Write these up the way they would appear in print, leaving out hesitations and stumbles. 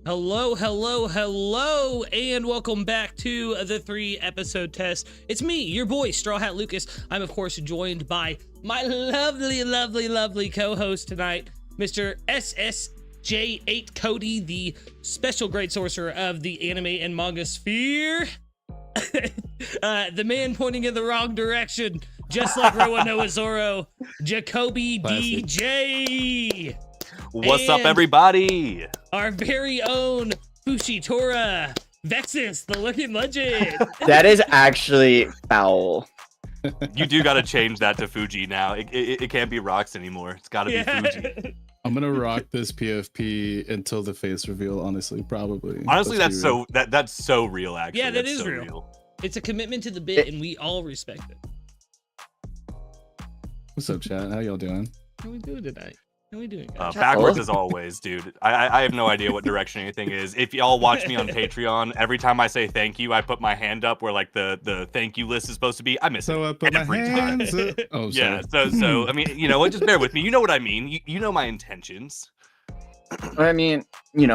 Hello, hello, hello, and welcome back to the 3-episode test. It's me, your boy, Straw Hat Lucas. I'm, of course, joined by my lovely co-host tonight, Mr. SSJ8 Cody, the special grade sorcerer of the anime and manga sphere. The man pointing in the wrong direction, just like Roanoa Zoro, Jacoby Classic. DJ. What's up, everybody? Our very own Fushitora, Vexus, the looking legend. That is actually foul. You do got to change that to Fuji now. It can't be Rocks anymore. It's got to be Fuji. I'm gonna rock this PFP until the face reveal. Honestly, probably. Honestly, Let's that's be real. that's so real. Actually, Yeah, that That's is so real. It's a commitment to the bit, and we all respect it. What's up, chat? How y'all doing? How we doing tonight? How we doing, guys? Backwards as always, dude. I have no idea what direction anything is. If y'all watch me on Patreon, every time I say thank you, I put my hand up where like the thank you list is supposed to be. I miss So it I put my every time. hands up. Oh, Yeah, sorry. so I mean, you know what? Just bear with me. You know what I mean. You know my intentions. I mean,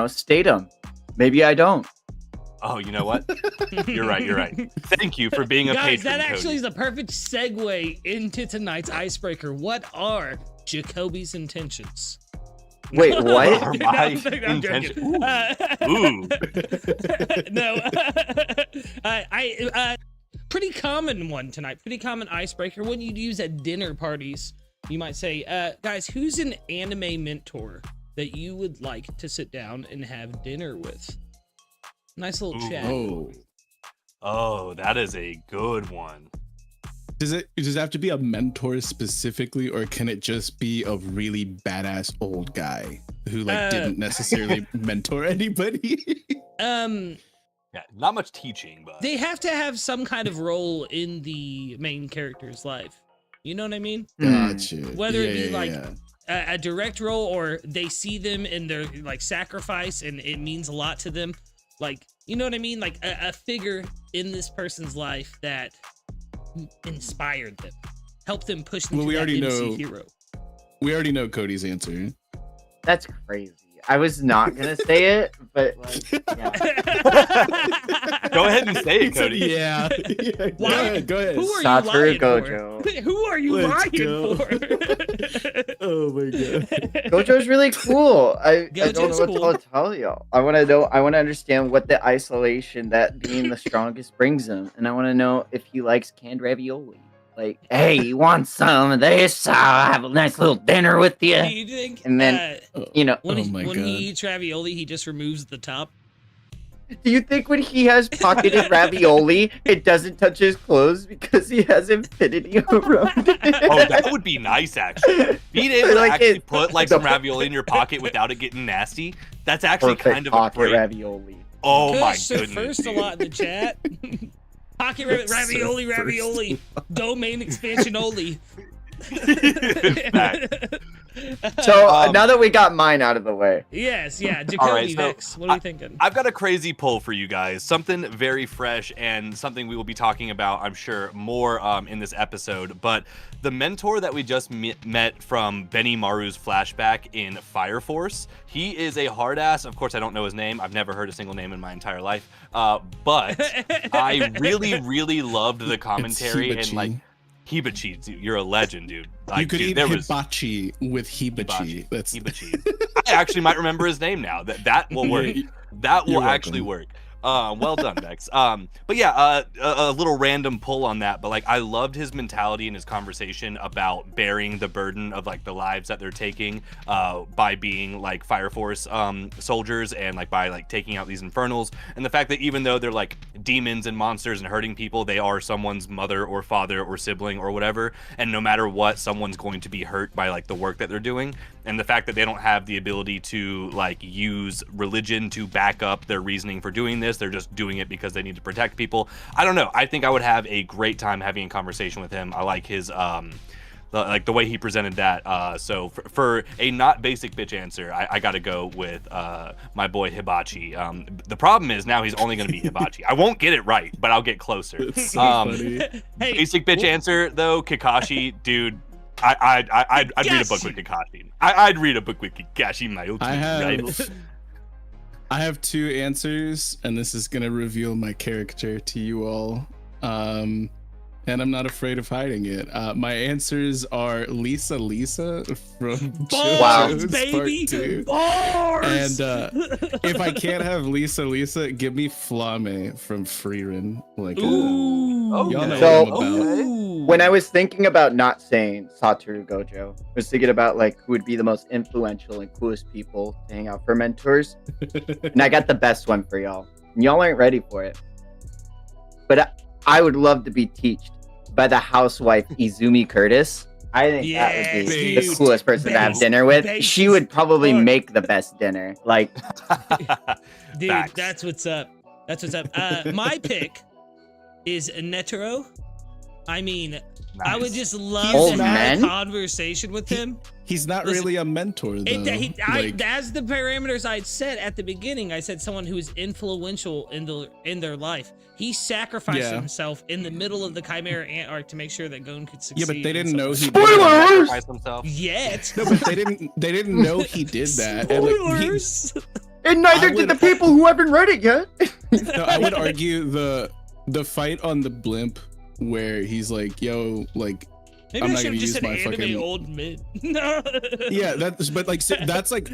state them. Maybe I don't. Oh, you know what? You're right. Thank you for being a Guys, patron, that actually Cody. is the perfect segue into tonight's icebreaker. What are Jacoby's intentions? Wait, what? Are my I'm joking. intentions? Ooh. No. Pretty common one tonight. Pretty common icebreaker. One you'd use at dinner parties. You might say, guys, who's an anime mentor that you would like to sit down and have dinner with? Nice little Ooh. chat. Oh, that is a good one. Does it have to be a mentor specifically, or can it just be a really badass old guy who didn't necessarily mentor anybody? Yeah, not much teaching, but They have to have some kind of role in the main character's life. You know what I mean? Gotcha. Whether it be like yeah. a direct role, or they see them in their like sacrifice and it means a lot to them. Like, you know what I mean? Like a figure in this person's life that inspired them, helped them push them Well, to we that already MC know- hero. We already know Cody's answer. That's crazy. I was not gonna say it, but like, yeah. go ahead and say it, Cody. Yeah. Why? Go ahead. Who are Satoru you lying Gojo. for? Who are you Let's lying go. for? Oh my god. Gojo's really cool. I don't Gojo's know what to tell y'all. I want to understand what the isolation that being the strongest brings him, and I want to know if he likes canned ravioli. Like, hey, you want some of this? I'll have a nice little dinner with Do you. you think, And then, when, Oh he, my when God. he eats ravioli, he just removes the top? Do you think when he has pocketed ravioli, it doesn't touch his clothes because he has infinity around it? Oh, that would be nice, actually. Being able to Like actually it- put like some ravioli in your pocket without it getting nasty, that's actually Perfect kind of a pocket great. ravioli. Oh my Kush said goodness. first a lot in the chat. Pocket ravioli, First. ravioli. Domain expansion only. Fact. So now that we got mine out of the way, Yes, yeah. Jacoby All right, so Vex, what are you thinking? I've got a crazy poll for you guys. Something very fresh and something we will be talking about, I'm sure, more in this episode. But the mentor that we just met from Benny Maru's flashback in Fire Force, he is a hard ass. Of course, I don't know his name. I've never heard a single name in my entire life. But I really loved the commentary and like Hibachi. Dude, you're a legend, dude. Like, You could dude, eat there was hibachi with hibachi. Hibachi. That's Hibachi. I actually might remember his name now. That will work. That will You're actually welcome. work. Well done, Vex. But yeah, a little random pull on that, but like I loved his mentality and his conversation about bearing the burden of like the lives that they're taking by being like Fire Force soldiers and like by like taking out these infernals, and the fact that even though they're like demons and monsters and hurting people, they are someone's mother or father or sibling or whatever, and no matter what, someone's going to be hurt by like the work that they're doing, and the fact that they don't have the ability to like use religion to back up their reasoning for doing this. They're just doing it because they need to protect people. I don't know. I think I would have a great time having a conversation with him. I like his like the way he presented that. So for a not basic bitch answer, I got to go with my boy Hibachi. The problem is now he's only going to be Hibachi. I won't get it right, but I'll get closer. That's so funny. Hey, Basic bitch answer though, Kakashi, dude. I'd read a book with Kakashi. I'd read a book with Kakashi, my ultimate I have rival. I have two answers, and this is gonna reveal my character to you all. And I'm not afraid of hiding it. My answers are Lisa from Bars, JoJo's baby! Part 2. Bars! And if I can't have Lisa, give me Flame from Freiren. Like, Ooh. y'all know So- what I'm about. Ooh. When I was thinking about not saying Satoru Gojo, I was thinking about like who would be the most influential and coolest people to hang out for mentors. And I got the best one for y'all. And y'all aren't ready for it. But I would love to be teached by the housewife Izumi Curtis. I think that would be Yes, the coolest person to have Base- dinner with. base She would probably fuck. make the best dinner. Like, Dude, Facts. that's what's up. That's what's up. My pick is Netero. I mean, I would Nice. just love Old to man? have a conversation with him. He's not Listen, really a mentor, though. As the parameters I'd set at the beginning, I said someone who is influential in their life. He sacrificed Yeah. himself in the middle of the Chimera Ant arc to make sure that Gon could succeed. Yeah, but they and didn't stuff know like he that. did that. Sacrifice himself. Yet. No, but they didn't know he did that. And, like, he- Spoilers. and neither I did would- the people who haven't read it yet. No, I would argue the fight on the blimp where he's like, "Yo, like, Maybe I'm I not should gonna have just use said my anime fucking- old mid. No. yeah, that's like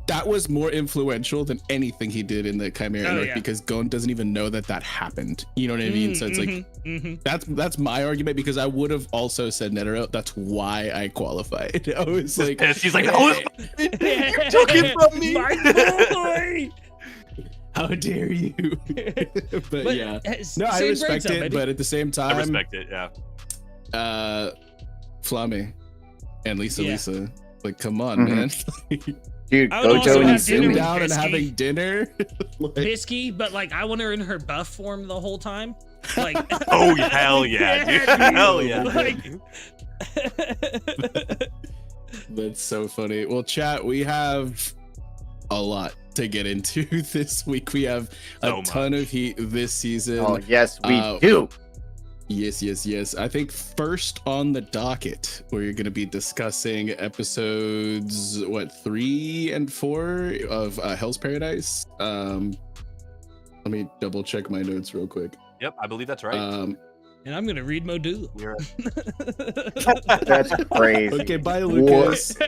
that was more influential than anything he did in the Chimera Oh, arc yeah. because Gon doesn't even know that happened. You know what I mean? So it's like that's my argument because I would have also said Netero. That's why I qualified. I was like, Pissed. He's like, "Oh, you took it from me." My boy. how dare you? but yeah, no, I respect it, but at the same I time, respect it. Yeah. Flame and Yeah. Lisa, like, come on, Mhm. man. Dude, I would also Gojo and have dinner Sitting with Izumi. down and Bisky. having dinner. Like, Bisky, but like I want her in her buff form the whole time. Like, Oh, hell yeah, dude. Hell yeah. Like, that's so funny. Well, chat, we have a lot to get into this week. We have a So ton of heat this season. Oh, yes, we Uh, do. Yes. I think first on the docket, we're going to be discussing episodes 3 and 4 of Hell's Paradise. Let me double check my notes real quick. Yep, I believe that's right. and I'm gonna read Modulo. We're That's crazy. Okay, bye, What? Lucas. All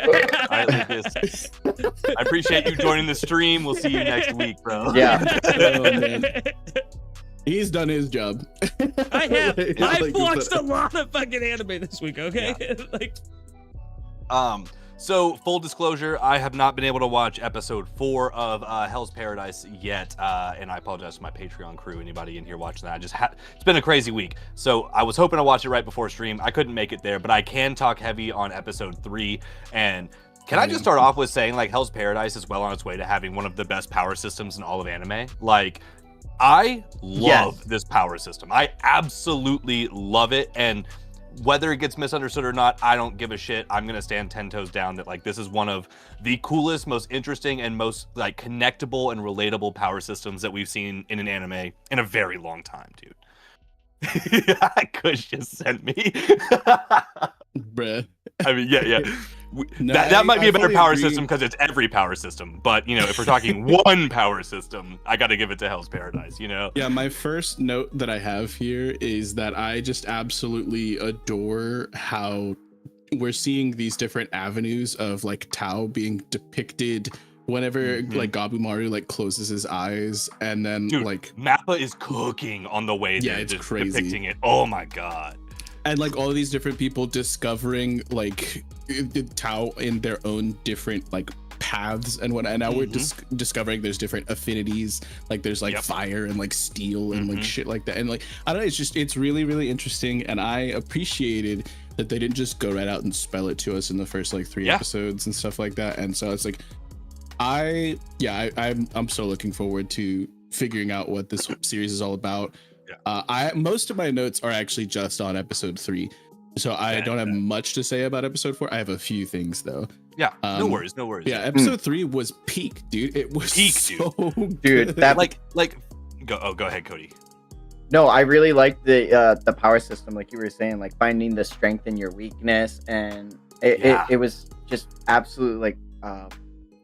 right, Lucas. I appreciate you joining the stream. We'll see you next week, bro. Yeah. Oh, man. He's done his job. I have. Like, I've like, watched a lot of fucking anime this week. Okay, like So full disclosure, I have not been able to watch episode 4 of Hell's Paradise yet, and I apologize to my Patreon crew. Anybody in here watching that? It's been a crazy week. So I was hoping to watch it right before stream. I couldn't make it there, but I can talk heavy on episode 3. And can I just start off with saying, like, Hell's Paradise is well on its way to having one of the best power systems in all of anime. Like, I love this power system. I absolutely love it, and whether it gets misunderstood or not, I don't give a shit. I'm gonna stand 10 toes down that, like, this is one of the coolest, most interesting, and most, like, connectable and relatable power systems that we've seen in an anime in a very long time, dude. Kush just sent me. Bruh. I mean, yeah. No, that might be I a better fully power agree. system because it's every power system. But, you know, if we're talking one power system, I got to give it to Hell's Paradise, you know? Yeah, my first note that I have here is that I just absolutely adore how we're seeing these different avenues of, like, Tao being depicted whenever like Gabumaru like closes his eyes, and then Dude, like Mappa is cooking on the way Yeah, they're it's just crazy. depicting it. Oh my god. and like all these different people discovering like the Tao in their own different like paths and whatnot. And now we're discovering there's different affinities, like there's like Yep. fire and like steel and like Mhm. shit like that. And like I don't know, it's really really interesting, and I appreciated that they didn't just go right out and spell it to us in the first like 3 Yeah. episodes and stuff like that. And so it's like I'm so looking forward to figuring out what this series is all about. Yeah. Most of my notes are actually just on episode 3, so I don't have much to say about episode 4. I have a few things though. Yeah, no Um, worries. Yeah, episode 3 was peak, dude. It was Peak, so Dude, good. that go ahead, Cody. No, I really like the power system, like you were saying, like finding the strength in your weakness, and it was just absolute like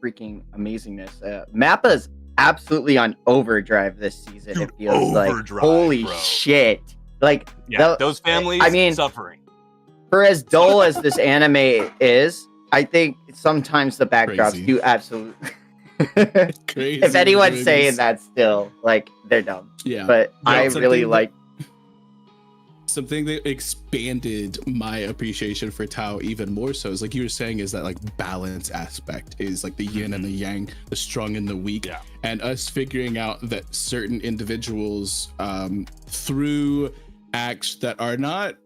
freaking amazingness. Mappa's absolutely on overdrive this season. Dude, It feels like overdrive, holy bro. shit. Like Those families suffering. For as dull as this anime is, I think sometimes the backdrops Crazy. do absolutely. Crazy. If anyone's goodness. saying that still, like, they're dumb. Yeah. But I something really that- like. Something that expanded my appreciation for Tao even more so is like you were saying, is that like balance aspect is like the yin and the yang, the strong and the weak, and us figuring out that certain individuals through acts that are not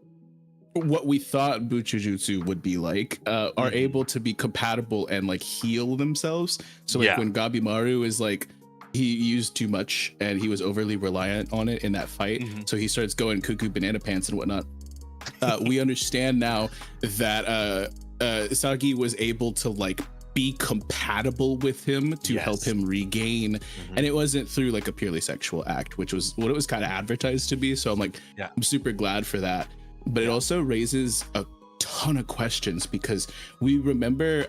what we thought Buchujutsu would be like are able to be compatible and like heal themselves. So like when Gabimaru is like, he used too much and he was overly reliant on it in that fight, so he starts going cuckoo banana pants and whatnot. We understand now that Sagi was able to like be compatible with him to help him regain, and it wasn't through like a purely sexual act, which was what it was kind of advertised to be. So I'm like, I'm super glad for that. But it also raises a ton of questions because we remember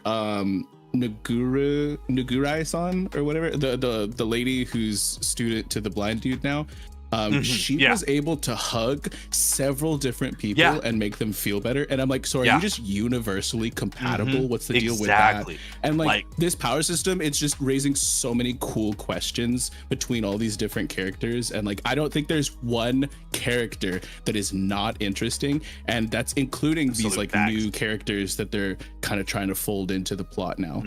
Nagurai-san or whatever, the lady who's student to the blind dude now. She was able to hug several different people and make them feel better. And I'm like, so are you just universally compatible? What's the deal with that? And like this power system, it's just raising so many cool questions between all these different characters. And like, I don't think there's one character that is not interesting. And that's including these like new characters that they're kind of trying to fold into the plot now.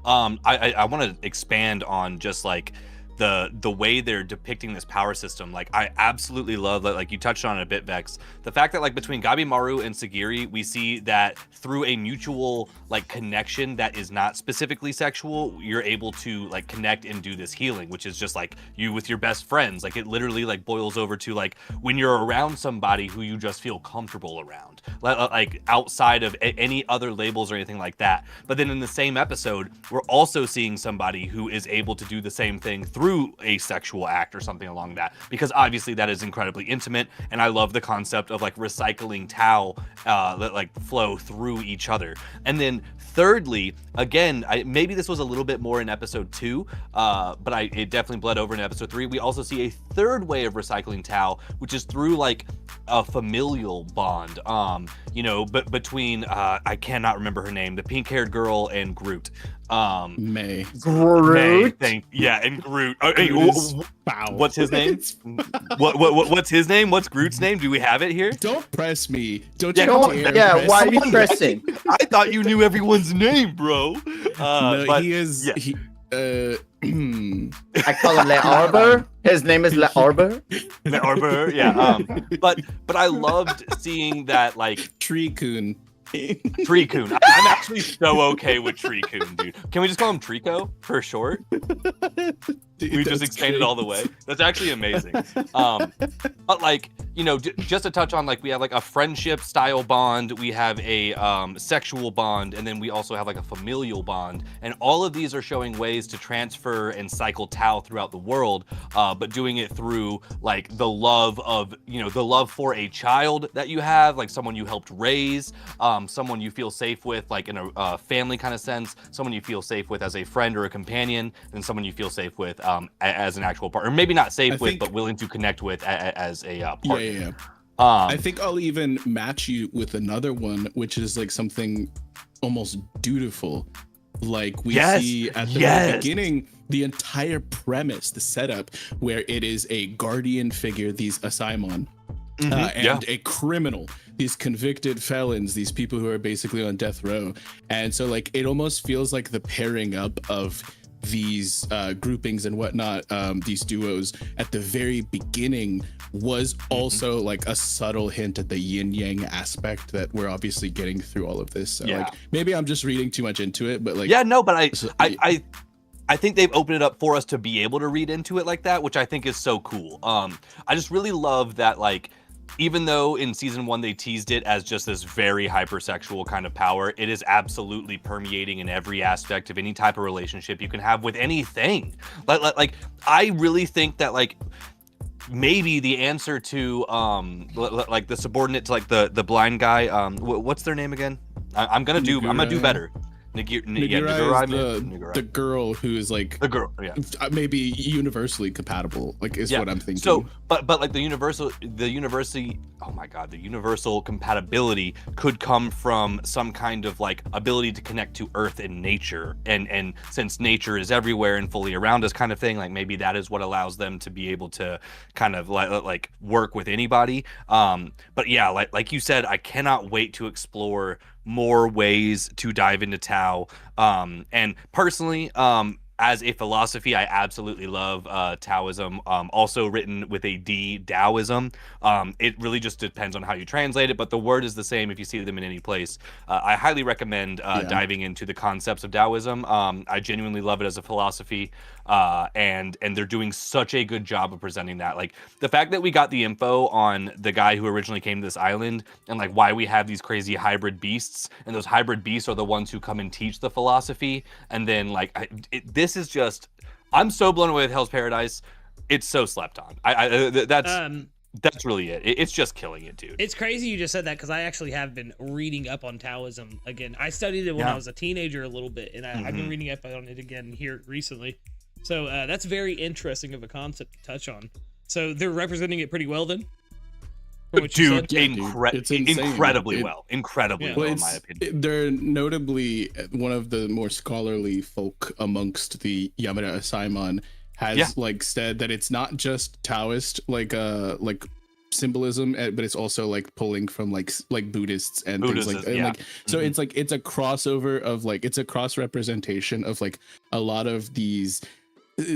I want to expand on just like the way they're depicting this power system. Like, I absolutely love that, like you touched on it a bit, Vex, the fact that like between Gabimaru and Sagiri, we see that through a mutual like connection that is not specifically sexual, you're able to like connect and do this healing, which is just like you with your best friends. Like, it literally like boils over to like when you're around somebody who you just feel comfortable around, like outside of any other labels or anything like that. But then in the same episode, we're also seeing somebody who is able to do the same thing through a sexual act or something along that, because obviously that is incredibly intimate. And I love the concept of like recycling Tao that like flow through each other. And then thirdly, again, maybe this was a little bit more in episode 2, but it definitely bled over in episode 3. We also see a third way of recycling Tao, which is through like a familial bond, you know, but between I cannot remember her name, the pink-haired girl and Groot. May. Groot. And Groot. What's his name? What's his name? What's Groot's name? Do we have it here? Don't press me. Don't Yeah, you come on. dare Yeah, press why are me. you pressing? I thought you knew everyone's name, bro. No, But he is. yeah. He, I call him Le Arbor. His name is Le Arbor. the Arbor, yeah. But I loved seeing that like Tree-kun. Trigun. I'm actually so okay with Trigun, dude. Can we just call him Trico for short? Dude, We just that's expanded all the way. That's actually amazing. But like, you know, just to touch on, like, we have like a friendship style bond, we have a sexual bond, and then we also have like a familial bond. And all of these are showing ways to transfer and cycle Tao throughout the world, but doing it through like the love of, you know, the love for a child that you have, like someone you helped raise, someone you feel safe with, like in a family kind of sense, someone you feel safe with as a friend or a companion, and someone you feel safe with as an actual partner. Maybe not safe with, but willing to connect with as a partner. Yeah. I think I'll even match you with another one, which is like something almost dutiful. Like we see at the very beginning, the entire premise, the setup, where it is a guardian figure, these Asaimon, and a criminal, these convicted felons, these people who are basically on death row. And so like it almost feels like the pairing up of these groupings and whatnot, these duos at the very beginning was also like a subtle hint at the yin yang aspect that we're obviously getting through all of this. So like maybe I'm just reading too much into it, but like I think they've opened it up for us to be able to read into it like that, which I think is so cool. I just really love that, like, even though in season 1 they teased it as just this very hypersexual kind of power, it is absolutely permeating in every aspect of any type of relationship you can have with anything. Like I really think that like maybe the answer to like the subordinate to like the blind guy, what's their name again? I'm gonna do better. Nagura is the girl who is like the girl, maybe universally compatible, like is what I'm thinking. So, but like the universal compatibility could come from some kind of like ability to connect to Earth and nature, and since nature is everywhere and fully around us, kind of thing. Like maybe that is what allows them to be able to kind of like work with anybody. But yeah, like you said, I cannot wait to explore more ways to dive into Tao. And personally, as a philosophy, I absolutely love Taoism, also written with a D, Taoism. It really just depends on how you translate it, but the word is the same if you see them in any place. I highly recommend diving into the concepts of Taoism. I genuinely love it as a philosophy, and they're doing such a good job of presenting that. Like the fact that we got the info on the guy who originally came to this island, and like why we have these crazy hybrid beasts, and those hybrid beasts are the ones who come and teach the philosophy, and then like this is just, I'm so blown away with Hell's Paradise. It's so slept on. That's really it. It's just killing it, dude. It's crazy you just said that, because I actually have been reading up on Taoism again. I studied it when I was a teenager a little bit, and I've been reading up on it again here recently. So that's very interesting of a concept to touch on. So they're representing it pretty well then? Dude, incredibly well, in my opinion. They're notably one of the more scholarly folk amongst the Yamada Asaimon has like said that it's not just Taoist like symbolism, but it's also like pulling from like Buddhists and things like that. Like, so it's like it's a crossover of like, it's a cross representation of like a lot of these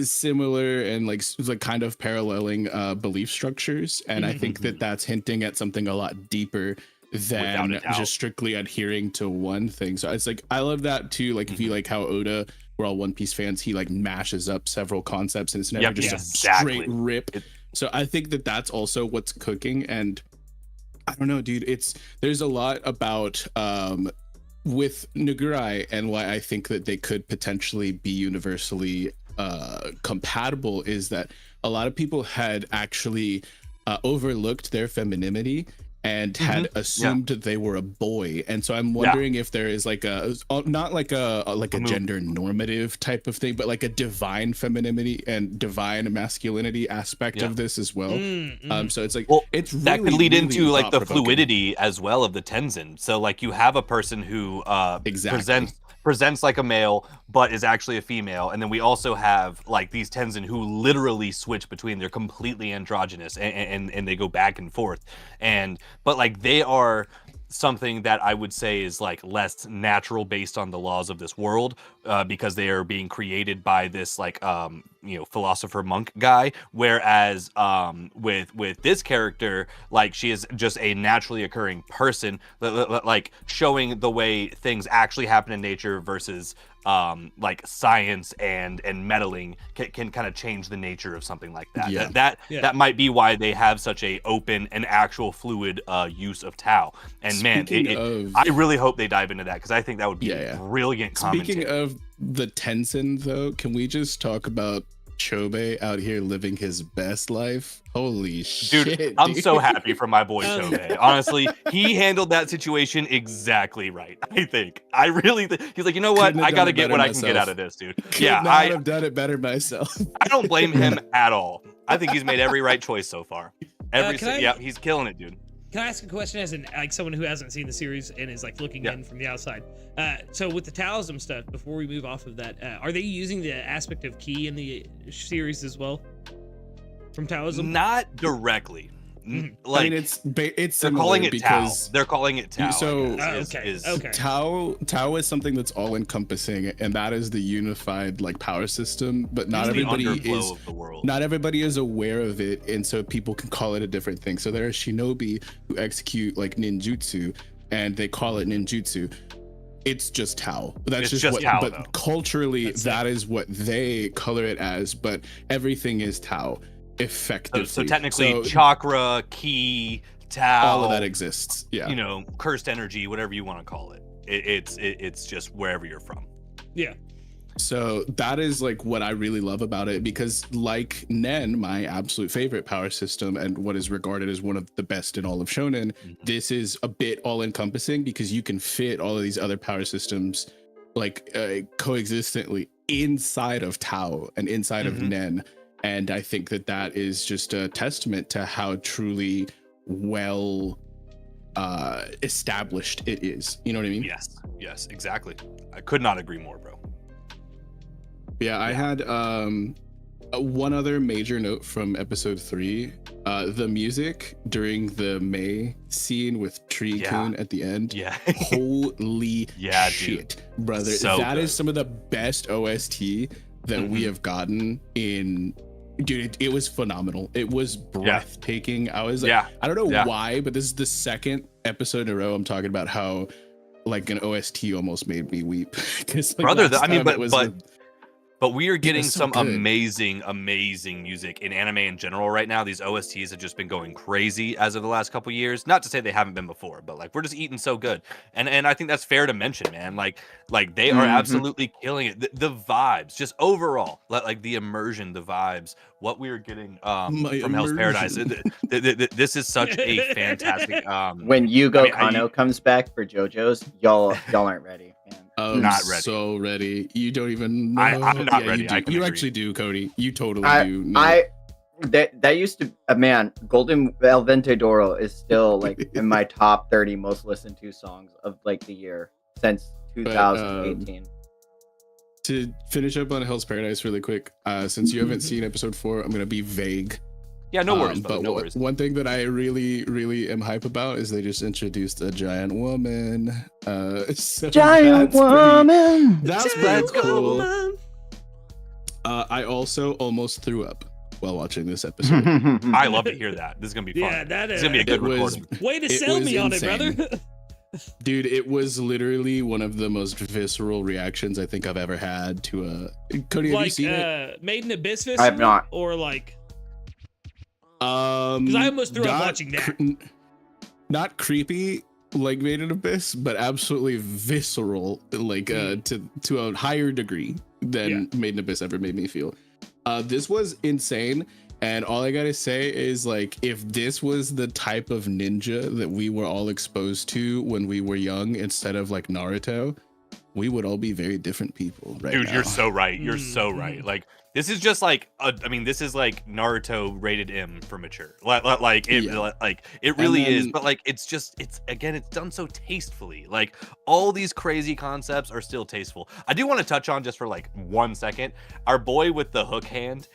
similar and like kind of paralleling belief structures, and I think that that's hinting at something a lot deeper than just strictly adhering to one thing. So it's like I love that too. Like if you like how Oda, we're all One Piece fans, he like mashes up several concepts and it's never just a straight rip. So I think that that's also what's cooking. And I don't know, dude, there's a lot about with Nagurai and why I think that they could potentially be universally compatible is that a lot of people had actually overlooked their femininity and had assumed that they were a boy, and so I'm wondering if there is like a not like a gender normative type of thing, but like a divine femininity and divine masculinity aspect of this as well. So it's like it's really, that could lead really into like the fluidity as well of the Tenzin. So like you have a person who presents like a male but is actually a female, and then we also have like these Tenzin who literally switch between, they're completely androgynous and they go back and forth, but like they are something that I would say is like less natural based on the laws of this world, because they are being created by this like philosopher monk guy, whereas with this character, like she is just a naturally occurring person, like showing the way things actually happen in nature versus like science and meddling can kind of change the nature of something like that. That might be why they have such a open and actual fluid use of Tao. And man, I really hope they dive into that, because I think that would be brilliant commentary. Speaking of the Tenzin though, can we just talk about Chobe out here living his best life? Holy shit, I'm so happy for my boy Chobe. Honestly, he handled that situation exactly right. I think he's like, you know what, I gotta get what I can get out of this, dude. I have done it better myself. I don't blame him at all. I think he's made every right choice so far. He's killing it, dude. Can I ask a question as like someone who hasn't seen the series and is like looking in from the outside? So with the Taoism stuff, before we move off of that, are they using the aspect of ki in the series as well from Taoism? Not directly. Like, I mean, it's they're calling it Tao. They're calling it Tao. So Tao is something that's all encompassing, and that is the unified like power system. But not everybody is aware of it, and so people can call it a different thing. So there are shinobi who execute like ninjutsu, and they call it ninjutsu. It's just Tao. That's just what. Tao, but though, culturally, that is what they color it as. But everything is Tao. Effectively. So technically, chakra, ki, Tao, all of that exists. Yeah. Cursed energy, whatever you want to call it. It's just wherever you're from. Yeah. So that is like what I really love about it, because like Nen, my absolute favorite power system and what is regarded as one of the best in all of shonen, this is a bit all encompassing because you can fit all of these other power systems like coexistently inside of Tao and inside of Nen. And I think that is just a testament to how truly well established it is. You know what I mean? Yes, exactly. I could not agree more, bro. Yeah, I had one other major note from episode 3. The music during the May scene with Trigun at the end. Yeah. Holy shit, dude. brother. So that good. is some of the best OST that we have gotten in. Dude, it was phenomenal. It was breathtaking. I was like, I don't know why, but this is the second episode in a row I'm talking about how like an OST almost made me weep. Because like, brother, but we are getting some amazing music in anime in general right now. These OSTs have just been going crazy as of the last couple years. Not to say they haven't been before, but like we're just eating so good. And I think that's fair to mention, man. Like they are absolutely killing it. The vibes, just overall, like the immersion, the vibes, what we are getting from Hell's Paradise. This is such a fantastic. When Yugo Kano comes back for JoJo's, y'all aren't ready, man. I'm not ready. So ready. You don't even know. I'm not ready. You actually do, Cody. You totally do. That used to man. Golden El Ventadoro is still like in my top 30 most listened to songs of like the year since 2018. To finish up on Hell's Paradise really quick, since you haven't seen episode 4, I'm gonna be vague. Yeah, no worries. But no worries. One thing that I really am hype about is they just introduced a giant woman. So giant woman. That's pretty cool. I also almost threw up while watching this episode. I love to hear that. This is gonna be fun. Yeah, that is gonna be a good recording. Way to sell me on insane. it, brother. Dude, it was literally one of the most visceral reactions I think I've ever had to a Cody. Have you seen it? Made in Abyss Festival? I have not. Or like, because I almost threw up watching that. Not creepy like Made in Abyss, but absolutely visceral, like to a higher degree than Made in Abyss ever made me feel. This was insane. And all I gotta say is, like, if this was the type of ninja that we were all exposed to when we were young, instead of like Naruto, we would all be very different people right Dude, now. you're so right. You're so right. Like, this is just like, this is like Naruto rated M for mature. Like it really is. But like, it's done so tastefully. Like, all these crazy concepts are still tasteful. I do want to touch on, just for like 1 second, our boy with the hook hand.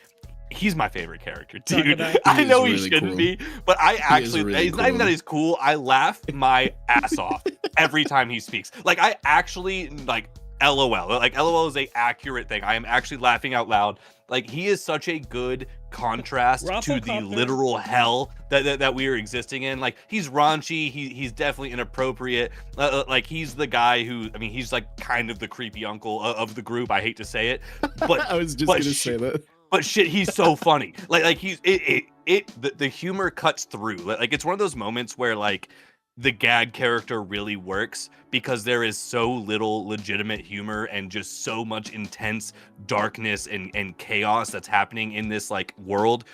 He's my favorite character, dude. I know he shouldn't be, but I actually, it's not even that he's cool. I laugh my ass off every time he speaks. Like, I actually, like, LOL. Like, LOL is a accurate thing. I am actually laughing out loud. Like, he is such a good contrast to the literal hell that we are existing in. Like, he's raunchy. He's definitely inappropriate. Like, he's the guy who, he's like kind of the creepy uncle of the group. I hate to say it, but I was just gonna say that. But shit, he's so funny. Like he's the humor cuts through. Like, it's one of those moments where like the gag character really works because there is so little legitimate humor and just so much intense darkness and chaos that's happening in this like world.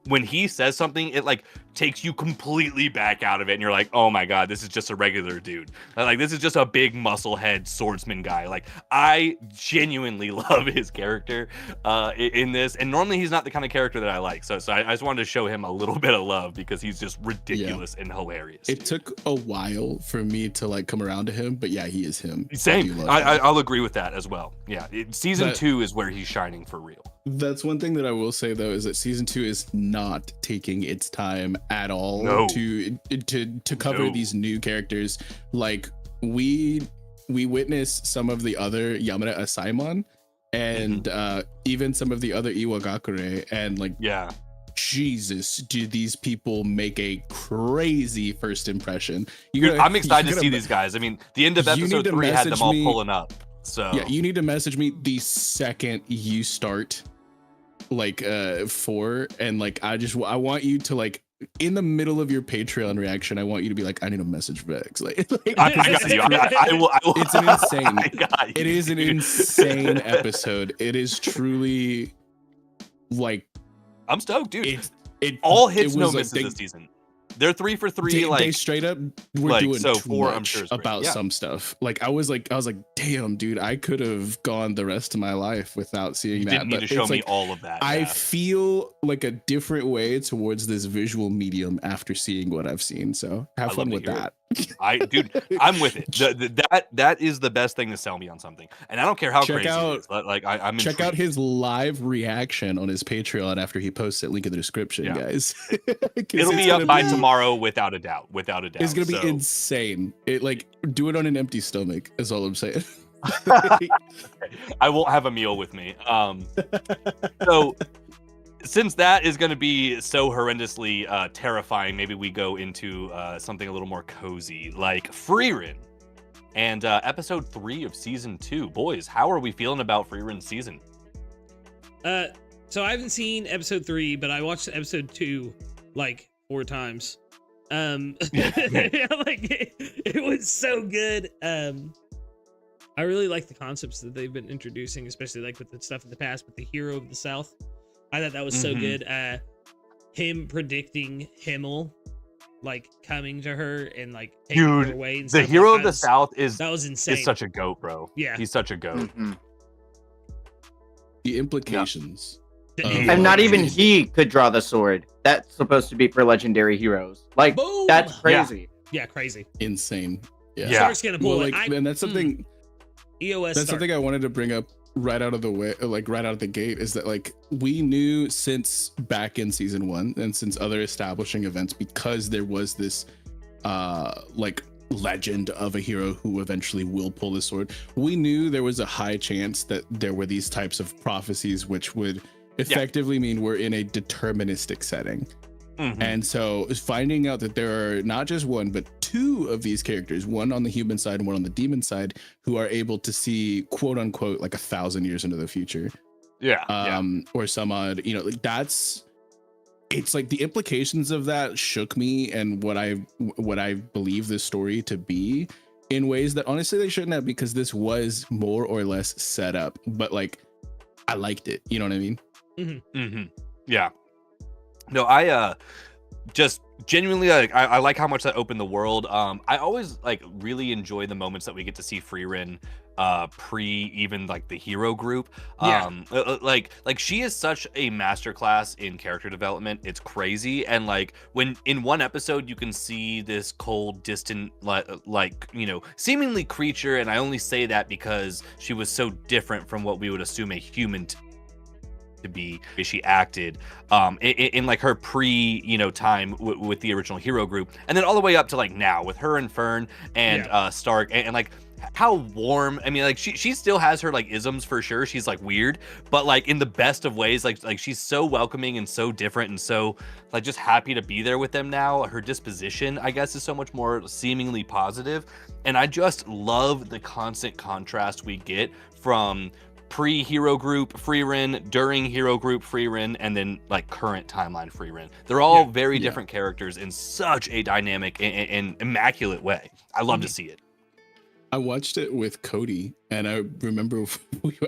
When he says something, it like takes you completely back out of it, and you're like, oh my god, this is just a regular dude. Like, this is just a big muscle head swordsman guy. Like, I genuinely love his character in this, and normally he's not the kind of character that I like. So I just wanted to show him a little bit of love because he's just ridiculous and hilarious. It took a while for me to like come around to him, but yeah, he is him. Same. I'll agree with that as well. Yeah, season 2 is where he's shining for real. That's one thing that I will say though, is that season 2 is not taking its time at all to cover these new characters. Like, we witness some of the other Yamada Asaimon and even some of the other Iwagakure, and like, Jesus, do these people make a crazy first impression. I'm excited to see these guys. I mean, the end of episode 3 had them all pulling up. So yeah, you need to message me the second you start like 4, and like I want you to, like, in the middle of your Patreon reaction, I want you to be like, I need a message Vex. Like I got you. I will. It's an insane. It is an insane episode. It is truly, like, I'm stoked, dude. It all hits, no misses this season. they're 3 for 3. They Like straight up were like, doing so too 4, I'm much sure is great. about Yeah. some stuff. Like I was like, damn, dude, I could have gone the rest of my life without seeing You that. didn't need But to show it's me like, all of that. I Yeah. feel like a different way towards this visual medium after seeing what I've seen. So have I fun love with to hear that. Dude, I'm with it. That is the best thing to sell me on something, and I don't care how Check crazy out- it is. Like I'm Check out intrigued. his live reaction on his Patreon after he posts it. Link in the description, Yeah. guys. It'll be up by tomorrow, without a doubt. Without a doubt, It's gonna be So- insane. It like do it on an empty stomach. Is all I'm saying. I won't have a meal with me. So since that is going to be so horrendously terrifying, maybe we go into something a little more cozy, like Freiren, and episode 3 of season 2. Boys, how are we feeling about Freiren's season? So I haven't seen episode 3, but I watched episode 2 like 4 times. Like it was so good. I really like the concepts that they've been introducing, especially like with the stuff in the past with the hero of the South. I thought that was so good. Him predicting Himmel like coming to her and like taking her Dude, away and the stuff. hero Like, of the South is that was insane. such a goat, bro. Yeah. He's such a goat. Mhm. The implications. And not even he could draw the sword. That's supposed to be for legendary heroes. Like, Boom! that's crazy. Yeah, crazy. Insane. Yeah. Stark's gonna pull Well, it. like, and that's something. EOS That's Stark. something I wanted to bring up right out of the way, like right out of the gate, is that like we knew since back in season 1 and since other establishing events, because there was this like legend of a hero who eventually will pull the sword. We knew there was a high chance that there were these types of prophecies, which would effectively mean we're in a deterministic setting. Mhm. And so finding out that there are not just one, but 2 of these characters, one on the human side and one on the demon side, who are able to see quote unquote like 1,000 years into the future. Yeah. Or some odd, you know, like it's like the implications of that shook me and what I believe this story to be in ways that honestly they shouldn't have, because this was more or less set up, but like I liked it. You know what I mean? Mm-hmm. Yeah. No, I just genuinely like I like how much that opened the world. I always like really enjoy the moments that we get to see Freiren pre even like the hero group. Like she is such a masterclass in character development. It's crazy. And like when in one episode you can see this cold, distant like you know, seemingly creature, and I only say that because she was so different from what we would assume a human to be. She acted in like her pre, you know, time with the original hero group, and then all the way up to like now with her and Fern and Stark, and like how warm. I mean, like she still has her like isms for sure. She's like weird, but like in the best of ways. Like she's so welcoming and so different and so like just happy to be there with them now. Her disposition, I guess, is so much more seemingly positive, and I just love the constant contrast we get from pre-hero group Freiren, during hero group Freiren, and then like current timeline Freiren. They're all very different characters in such a dynamic and immaculate way. I love to see it. I watched it with Cody, and I remember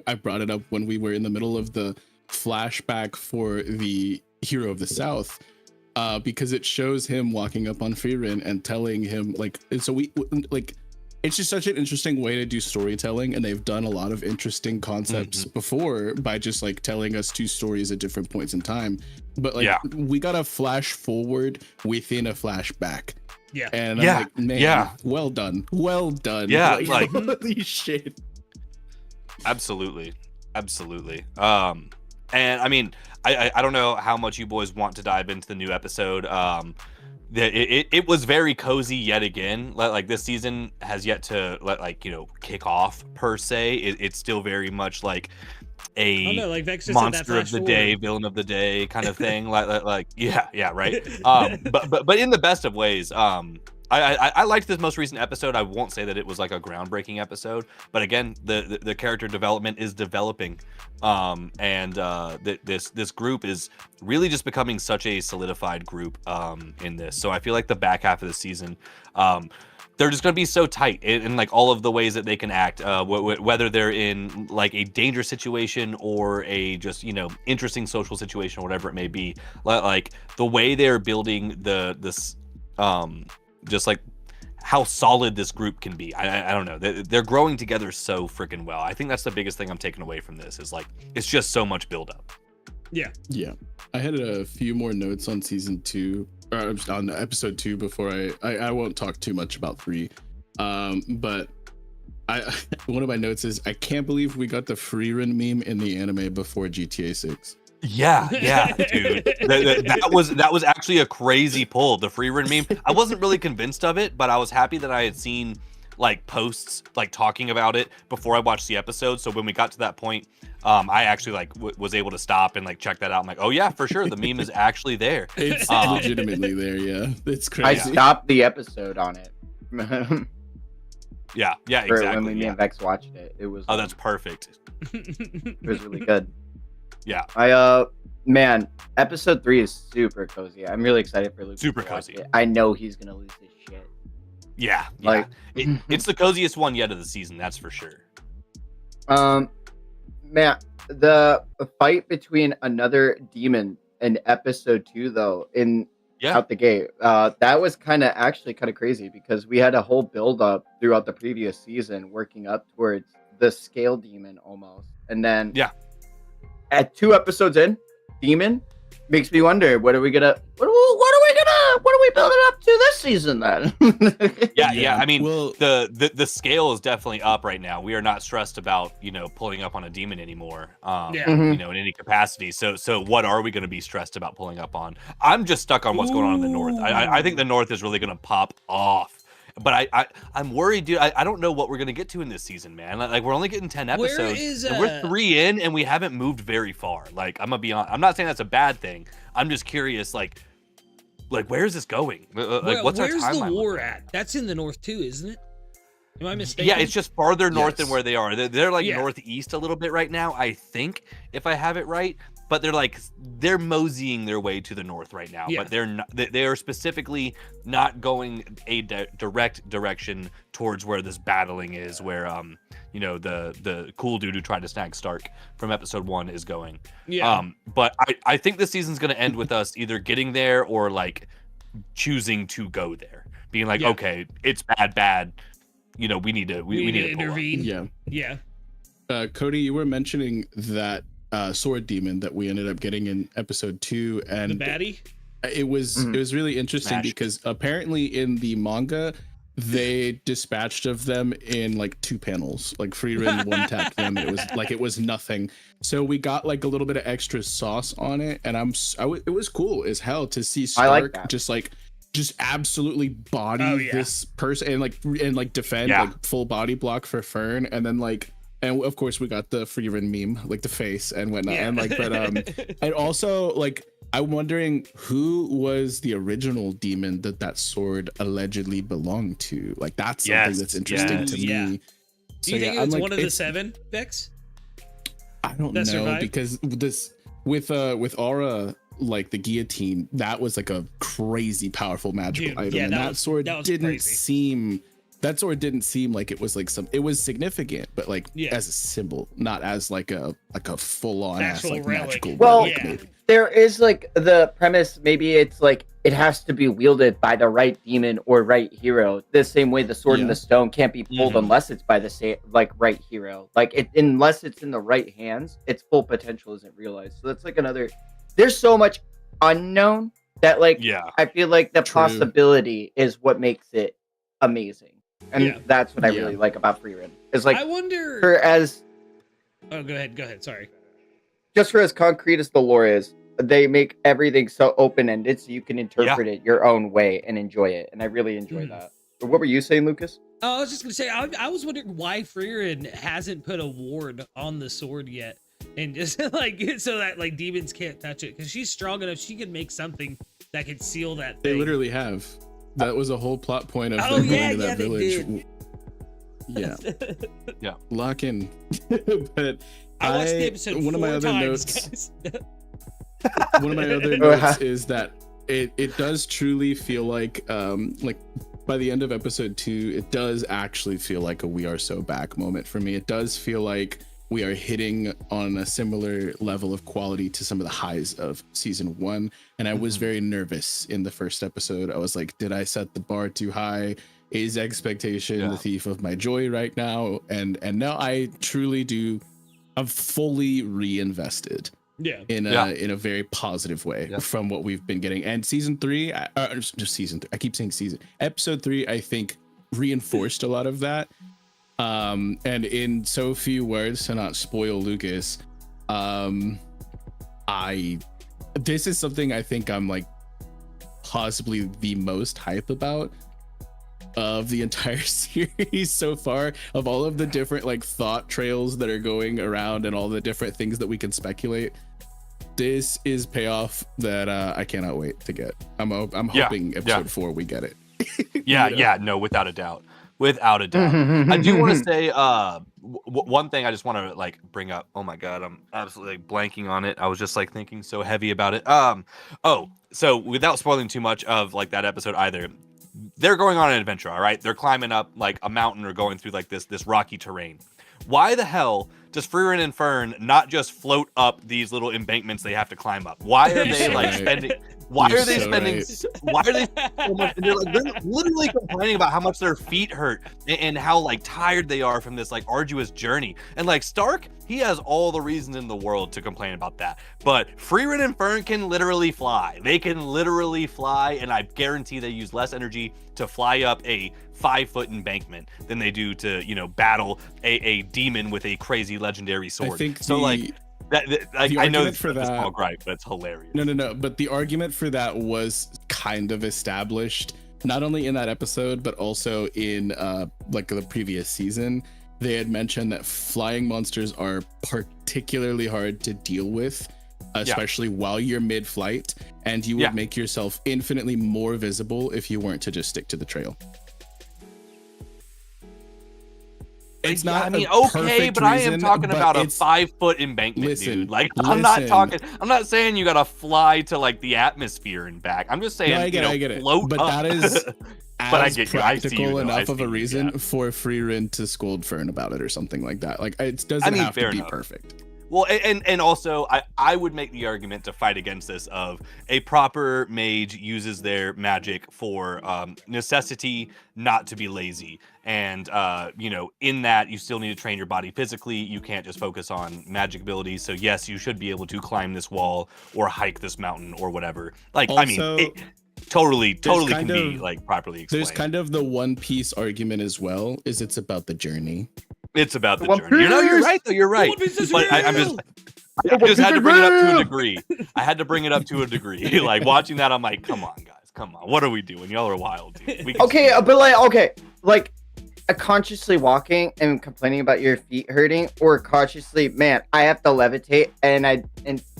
I brought it up when we were in the middle of the flashback for the hero of the South, because it shows him walking up on Freiren and telling him like, and so we like, it's just such an interesting way to do storytelling, and they've done a lot of interesting concepts before by just like telling us 2 stories at different points in time. But like we got a flash forward within a flashback. And I'm like, man, well done. Yeah, like holy shit. Absolutely. And I mean, I don't know how much you boys want to dive into the new episode. It was very cozy yet again. Like this season has yet to like, you know, kick off per se. It's still very much like a like Vex just monster said that of the flash day, forward. villain of the day kind of thing. like yeah, right. But in the best of ways. I liked this most recent episode. I won't say that it was like a groundbreaking episode, but again, the character development is developing, and this group is really just becoming such a solidified group in this. So I feel like the back half of the season, they're just going to be so tight in like all of the ways that they can act, whether they're in like a dangerous situation or a just, you know, interesting social situation or whatever it may be. Like the way they're building just like how solid this group can be. I don't know. They're growing together so freaking well. I think that's the biggest thing I'm taking away from this is like it's just so much build up. Yeah. I had a few more notes on season 2 or on episode 2 before I won't talk too much about 3. But one of my notes is I can't believe we got the Freiren meme in the anime before GTA 6. Yeah, dude. That was actually a crazy pull. The Freiren meme. I wasn't really convinced of it, but I was happy that I had seen like posts like talking about it before I watched the episode. So when we got to that point, I actually like was able to stop and like check that out. I'm like, oh yeah, for sure, the meme is actually there. It's legitimately there. Yeah, it's crazy. I stopped the episode on it. Yeah, For exactly. when me and Vex watched it, it was. Oh, that's perfect. It was really good. Yeah. Man, episode 3 is super cozy. I'm really excited for Luke. Super cozy. I know he's gonna lose his shit. Yeah. Like, it's the coziest one yet of the season, that's for sure. Man, the fight between another demon in episode 2, though, out the gate, that was kind of crazy because we had a whole build up throughout the previous season, working up towards the scale demon almost, and then at 2 episodes in, demon makes me wonder what are we building up to this season then? Yeah. I mean, the scale is definitely up right now. We are not stressed about pulling up on a demon anymore. In any capacity. So what are we going to be stressed about pulling up on? I'm just stuck on what's going on in the north. I think the north is really going to pop off. But I'm worried, dude. I don't know what we're gonna get to in this season, man. Like we're only getting 10 episodes. And we're 3 in, and we haven't moved very far. Like I'm gonna be honest. I'm not saying that's a bad thing. I'm just curious, like where is this going? What's our timeline? Where's the war at? That's in the north too, isn't it? Am I mistaken? Yeah, it's just farther north than where they are. They're like northeast a little bit right now, I think, if I have it right. But they're moseying their way to the north right now. Yeah. But they're not. They are specifically not going a direct direction towards where this battling is, where the cool dude who tried to snag Stark from episode 1 is going. Yeah. But I think this season's gonna end with us either getting there or like choosing to go there, being like, okay, it's bad. We need to intervene. Yeah. Cody, you were mentioning that sword demon that we ended up getting in episode 2, and the baddie. It was really interesting because apparently in the manga they dispatched of them in like 2 panels. Like Freiren one tapped them. It was nothing. So we got like a little bit of extra sauce on it, and it was cool as hell to see Stark just absolutely body this person and defend like full body block for Fern, and then and of course we got the Freiren meme, like the face and whatnot, and and also I'm wondering who was the original demon that sword allegedly belonged to. Like that's something that's interesting to me. Do you think it's one of the 7, Vex? I don't know because this with Aura, like the guillotine, that was like a crazy powerful magical item, and that sword didn't seem. That sword didn't seem like it was like it was significant, but as a symbol, not as like a full on ass magical. Well, there is the premise. Maybe it's it has to be wielded by the right demon or right hero. The same way the sword in the stone can't be pulled unless it's by the right hero. Unless it's in the right hands, its full potential isn't realized. So that's another. There's so much unknown that I feel like the possibility is what makes it amazing. And that's what I really like about Freiren. Is I wonder Oh, go ahead. Sorry. Just for as concrete as the lore is, they make everything so open-ended so you can interpret it your own way and enjoy it. And I really enjoy that. What were you saying, Lucas? I was just gonna say I was wondering why Freiren hasn't put a ward on the sword yet, and just so that demons can't touch it, because she's strong enough she can make something that could seal that thing. They literally have. That was a whole plot point of them going to that village. Yeah. Lock in. But I watched the episode one of my other notes. One of my other notes is that it does truly feel like by the end of episode 2, it does actually feel like a "We Are So Back" moment for me. It does feel like we are hitting on a similar level of quality to some of the highs of season 1. And I was very nervous in the first episode. I was like, did I set the bar too high? Is expectation the thief of my joy right now? And now I truly do. I'm fully reinvested. In a very positive way from what we've been getting. And season 3, just season 3. I keep saying season. Episode 3, I think, reinforced a lot of that. And in so few words, to not spoil Lucas, this is something I think I'm like possibly the most hype about of the entire series so far, of all of the different like thought trails that are going around and all the different things that we can speculate. This is payoff that I cannot wait to get. I'm hoping episode 4 we get it. No, without a doubt. Without a doubt. I do want to say one thing I just want to like bring up. Oh my god, I'm absolutely like, blanking on it. I was just like thinking so heavy about it. So without spoiling too much of like that episode either, they're going on an adventure, all right? They're climbing up like a mountain or going through like this rocky terrain. Why the hell does Freiren and Fern not just float up these little embankments they have to climb up? Why are they like spending? Why are they spending? Why are they so much? They're literally complaining about how much their feet hurt and how like tired they are from this like arduous journey. And like Stark, he has all the reasons in the world to complain about that. But Freiren and Fern can literally fly. They can literally fly, and I guarantee they use less energy to fly up a 5-foot embankment than they do to, you know, battle a demon with a crazy legendary sword. I think so. I know it's a small gripe, but it's hilarious. No. But the argument for that was kind of established, not only in that episode, but also in like the previous season. They had mentioned that flying monsters are particularly hard to deal with, especially while you're mid-flight, and you would make yourself infinitely more visible if you weren't to just stick to the trail. It's not. I mean, okay, but I am talking about a 5-foot embankment, dude. Like, I'm not saying you gotta fly to like the atmosphere and back. I'm just saying, I get it. Float but up. that is but I get practical enough of a reason yeah. for Freiren to scold Fern about it or something like that. Like, it doesn't have to be perfect. Well, and also, I would make the argument to fight against this of a proper mage uses their magic for necessity, not to be lazy. And, you know, in that, you still need to train your body physically. You can't just focus on magic abilities. So, yes, you should be able to climb this wall or hike this mountain or whatever. Like, also, I mean, it totally can be, like, properly explained. There's kind of the One Piece argument as well, is it's about the journey. It's about the journey. You're right, though. You're right. But I just had to bring it up to a degree. I had to bring it up to a degree. Like, watching that, I'm like, come on, guys. Come on. What are we doing? Y'all are wild, dude. Like, consciously walking and complaining about your feet hurting, or consciously, man, I have to levitate,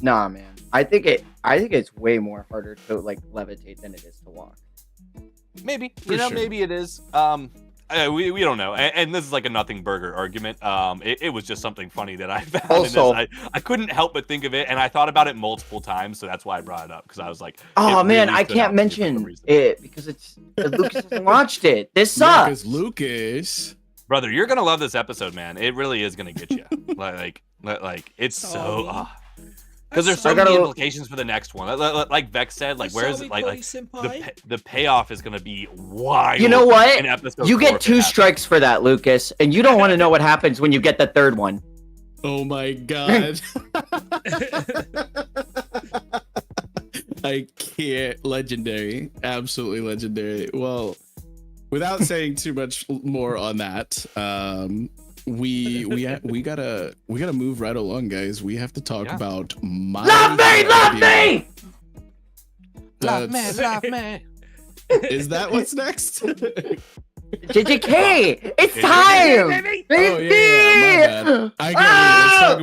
nah, man. I think it's way more harder to, like, levitate than it is to walk. Maybe. Maybe it is. We don't know, and this is like a nothing burger argument. It was just something funny that I found. Also, I couldn't help but think of it, and I thought about it multiple times, so that's why I brought it up, because I was like, oh man, really I can't mention it because Lucas hasn't watched it. This sucks. Because Lucas, brother, you're gonna love this episode, man. It really is gonna get you. like it's so. Because there's so many implications for the next one. Like Vex said, like where is it? Like the payoff is gonna be wild. You know what? You get 2 strikes for that, Lucas, and you don't want to know what happens when you get the 3rd one. Oh my god! I can't. Legendary, absolutely legendary. Well, without saying too much more on that, we gotta move right along, guys. We have to talk about my love me. Is that what's next? JJK, it's time. Oh yeah, my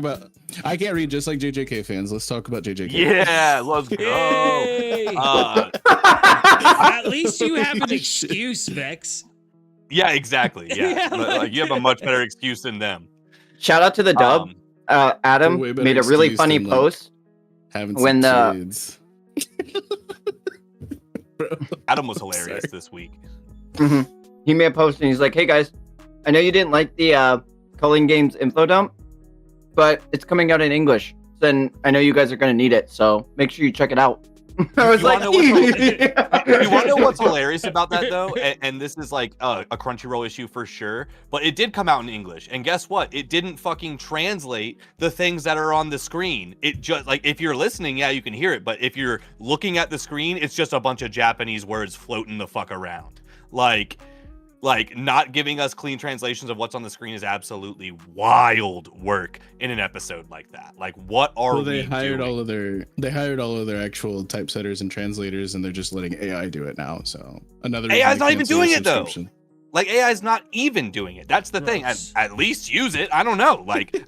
bad. I can't read just like JJK fans. Let's talk about JJK. Yeah, let's go. At least you have an excuse, Vex. Yeah, exactly. Yeah, like, you have a much better excuse than them. Shout out to the dub. Adam made a really funny post when kids. Adam was hilarious this week. Mm-hmm. He made a post and he's like, "Hey guys, I know you didn't like the Culling Games info dump, but it's coming out in English. Then I know you guys are gonna need it, so make sure you check it out. I was like, you want to know what's hilarious about that though? And this is like a Crunchyroll issue for sure, but it did come out in English. And guess what? It didn't fucking translate the things that are on the screen. It just, like, if you're listening, yeah, you can hear it, but if you're looking at the screen, it's just a bunch of Japanese words floating the fuck around. Like not giving us clean translations of what's on the screen is absolutely wild work in an episode like that. Like, what are they we hired doing? they hired all of their actual typesetters and translators, and they're just letting AI do it now. So another AI's not even doing it though. subscription. Like, AI's not even doing it. That's the thing. At least use it. I don't know. Like,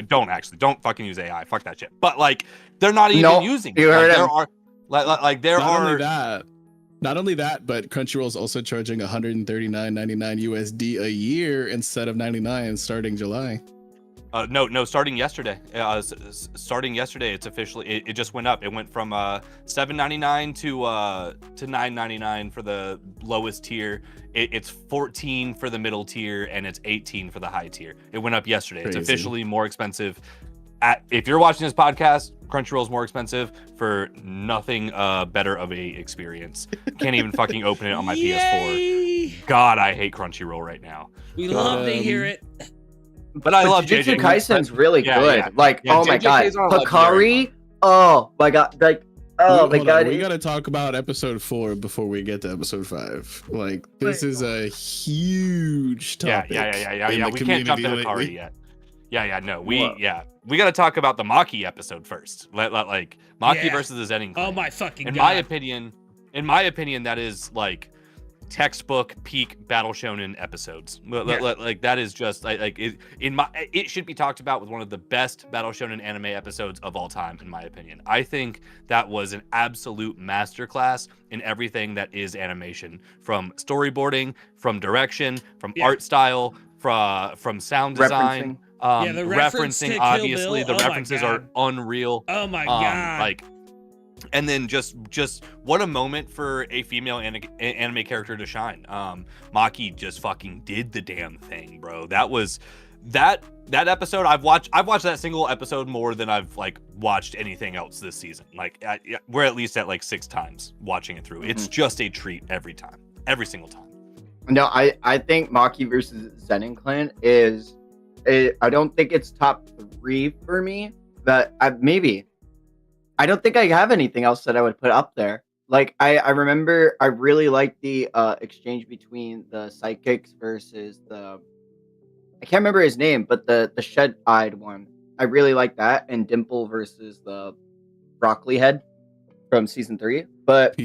don't fucking use AI. Fuck that shit. But like, they're not even using it. You heard him. Not only that, but Crunchyroll's also charging $139.99 USD a year instead of $99 starting July. No, starting yesterday. Starting yesterday, it's officially it just went up. It went from $7.99 to $9.99 for the lowest tier. It's $14 for the middle tier, and it's $18 for the high tier. It went up yesterday. Crazy. It's officially more expensive. If you're watching this podcast, Crunchyroll's more expensive for nothing better of a experience. Can't even fucking open it on my PS4. God, I hate Crunchyroll right now. We love to hear it. But I love Jujutsu JJ. Kaisen's really good. Yeah. Like, Yeah, oh my god, JJK's on a legendary Hikari. Oh my god, like, oh my Hold on, god. we gotta talk about episode 4 before we get to episode 5. Like, this is a huge topic. Yeah. We can't jump to Hikari lately. yet. No, we got to talk about the Maki episode first. Like Maki versus the Zenin clan. Oh my fucking god. In my opinion, that is like textbook peak Battle Shonen episodes. Like that is just it should be talked about with one of the best Battle Shonen anime episodes of all time, in my opinion. I think that was an absolute masterclass in everything that is animation, from storyboarding, from direction, from art style, from sound design. The reference to referencing, Kill obviously Bill. the Oh my references God. are unreal. Oh my god. Like, and then just what a moment for a female anime character to shine. Maki just fucking did the damn thing, bro. That was that episode. I've watched that single episode more than I've like watched anything else this season. Like, we're at least at like 6 times watching it through. It's just a treat every single time. No, I think Maki versus Zenin clan is. I don't think it's top 3 for me, but maybe. I don't think I have anything else that I would put up there. Like, I remember I really liked the exchange between the psychics versus I can't remember his name, but the shed-eyed one. I really like that, and Dimple versus the broccoli head from season 3. But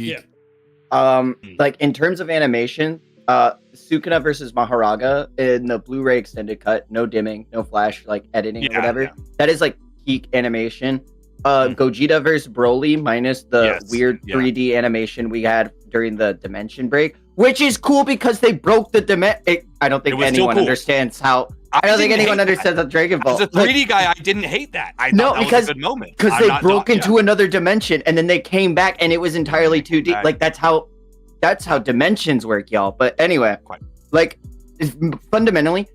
like, in terms of animation, Sukuna versus Maharaga in the Blu-ray extended cut, no dimming, no flash, like editing or whatever. That is like peak animation. Gogeta versus Broly minus the weird 3D animation we had during the dimension break, which is cool because they broke the dimension. I don't think anyone understands how. I don't think anyone understands how Dragon Ball. As a 3D guy, I didn't hate that. I thought that was a good moment. Because they broke into another dimension and then they came back and it was entirely 2D. Like, that's how dimensions work, y'all. But anyway, like, fundamentally,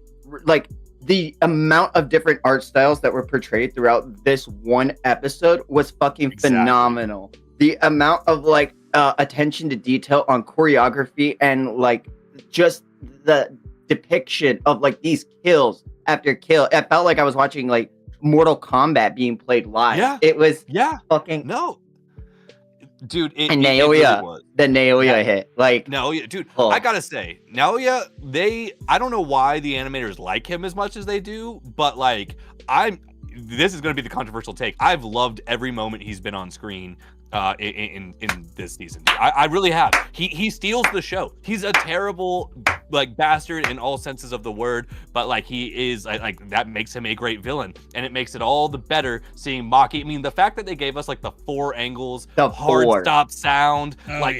like, the amount of different art styles that were portrayed throughout this one episode was fucking phenomenal. The amount of like attention to detail on choreography and like just the depiction of like these kills after kill. It felt like I was watching like Mortal Kombat being played live. It was fucking dude. And Naoya, really the Naoya hit, like Naoya, dude. I gotta say, Naoya, I don't know why the animators like him as much as they do, but like, this is gonna be the controversial take. I've loved every moment he's been on screen in this season. I really have. He steals the show. He's a terrible like bastard in all senses of the word, but like he is like that makes him a great villain, and it makes it all the better seeing Maki. I mean, the fact that they gave us like the 4 angles, the hard stop sound, like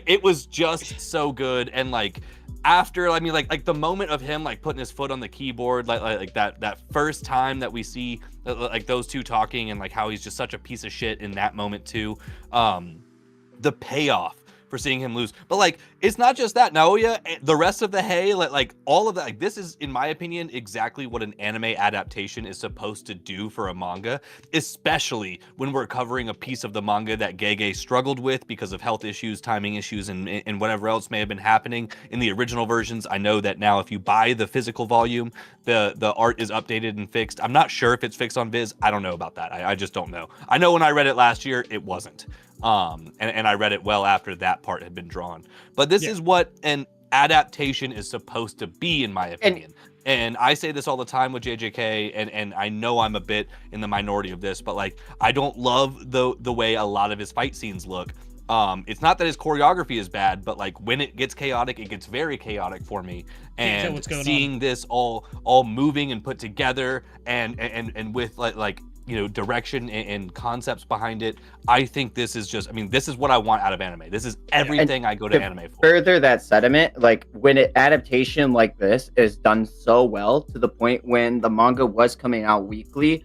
it was just so good. And like after, I mean, like the moment of him like putting his foot on the keyboard, like that first time that we see like those two talking, and like how he's just such a piece of shit in that moment too. The payoff for seeing him lose. But like, it's not just that. Naoya, the rest of the hay, like all of that, like this is, in my opinion, exactly what an anime adaptation is supposed to do for a manga, especially when we're covering a piece of the manga that Gege struggled with because of health issues, timing issues, and whatever else may have been happening in the original versions. I know that now if you buy the physical volume, the art is updated and fixed. I'm not sure if it's fixed on Viz. I don't know about that. I just don't know. I know when I read it last year, it wasn't. And I read it well after that part had been drawn. But this is what an adaptation is supposed to be, in my opinion. And I say this all the time with JJK, and I know I'm a bit in the minority of this, but like, I don't love the way a lot of his fight scenes look. It's not that his choreography is bad, but like when it gets chaotic, it gets very chaotic for me. And seeing this all moving and put together and with like you know, direction and concepts behind it, I think this is just, I mean, this is what I want out of anime. This is everything I go to anime for. Further that sentiment, like when an adaptation like this is done so well to the point when the manga was coming out weekly,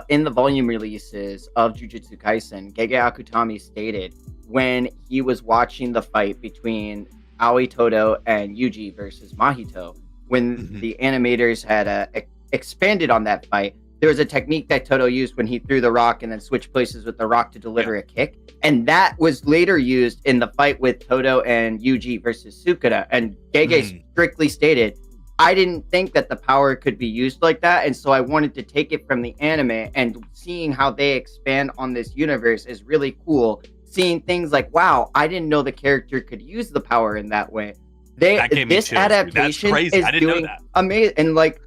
in the volume releases of Jujutsu Kaisen, Gege Akutami stated when he was watching the fight between Aoi Todo and Yuji versus Mahito, when the animators had expanded on that fight, there was a technique that Todo used when he threw the rock and then switched places with the rock to deliver a kick. And that was later used in the fight with Todo and Yuji versus Sukuna. And Gege strictly stated, I didn't think that the power could be used like that. And so I wanted to take it from the anime, and seeing how they expand on this universe is really cool. Seeing things like, wow, I didn't know the character could use the power in that way. This adaptation is doing amazing. And like,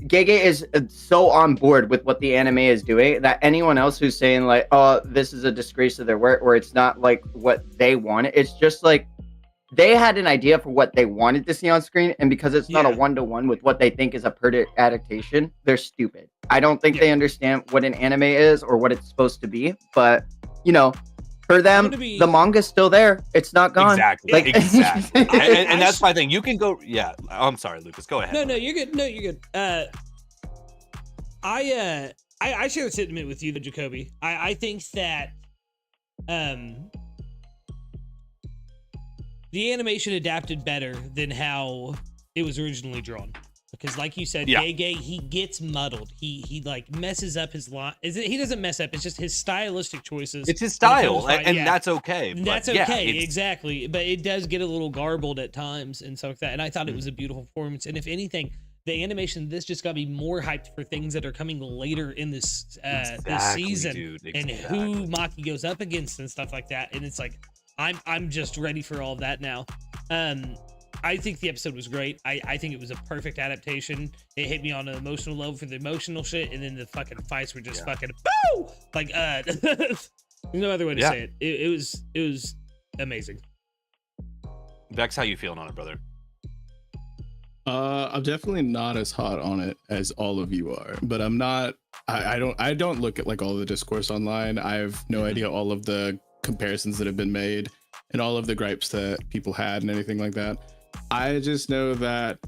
Gege is so on board with what the anime is doing that anyone else who's saying like, oh, this is a disgrace of their work, or it's not like what they wanted, it's just like they had an idea for what they wanted to see on screen, and because it's not a one-to-one with what they think is a perfect adaptation, they're stupid. I don't think they understand what an anime is or what it's supposed to be, but you know, for them, the manga's still there. It's not gone. Exactly. Like, exactly. and that's my thing. You can go. Yeah. I'm sorry, Lucas. Go ahead. No, you're good. No, you're good. I share the sentiment with you, Jacoby. I think that the animation adapted better than how it was originally drawn. Because like you said, Gege, he gets muddled. He like messes up his line. He doesn't mess up. It's just his stylistic choices. It's his style, and that's okay. That's okay, exactly. But it does get a little garbled at times and stuff like that. And I thought it was a beautiful performance. And if anything, the animation, this just got me more hyped for things that are coming later in this this season, dude, and who Maki goes up against and stuff like that. And it's like, I'm just ready for all of that now. I think the episode was great. I think it was a perfect adaptation. It hit me on an emotional level for the emotional shit, and then the fucking fights were just fucking boo! Like there's no other way to say it. It was amazing. Vex, how you feeling on it, brother? I'm definitely not as hot on it as all of you are, but I'm not. I don't look at like all the discourse online. I have no idea all of the comparisons that have been made and all of the gripes that people had and anything like that. I just know that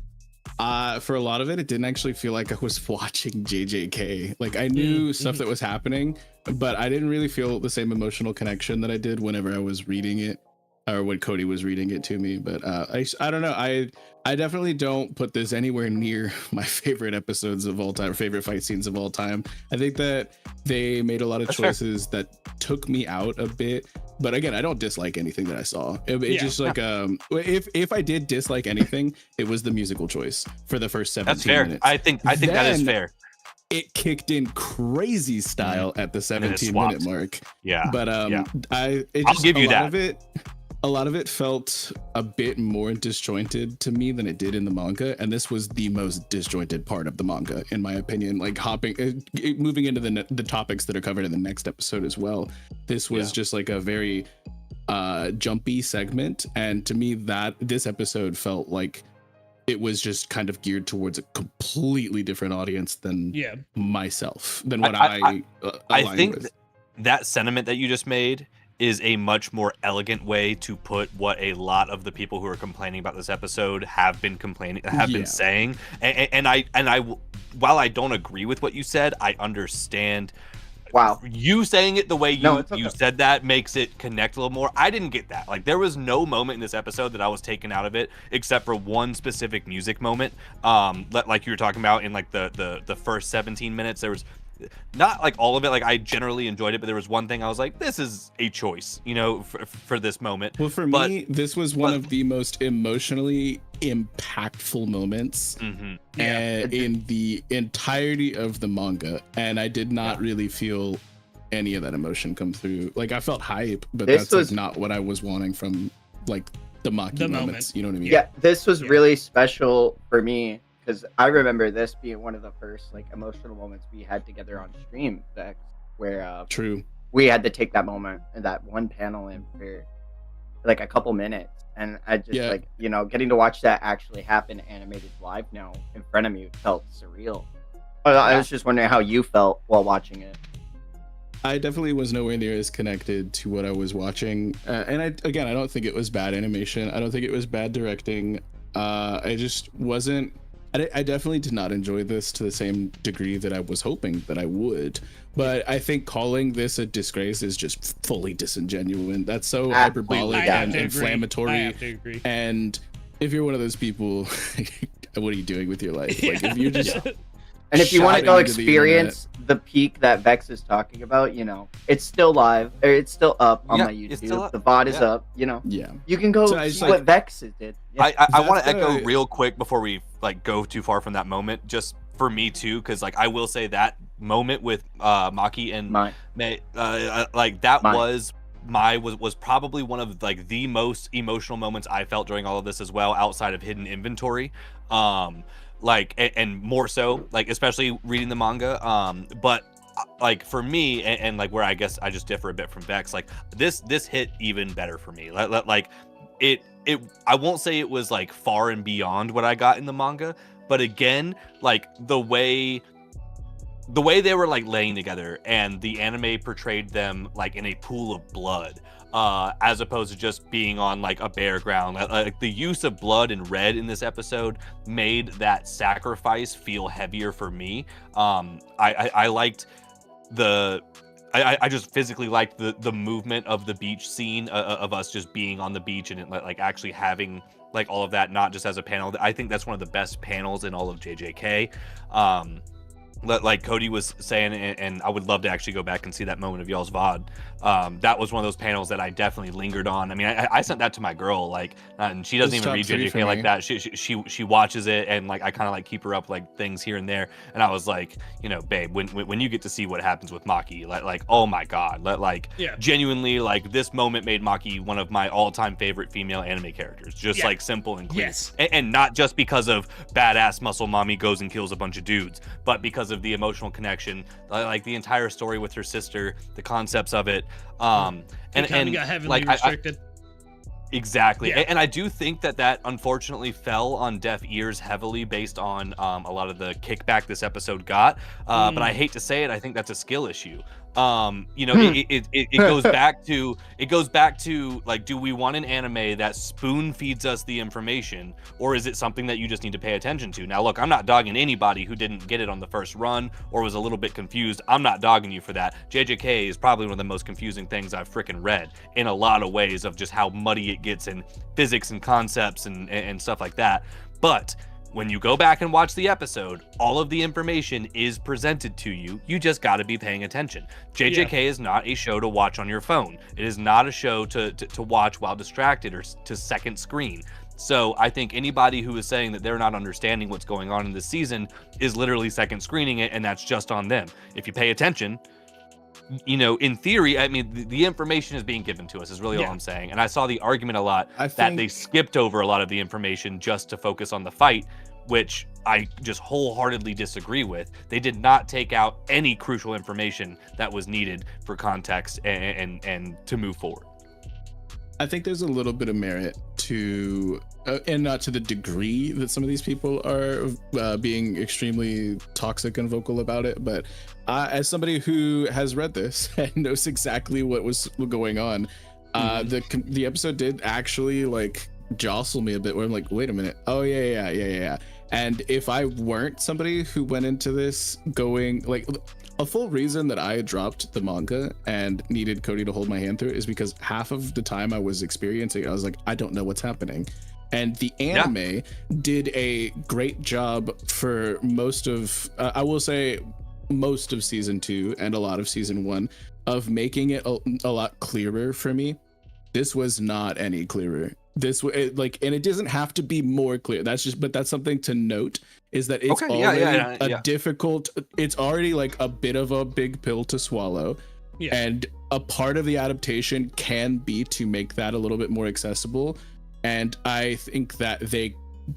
for a lot of it didn't actually feel like I was watching JJK. Like I knew stuff that was happening, but I didn't really feel the same emotional connection that I did whenever I was reading it, or when Cody was reading it to me. But I don't know. I definitely don't put this anywhere near my favorite episodes of all time, favorite fight scenes of all time. I think that they made a lot of choices that took me out a bit. But again, I don't dislike anything that I saw. It's just like if I did dislike anything, it was the musical choice for the first 17 minutes. I think that is fair. It kicked in crazy style at the 17-minute mark. Yeah. But I'll give you that. A lot of it felt a bit more disjointed to me than it did in the manga, and this was the most disjointed part of the manga, in my opinion. Like moving into the topics that are covered in the next episode as well. This was just like a very jumpy segment, and to me, that this episode felt like it was just kind of geared towards a completely different audience than myself, than what I think with. That sentiment that you just made is a much more elegant way to put what a lot of the people who are complaining about this episode have been saying. And I while I don't agree with what you said, I understand Wow. You saying it the way No, it's okay. you said that makes it connect a little more. I didn't get that. Like, there was no moment in this episode that I was taken out of it except for one specific music moment. Like you were talking about in like the first 17 minutes, there was not like all of it. Like, I generally enjoyed it, but there was one thing I was like, this is a choice, you know, for this moment. Well, for me, this was one of the most emotionally impactful moments in the entirety of the manga, and I did not really feel any of that emotion come through. Like, I felt hype, but that's like not what I was wanting from like the Maki moments. You know what I mean? Yeah, this was really special for me because I remember this being one of the first like emotional moments we had together on stream, Vex, where we had to take that moment and that one panel in for like a couple minutes, and I just like, you know, getting to watch that actually happen animated live now in front of me felt surreal. I was just wondering how you felt while watching it. I definitely was nowhere near as connected to what I was watching, and I don't think it was bad animation. I don't think it was bad directing. I just wasn't. I definitely did not enjoy this to the same degree that I was hoping that I would. But I think calling this a disgrace is just fully disingenuous. That's so hyperbolic and inflammatory. I have to agree. And if you're one of those people, what are you doing with your life? Like, if you're just and if you want to go experience the peak that Vex is talking about, you know, it's still live, or it's still up on my YouTube. The VOD is up, you know. Yeah. You can go see what Vex did. Yeah. I want to echo real quick before we like go too far from that moment, just for me too, because like I will say that moment with Maki and May, like that was probably one of like the most emotional moments I felt during all of this as well, outside of Hidden Inventory. Like and more so, like especially reading the manga. But like for me, and like where I guess I just differ a bit from Vex, like this hit even better for me. Like it I won't say it was like far and beyond what I got in the manga, but again, like the way they were like laying together and the anime portrayed them like in a pool of blood, as opposed to just being on like a bare ground. Like the use of blood and red in this episode made that sacrifice feel heavier for me. I liked I just physically liked the movement of the beach scene, of us just being on the beach and it, like actually having like all of that, not just as a panel. I think that's one of the best panels in all of JJK. Like Cody was saying, and I would love to actually go back and see that moment of y'all's VOD. That was one of those panels that I definitely lingered on. I mean, I sent that to my girl, like, and she doesn't even read JJK like that. She watches it, and like I kind of like keep her up like things here and there. And I was like, you know, babe, when you get to see what happens with Maki, like oh my god, genuinely, like this moment made Maki one of my all-time favorite female anime characters. Just like simple and clear, and not just because of badass muscle mommy goes and kills a bunch of dudes, but because of the emotional connection, like the entire story with her sister, the concepts of it, and got heavily restricted. Exactly. And I do think that unfortunately fell on deaf ears heavily based on a lot of the kickback this episode got, but I hate to say it, I think that's a skill issue. You know, it goes back to like, do we want an anime that spoon feeds us the information, or is it something that you just need to pay attention to? Now look, I'm not dogging anybody who didn't get it on the first run or was a little bit confused. I'm not dogging you for that. JJK is probably one of the most confusing things I've freaking read in a lot of ways, of just how muddy it gets in physics and concepts and stuff like that. But when you go back and watch the episode, all of the information is presented to you. You just got to be paying attention. JJK is not a show to watch on your phone. It is not a show to watch while distracted or to second screen. So I think anybody who is saying that they're not understanding what's going on in this season is literally second screening it, and that's just on them. If you pay attention, you know, in theory, I mean, the information is being given to us is really all I'm saying. And I saw the argument a lot that they skipped over a lot of the information just to focus on the fight, which I just wholeheartedly disagree with. They did not take out any crucial information that was needed for context and to move forward. I think there's a little bit of merit to, and not to the degree that some of these people are being extremely toxic and vocal about it, but as somebody who has read this and knows exactly what was going on, the episode did actually like jostle me a bit, where I'm like, wait a minute, oh yeah. And if I weren't somebody who went into this going like, a full reason that I dropped the manga and needed Cody to hold my hand through it is because half of the time I was experiencing, I was like, I don't know what's happening. And the anime did a great job for most of, I will say, most of season 2 and a lot of season 1 of making it a lot clearer for me. This was not any clearer. This like, and it doesn't have to be more clear. That's something to note is that it's already difficult. It's already like a bit of a big pill to swallow. Yeah. And a part of the adaptation can be to make that a little bit more accessible. And I think that they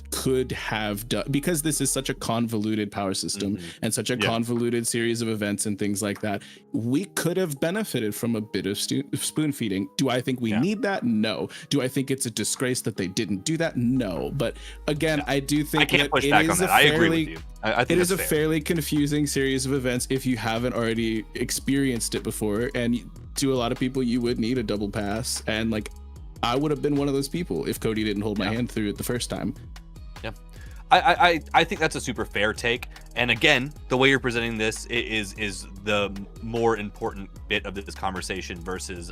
could have done, because this is such a convoluted power system and such a convoluted series of events and things like that, we could have benefited from a bit of spoon feeding. Do I think we need that? No. Do I think it's a disgrace that they didn't do that? No. But again, I do think I can't push back on that. I agree with you. I think it is a fairly confusing series of events if you haven't already experienced it before. And to a lot of people, you would need a double pass. And like, I would have been one of those people if Cody didn't hold my hand through it the first time. Yeah, I think that's a super fair take. And again, the way you're presenting this is the more important bit of this conversation versus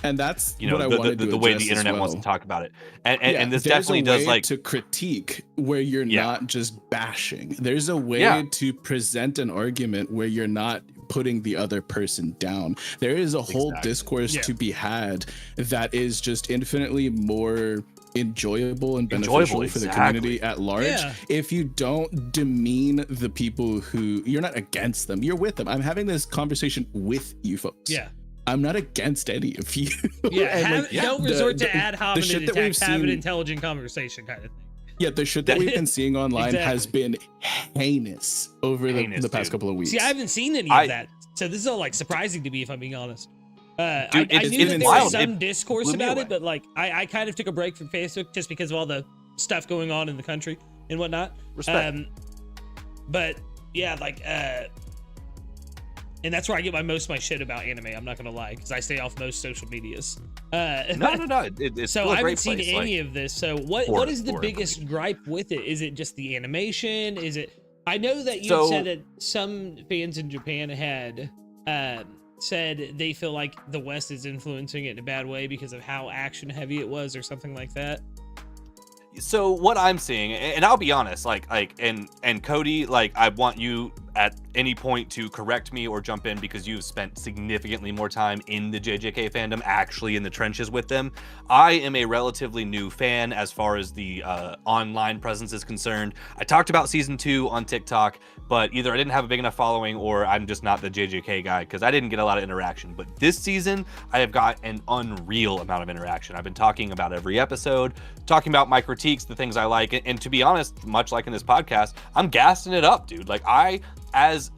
and that's what I wanted the way the internet wants to talk about it. And this definitely does like to critique where you're not just bashing. There's a way to present an argument where you're not putting the other person down. There is a whole discourse to be had that is just infinitely more enjoyable and beneficial for the community at large if you don't demean the people who you're not against them, you're with them. I'm having this conversation with you folks. I'm not against any of you. Don't resort to ad hominem attacks. Have an intelligent conversation kind of thing. Yeah, the shit that we've been seeing online has been heinous over the past couple of weeks. See, I haven't seen any of that, so this is all like surprising to me, if I'm being honest. I knew that there was some discourse about it, but like I kind of took a break from Facebook just because of all the stuff going on in the country and whatnot. Respect. But yeah, like and that's where I get most of my shit about anime. I'm not gonna lie, because I stay off most social medias. No. It's so I haven't seen any of this. So what is the biggest gripe with it? Is it just the animation? Is it? I know that you said that some fans in Japan had said they feel like the West is influencing it in a bad way because of how action heavy it was, or something like that. So what I'm seeing, and I'll be honest, and Cody, like, I want you at any point to correct me or jump in because you've spent significantly more time in the JJK fandom, actually in the trenches with them. I am a relatively new fan as far as the online presence is concerned. I talked about season 2 on TikTok, but either I didn't have a big enough following or I'm just not the JJK guy because I didn't get a lot of interaction. But this season, I have got an unreal amount of interaction. I've been talking about every episode, talking about my critiques, the things I like, and to be honest, much like in this podcast, I'm gassing it up, dude. Like, as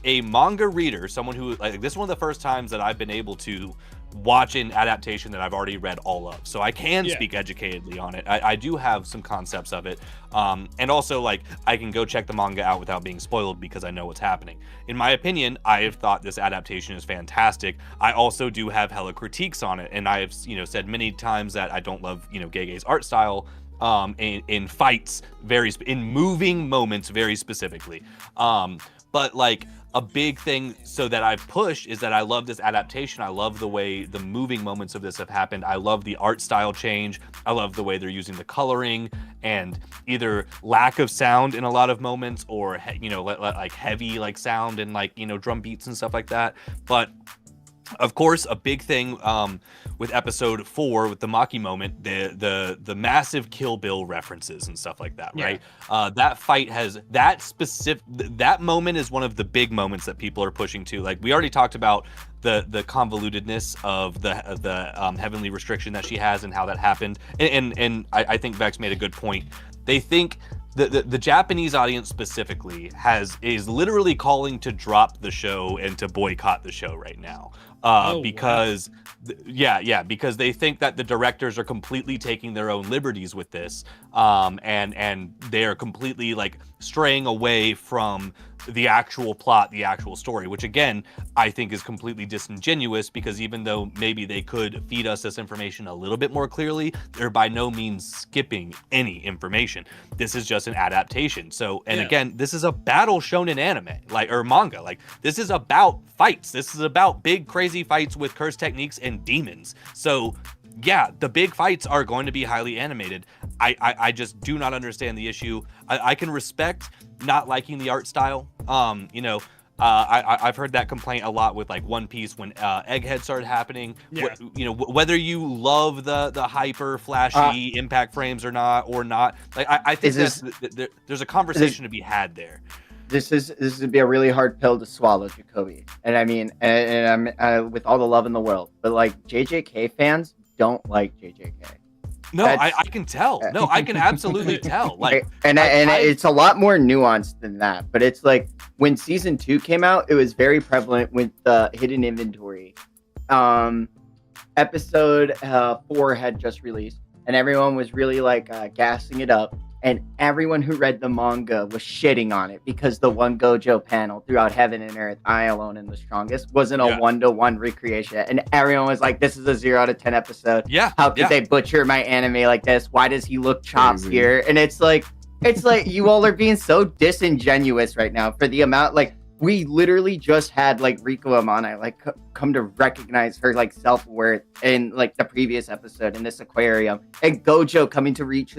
a manga reader, someone who, like, this is one of the first times that I've been able to watch an adaptation that I've already read all of, so I can speak educatedly on it. I do have some concepts of it, and also, like, I can go check the manga out without being spoiled because I know what's happening. In my opinion, I have thought this adaptation is fantastic. I also do have hella critiques on it, and I have, said many times that I don't love, Gege's art style, in fights, in moving moments very specifically. But like a big thing so that I've pushed is that I love this adaptation. I love the way the moving moments of this have happened. I love the art style change. I love the way they're using the coloring and either lack of sound in a lot of moments or, like heavy like sound and like, drum beats and stuff like that. But of course, a big thing with episode 4 with the Maki moment, the massive Kill Bill references and stuff like that, right? That fight has that moment is one of the big moments that people are pushing to. Like, we already talked about the convolutedness of the heavenly restriction that she has and how that happened, and I think Vex made a good point. They think the Japanese audience specifically is literally calling to drop the show and to boycott the show right now. because because they think that the directors are completely taking their own liberties with this, and they're completely like straying away from the actual plot, the actual story, which again I think is completely disingenuous, because even though maybe they could feed us this information a little bit more clearly, they're by no means skipping any information. This is just an adaptation. So, and again, this is a battle shonen anime, like, or manga. Like, this is about fights. This is about big crazy fights with curse techniques and demons. So yeah, the big fights are going to be highly animated. I just do not understand the issue. I can respect not liking the art style. I've heard that complaint a lot with like One Piece when Egghead started happening. Yeah. Whether you love the hyper flashy impact frames or not, like I think there's a conversation to be had there. This would be a really hard pill to swallow, Jacoby. And I mean, and I'm with all the love in the world, but like JJK fans don't like JJK. No, I can tell. No, I can absolutely tell. Like, it's a lot more nuanced than that. But it's like when season 2 came out, it was very prevalent with the hidden inventory. Episode 4 had just released, and everyone was really like gassing it up. And everyone who read the manga was shitting on it because the one Gojo panel throughout Heaven and Earth, I Alone Am the Strongest, wasn't a 1-to-1 recreation. And everyone was like, this is a 0 out of 10 episode. Yeah. How could they butcher my anime like this? Why does he look chopped here? And it's like you all are being so disingenuous right now for the amount, like, we literally just had like Riko Amane like come to recognize her like self-worth in like the previous episode in this aquarium, and Gojo coming to reach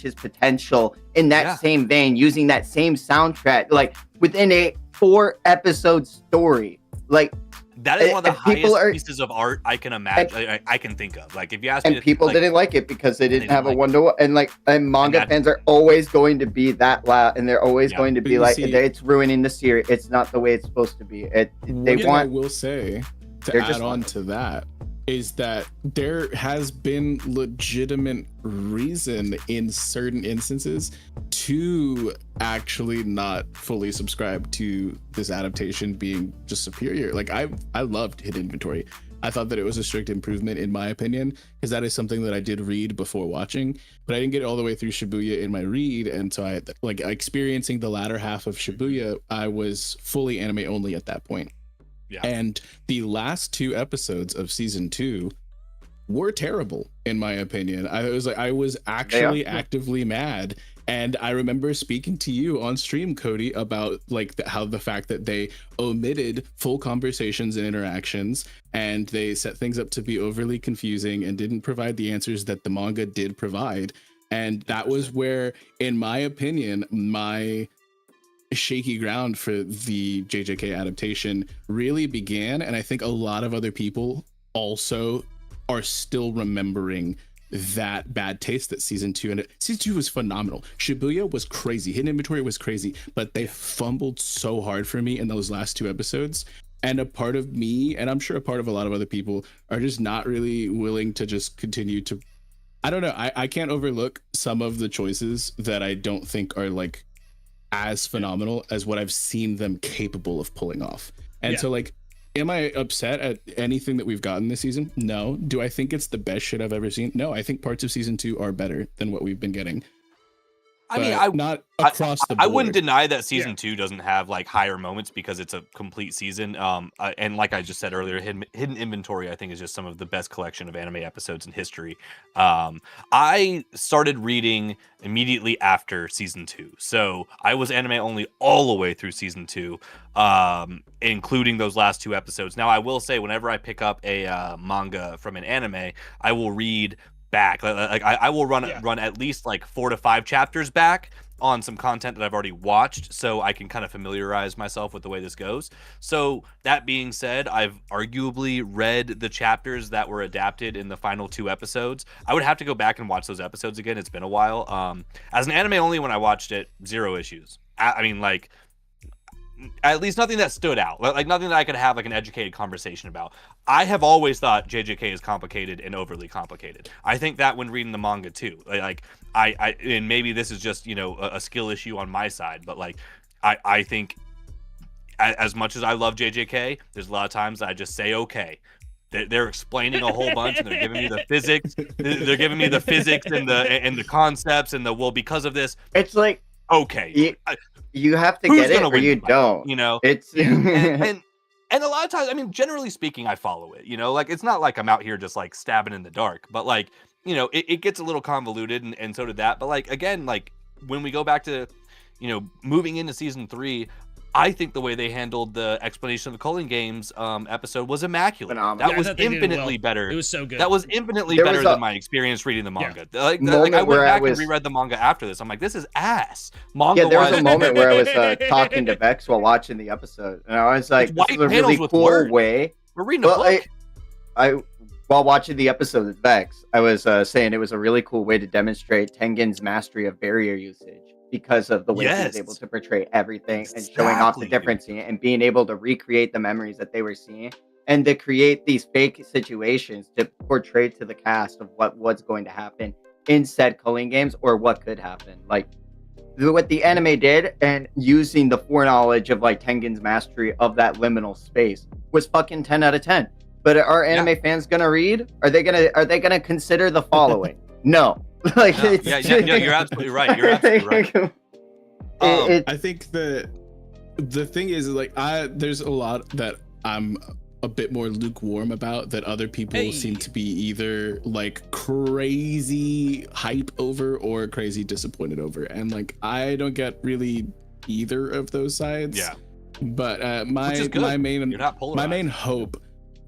his potential in that same vein, using that same soundtrack like within a 4-episode story. Like that is one of the highest pieces of art I can imagine. I can think of. Like if you ask me, and people didn't like it because they didn't have a 1-to-1. And manga fans are always going to be that loud, and they're always going to be like, it's ruining the series. It's not the way it's supposed to be. I will say to add on to that is that there has been legitimate reason in certain instances to actually not fully subscribe to this adaptation being just superior. Like I loved Hidden Inventory. I thought that it was a strict improvement in my opinion, because that is something that I did read before watching, but I didn't get all the way through Shibuya in my read. And so I like experiencing the latter half of Shibuya, I was fully anime only at that point. Yeah. And the last 2 episodes of season 2 were terrible, in my opinion. I was actually actively mad. And I remember speaking to you on stream, Cody, about like how the fact that they omitted full conversations and interactions, and they set things up to be overly confusing and didn't provide the answers that the manga did provide. And that was where, in my opinion, my shaky ground for the JJK adaptation really began. And I think a lot of other people also are still remembering that bad taste that season 2, and season 2 was phenomenal. Shibuya was crazy, Hidden Inventory was crazy, but they fumbled so hard for me in those last 2 episodes. And a part of me, and I'm sure a part of a lot of other people, are just not really willing to just continue to, I don't know, I can't overlook some of the choices that I don't think are like as phenomenal as what I've seen them capable of pulling off. And so like, am I upset at anything that we've gotten this season? No. Do I think it's the best shit I've ever seen? No, I think parts of season 2 are better than what we've been getting. I mean, not across the board. I wouldn't deny that season 2 doesn't have like higher moments because it's a complete season. And like I just said earlier, Hidden Inventory, I think, is just some of the best collection of anime episodes in history. I started reading immediately after season 2, so I was anime only all the way through season 2, including those last 2 episodes. Now, I will say, whenever I pick up a manga from an anime, I will read back. Like I will run at least like 4 to 5 chapters back on some content that I've already watched, so I can kind of familiarize myself with the way this goes. So that being said, I've arguably read the chapters that were adapted in the final 2 episodes. I would have to go back and watch those episodes again. It's been a while. As an anime only, when I watched it, 0 issues. I mean, like, at least nothing that stood out, like nothing that I could have like an educated conversation about. I have always thought JJK is complicated and overly complicated. I think that when reading the manga too, like I and maybe this is just, you know, a skill issue on my side, but like I think as much as I love JJK, there's a lot of times I just say okay. They're explaining a whole bunch, and they're giving me the physics. They're giving me the physics and the concepts and the well because of this. It's like okay, you have to get it or you don't. You know, it's and a lot of times, I mean, generally speaking, I follow it. You know, like it's not like I'm out here just like stabbing in the dark, but like you know, it gets a little convoluted, and so did that. But like again, like when we go back to moving into season 3. I think the way they handled the explanation of the Culling Games episode was immaculate. Phenomenal. That was infinitely better. It was so good. That was infinitely better than my experience reading the manga. Yeah. Like I went back and reread the manga after this. I'm like, this is ass. Manga there was a moment where I was talking to Vex while watching the episode, and I was like, "This is a really cool way." We're reading a book. I while watching the episode with Vex, I was saying it was a really cool way to demonstrate Tengen's mastery of barrier usage. Because of the way he was able to portray everything and showing off the difference and being able to recreate the memories that they were seeing and to create these fake situations to portray to the cast of what was going to happen in said Culling Games or what could happen. Like what the anime did and using the foreknowledge of like Tengen's mastery of that liminal space was fucking 10 out of 10. But are anime fans gonna read? Are they gonna consider the following? No. Like no, you're absolutely right. You're absolutely right. I think the thing is like there's a lot that I'm a bit more lukewarm about that other people seem to be either like crazy hype over or crazy disappointed over, and like I don't get really either of those sides. Yeah. But my main hope.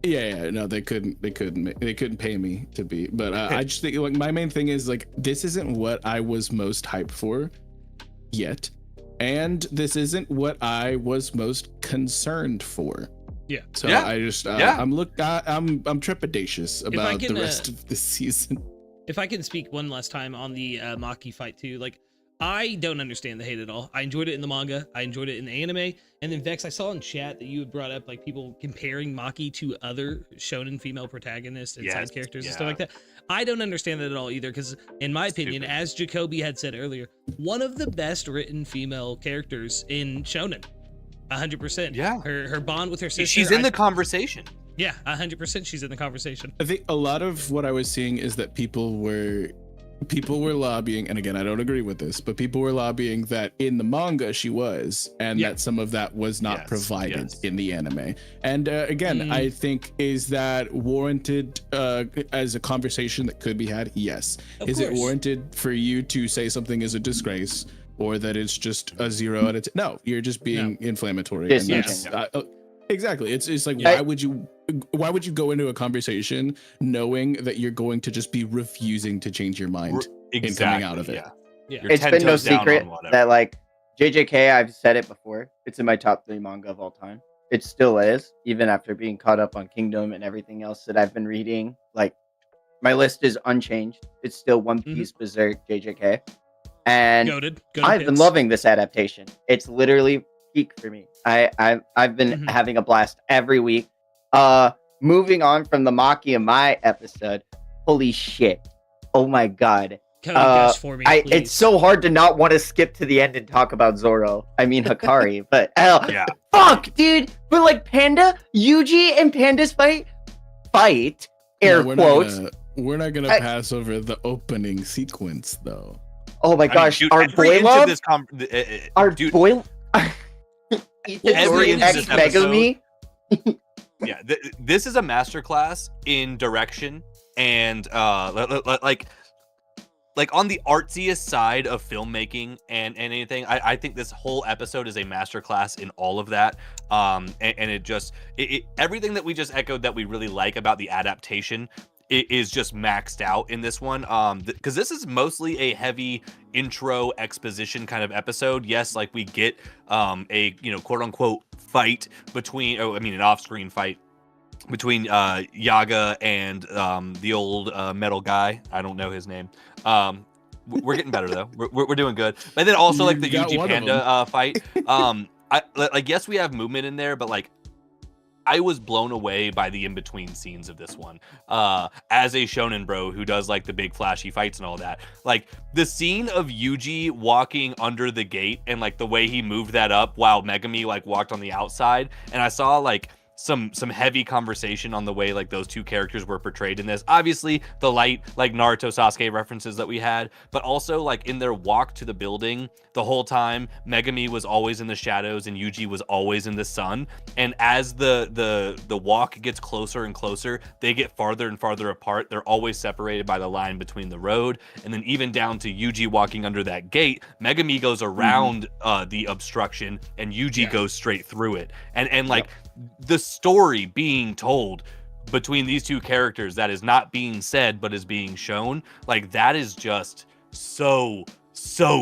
Yeah, no, they couldn't pay me to be. But I just think like my main thing is like this isn't what I was most hyped for yet, and this isn't what I was most concerned for. Yeah. So I just I'm trepidatious about the rest of the season. If I can speak one last time on the Maki fight too, like I don't understand the hate at all. I enjoyed it in the manga. I enjoyed it in the anime. And then Vex, I saw in chat that you had brought up like people comparing Maki to other shonen female protagonists and side characters and stuff like that. I don't understand that at all either, because in my opinion, as Jacoby had said earlier, one of the best written female characters in shonen. 100%. Yeah. Her bond with her sister. She's in the conversation. Yeah, 100% she's in the conversation. I think a lot of what I was seeing is that people were lobbying, and again I don't agree with this, but people were lobbying that in the manga she was, and that some of that was not provided in the anime. And again, I think, is that warranted as a conversation that could be had? Yes. Is it warranted for you to say something is a disgrace or that it's just a 0 out of 10? No, you're just being inflammatory. Exactly. It's like why would you go into a conversation knowing that you're going to just be refusing to change your mind in coming out of it? Yeah. It's been no secret that like JJK, I've said it before, it's in my top 3 manga of all time. It still is, even after being caught up on Kingdom and everything else that I've been reading. Like my list is unchanged. It's still One Piece, Berserk, JJK. And I've been loving this adaptation. It's literally peak for me. I've been having a blast every week. Moving on from the Maki and Mai episode, holy shit! Oh my god! For me, it's so hard to not want to skip to the end and talk about Zoro. I mean Hikari, but fuck, dude! But like Panda, Yuji, and Panda's fight. Air quotes. We're not gonna pass over the opening sequence though. Oh my gosh, our boy love. Our boy. This is a masterclass in direction and like on the artsiest side of filmmaking and anything. I think this whole episode is a masterclass in all of that. And it just everything that we just echoed that we really like about the adaptation is just maxed out in this one, because this is mostly a heavy intro exposition kind of episode. Yes, like we get a quote unquote fight between an off-screen fight between Yaga and the old metal guy. I don't know his name. We're getting better though. We're doing good. But then also like the Yuji Panda fight. Yes, we have movement in there, but like I was blown away by the in-between scenes of this one. As a shonen bro who does like the big flashy fights and all that, like the scene of Yuji walking under the gate and like the way he moved that up while Megami like walked on the outside, and I saw like some heavy conversation on the way like those two characters were portrayed in this. Obviously the light like Naruto Sasuke references that we had, but also like in their walk to the building the whole time Megami was always in the shadows and Yuji was always in the sun, and as the walk gets closer and closer, they get farther and farther apart. They're always separated by the line between the road, and then even down to Yuji walking under that gate, Megami goes around the obstruction and Yuji goes straight through it, and like the story being told between these two characters that is not being said but is being shown, like that is just so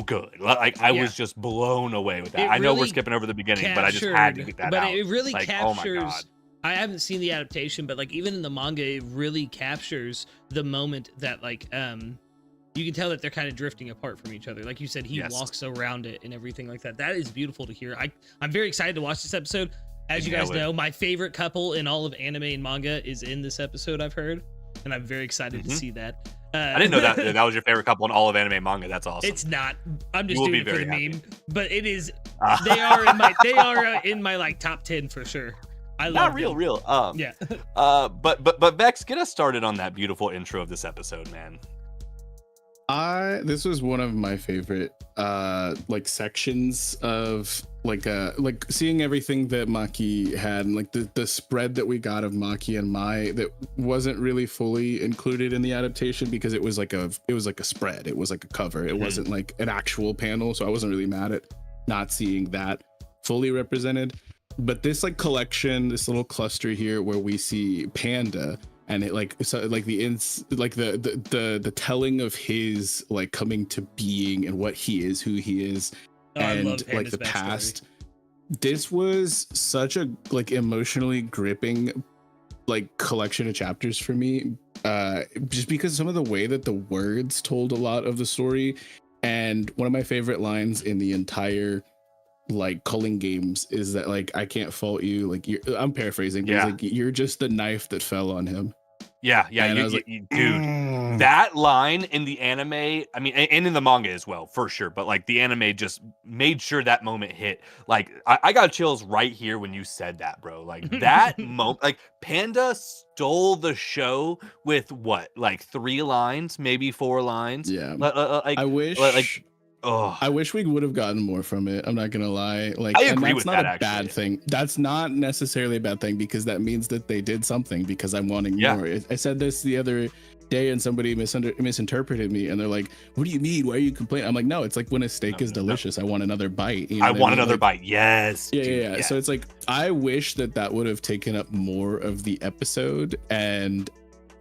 good. Like I was just blown away with that. I know we're skipping over the beginning, but I just had to get that out. But it really like, captures, oh my God. I haven't seen the adaptation, but like even in the manga it really captures the moment that like you can tell that they're kind of drifting apart from each other. Like you said, he walks around it and everything like that. That is beautiful to hear. I'm very excited to watch this episode. As you guys know, my favorite couple in all of anime and manga is in this episode, I've heard, and I'm very excied to see that. I didn't know that was your favorite couple in all of anime and manga. That's awesome. It's not. I'm just doing it for the meme, but it is. Ah. They are in my like top 10 for sure. I love not real. Yeah. But Vex, get us started on that beautiful intro of this episode, man. This was one of my favorite like sections of like seeing everything that Maki had, and like the spread that we got of Maki and Mai that wasn't really fully included in the adaptation because it was like a spread, it was like a cover, it wasn't like an actual panel, so I wasn't really mad at not seeing that fully represented. But this like collection, this little cluster here where we see Panda, and it like so like the telling of his like coming to being and what he is, who he is, and like the past. This was such a like emotionally gripping like collection of chapters for me, just because some of the way that the words told a lot of the story. And one of my favorite lines in the entire like culling games is that like, I can't fault you, like I'm paraphrasing, but like, you're just the knife that fell on him. Dude, that line in the anime, I mean, and in the manga as well, for sure. But like the anime just made sure that moment hit. Like I got chills right here when you said that, bro. Like that moment, like Panda stole the show with what, like 3 lines, maybe 4 lines. Yeah. Like I wish. I wish we would have gotten more from it. I'm not gonna lie. Like, I agree with that. That's not a bad thing. That's not necessarily a bad thing because that means that they did something. Because I'm wanting more. I said this the other day and somebody misinterpreted me, and they're like, "What do you mean? Why are you complaining?" I'm like, "No, it's like when a steak is delicious. I want another bite. You know I want another bite. Yes. Yeah. So it's like I wish that would have taken up more of the episode, and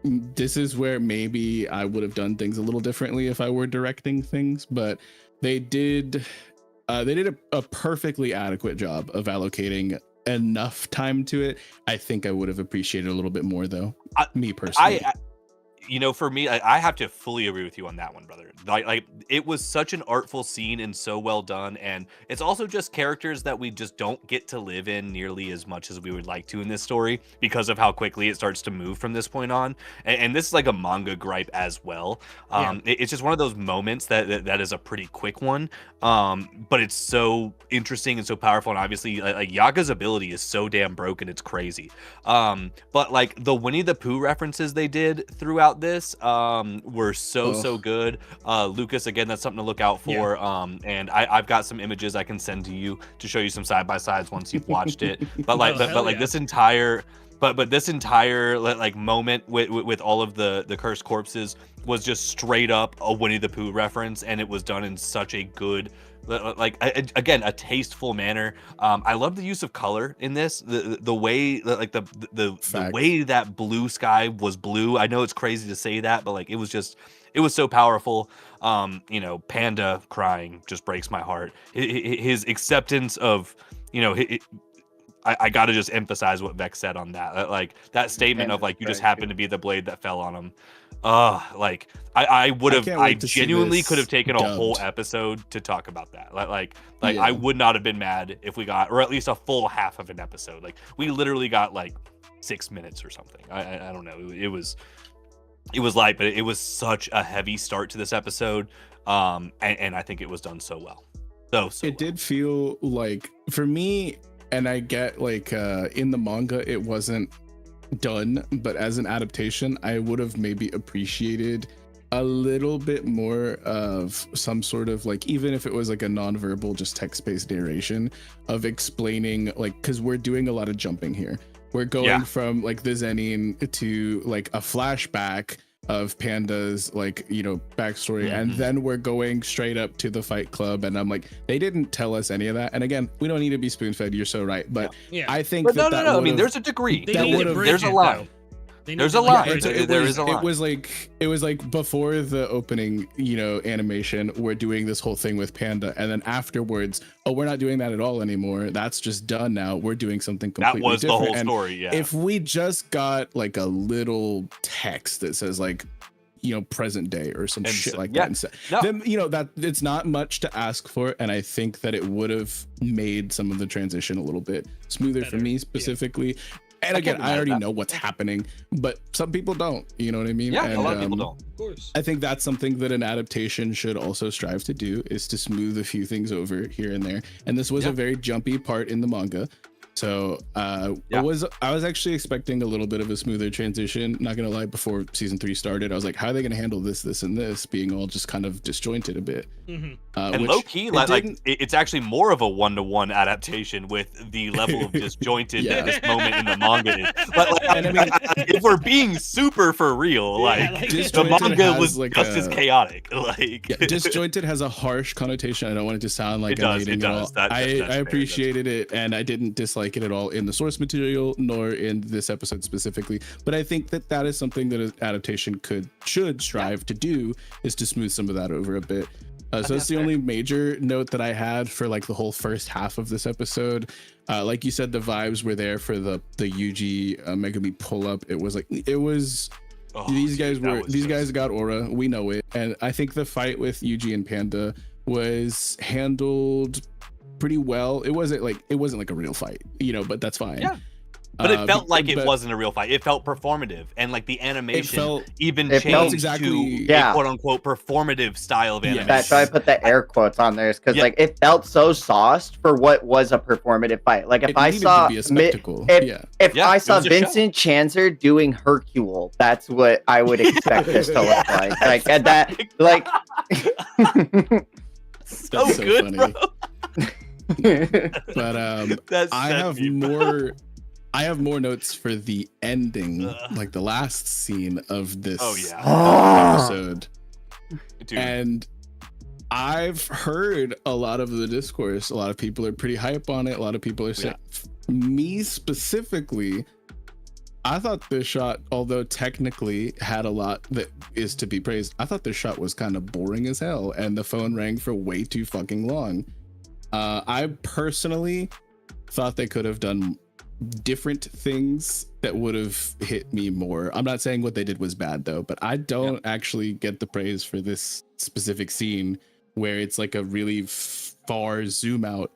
this is where maybe I would have done things a little differently if I were directing things, but. They did a perfectly adequate job of allocating enough time to it. I think I would have appreciated a little bit more, though. Me personally. For me, I have to fully agree with you on that one, brother. Like it was such an artful scene and so well done, and it's also just characters that we just don't get to live in nearly as much as we would like to in this story because of how quickly it starts to move from this point on. And this is like a manga gripe as well. It's just one of those moments that is a pretty quick one, but it's so interesting and so powerful. And obviously, like Yaga's ability is so damn broken, it's crazy. But like the Winnie the Pooh references they did throughout this were so good. Lucas, again, that's something to look out for. And I've got some images I can send to you to show you some side by sides once you've watched it. But like this entire like moment with all of the cursed corpses was just straight up a Winnie the Pooh reference, and it was done in such a good, like again, a tasteful manner. I love the use of color in this. The way like the way that blue sky was blue. I know it's crazy to say that, but like it was so powerful. Panda crying just breaks my heart. His acceptance of, I got to just emphasize what Vex said on that. Like that statement of like, you just happened to be the blade that fell on him. Like I would have, can't I wait to see genuinely this could have taken a whole dubbed. episode to talk about that. Like Yeah. I would not have been mad if we got, or at least a full half of an episode. Like we literally got like 6 minutes or something. I don't know. It was light, but it was such a heavy start to this episode. And I think it was done so well. So It did feel like, for me, and I get like in the manga it wasn't done, but as an adaptation I would have maybe appreciated a little bit more of some sort of, like, even if it was like a non-verbal, just text-based narration of explaining, like, because we're doing a lot of jumping here. We're going from like the Zenin to like a flashback of Panda's, like, you know, backstory, and then we're going straight up to the Fight Club, and I'm like, they didn't tell us any of that. And again, we don't need to be spoon-fed, you're so right, but I think but that no, I mean, there's a degree. There's a line. There's a line. There is a line. It was like before the opening, you know, animation, we're doing this whole thing with Panda, and then afterwards, oh, we're not doing that at all anymore. That's just done now. We're doing something completely different. That was the whole story, yeah. If we just got like a little text that says like, you know, present day or some shit like that instead, then, you know, that it's not much to ask for, and I think that it would have made some of the transition a little bit smoother for me specifically. And again, I already know what's happening, but some people don't, you know what I mean? Yeah, and, a lot of people don't. Of course. I think that's something that an adaptation should also strive to do, is to smooth a few things over here and there. And this was a very jumpy part in the manga. So I was actually expecting a little bit of a smoother transition. Not gonna lie, before season 3 started, I was like, how are they gonna handle this, and this being all just kind of disjointed a bit? And low key, it's actually more of a 1-to-1 adaptation with the level of disjointed this moment in the manga is. But I mean, if we're being super for real, the manga was like just as chaotic. Disjointed has a harsh connotation. I don't want it to sound like it I'm hating does. at all. That's I appreciated it, and I didn't dislike it at all in the source material nor in this episode specifically, but I think that is something that an adaptation should strive to do, is to smooth some of that over a bit. So that's the only major note that I had for like the whole first half of this episode. Like you said, the vibes were there for the Yuji Megumi pull up. These guys got aura, we know it, and I think the fight with Yuji and Panda was handled pretty well. It wasn't like a real fight, you know, but that's fine. Yeah. But it felt like it wasn't a real fight. It felt performative, and like the animation changed to a quote unquote performative style of animation. That's why I put the air quotes on there, because like it felt so sauced for what was a performative fight. Like if I saw I saw Vincent Chanzer doing Hercule, that's what I would expect this to look like. Like and that, like so good, funny. But I have more notes for the ending, like the last scene of this episode. Dude. And I've heard a lot of the discourse. A lot of people are pretty hype on it. A lot of people are saying, me specifically, I thought this shot, although technically had a lot that is to be praised, I thought this shot was kind of boring as hell, and the phone rang for way too fucking long. I personally thought they could have done different things that would have hit me more. I'm not saying what they did was bad though, but I don't actually get the praise for this specific scene where it's like a really far zoom out,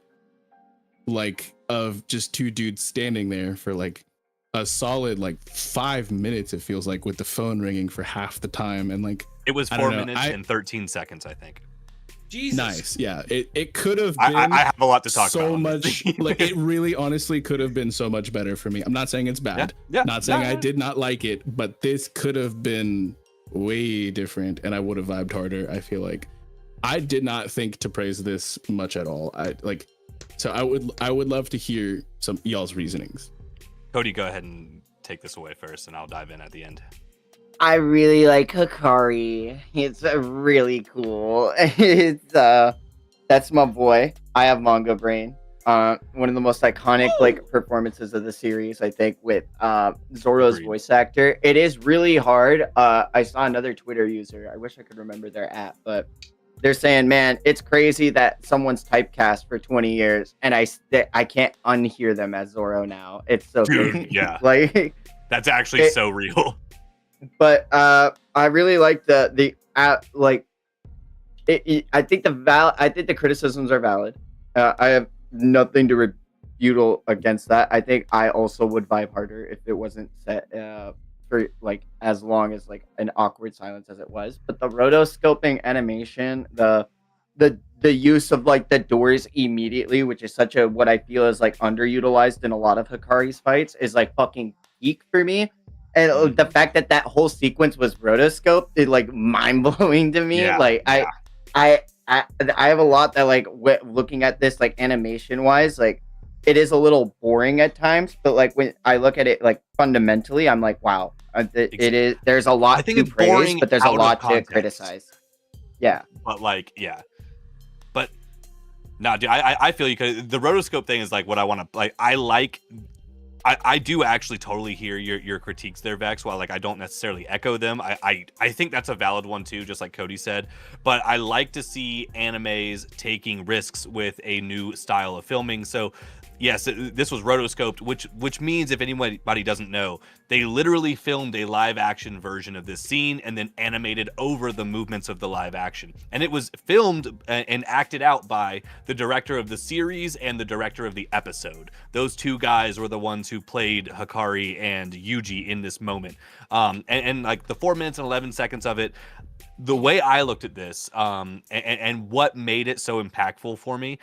like of just two dudes standing there for like a solid like 5 minutes, it feels like, with the phone ringing for half the time. And like it was 4 minutes and 13 seconds, I think. Jesus. Nice. Yeah, it could have been. I have a lot to talk about. So much. Like it really honestly could have been so much better for me. I'm not saying it's bad. Not saying I did not like it, but this could have been way different, and I would have vibed harder. I feel like I did not think to praise this much at all. So I would love to hear some y'all's reasonings. Cody, go ahead and take this away first, and I'll dive in at the end. I really like Hikari. It's really cool. It's that's my boy. I have manga brain. One of the most iconic like performances of the series, I think, with Zoro's voice actor. It is really hard. I saw another Twitter user. I wish I could remember their app, but they're saying, man, it's crazy that someone's typecast for 20 years and I can't unhear them as Zoro now. It's so crazy. Yeah. Like that's actually so real. But I really like the like I think the criticisms are valid. I have nothing to rebuttal against that. I think I also would vibe harder if it wasn't set for like as long as like an awkward silence as it was. But the rotoscoping animation, the use of like the doors immediately, which is such a what I feel is like underutilized in a lot of Hikari's fights, is like fucking peak for me. And the fact that that whole sequence was rotoscoped is like mind blowing to me. Yeah, Like yeah. I have a lot that like looking at this like animation wise, like it is a little boring at times, but like when I look at it like fundamentally, I'm like, wow, it is. There's a I lot think to it's praise, boring but there's a out of lot to context. criticize. Yeah, But like, yeah. But no, dude, I feel you, because the rotoscope thing is like what I want to like. I do actually totally hear your critiques there, Vex. While like I don't necessarily echo them, I think that's a valid one too, just like Cody said. But I like to see animes taking risks with a new style of filming. So yes, this was rotoscoped, which means, if anybody doesn't know, they literally filmed a live action version of this scene and then animated over the movements of the live action. And it was filmed and acted out by the director of the series and the director of the episode. Those two guys were the ones who played Hikari and Yuji in this moment. And like the 4 minutes and 11 seconds of it, the way I looked at this, and what made it so impactful for me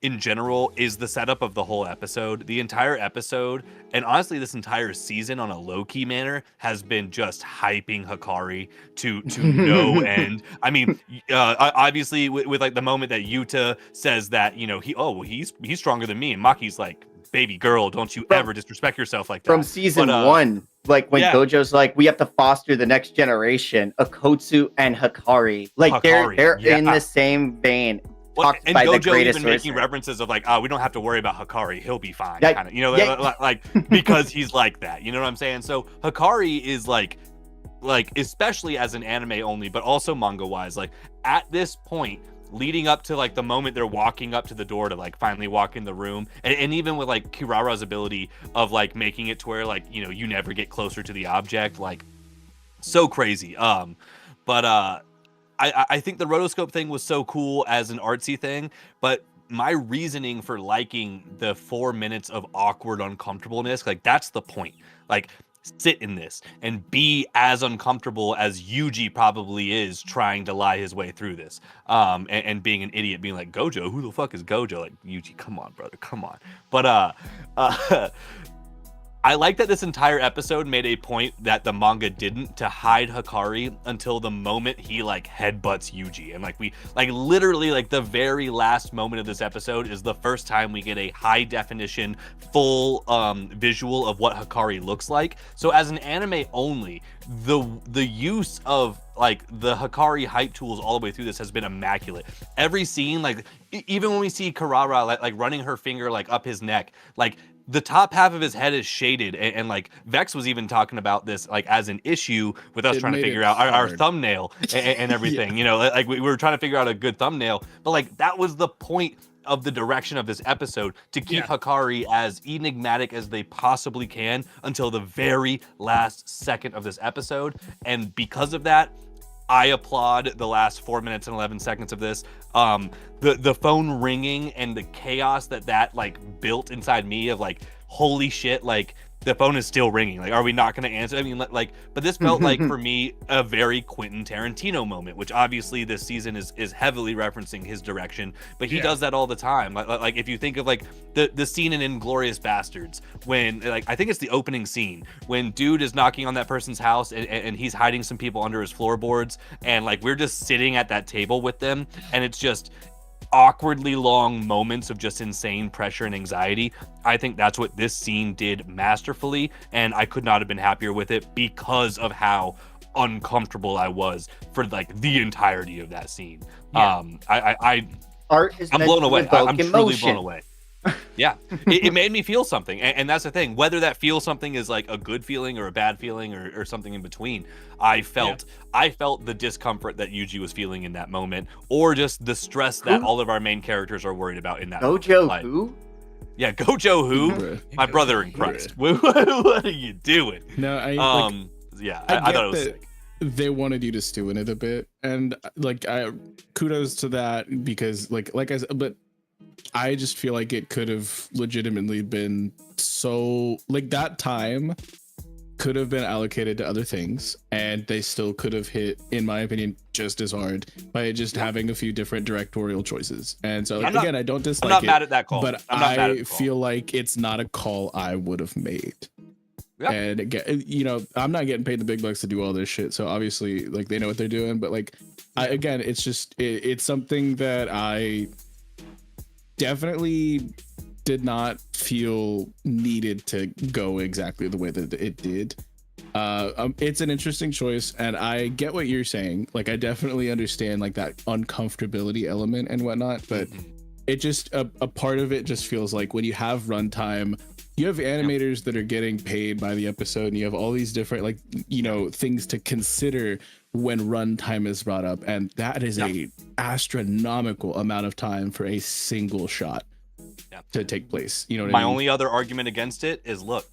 in general, is the setup of the whole episode. The entire episode, and honestly this entire season on a low-key manner, has been just hyping Hikari to no end. I mean, obviously with like the moment that Yuta says that, you know, he's stronger than me, and Maki's like, baby girl, don't you ever disrespect yourself like that. From season one, like when Gojo's like, we have to foster the next generation, Akotsu and Hikari, like they're in the same vein. And Gojo even making references of like, we don't have to worry about Hikari, he'll be fine, kind of, you know, like because he's like that, you know what I'm saying? So Hikari is like especially as an anime only, but also manga wise, like at this point, leading up to like the moment they're walking up to the door to like finally walk in the room, and even with like Kirara's ability of like making it to where like, you know, you never get closer to the object, like so crazy. I think the rotoscope thing was so cool as an artsy thing, but my reasoning for liking the 4 minutes of awkward uncomfortableness, like that's the point. Like, sit in this and be as uncomfortable as Yuji probably is trying to lie his way through this, and being an idiot, being like, Gojo, who the fuck is Gojo? Like, Yuji, come on, brother, come on. But I like that this entire episode made a point that the manga didn't, to hide Hikari until the moment he like headbutts Yuji. And like we like literally like the very last moment of this episode is the first time we get a high definition full visual of what Hikari looks like. So as an anime only, the use of like the Hikari hype tools all the way through this has been immaculate. Every scene, like even when we see Kirara like running her finger like up his neck, like the top half of his head is shaded, and like Vex was even talking about this like as an issue with us trying to figure out our thumbnail and everything. You know, like we were trying to figure out a good thumbnail, but like that was the point of the direction of this episode, to keep Hikari as enigmatic as they possibly can until the very last second of this episode. And because of that, I applaud the last 4 minutes and 11 seconds of this. The phone ringing and the chaos that like built inside me of like, holy shit, like the phone is still ringing. Like, are we not going to answer? I mean, like, but this felt like for me a very Quentin Tarantino moment, which obviously this season is heavily referencing his direction, but he does that all the time. Like if you think of like the scene in Inglourious Bastards, when like I think it's the opening scene when dude is knocking on that person's house and he's hiding some people under his floorboards, and like we're just sitting at that table with them, and it's just awkwardly long moments of just insane pressure and anxiety. I think that's what this scene did masterfully, and I could not have been happier with it because of how uncomfortable I was for like the entirety of that scene. I'm blown away. I'm truly blown away. Yeah, it made me feel something, and that's the thing. Whether that feel something is like a good feeling or a bad feeling or something in between, I felt the discomfort that Yuji was feeling in that moment, or just the stress that all of our main characters are worried about in that Gojo moment. who? Yeah, Gojo who? My brother in Christ. What are you doing? No, Yeah, I I thought it get was that sick. they wanted you to stew in it a bit, and like I kudos to that because like I said, but I just feel like it could have legitimately been so like that time could have been allocated to other things, and they still could have hit, in my opinion, just as hard by just having a few different directorial choices. And so, like, again, I don't dislike I'm not it, mad at that call. but I'm not mad at I the call. feel like it's not a call I would have made. Yeah. And again, you know, I'm not getting paid the big bucks to do all this shit, so obviously, like, they know what they're doing. But like, again, it's just it's something that I definitely did not feel needed to go exactly the way that it did. It's an interesting choice, and I get what you're saying. Like, I definitely understand like that uncomfortability element and whatnot, but it just a part of it just feels like when you have runtime, you have animators that are getting paid by the episode, and you have all these different like, you know, things to consider when runtime is brought up, and that is a astronomical amount of time for a single shot to take place. You know what I mean? My only other argument against it is, look,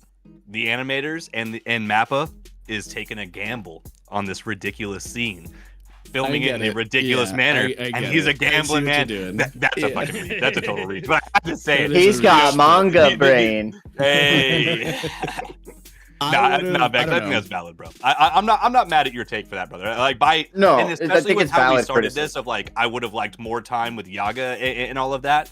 the animators and Mappa is taking a gamble on this ridiculous scene, filming it in a ridiculous manner, and he's a gambling man. That's a fucking reach. That's a total reach. But I have to say, he's got manga brain. Hey. No, Bex, I think that's valid, bro. I'm not mad at your take for that, brother. Like and especially with how we started this, of like, I would have liked more time with Yaga and all of that.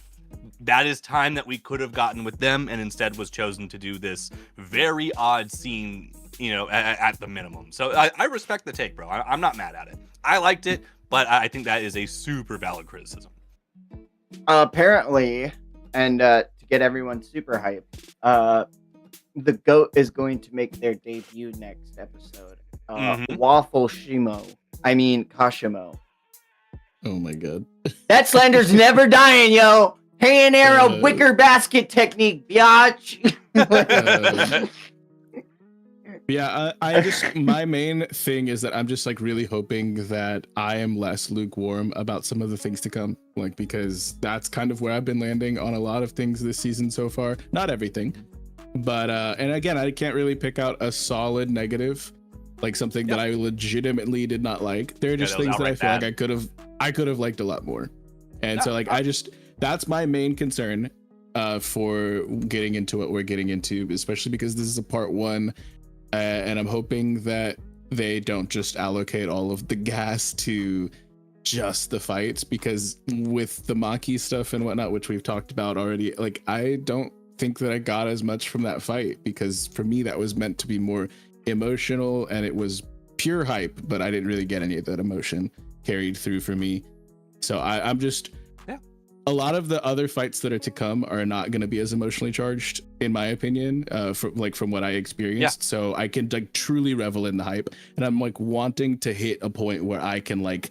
That is time that we could have gotten with them, and instead was chosen to do this very odd scene, you know, at the minimum. So I respect the take, bro. I'm not mad at it. I liked it, but I think that is a super valid criticism. Apparently, and to get everyone super hyped, the GOAT is going to make their debut next episode. Waffle Shimo. I mean Kashimo. Oh my god. That slender's never dying, yo. Hand arrow wicker basket technique, biatch. Yeah, I just, my main thing is that I'm just like really hoping that I am less lukewarm about some of the things to come, like, because that's kind of where I've been landing on a lot of things this season so far. Not everything, but and again, I can't really pick out a solid negative, like something that I legitimately did not like. There are just things that I feel like I could have liked a lot more, and so like that's my main concern for getting into what we're getting into, especially because this is a part one. And I'm hoping that they don't just allocate all of the gas to just the fights, because with the Maki stuff and whatnot, which we've talked about already, like, I don't think that I got as much from that fight, because for me that was meant to be more emotional and it was pure hype, but I didn't really get any of that emotion carried through for me. So I'm just a lot of the other fights that are to come are not going to be as emotionally charged, in my opinion, from what I experienced. So I can like truly revel in the hype, and I'm like wanting to hit a point where I can like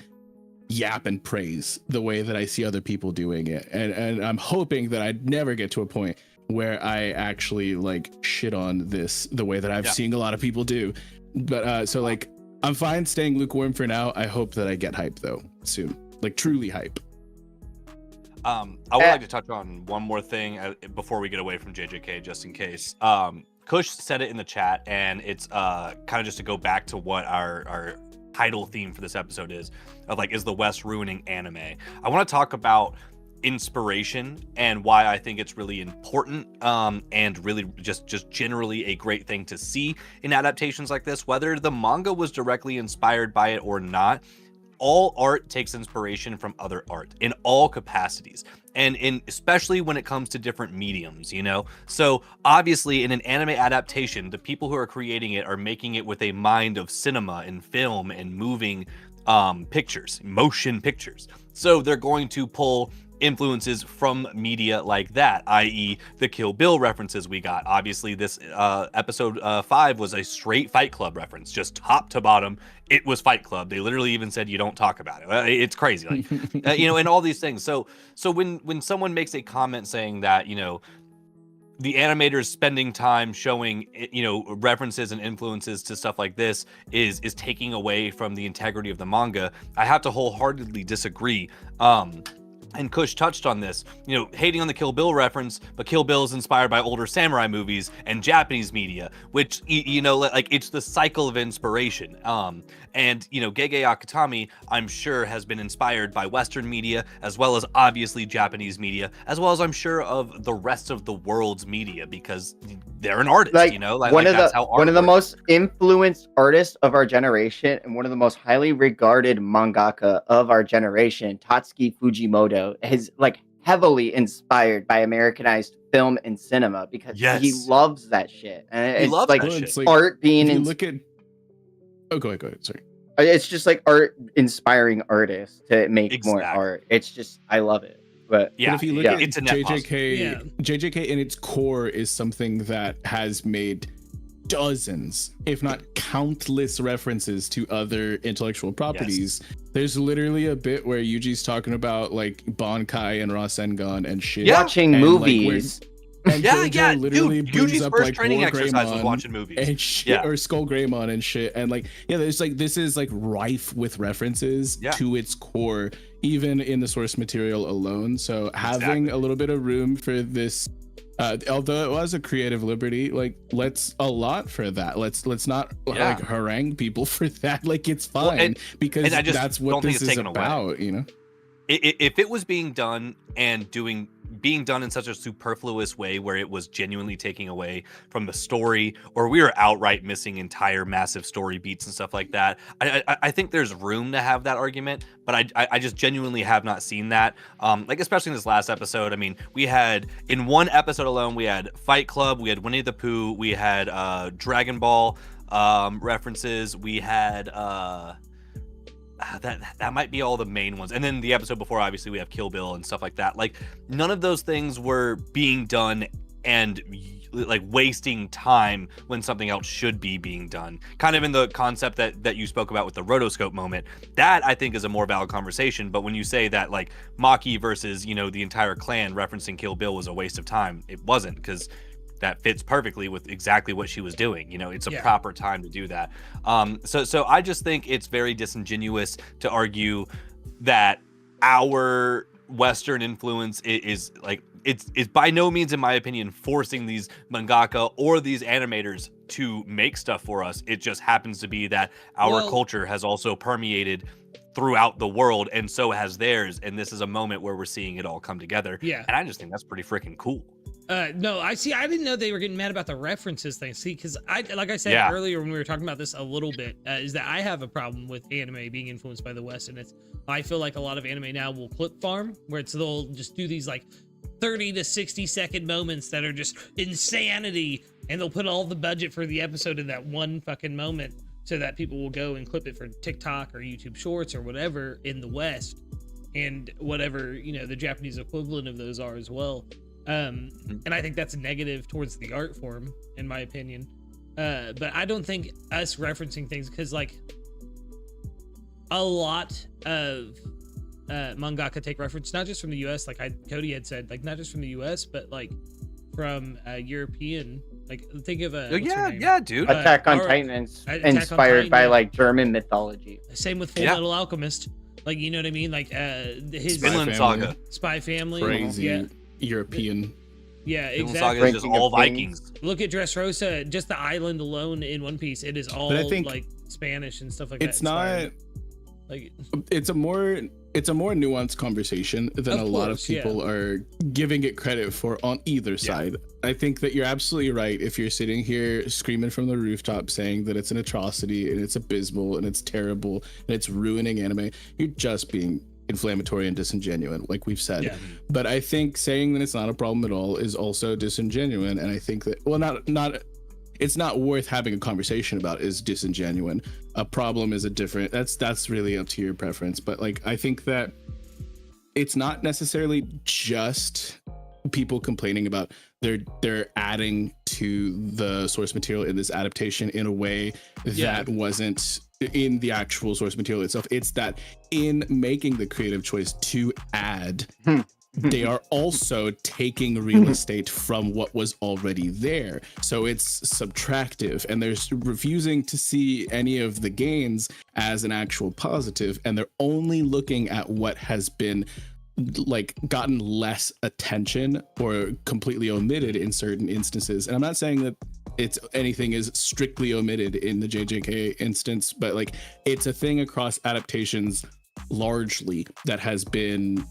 yap and praise the way that I see other people doing it, and I'm hoping that I never get to a point where I actually like shit on this the way that I've seen a lot of people do. But so like I'm fine staying lukewarm for now. I hope that I get hype though soon, like truly hype. I would like to touch on one more thing before we get away from JJK, just in case. Kush said it in the chat, and it's kind of just to go back to what our title theme for this episode is, of like, is the West ruining anime? I want to talk about inspiration and why I think it's really important, and really just generally a great thing to see in adaptations like this, whether the manga was directly inspired by it or not. All art takes inspiration from other art in all capacities, and especially when it comes to different mediums, you know? So obviously in an anime adaptation, the people who are creating it are making it with a mind of cinema and film and moving pictures, motion pictures. So they're going to pull influences from media like that, i.e. the Kill Bill references we got. Obviously this episode 5 was a straight Fight Club reference, just top to bottom. It was Fight Club. They literally even said you don't talk about it. It's crazy, like you know, and all these things. So when someone makes a comment saying that, you know, the animators spending time showing, you know, references and influences to stuff like this is taking away from the integrity of the manga, I have to wholeheartedly disagree. and Kush touched on this, hating on the Kill Bill reference, but Kill Bill is inspired by older samurai movies and Japanese media, which, like it's the cycle of inspiration. And Gege Akutami, I'm sure, has been inspired by Western media, as well as obviously Japanese media, as well as I'm sure of the rest of the world's media, because they're an artist, one of the most influenced artists of our generation, and one of the most highly regarded mangaka of our generation, Tatsuki Fujimoto, is like heavily inspired by Americanized film and cinema, because he loves that shit. And it's like art being look at go ahead, sorry. It's just like art inspiring artists to make more art. It's just, I love it. But if you look at JJK in its core is something that has made dozens, if not countless, references to other intellectual properties. There's literally a bit where Yuji's talking about like Bankai and Rasengan and shit. Watching movies. And literally dude, brings Yuji's up first like training exercise was watching movies and shit, or Skull Greymon and shit, and like there's like, this is like rife with references to its core, even in the source material alone. So having a little bit of room for this, although it was a creative liberty, like let's allot for that. Let's not like harangue people for that. Like it's fine, because that's what this is about, If it was being done and being done in such a superfluous way where it was genuinely taking away from the story, or we were outright missing entire massive story beats and stuff like that, I think there's room to have that argument, but I just genuinely have not seen that. Like especially in this last episode, I mean, we had in one episode alone, we had Fight Club, we had Winnie the Pooh, we had Dragon Ball references, we had that might be all the main ones, and then the episode before, obviously, we have Kill Bill and stuff like that. Like none of those things were being done and like wasting time when something else should be being done, kind of in the concept that you spoke about with the rotoscope moment. That I think is a more valid conversation. But when you say that like Maki versus the entire clan referencing Kill Bill was a waste of time, it wasn't, because that fits perfectly with exactly what she was doing. It's a proper time to do that. So I just think it's very disingenuous to argue that our Western influence is like, it's by no means, in my opinion, forcing these mangaka or these animators to make stuff for us. It just happens to be that our culture has also permeated throughout the world, and so has theirs. And this is a moment where we're seeing it all come together. Yeah. And I just think that's pretty freaking cool. No, I didn't know they were getting mad about the references thing. See, because like I said earlier when we were talking about this a little bit, is that I have a problem with anime being influenced by the West, and I feel like a lot of anime now will clip farm, where they'll just do these like 30 to 60 second moments that are just insanity, and they'll put all the budget for the episode in that one fucking moment, so that people will go and clip it for TikTok or YouTube Shorts or whatever in the West, and whatever the Japanese equivalent of those are as well. And I think that's negative towards the art form, in my opinion. But I don't think us referencing things, because like a lot of mangaka take reference not just from the US, like Cody had said, like not just from the US, but like from European. Like think of dude. Attack on Titan, inspired by like German mythology. Same with Full Metal Alchemist. Like you know what I mean? Like his Vinland Saga, Spy Family, crazy. European. Yeah, exactly. Saga is just all Vikings. Look at Dressrosa, just the island alone in One Piece. It is all like Spanish and stuff like that. It's not like it's a more nuanced conversation than a lot of people are giving it credit for on either side. I think that you're absolutely right. If you're sitting here screaming from the rooftop saying that it's an atrocity and it's abysmal and it's terrible and it's ruining anime, you're just being inflammatory and disingenuous, like we've said. But I think saying that it's not a problem at all is also disingenuous, and I think that it's not worth having a conversation about is disingenuous. A problem is a different, that's really up to your preference. But like I think that it's not necessarily just people complaining about they're adding to the source material in this adaptation in a way that wasn't in the actual source material itself. It's that in making the creative choice to add, they are also taking real estate from what was already there. So it's subtractive, and they're refusing to see any of the gains as an actual positive, and they're only looking at what has been like gotten less attention or completely omitted in certain instances. And I'm not saying that anything is strictly omitted in the JJK instance, but like it's a thing across adaptations largely that has been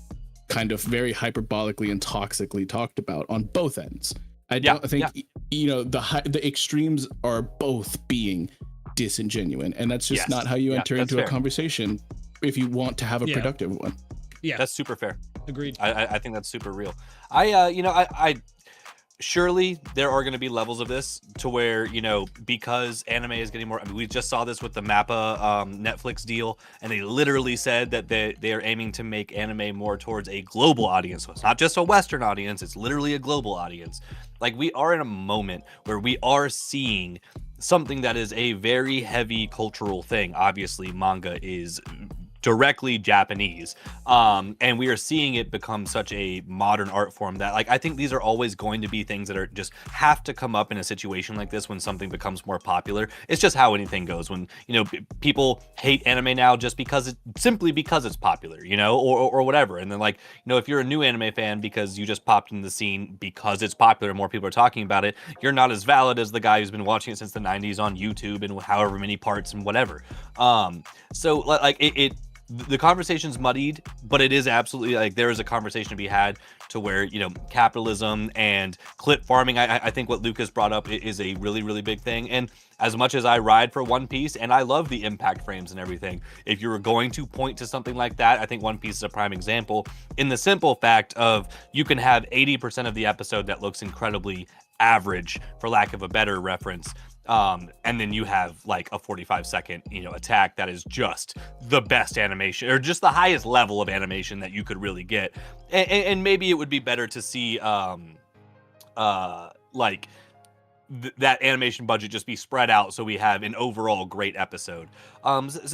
kind of very hyperbolically and toxically talked about on both ends. I think the extremes are both being disingenuine, and that's just not how you enter into a conversation if you want to have a productive one. Yeah, that's super fair. Agreed. I think that's super real. Surely there are going to be levels of this to where, because anime is getting more, we just saw this with the Mappa Netflix deal, and they literally said that they are aiming to make anime more towards a global audience. So it's not just a Western audience, it's literally a global audience. Like, we are in a moment where we are seeing something that is a very heavy cultural thing. Obviously, manga is directly Japanese, and we are seeing it become such a modern art form that, like, I think these are always going to be things that are just have to come up in a situation like this when something becomes more popular. It's just how anything goes when people hate anime now just because it's popular, or whatever. And then, like, if you're a new anime fan because you just popped in the scene because it's popular and more people are talking about it, you're not as valid as the guy who's been watching it since the 90s on YouTube and however many parts and whatever. So like the conversation's muddied, but it is absolutely, like, there is a conversation to be had to where, capitalism and clip farming, I think what Lucas brought up is a really, really big thing. And as much as I ride for One Piece and I love the impact frames and everything, if you were going to point to something like that, I think One Piece is a prime example, in the simple fact of you can have 80% of the episode that looks incredibly average, for lack of a better reference, and then you have like a 45-second attack that is just the best animation, or just the highest level of animation that you could really get. And maybe it would be better to see that animation budget just be spread out so we have an overall great episode.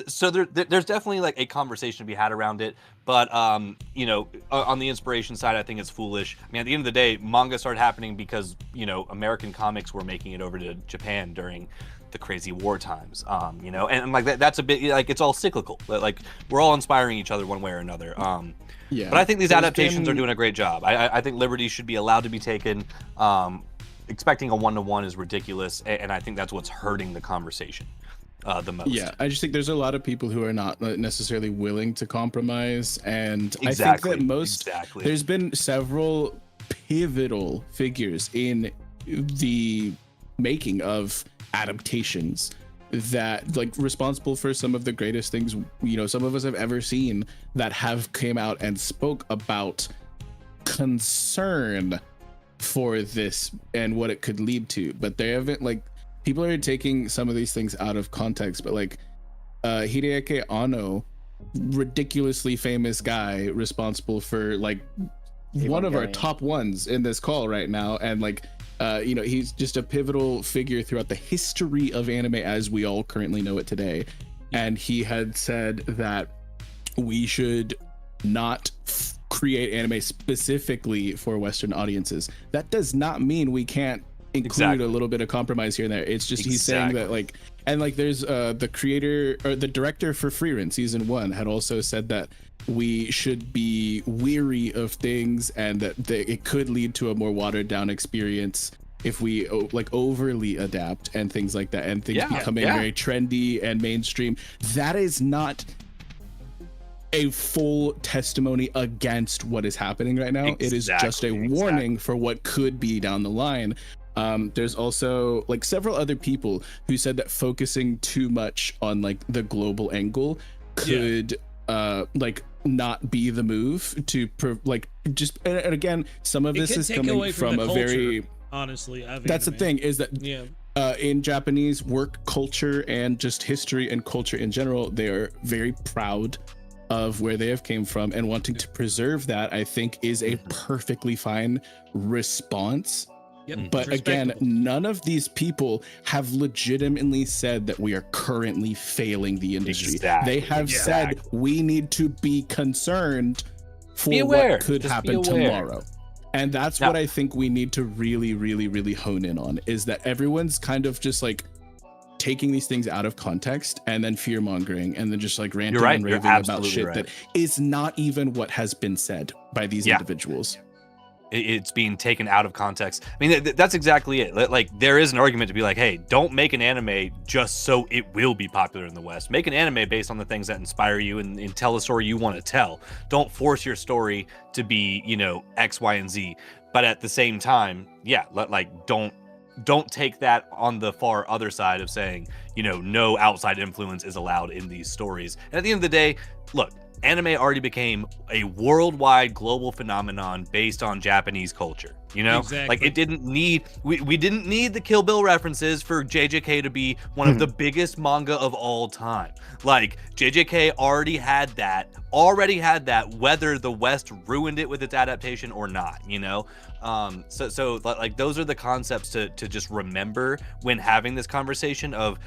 So there's definitely like a conversation to be had around it, but on the inspiration side, I think it's foolish. I mean, at the end of the day, manga started happening because American comics were making it over to Japan during the crazy war times, and like that's a bit like, it's all cyclical. Like, we're all inspiring each other one way or another. But I think these adaptations are doing a great job. I think liberties should be allowed to be taken. Expecting a one-to-one is ridiculous, and I think that's what's hurting the conversation the most. Yeah, I just think there's a lot of people who are not necessarily willing to compromise, and exactly. I think that there's been several pivotal figures in the making of adaptations that, like, responsible for some of the greatest things some of us have ever seen, that have came out and spoke about concern for this and what it could lead to. But they haven't, like, people are taking some of these things out of context, but like Hideaki Anno, ridiculously famous guy, responsible for like one of our top ones in this call right now, and like he's just a pivotal figure throughout the history of anime as we all currently know it today. And he had said that we should not create anime specifically for Western audiences. That does not mean we can't include a little bit of compromise here and there. It's just he's saying that, like, and like there's the creator or the director for Freiren season 1 had also said that we should be weary of things, and that it could lead to a more watered down experience if we like overly adapt and things like that, and things becoming very trendy and mainstream. That is not a full testimony against what is happening right now. It is just a warning for what could be down the line. There's also like several other people who said that focusing too much on like the global angle could like not be the move to like just, and again, some of this is coming from a culture, very honestly, that's the thing, is that in Japanese work culture and just history and culture in general, they are very proud of where they have came from, and wanting to preserve that, I think, is a perfectly fine response. But again, none of these people have legitimately said that we are currently failing the industry. They have said we need to be concerned for what could happen tomorrow. And that's what I think we need to really, really, really hone in on, is that everyone's kind of just like taking these things out of context and then fear mongering and then just like ranting right. and You're raving about absolutely shit right. that is not even what has been said by these individuals. It's being taken out of context. I mean, that's exactly it. Like, there is an argument to be like, hey, don't make an anime just so it will be popular in the West. Make an anime based on the things that inspire you and tell a story you want to tell. Don't force your story to be, you know, X, Y, and Z. But at the same time, yeah, like don't take that on the far other side of saying, you know, no outside influence is allowed in these stories. And at the end of the day, look, anime already became a worldwide global phenomenon based on Japanese culture, you know? Exactly. Like, it didn't need, we didn't need the Kill Bill references for JJK to be one of the biggest manga of all time. Like, JJK already had that, whether the West ruined it with its adaptation or not, you know? So like, those are the concepts to just remember when having this conversation of,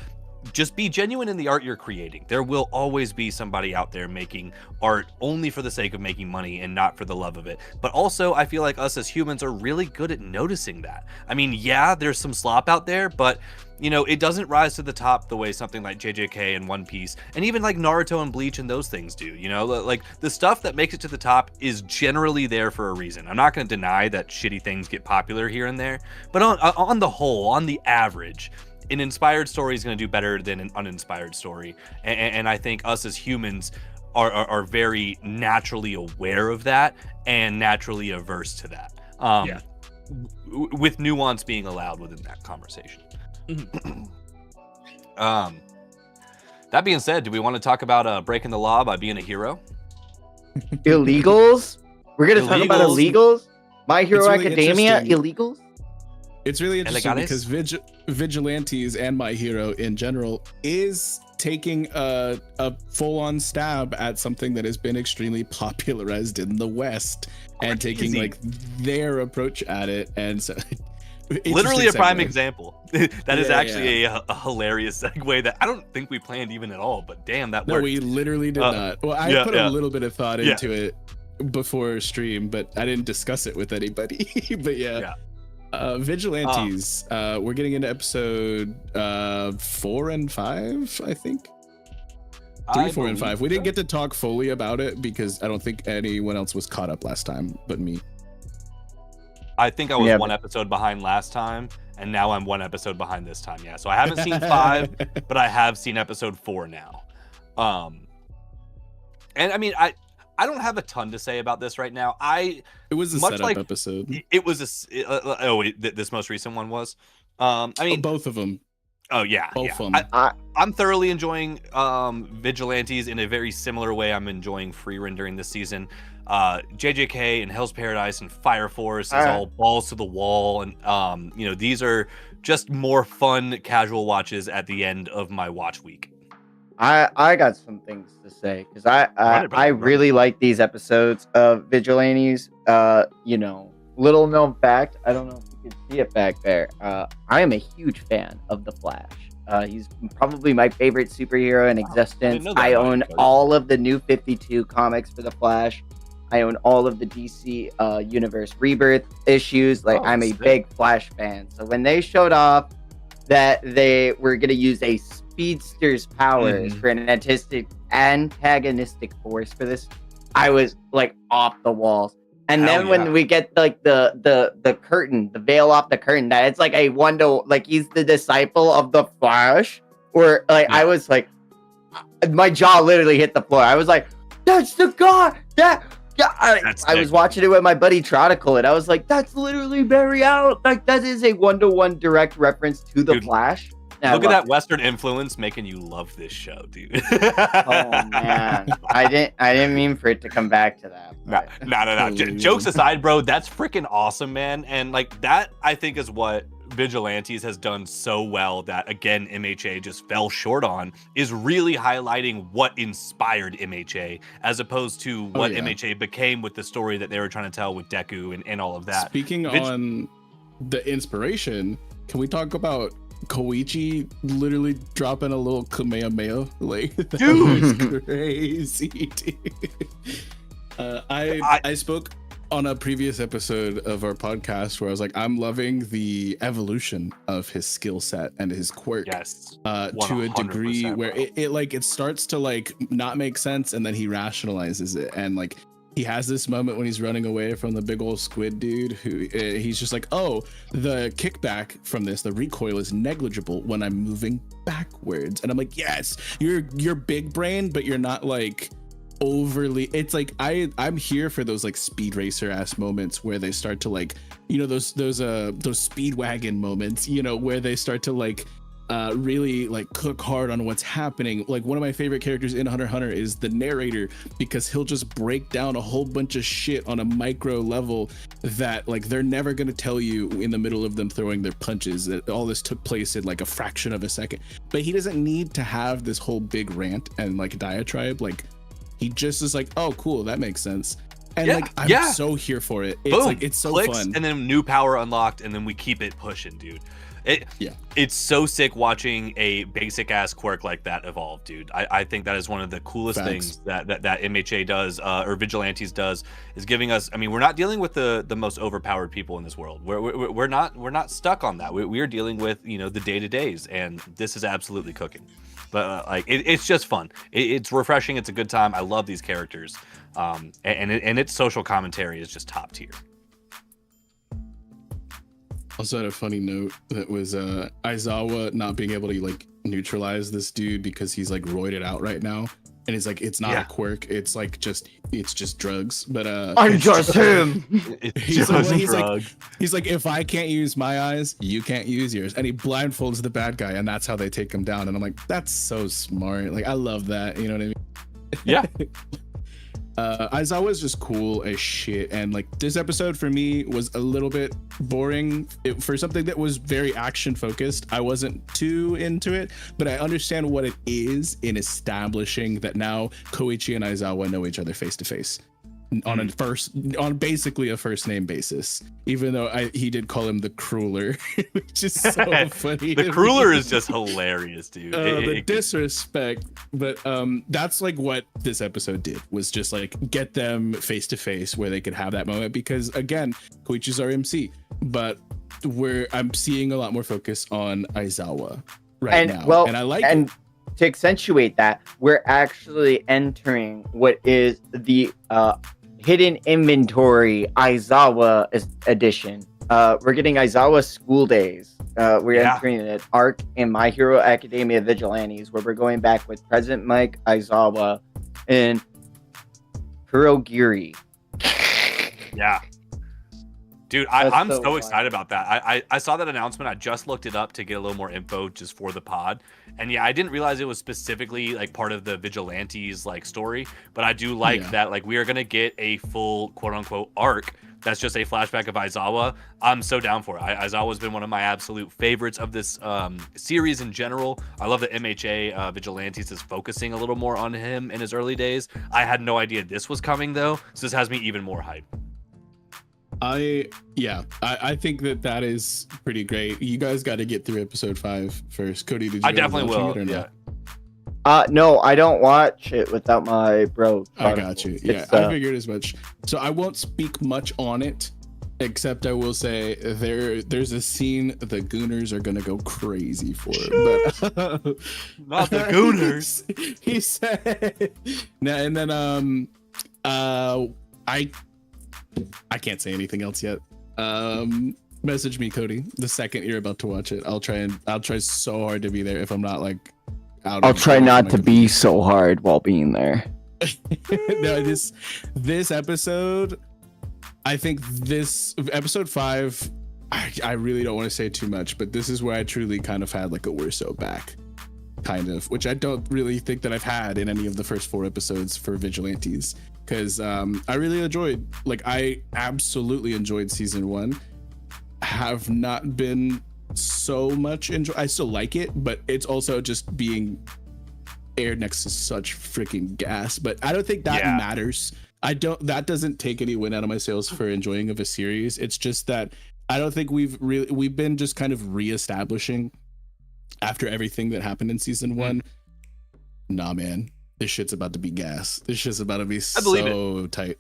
just be genuine in the art you're creating. There will always be somebody out there making art only for the sake of making money and not for the love of it. But also, I feel like us as humans are really good at noticing that. I mean, yeah, there's some slop out there, but you know, it doesn't rise to the top the way something like JJK and One Piece and even like Naruto and Bleach and those things do. You know, like the stuff that makes it to the top is generally there for a reason. I'm not going to deny that shitty things get popular here and there, but on the whole, on the average, an inspired story is going to do better than an uninspired story. And I think us as humans are very naturally aware of that and naturally averse to that. With nuance being allowed within that conversation. That being said, do we want to talk about breaking the law by being a hero? Illegals? We're going to talk about illegals? My Hero really Academia? interesting. Illegals? It's really interesting Ilegales? because Vigilantes and My Hero in general is taking a full-on stab at something that has been extremely popularized in the West and taking like their approach at it. And so literally a prime segue. example. That is actually a hilarious segue that I don't think we planned even at all, but damn, that worked. No, we literally did not. Well, I put a little bit of thought into it before stream, but I didn't discuss it with anybody. But Vigilantes, we're getting into episode 4 and 5, I think. 3, 4, and 5. We didn't get to talk fully about it because I don't think anyone else was caught up last time but me. I think I was one episode behind last time, and now I'm one episode behind this time. Yeah, so I haven't seen 5, but I have seen episode 4 now. And I mean, I don't have a ton to say about this right now. It was a setup episode. It was this most recent one was. I mean, both of them. Oh yeah, both of them. I'm thoroughly enjoying Vigilantes in a very similar way I'm enjoying Freiren during this season. JJK and Hell's Paradise and Fire Force is all balls to the wall, and you know, these are just more fun casual watches at the end of my watch week. I got some things to say because I really like these episodes of Vigilantes. You know, little known fact, I don't know if you can see it back there. I am a huge fan of the Flash. He's probably my favorite superhero in existence. I own all of the New 52 comics for the Flash. I own all of the DC Universe Rebirth issues. Like, I'm a big Flash fan. So when they showed off that they were going to use a speedster's powers for an antagonistic force for this, I was like off the walls. And then when we get like the curtain, the veil off the curtain, that it's like a like he's the disciple of the Flash, or like I was like, my jaw literally hit the floor. I was like, that's the guy that. Yeah, I was watching it with my buddy Trodicle, and I was like, that's literally Barry Allen. Like, that is a one-to-one direct reference to the Flash. Look at that Western influence making you love this show, dude. Oh man, I didn't mean for it to come back to that. No. Jokes aside, bro, that's freaking awesome, man. And like that, I think is what Vigilantes has done so well that, again, MHA just fell short on, is really highlighting what inspired MHA as opposed to what MHA became with the story that they were trying to tell with Deku and all of that. Speaking on the inspiration, can we talk about Koichi literally dropping a little Kamehameha? Like, that was crazy, dude. I spoke on a previous episode of our podcast where I was like, I'm loving the evolution of his skill set and his quirk. Yes. To a degree where bro. it starts to like not make sense, and then he rationalizes it, and like he has this moment when he's running away from the big old squid dude who he's just like, oh, the kickback from this, the recoil is negligible when I'm moving backwards. And I'm like, yes, you're big brain, but you're not like overly. It's like I'm here for those like speed racer ass moments where they start to like, you know, those speedwagon moments, you know, where they start to like really like cook hard on what's happening. Like one of my favorite characters in Hunter x Hunter is the narrator, because he'll just break down a whole bunch of shit on a micro level that like they're never going to tell you in the middle of them throwing their punches, that all this took place in like a fraction of a second. But he doesn't need to have this whole big rant and like diatribe. Like he just is like, oh cool, that makes sense. And like I'm so here for it. It's like it's so clicks, fun. And then new power unlocked, and then we keep it pushing, dude. It's so sick watching a basic ass quirk like that evolve, dude. I think that is one of the coolest things that MHA does, or Vigilantes does, is giving us. I mean, we're not dealing with the most overpowered people in this world. We're not stuck on that. We're dealing with, you know, the day-to-days, and this is absolutely cooking. But like it's just fun. It's refreshing. It's a good time. I love these characters, and its social commentary is just top tier. Also had a funny note that was Aizawa not being able to like neutralize this dude because he's like roided out right now, and he's like, it's not a quirk, it's just drugs. But I'm just him. He's like, if I can't use my eyes, you can't use yours, and he blindfolds the bad guy, and that's how they take him down. And I'm like, that's so smart. Like I love that. You know what I mean? Yeah. Aizawa is just cool as shit, and like this episode for me was a little bit boring for something that was very action focused. I wasn't too into it, but I understand what it is in establishing that now Koichi and Aizawa know each other face to face on basically a first name basis, even though he did call him the Crueler, which is so funny. The Crueler is just hilarious, dude. The disrespect. But that's like what this episode did, was just like get them face to face where they could have that moment, because again, Koichi's our MC, but I'm seeing a lot more focus on Aizawa now. Well, and I like it. To accentuate that, we're actually entering what is the hidden inventory Aizawa edition. We're getting Aizawa School Days. We're entering an arc in My Hero Academia Vigilantes, where we're going back with President Mike, Aizawa, and Kurogiri. Yeah. Dude, I'm so excited about that. I saw that announcement. I just looked it up to get a little more info just for the pod. And yeah, I didn't realize it was specifically like part of the Vigilantes like story, but I do like that like we are going to get a full quote unquote arc that's just a flashback of Aizawa. I'm so down for it. Aizawa's been one of my absolute favorites of this series in general. I love that MHA Vigilantes is focusing a little more on him in his early days. I had no idea this was coming though, so this has me even more hyped. I think that is pretty great. You guys got to get through episode 5 first. Cody, did you? I definitely will. Yeah. No, I don't watch it without my bro. I got you. Yeah, I figured as much. So I won't speak much on it, except I will say there's a scene the Gooners are gonna go crazy for. But not the Gooners. He said. And then I can't say anything else yet. Message me, Cody, the second you're about to watch it. I'll try so hard to be there. If I'm not like out, I'll try not to be so hard while being there. No, this episode, I think this episode 5, I really don't want to say too much, but this is where I truly kind of had like a we're so back kind of, which I don't really think that I've had in any of the first 4 episodes for Vigilantes. Because I really enjoyed, I absolutely enjoyed season 1. Have not been so much I still like it, but it's also just being aired next to such freaking gas. But I don't think that matters. That doesn't take any win out of my sails for enjoying of a series. It's just that I don't think we've been just kind of reestablishing after everything that happened in season 1. Nah, man. This shit's about to be gas. This shit's about to be so tight.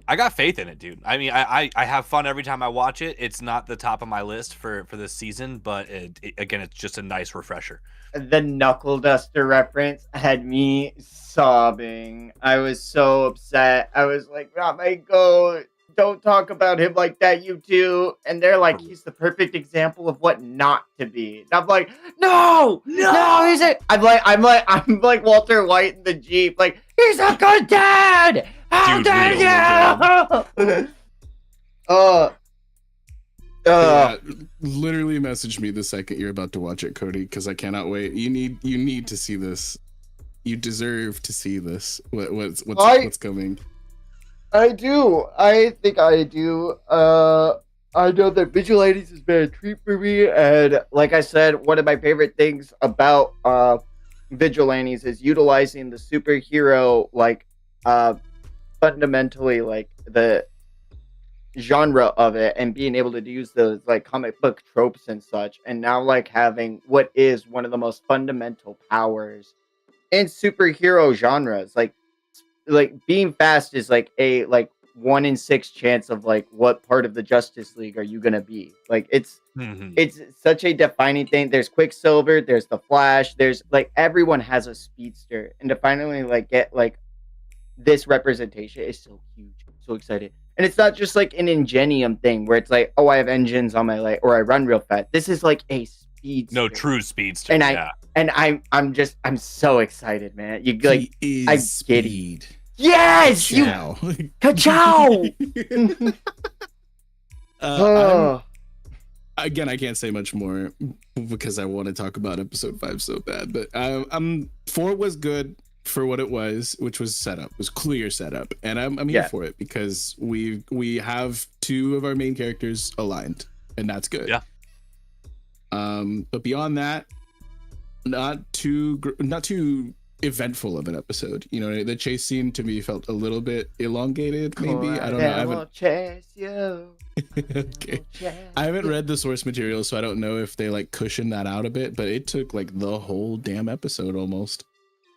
I got faith in it, dude. I mean, I have fun every time I watch it. It's not the top of my list for this season, but again, it's just a nice refresher. The Knuckle Duster reference had me sobbing. I was so upset. I was like, not my goat. Don't talk about him like that, you two. And they're like, he's the perfect example of what not to be. And I'm like, no, he's a. I'm like Walter White in the Jeep. Like, he's a good dad. How dare you? Literally message me the second you're about to watch it, Cody, because I cannot wait. You need to see this. You deserve to see this. What's coming? I do. I think I do. I know that Vigilantes has been a treat for me, and like I said, one of my favorite things about Vigilantes is utilizing the superhero, like fundamentally, like the genre of it, and being able to use those like comic book tropes and such, and now like having what is one of the most fundamental powers in superhero genres, like being fast is like a 1 in 6 chance of like what part of the Justice League are you gonna be. Like it's such a defining thing. There's Quicksilver, there's the Flash, there's like everyone has a speedster, and to finally like get like this representation is so huge. I'm so excited. And it's not just like an Ingenium thing where it's like, oh, I have engines on my leg or I run real fast. This is like a speedster. No, true speedster. And I'm so excited, man. You like I'm speed. Giddy. Yes, Ka-chow. you ka-chow. Again, I can't say much more because I want to talk about episode 5 so bad. But 4 was good for what it was, which was setup. It was clear setup, and I'm here for it because we have 2 of our main characters aligned, and that's good. Yeah. But beyond that, not too eventful of an episode. You know, the chase scene to me felt a little bit elongated. Maybe I don't know. I haven't chase you. Okay. I haven't read the source material, so I don't know if they like cushion that out a bit. But it took like the whole damn episode almost.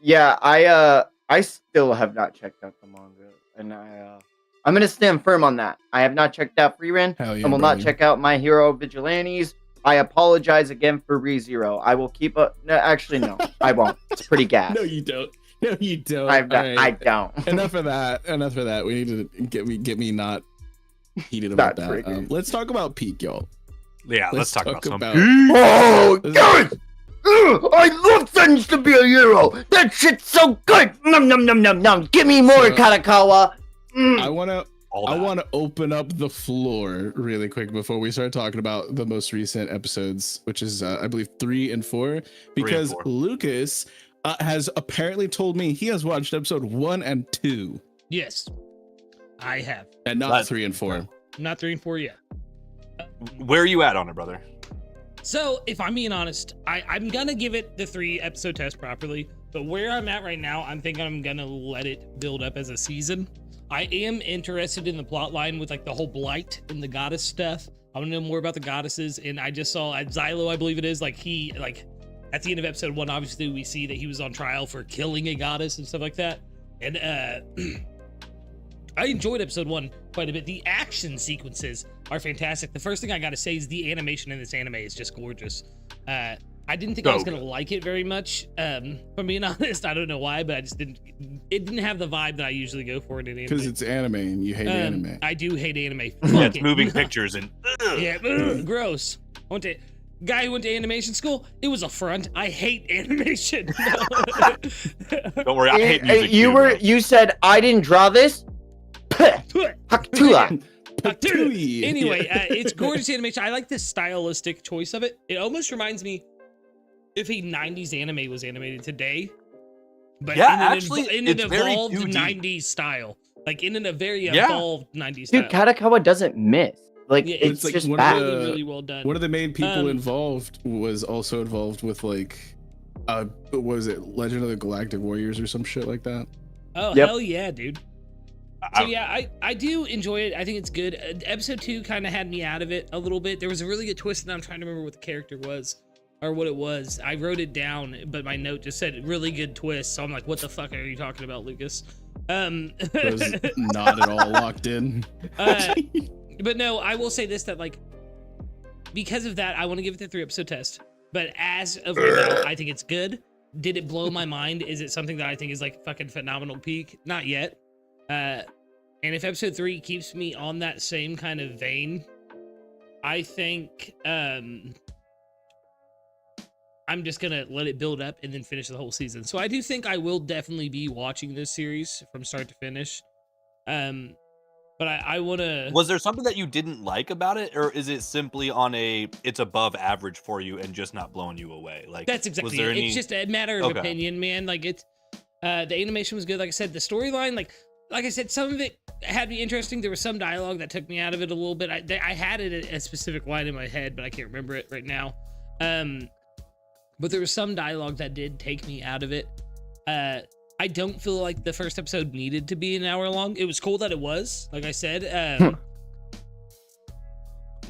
Yeah, I still have not checked out the manga, and I'm gonna stand firm on that. I have not checked out Freiren. Yeah, I will not check out My Hero Vigilantes. I apologize again for ReZero. I will keep up. No, actually, no, I won't. It's pretty gas. No, you don't. No, you don't. I don't. Enough of that. We need to get me not heated about that. Let's talk about Peak, y'all. Yeah, let's talk about some. Oh, God! I love Sons to be a hero. That shit's so good. Num num num num num. Give me more, Karakawa. I want to open up the floor really quick before we start talking about the most recent episodes, which is I believe 3 and 4, because 4. Lucas has apparently told me he has watched episode 1 and 2. Yes, I have, and not 3 and 4. Not 3 and 4 yet. Where are you at on it, brother? So, if I'm being honest, I'm gonna give it the 3 episode test properly, but where I'm at right now, I'm thinking I'm gonna let it build up as a season. I am interested in the plot line with like the whole blight and the goddess stuff. I want to know more about the goddesses, and I just saw at Xylo, I believe it is, like he like at the end of episode 1, obviously we see that he was on trial for killing a goddess and stuff like that. And I enjoyed episode 1 quite a bit. The action sequences are fantastic. The first thing I gotta say is the animation in this anime is just gorgeous. I didn't think I was gonna like it very much. If I'm being honest, I don't know why, but I just didn't. It didn't have the vibe that I usually go for in an anime. Because it's anime and you hate anime. I do hate anime. Yeah, it's moving pictures and yeah, gross. Guy who went to animation school, it was a front. I hate animation. Don't worry, I hate music. You said I didn't draw this. Anyway, it's gorgeous animation. I like the stylistic choice of it. It almost reminds me if a 90s anime was animated today, but in an evolved 90s style. Like in a very evolved 90s style. Dude, Karakawa doesn't miss. Like, yeah, it's like just really well done. One of the main people involved was also involved with like what was it, Legend of the Galactic Warriors or some shit like that. Oh, hell yeah, dude. So yeah, I do enjoy it. I think it's good. Episode 2 kind of had me out of it a little bit. There was a really good twist, and I'm trying to remember what the character was or what it was. I wrote it down, but my note just said really good twist. So I'm like, what the fuck are you talking about, Lucas? Was not at all locked in. But no, I will say this, that like, because of that, I want to give it the 3-episode test. But as of right now, I think it's good. Did it blow my mind? Is it something that I think is like fucking phenomenal peak? Not yet. And if episode 3 keeps me on that same kind of vein, I think I'm just gonna let it build up and then finish the whole season. So I do think I will definitely be watching this series from start to finish. But I want to. Was there something that you didn't like about it, or is it simply on it's above average for you and just not blowing you away? Like that's exactly it. It's just a matter of opinion, man. Like it's the animation was good. Like I said, the storyline, like I said, some of it had me interesting. There was some dialogue that took me out of it a little bit. I had it a specific line in my head, but I can't remember it right now. But there was some dialogue that did take me out of it. I don't feel like the first episode needed to be an hour long. It was cool that it was, like I said.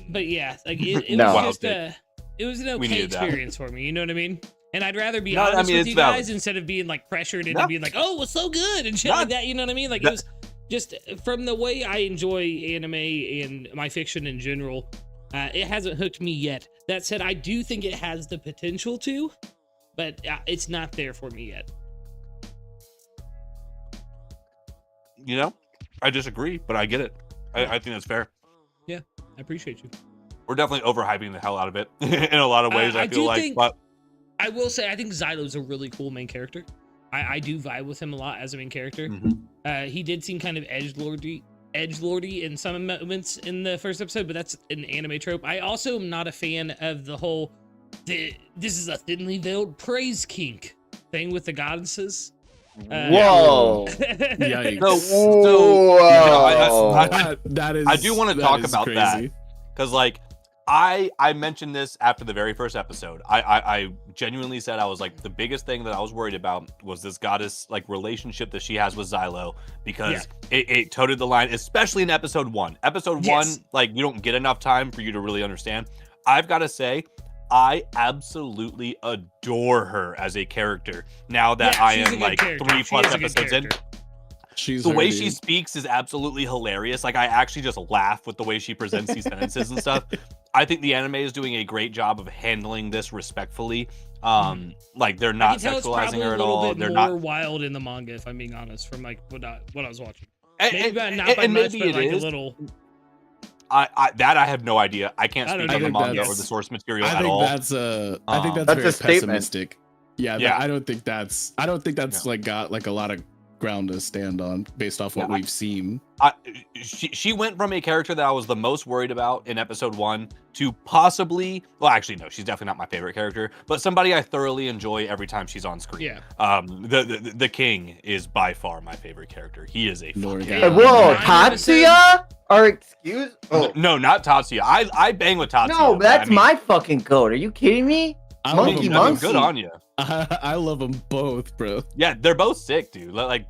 But yeah, like it was just it was an okay experience for me. You know what I mean? And I'd rather be honest with you guys instead of being like pressured into being like, oh, it's so good and shit like that. You know what I mean? Like it was just from the way I enjoy anime and my fiction in general. It hasn't hooked me yet. That said, I do think it has the potential to, but it's not there for me yet. You know, I disagree, but I get it. I think that's fair. Yeah, I appreciate you. We're definitely overhyping the hell out of it in a lot of ways. I feel like, but I will say I think Xylo's a really cool main character. I do vibe with him a lot as a main character. He did seem kind of edgelordy in some moments in the first episode, but that's an anime trope. I also am not a fan of the whole this is a thinly veiled praise kink thing with the goddesses. Whoa! Yikes! That is. I do want to talk about crazy. That because, like, I mentioned this after the very first episode. I genuinely said I was like the biggest thing that I was worried about was this goddess like relationship that she has with Xylo because it toted the line, especially in episode 1. Episode 1, like you don't get enough time for you to really understand. I've got to say, I absolutely adore her as a character. Now that I am like 3+ episodes in, the way she speaks is absolutely hilarious. Like I actually just laugh with the way she presents these sentences and stuff. I think the anime is doing a great job of handling this respectfully. Like they're not sexualizing her at all. They're not wild in the manga, if I'm being honest, from like what I was watching. Maybe not by much, but like a little. I have no idea. I can't speak on the manga or the source material at all. I think that's very pessimistic. Yeah, I don't think that's like got like a lot of ground to stand on based off what we've seen. She went from a character that I was the most worried about in episode 1 to possibly, well, actually no, she's definitely not my favorite character, but somebody I thoroughly enjoy every time she's on screen. Yeah. The king is by far my favorite character. He is a whoa, Tatsuya? Or excuse? Oh. No, not Tatsuya. I bang with Tatsuya. No, that's my fucking goat. Are you kidding me? Monkey. Good on you. I love them both, bro. Yeah, they're both sick, dude. Like,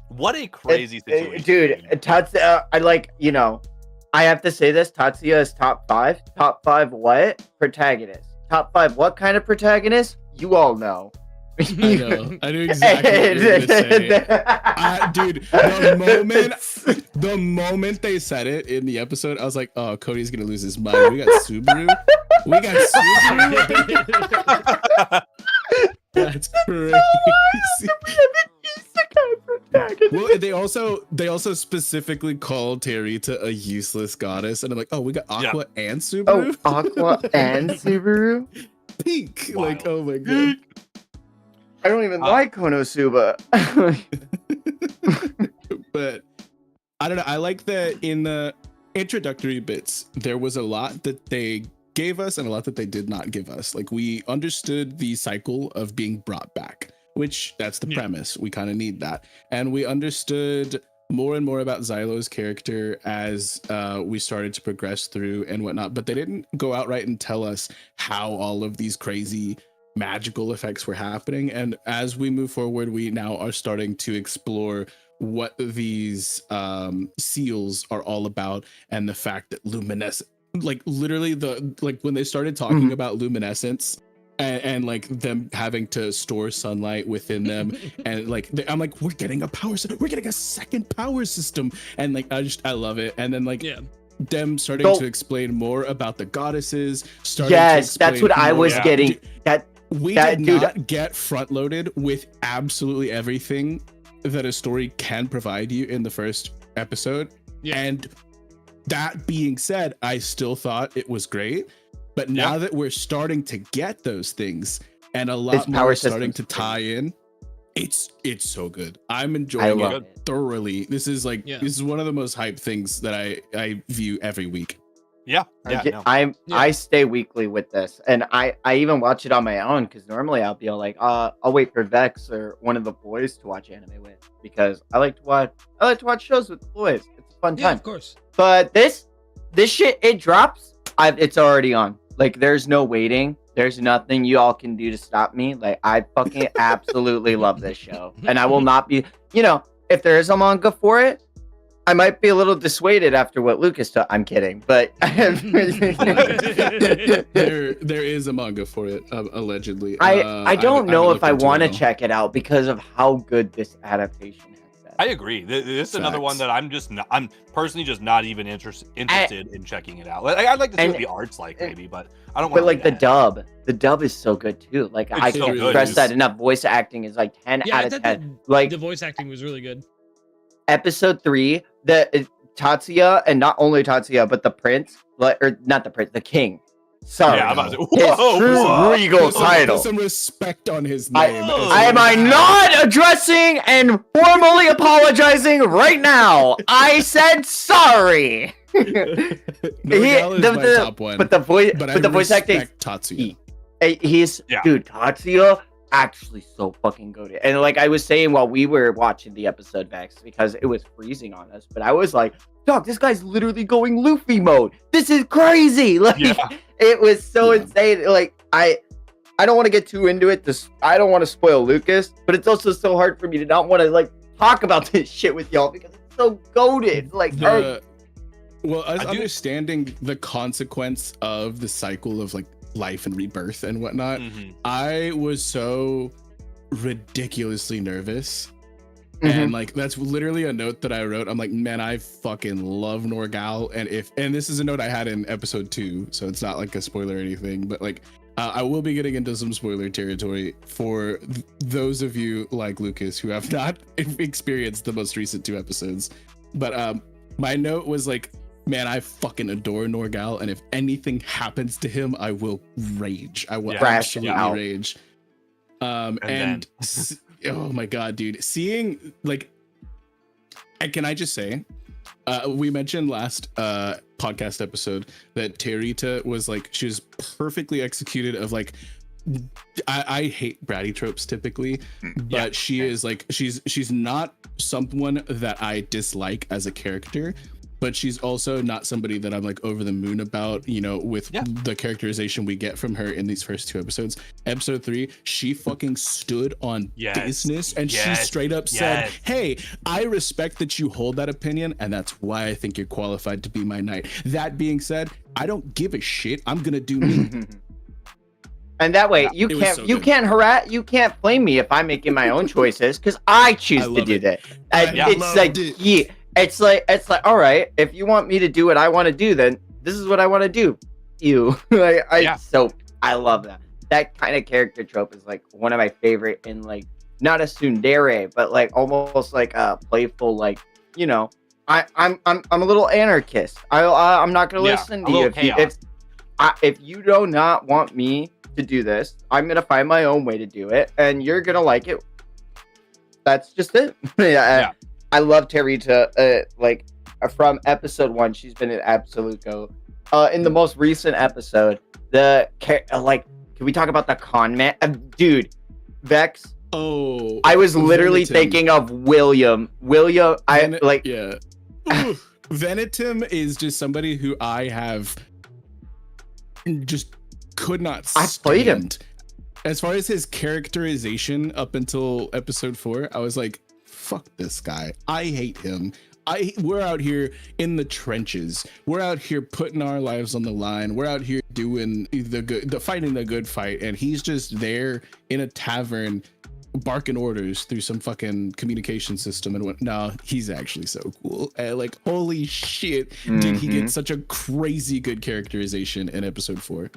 what a crazy situation, dude. Tatsuya, I have to say this. Tatsuya is top 5. Top 5 what? Protagonist. Top 5 what kind of protagonist? You all know. I knew exactly what you were going to say. Dude, the moment they said it in the episode, I was like, oh, Cody's going to lose his mind. We got Subaru. That's crazy. Well, they also specifically called Terita a useless goddess, and I'm like, oh, we got Aqua and Subaru. Oh, Aqua and Subaru. Pink. Wild. Like, oh my god. I don't even like Konosuba. But I don't know. I like that in the introductory bits, there was a lot that they gave us and a lot that they did not give us. Like we understood the cycle of being brought back, which that's the premise. We kind of need that. And we understood more and more about Xylo's character as we started to progress through and whatnot. But they didn't go outright and tell us how all of these crazy magical effects were happening. And as we move forward, we now are starting to explore what these seals are all about, and the fact that luminescence, like literally when they started talking about luminescence, and like them having to store sunlight within them, and like I'm like, we're getting a second power system, and like I love it. And then like them starting to explain more about the goddesses. Yes, that's what I was getting. We did not get front loaded with absolutely everything that a story can provide you in the first episode. And that being said, I still thought it was great. But now that we're starting to get those things and a lot more starting to tie in, it's so good. I'm enjoying it thoroughly. This is like this is one of the most hyped things that I view every week. I stay weekly with this, and I even watch it on my own, because normally I'll be like, I'll wait for Vex or one of the boys to watch anime with, because I like to watch shows with the boys. It's a fun time. Of course. But this shit, it drops. It's already on. Like, there's no waiting. There's nothing you all can do to stop me. Like, I fucking absolutely love this show. And I will not be, if there is a manga for it, I might be a little dissuaded after what Lucas told. I'm kidding, but there is a manga for it, allegedly. I don't know if I want to check it out because of how good this adaptation has been. I agree. This is another one that I'm personally just not even interested in checking it out. I'd like to see what the art's like, maybe, but I don't want. But like the dub is so good too. Like, I can't stress that enough. Voice acting is like 10 out of 10. Like, the voice acting was really good. Episode 3, the Tatsuya, and not only Tatsuya, but the prince, or not the prince, the king. Sorry, I'm about to say, his true regal title. Put some respect on his name. Am I not addressing and formally apologizing right now? I said sorry. my top one, but the voice acting, Tatsuya. Dude, Tatsuya actually so fucking goated. And like I was saying while we were watching the episode, Vex, because it was freezing on us, but I was like, dog, this guy's literally going Luffy mode. This is crazy. Like, it was so insane. Like, I don't want to get too into it. I don't want to spoil Lucas, but it's also so hard for me to not want to like talk about this shit with y'all because it's so goated. Like, understanding the consequence of the cycle of like life and rebirth and whatnot, I was so ridiculously nervous. And like, that's literally a note that I wrote. I'm like, man, I fucking love Norgal. And this is a note I had in episode 2, so it's not like a spoiler or anything, but like, I will be getting into some spoiler territory for those of you like Lucas who have not experienced the most recent 2 episodes. But my note was like, man, I fucking adore Norgal, and if anything happens to him, I will rage. I will absolutely rage. Oh my god, dude. Seeing, like, and can I just say, we mentioned last podcast episode that Terita was like, she was perfectly executed of like, I hate bratty tropes typically, but she is like, she's not someone that I dislike as a character, but she's also not somebody that I'm like over the moon about, with the characterization we get from her in these first 2 episodes. Episode 3, she fucking stood on business, and she straight up said, hey, I respect that you hold that opinion, and that's why I think you're qualified to be my knight. That being said, I don't give a shit. I'm gonna do me. And that way, you can't blame me if I'm making my own choices, because I choose to do that. It's like, all right, if you want me to do what I want to do, then this is what I want to do. So I love that. That kind of character trope is like one of my favorite in like, not a tsundere, but like almost like a playful, like, I'm a little anarchist. I'm not gonna listen to you. If you do not want me to do this, I'm gonna find my own way to do it, and you're gonna like it. That's just it. I love Terita. From episode 1, she's been an absolute go. In the most recent episode, can we talk about the con man? Dude, Vex. Oh, I was literally thinking of William. Venetum is just somebody who I have just could not stand. I played him. As far as his characterization up until episode 4, I was like, fuck this guy. I hate him. we're out here in the trenches. We're out here putting our lives on the line. We're out here doing fighting the good fight, and he's just there in a tavern barking orders through some fucking communication system. And went, no, he's actually so cool. And like, holy shit, did he get such a crazy good characterization in episode 4?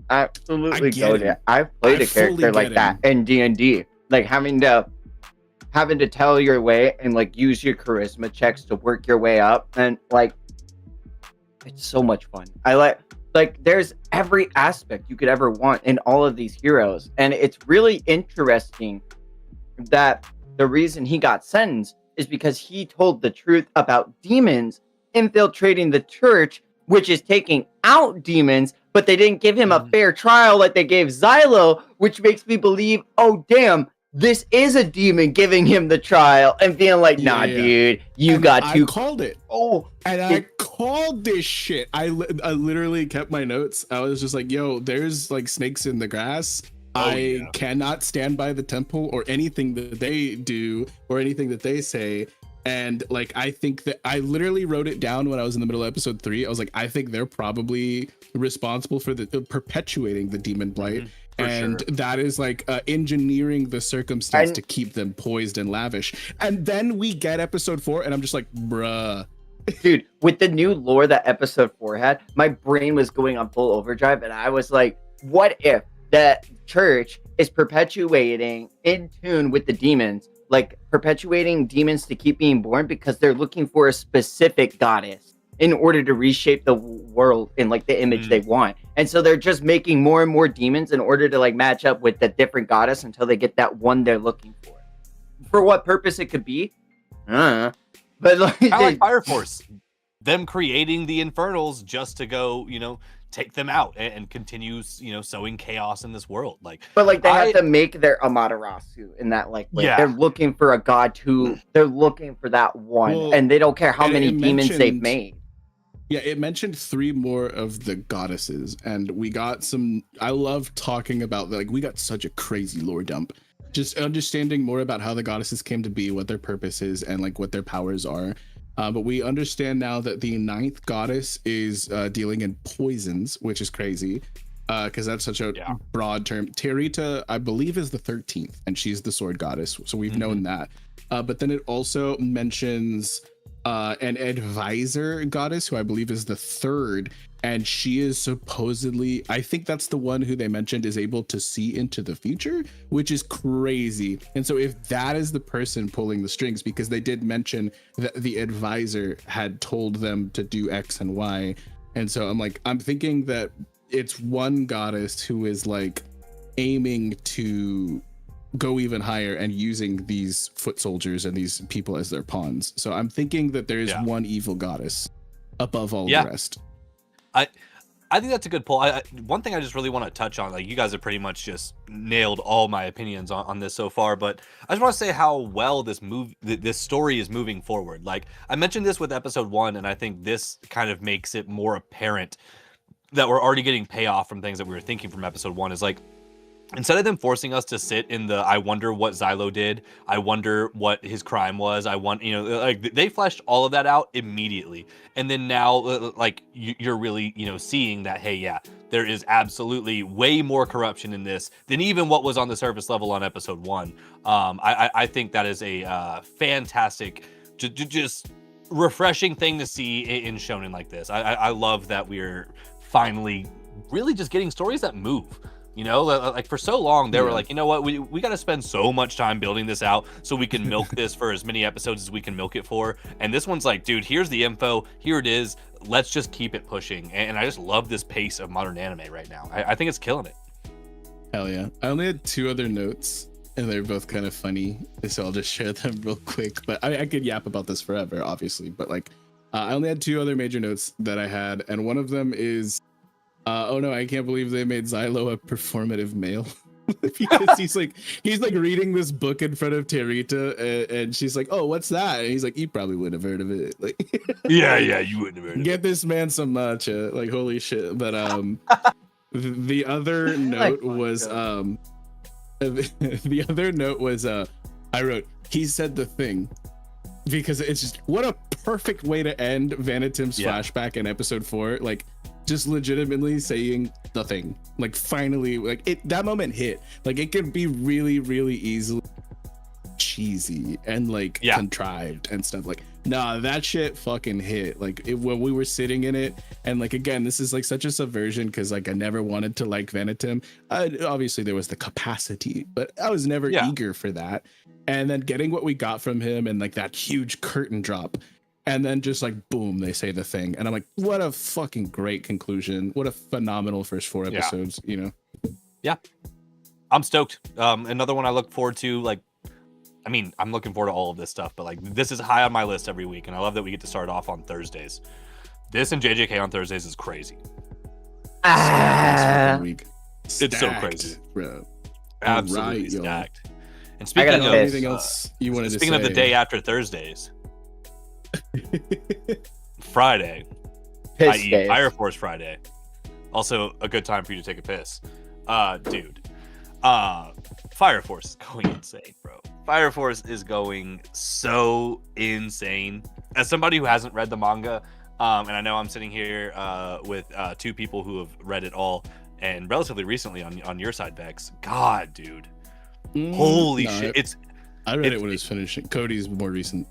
Absolutely goated. I've played a character like that in D&D, like having to tell your way and like use your charisma checks to work your way up, and like it's so much fun. I like there's every aspect you could ever want in all of these heroes, and it's really interesting that the reason he got sentenced is because he told the truth about demons infiltrating the church, which is taking out demons, but they didn't give him a fair trial like they gave Xylo, which makes me believe, oh damn, this is a demon giving him the trial, and being like, nah, dude, you got to. I called it. Oh, and I called this shit. I literally kept my notes. I was just like, yo, there's like snakes in the grass. I cannot stand by the temple or anything that they do or anything that they say. And like, I think that I literally wrote it down when I was in the middle of episode 3. I was like, I think they're probably responsible for the perpetuating the demon blight. That is like engineering the circumstance to keep them poised and lavish. And then we get episode 4 and I'm just like, bruh. Dude, with the new lore that episode 4 had, my brain was going on full overdrive, and I was like, what if the church is perpetuating in tune with the demons, like perpetuating demons to keep being born because they're looking for a specific goddess in order to reshape the world in like the image they want. And so they're just making more and more demons in order to like match up with the different goddess until they get that one they're looking for. For what purpose it could be? But like Fire Force, them creating the Infernals just to go, take them out and continue, sowing chaos in this world. But they have to make their Amaterasu in that way. They're looking for a god they're looking for that one, and they don't care how many demons they've made. Yeah, it mentioned 3 more of the goddesses, and we got some. I love talking about we got such a crazy lore dump. Just understanding more about how the goddesses came to be, what their purpose is, and like what their powers are. But we understand now that the 9th goddess is dealing in poisons, which is crazy because that's such a broad term. Terita, I believe, is the 13th, and she's the sword goddess. So we've known that. But then it also mentions an advisor goddess, who I believe is the 3rd. And she is supposedly, I think that's the one who they mentioned is able to see into the future, which is crazy. And so if that is the person pulling the strings, because they did mention that the advisor had told them to do X and Y. And so I'm thinking that it's one goddess who is like aiming to go even higher and using these foot soldiers and these people as their pawns. So I'm thinking that there is one evil goddess above all the rest. I think that's a good pull. One thing I just really want to touch on, you guys have pretty much just nailed all my opinions on this so far, but I just want to say how well this story is moving forward. I mentioned this with episode 1, and I think this kind of makes it more apparent that we're already getting payoff from things that we were thinking from episode 1. Is instead of them forcing us to sit in the I wonder what Xylo did, I wonder what his crime was, they fleshed all of that out immediately. And then now you're really seeing that, hey, yeah, there is absolutely way more corruption in this than even what was on the surface level on episode 1. I think that is a fantastic, just refreshing thing to see in shonen like this. I love that we're finally really just getting stories that move. For so long they were like, you know what, we got to spend so much time building this out so we can milk this for as many episodes as we can milk it for. And this one's like, dude, here's the info, here it is, let's just keep it pushing. And I just love this pace of modern anime right now. I think it's killing it. Hell yeah. I only had 2 other notes, and they're both kind of funny, so I'll just share them real quick. But I could yap about this forever, obviously, but I only had 2 other major notes that I had, and one of them is oh no, I can't believe they made Xylo a performative male. Because he's reading this book in front of Terita, and she's like, oh, what's that? And he's like, you probably wouldn't have heard of it. Yeah, you wouldn't have heard of it. Get this man some matcha. Holy shit. But the other note was I wrote, he said the thing. because it's just what a perfect way to end Vanitim's flashback in episode 4. Like, just legitimately saying the thing. Like, finally, like that moment hit. Like, it could be really, really easily cheesy and like contrived and stuff. Like, nah, that shit fucking hit. Like, when we were sitting in it, and like, again, this is like such a subversion because like I never wanted to like Vanitim. Obviously there was the capacity, but I was never eager for that. And then getting what we got from him and like that huge curtain drop, and then just like boom, they say the thing, and I'm like, what a fucking great conclusion! What a phenomenal first 4 episodes, you know? Yeah, I'm stoked. Another one I look forward to. Like, I mean, I'm looking forward to all of this stuff, but like, this is high on my list every week, and I love that we get to start off on Thursdays. This and JJK on Thursdays is crazy. It's so crazy, bro. Absolutely stacked. And speaking of anything else you wanted to say? Speaking of the day after Thursdays, Friday, i.e. Fire Force Friday, also a good time for you to take a piss. Dude, Fire Force is going insane, bro. Fire Force is going so insane. As somebody who hasn't read the manga, and I know I'm sitting here with 2 people who have read it all, and relatively recently on your side, Vex. God, dude. Holy shit. I read it when it was finishing. Cody's more recent.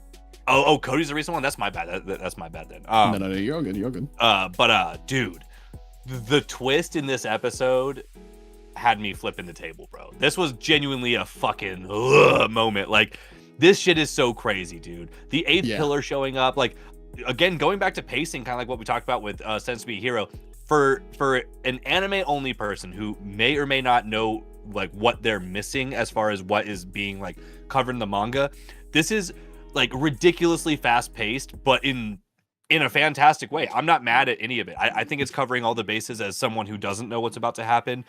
Oh, Cody's the recent one? That's my bad. That's my bad then. No, you're all good. You're all good. But dude, the twist in this episode had me flipping the table, bro. This was genuinely a fucking moment. Like, this shit is so crazy, dude. The 8th pillar showing up, like, again, going back to pacing, kind of like what we talked about with Sense Be Hero. For an anime only person who may or may not know like what they're missing as far as what is being like covered in the manga, this is like ridiculously fast paced, but in a fantastic way. I'm not mad at any of it. I think it's covering all the bases as someone who doesn't know what's about to happen.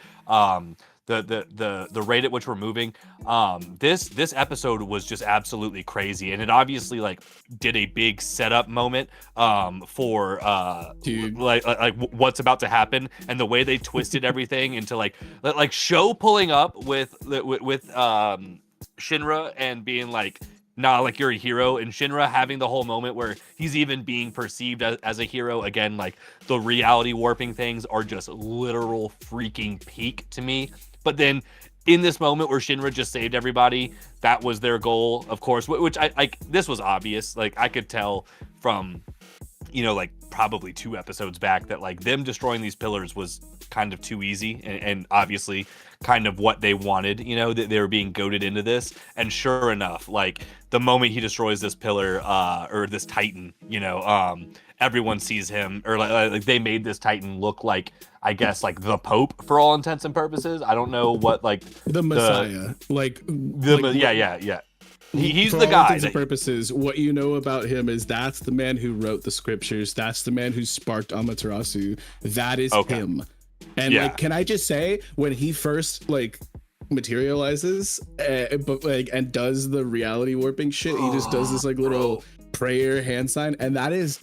The rate at which we're moving. This episode was just absolutely crazy, and it obviously like did a big setup moment for like what's about to happen, and the way they twisted everything into like Sho pulling up with Shinra and being like, nah, like, you're a hero, and Shinra having the whole moment where he's even being perceived as a hero. Again, like, the reality warping things are just literal freaking peak to me. But then in this moment where Shinra just saved everybody, that was their goal, of course, which I like. This was obvious. Like, I could tell from, you know, like probably 2 episodes back that like them destroying these pillars was kind of too easy, and obviously kind of what they wanted, you know, that they were being goaded into this. And sure enough, like, the moment he destroys this pillar or this Titan, you know, everyone sees him, or like they made this Titan look like, I guess, like the Pope for all intents and purposes. I don't know what, like, the Messiah, yeah. He's for the all guy. Intents and purposes, what you know about him is that's the man who wrote the scriptures. That's the man who sparked Amaterasu. That is him. And like, can I just say, when he first like materializes, but like, and does the reality warping shit, he just does this like little prayer hand sign, and that is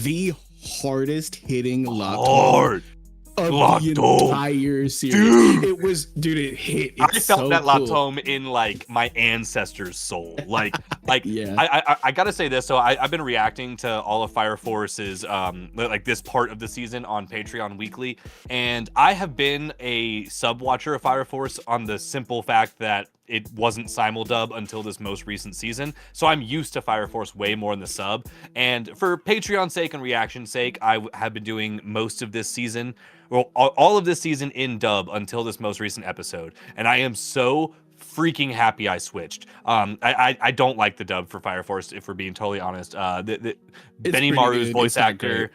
the hardest hitting Latom of the entire series. Dude. It was, dude, it hit. I felt that Latom in like my ancestor's soul. Like I gotta say this. So I've been reacting to all of Fire Force's like this part of the season on Patreon weekly, and I have been a sub watcher of Fire Force on the simple fact that it wasn't simuldub until this most recent season. So I'm used to Fire Force way more in the sub. And for Patreon's sake and reaction's sake, I have been doing most of this season, well, all of this season in dub until this most recent episode. And I am so freaking happy I switched. I don't like the dub for Fire Force, if we're being totally honest. Benny Maru's voice actor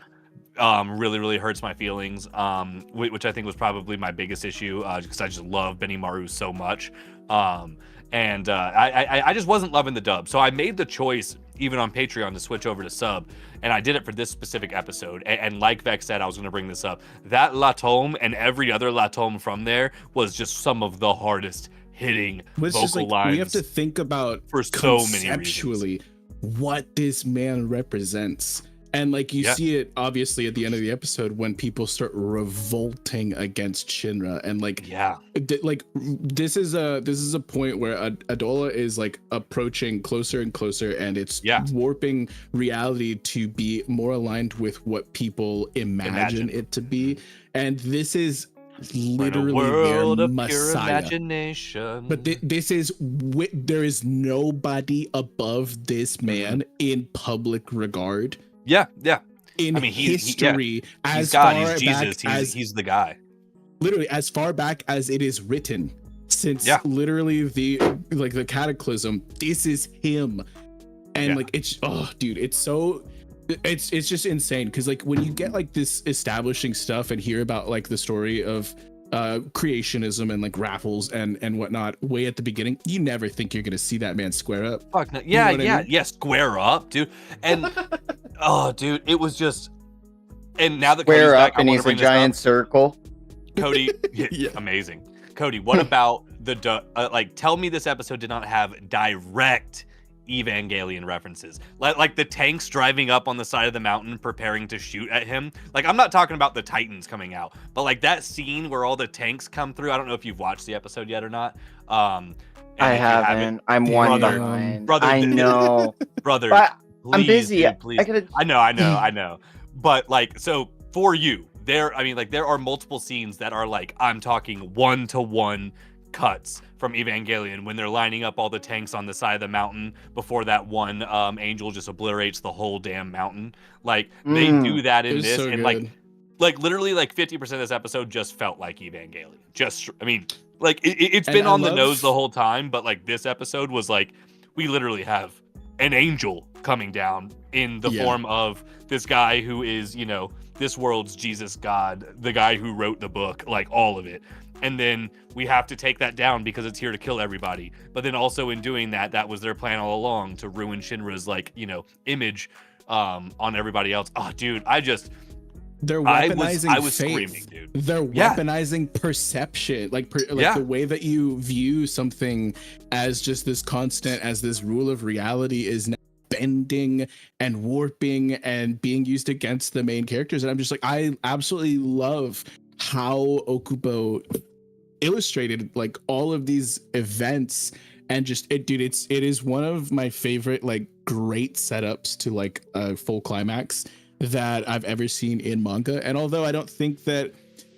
really hurts my feelings, which I think was probably my biggest issue, because I just love Benny Maru so much. I just wasn't loving the dub, so I made the choice even on Patreon to switch over to sub, and I did it for this specific episode. And like Vex said, I was going to bring this up, that Latom and every other Latom from there was just some of the hardest hitting vocal lines. We have to think about for so many reasons what this man represents. And like you Yeah. see it obviously at the end of the episode when people start revolting against Shinra, and like this is a point where Adola is like approaching closer and closer, and it's warping reality to be more aligned with what people imagine it to be. And this is literally their messiah. Imagination. But this is there is nobody above this man in public regard. Yeah. In history, he's God, he's Jesus, he's the guy. Literally, as far back as it is written, since literally the cataclysm, this is him. And like it's it's just insane, because like when you get like this establishing stuff and hear about like the story of creationism and like raffles and whatnot way at the beginning, you never think you're gonna see that man square up. Fuck no. Yeah, you know I mean? Square up, dude. And oh, dude, it was just. And now that square Cody's up back, and he's a giant circle. Cody, amazing. Cody, what about tell me this episode did not have direct Evangelion references, like the tanks driving up on the side of the mountain preparing to shoot at him. Like, I'm not talking about the Titans coming out, but like that scene where all the tanks come through. I don't know if you've watched the episode yet or not. I haven't. I'm one behind. Brother, I know, brother. But please, I'm busy. Dude, please. I know. But like, so for you, there are multiple scenes that are like, I'm talking 1-to-1 cuts from Evangelion when they're lining up all the tanks on the side of the mountain before that one angel just obliterates the whole damn mountain. Like they do that in this, so and good. like literally like 50% of this episode just felt like Evangelion. It's been on the nose the whole time, but like this episode was like, we literally have an angel coming down in the form of this guy who is, you know, this world's Jesus God, the guy who wrote the book, like all of it. And then we have to take that down because it's here to kill everybody. But then also in doing that, that was their plan all along, to ruin Shinra's, like, you know, image on everybody else. Oh, dude, they're weaponizing I was faith. Screaming, dude. They're weaponizing perception, the way that you view something as just this constant, as this rule of reality is now bending and warping and being used against the main characters. And I'm just like, I absolutely love how Okubo illustrated like all of these events, and just it is one of my favorite like great setups to like a full climax that I've ever seen in manga. And although I don't think that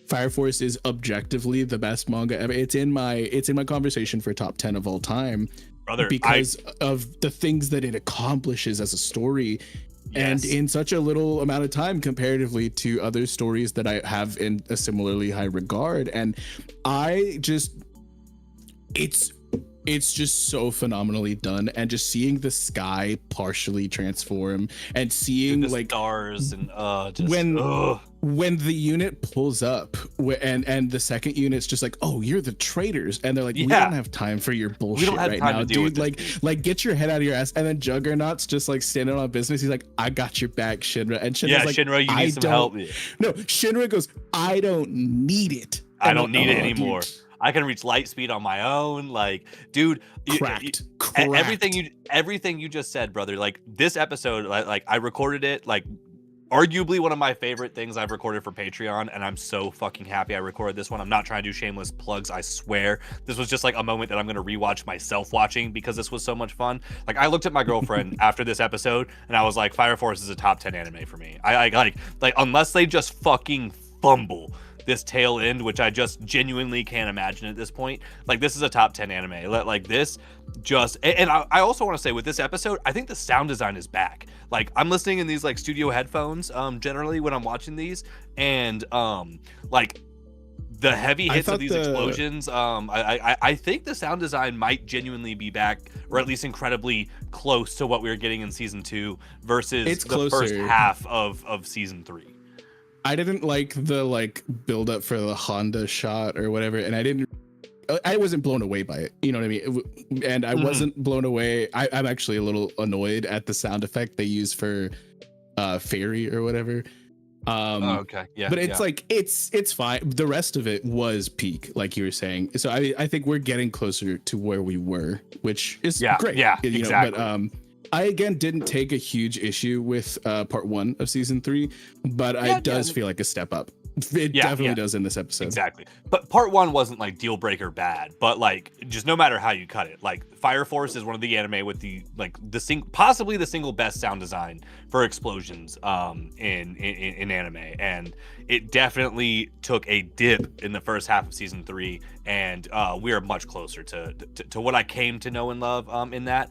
Fire Force is objectively the best manga ever, it's in my conversation for top 10 of all time, brother, because of the things that it accomplishes as a story. And in such a little amount of time comparatively to other stories that I have in a similarly high regard. And it's just so phenomenally done. And just seeing the sky partially transform and seeing the like stars and when the unit pulls up and the second unit's just like, oh, you're the traitors, and they're like, we don't have time for your bullshit right now, dude. Like get your head out of your ass. And then Juggernaut's just like standing on business. He's like, I got your back, Shinra. And Shinra's like, Shinra, you need some help. No, Shinra goes, I don't need it. I don't need it anymore. Dude. I can reach light speed on my own. Like, dude, Cracked. Everything you just said, brother. Like this episode, like I recorded it, like arguably one of my favorite things I've recorded for Patreon, and I'm so fucking happy I recorded this one. I'm not trying to do shameless plugs, I swear. This was just like a moment that I'm gonna rewatch myself watching because this was so much fun. Like I looked at my girlfriend after this episode and I was like, Fire Force is a top 10 anime for me. I like unless they just fucking fumble this tail end, which I just genuinely can't imagine at this point. Like this is a top 10 anime. Like this just, and I also want to say with this episode, I think the sound design is back. Like I'm listening in these like studio headphones generally when I'm watching these, and like the heavy hits of these explosions, I think the sound design might genuinely be back, or at least incredibly close to what we were getting in season 2 versus the first half of season 3. I didn't like the build up for the Honda shot or whatever, and I wasn't blown away by it. You know what I mean? And I wasn't blown away. I'm actually a little annoyed at the sound effect they use for Fairy or whatever. Okay, yeah. But it's like it's fine. The rest of it was peak, like you were saying. So I think we're getting closer to where we were, which is great. Yeah, you know, exactly. But I again didn't take a huge issue with part 1 of season 3, but it does feel like a step up. It definitely does in this episode. Exactly. But part 1 wasn't like deal breaker bad, but like just no matter how you cut it, like Fire Force is one of the anime with the possibly the single best sound design for explosions in anime, and it definitely took a dip in the first half of season 3, and we are much closer to what I came to know and love in that.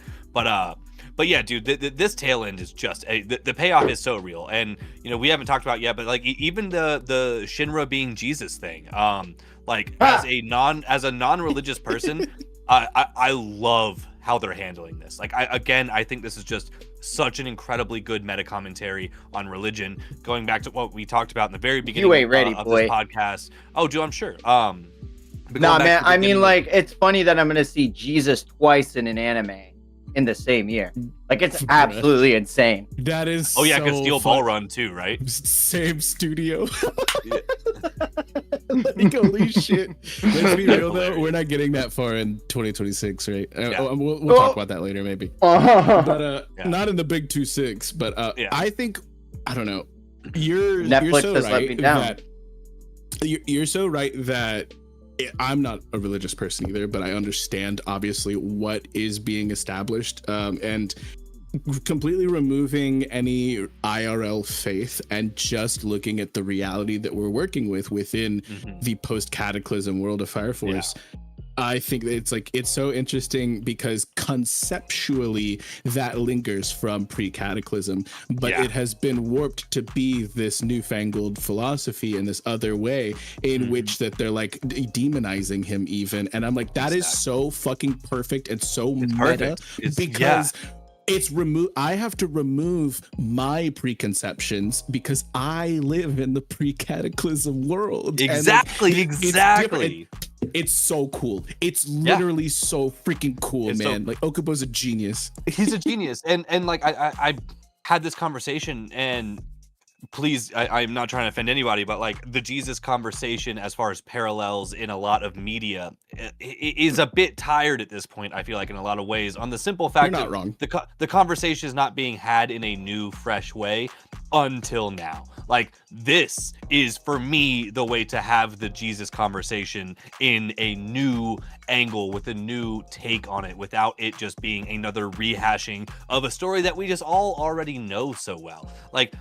But yeah, dude, this tail end is just the payoff is so real, and you know we haven't talked about yet, but like even the Shinra being Jesus thing, as a non-religious person, I love how they're handling this. Like I think this is just such an incredibly good meta commentary on religion, going back to what we talked about in the very beginning you ain't ready, of boy. this podcast. Oh, dude, I'm sure. Nah, man. I mean, like, it's funny that I'm gonna see Jesus twice in an anime in the same year. Like, it's absolutely insane. That is. Oh yeah, because so Steel Ball Run too, right? Same studio. Like, holy shit. Let's be real though, we're not getting that far in 2026, right? We'll talk about that later, maybe. But not in the big 2-6. But I think, I don't know. Netflix so has let me down. You're so right that I'm not a religious person either, but I understand obviously what is being established, and completely removing any IRL faith and just looking at the reality that we're working with within the post-cataclysm world of Fire Force. I think that it's so interesting because conceptually that lingers from pre-cataclysm, but it has been warped to be this newfangled philosophy in this other way in which that they're like demonizing him even. And I'm like, that is so fucking perfect and so meta because it's I have to remove my preconceptions because I live in the pre-cataclysm world. Exactly. It's so cool. It's literally so freaking cool, man. Like, Okubo's a genius. He's a genius. And like I had this conversation, and please, I'm not trying to offend anybody, but like the Jesus conversation as far as parallels in a lot of media is a bit tired at this point, I feel like, in a lot of ways, on the simple fact You're not that wrong. The conversation is not being had in a new, fresh way until now. Like, this is, for me, the way to have the Jesus conversation in a new angle with a new take on it, without it just being another rehashing of a story that we just all already know so well. Like,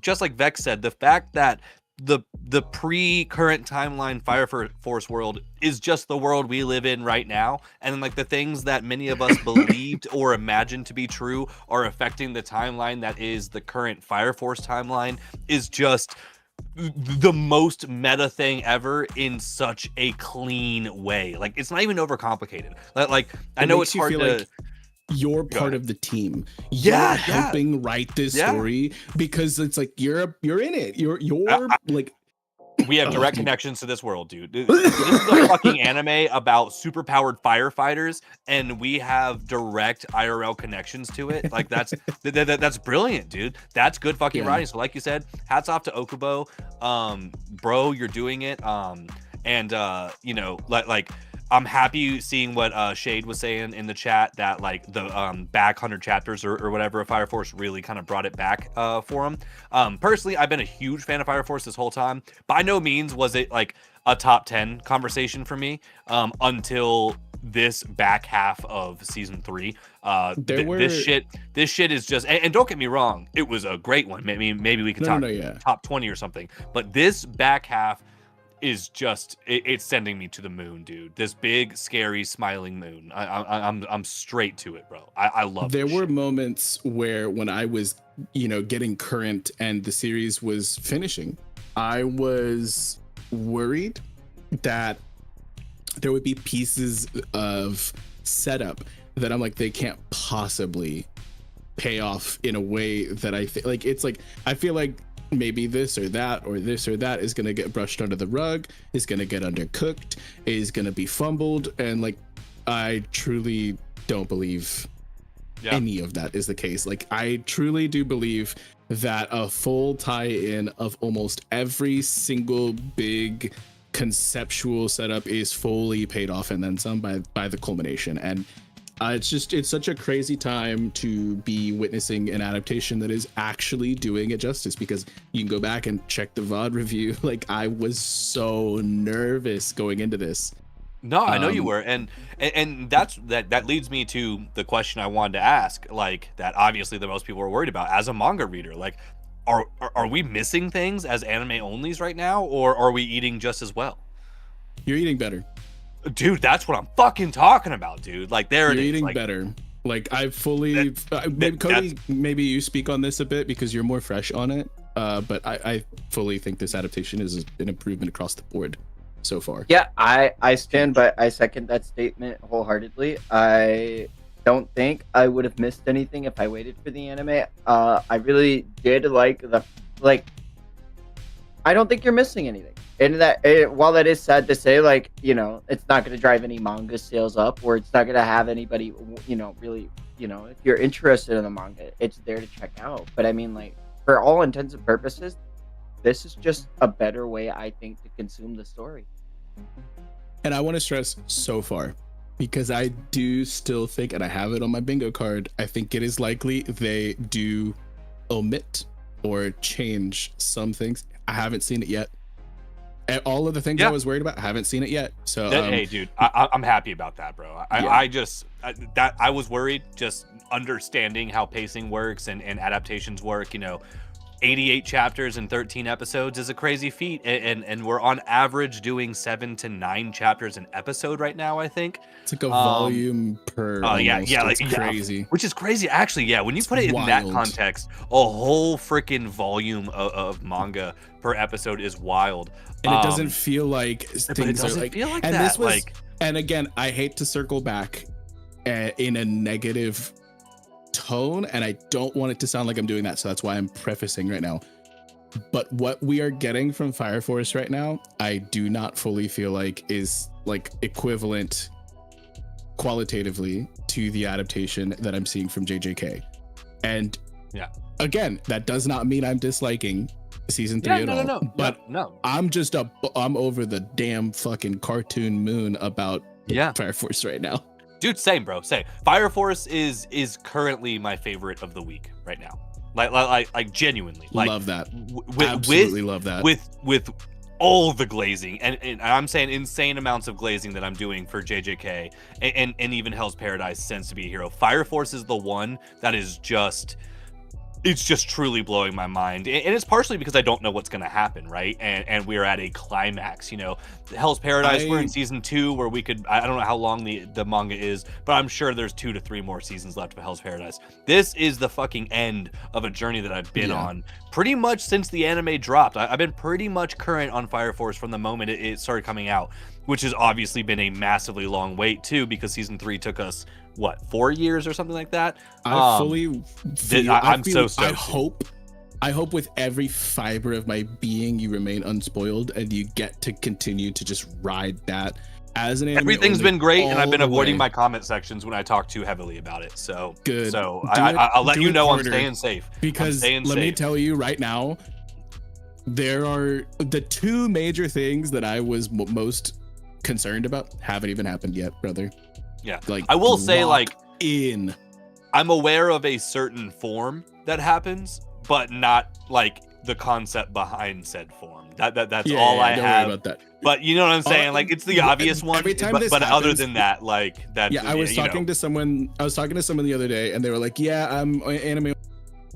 just like Vex said, the fact that the pre-current timeline Fire Force world is just the world we live in right now, and like the things that many of us believed or imagined to be true are affecting the timeline that is the current Fire Force timeline, is just the most meta thing ever in such a clean way. Like, it's not even overcomplicated. Like I know it's hard to like you're part of the team. You're helping write this story because it's like you're in it. You're like, we have direct connections to this world, dude. This is a fucking anime about superpowered firefighters, and we have direct IRL connections to it. Like, that's brilliant, dude. That's good fucking writing. So like you said, hats off to Okubo. Bro, you're doing it. You know, like I'm happy seeing what Shade was saying in the chat, that like the back 100 chapters or whatever of Fire Force really kind of brought it back for him. Personally, I've been a huge fan of Fire Force this whole time. By no means was it like a top 10 conversation for me until this back half of season 3. This shit is just, and don't get me wrong, it was a great one. Maybe we could talk top 20 or something. But this back half is just, it's sending me to the moon, dude. This big, scary, smiling moon. I'm straight to it, bro. I love. There were moments where when I was, getting current and the series was finishing, I was worried that there would be pieces of setup that I'm like, they can't possibly pay off in a way that I think, like, it's like, I feel like maybe this or that is going to get brushed under the rug, is going to get undercooked, is going to be fumbled. And like, I truly don't believe any of that is the case. Like, I truly do believe that a full tie-in of almost every single big conceptual setup is fully paid off and then some by the culmination. And It's such a crazy time to be witnessing an adaptation that is actually doing it justice, because you can go back and check the VOD review. Like, I was so nervous going into this. No, I know you were, and that leads me to the question I wanted to ask, like, that obviously the most people are worried about as a manga reader. Like, are we missing things as anime onlys right now, or are we eating just as well? You're eating better. Dude, that's what I'm fucking talking about, dude. Like, there You're it is. eating Like, better. Like, I fully Cody, maybe you speak on this a bit because you're more fresh on it. But I fully think this adaptation is an improvement across the board so far. Yeah, I stand by. I second that statement wholeheartedly. I don't think I would have missed anything if I waited for the anime. I really did like. I don't think you're missing anything. And while that is sad to say, like, you know, it's not going to drive any manga sales up, or it's not going to have anybody, you know, really, you know, if you're interested in the manga, it's there to check out. But I mean, like, for all intents and purposes, this is just a better way, I think, to consume the story. And I want to stress so far, because I do still think, and I have it on my bingo card, I think it is likely they do omit or change some things. I haven't seen it yet. All of the things I was worried about, I haven't seen it yet. So hey, dude, I'm happy about that, bro. I was worried, just understanding how pacing works and adaptations work. You know, 88 chapters and 13 episodes is a crazy feat, and we're on average doing 7 to 9 chapters an episode right now, I think. It's like a volume per. Oh yeah, like, it's crazy. Which is crazy, actually. Yeah, when you put it in that context, a whole freaking volume of manga per episode is wild. And it doesn't feel like things are like. Feel like and that. This was, and again, I hate to circle back in a negative tone, and I don't want it to sound like I'm doing that, so that's why I'm prefacing right now. But what we are getting from Fire Force right now, I do not fully feel like is like equivalent qualitatively to the adaptation that I'm seeing from JJK. And again, that does not mean I'm disliking season 3 at all. No. But I'm over the damn fucking cartoon moon about Fire Force right now. Dude, same, bro. Same. Fire Force is currently my favorite of the week right now. Like genuinely. Like, love that. Absolutely love that. With all the glazing, and I'm saying insane amounts of glazing that I'm doing for JJK, and even Hell's Paradise Sends to Be a Hero. Fire Force is the one that is just. It's just truly blowing my mind, and it's partially because I don't know what's going to happen, right? And we're at a climax, you know. Hell's Paradise, we're in season 2, where we could, I don't know how long the manga is, but I'm sure there's 2 to 3 more seasons left of Hell's Paradise. This is the fucking end of a journey that I've been on pretty much since the anime dropped. I've been pretty much current on Fire Force from the moment it started coming out, which has obviously been a massively long wait too, because season 3 took us 4 years or something like that. I'm so stoked. I hope with every fiber of my being you remain unspoiled and you get to continue to just ride that as an anime. Everything's been great, and I've been avoiding my comment sections when I talk too heavily about it. So good. So I'll let you know I'm staying safe. Because let me tell you right now, there are the 2 major things that I was most concerned about haven't even happened yet, brother. Yeah, like I will say, like, I'm aware of a certain form that happens, but not like the concept behind said form. That's all I have. About that. But you know what I'm saying? Like, it's the obvious one. But happens, other than that, like that. Yeah, I was talking to someone the other day, and they were like, "Yeah, I'm anime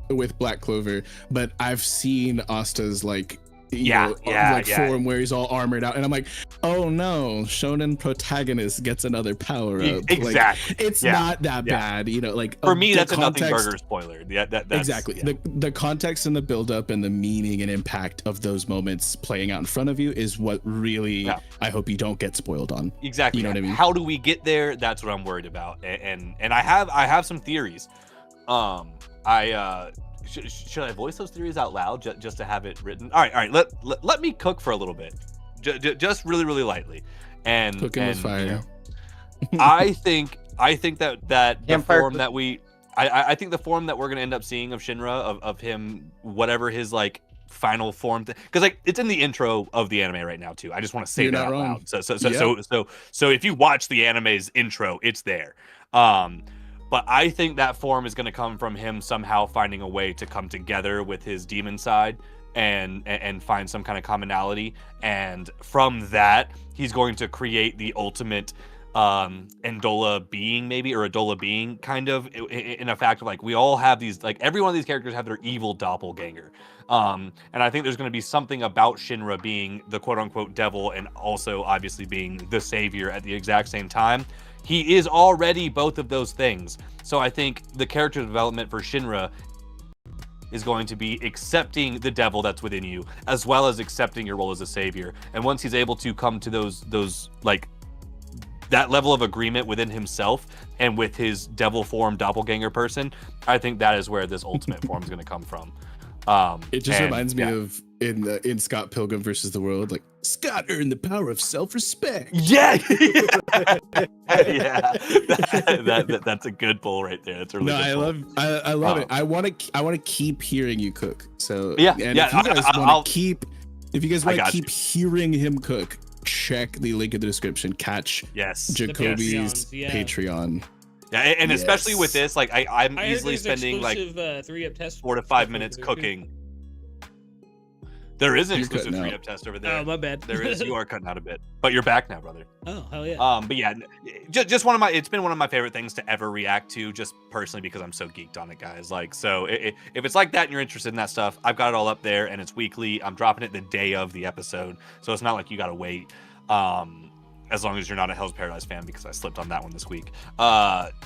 with Black Clover, but I've seen Asta's like." Form where he's all armored out, and I'm like, oh no, shonen protagonist gets another power up. Exactly. Like, it's not that bad, you know. Like, for me, that's a nothing burger spoiler. That's exactly the context and the build up and the meaning and impact of those moments playing out in front of you is what really I hope you don't get spoiled on. Exactly. You know what I mean? How do we get there? That's what I'm worried about, and I have some theories. Should I voice those theories out loud just to have it written? All right. Let me cook for a little bit, just really, really lightly. And cooking with fire. You know, I think that the form that I think the form that we're gonna end up seeing of Shinra, of him, whatever his like final form, because like it's in the intro of the anime right now too. I just want to say You're that not out wrong. loud. So if you watch the anime's intro, it's there. But I think that form is going to come from him somehow finding a way to come together with his demon side and find some kind of commonality, and from that he's going to create the ultimate Endola being, maybe, or Adola being, kind of, in a fact of like, we all have these, like, every one of these characters have their evil doppelganger, and I think there's going to be something about Shinra being the quote-unquote devil and also obviously being the savior at the exact same time. He is already both of those things, so I think the character development for Shinra is going to be accepting the devil that's within you, as well as accepting your role as a savior. And once he's able to come to those like that level of agreement within himself and with his devil form doppelganger person, I think that is where this ultimate form is going to come from. It just reminds me of in Scott Pilgrim versus the World, like, Scott earned the power of self-respect. Yeah, yeah. That's a good pull right there. That's a really good pull. I love it. I want to keep hearing you cook. So yeah, and yeah. if you guys want to keep you. hearing him cook, check the link in the description. Catch Jacoby's Patreon. Yeah, and especially with this, like I'm easily spending like 3-up test 4 to 5 minutes cooking. There is an exclusive 3-up test over there. Oh, my bad. There is. You are cutting out a bit, but you're back now, brother. Oh, hell yeah. But yeah, just it's been one of my favorite things to ever react to, just personally, because I'm so geeked on it, guys. Like, so if it's like that and you're interested in that stuff, I've got it all up there, and it's weekly. I'm dropping it the day of the episode, so it's not like you gotta wait. As long as you're not a Hell's Paradise fan, because I slipped on that one this week.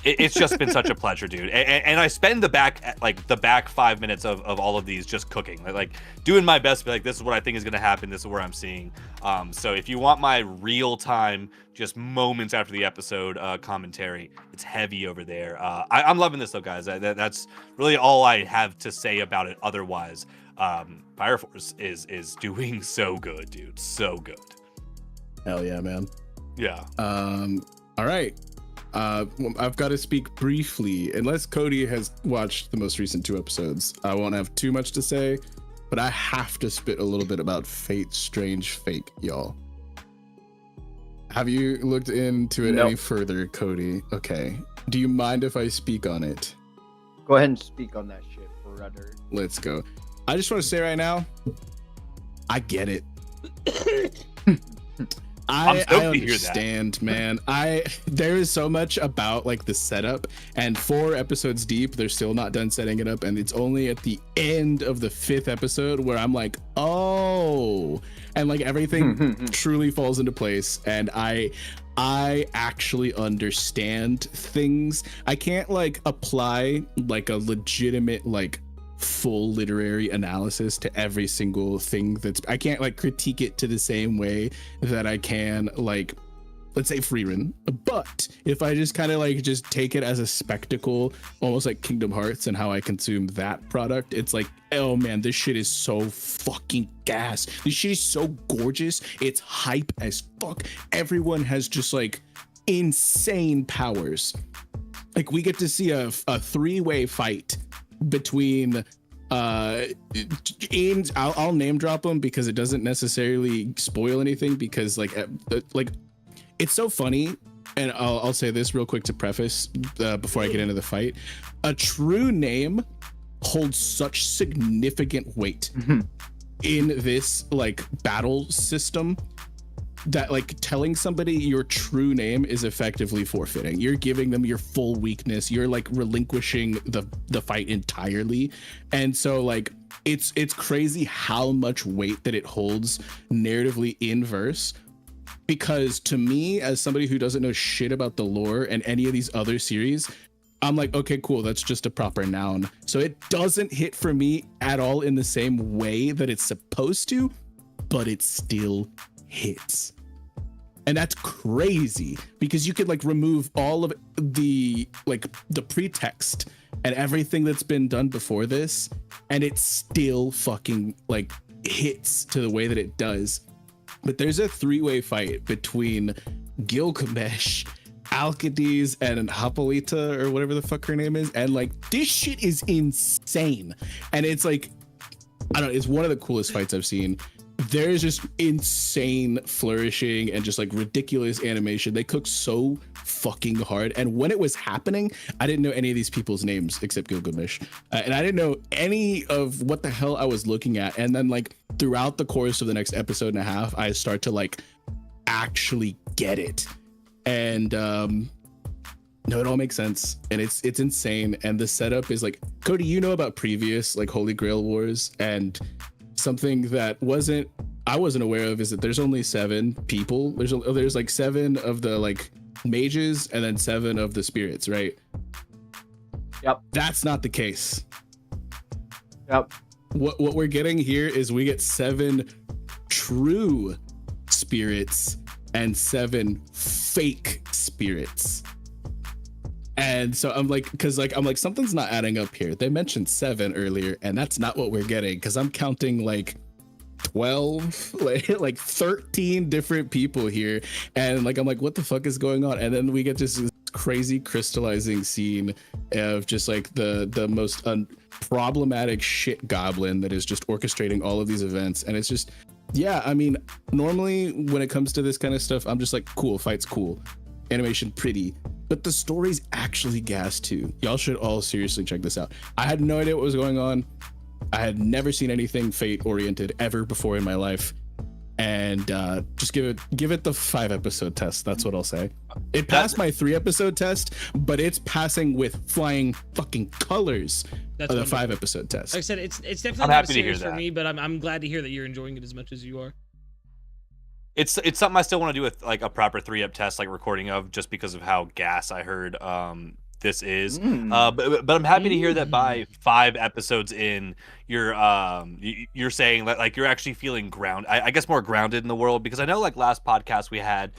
It's just been such a pleasure, dude. And I spend the back 5 minutes of all of these just cooking, like doing my best to be like, this is what I think is going to happen. This is where I'm seeing. So if you want my real time, just moments after the episode commentary, it's heavy over there. I'm loving this though, guys. That's really all I have to say about it. Otherwise, Fire Force is doing so good, dude. So good. Hell yeah, man. Yeah. All right. I've got to speak briefly. Unless Cody has watched the most recent 2 episodes, I won't have too much to say, but I have to spit a little bit about Fate's Strange Fate, y'all. Have you looked into it any further, Cody? Okay. Do you mind if I speak on it? Go ahead and speak on that shit, brother. Let's go. I just want to say right now, I get it. I understand, man. There is so much about like the setup, and 4 episodes deep, they're still not done setting it up, and it's only at the end of the 5th episode where I'm like, oh, and like everything truly falls into place, and I actually understand things. I can't like apply like a legitimate like full literary analysis to every single thing I can't like critique it to the same way that I can like, let's say, Freiren. But if I just kind of like just take it as a spectacle, almost like Kingdom Hearts and how I consume that product, it's like, oh man, this shit is so fucking gas. This shit is so gorgeous. It's hype as fuck. Everyone has just like insane powers. Like we get to see a 3-way fight between I'll name drop them because it doesn't necessarily spoil anything, because like it's so funny. And I'll say this real quick to preface before I get into the fight. A true name holds such significant weight in this like battle system that like telling somebody your true name is effectively forfeiting. You're giving them your full weakness. You're like relinquishing the fight entirely. And so like it's crazy how much weight that it holds narratively in verse, because to me, as somebody who doesn't know shit about the lore and any of these other series, I'm like, okay, cool, that's just a proper noun. So it doesn't hit for me at all in the same way that it's supposed to, but it still hits. And that's crazy, because you could like remove all of the like the pretext and everything that's been done before this, and it still fucking like hits to the way that it does. But there's a 3-way fight between Gilgamesh, Alcides, and Hippolyta, or whatever the fuck her name is, and like this shit is insane. And it's like I don't know, it's one of the coolest fights I've seen. There's just insane flourishing and just like ridiculous animation. They cook so fucking hard. And when it was happening, I didn't know any of these people's names except Gilgamesh. And I didn't know any of what the hell I was looking at. And then like throughout the course of the next episode and a half, I start to like actually get it. And no, it all makes sense. And it's insane. And the setup is like, Cody, you know about previous like Holy Grail Wars, and something that I wasn't aware of is that there's only 7 people. There's like 7 of the like mages and then 7 of the spirits, right? Yep. That's not the case. Yep. What we're getting here is we get 7 true spirits and 7 fake spirits. And so I'm like, something's not adding up here. They mentioned 7 earlier, and that's not what we're getting, because I'm counting like 12, like 13 different people here. And like, I'm like, what the fuck is going on? And then we get this crazy crystallizing scene of just like the most problematic shit goblin that is just orchestrating all of these events. And it's just, yeah, I mean, normally when it comes to this kind of stuff, I'm just like, cool, fight's cool, animation pretty. But the story's actually gas too. Y'all should all seriously check this out. I had no idea what was going on. I had never seen anything Fate oriented ever before in my life. And just give it the 5-episode test. That's what I'll say. It passed my 3-episode test, but it's passing with flying fucking colors of the 5-episode test. Like I said, it's definitely I'm not happy to hear serious for that. me, but I'm glad to hear that you're enjoying it as much as you are. It's something I still want to do with like a proper 3-up test, like recording of, just because of how gas I heard this is. But I'm happy to hear that by 5 episodes in, you're saying that like you're actually feeling I guess more grounded in the world, because I know like last podcast we had,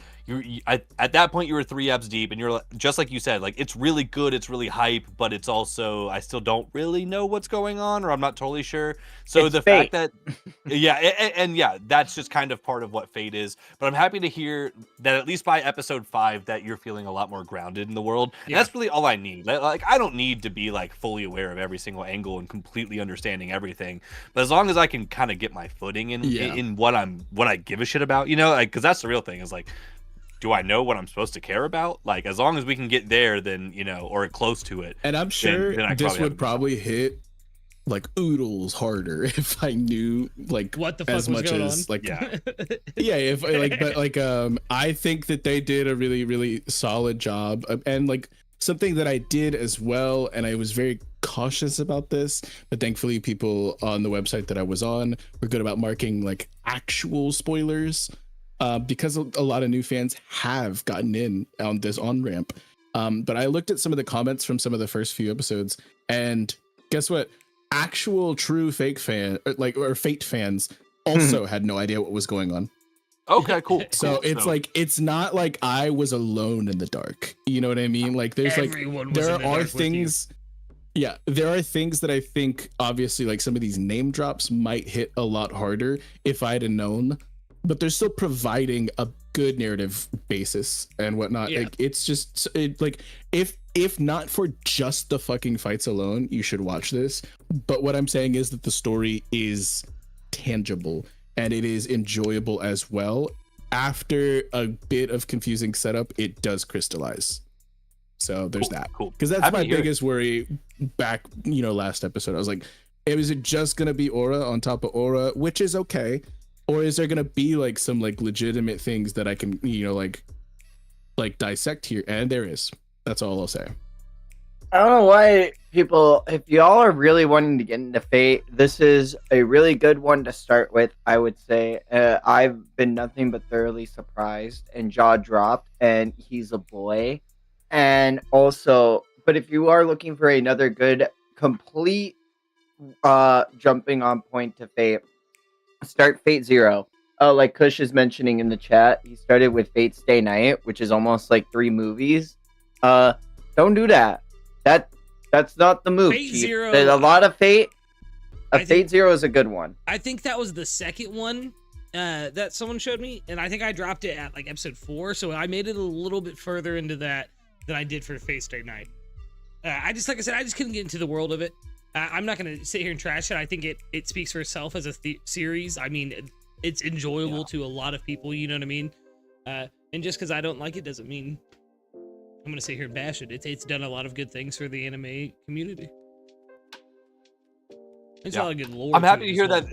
at that point you were 3 eps deep, and you're just like you said, like it's really good, it's really hype, but it's also, I still don't really know what's going on, or I'm not totally sure. So it's the fate. fact that and yeah, that's just kind of part of what Fate is. But I'm happy to hear that at least by episode 5 that you're feeling a lot more grounded in the world. Yeah. And that's really all I need. Like I don't need to be like fully aware of every single angle and completely understanding everything, but as long as I can kind of get my footing in what I give a shit about, you know, like, because that's the real thing, is like, do I know what I'm supposed to care about? Like, as long as we can get there, then, you know, or close to it. And I'm sure then this would probably hit like oodles harder if I knew like What the fuck as was much going as on? like Yeah. yeah, if like, but like I think that they did a really, really solid job. And like something that I did as well, and I was very cautious about this, but thankfully people on the website that I was on were good about marking like actual spoilers, because a lot of new fans have gotten in on this on-ramp. But I looked at some of the comments from some of the first few episodes, and guess what? Actual true fake fan, or Fate fans also had no idea what was going on. Okay, cool. So cool. it's like, it's not like I was alone in the dark. You know what I mean? Like there's Everyone like, was there in the are dark with things. Yeah, there are things that I think obviously like some of these name drops might hit a lot harder if I had known, but they're still providing a good narrative basis and whatnot. Yeah. Like it's just like, if not for just the fucking fights alone, you should watch this. But what I'm saying is that the story is tangible and it is enjoyable as well. After a bit of confusing setup, it does crystallize. So there's that. Cool. Because that's my biggest worry back, you know, last episode. I was like, is it just going to be Aura on top of Aura, which is okay? Or is there going to be like some like legitimate things that I can, you know, like dissect here? And there is. That's all I'll say. I don't know why people, if y'all are really wanting to get into Fate, this is a really good one to start with, I would say. I've been nothing but thoroughly surprised and jaw dropped, and he's a boy. And also, but if you are looking for another good, complete jumping on point to Fate, start Fate Zero. Like Kush is mentioning in the chat, he started with Fate Stay Night, which is almost like 3 movies. Don't do that. That's not the move. Fate Chief. Zero, There's a lot of Fate. I think- Fate Zero is a good one. I think that was the second one that someone showed me, and I think I dropped it at like episode 4, so I made it a little bit further into that than I did for Fate Stay Night. I just, like I said, I just couldn't get into the world of it. I'm not gonna sit here and trash it. I think it speaks for itself as a series. I mean, it's enjoyable to a lot of people. You know what I mean? And just because I don't like it doesn't mean I'm gonna sit here and bash it. It's done a lot of good things for the anime community. It's a lot of good lore. I'm happy to hear that.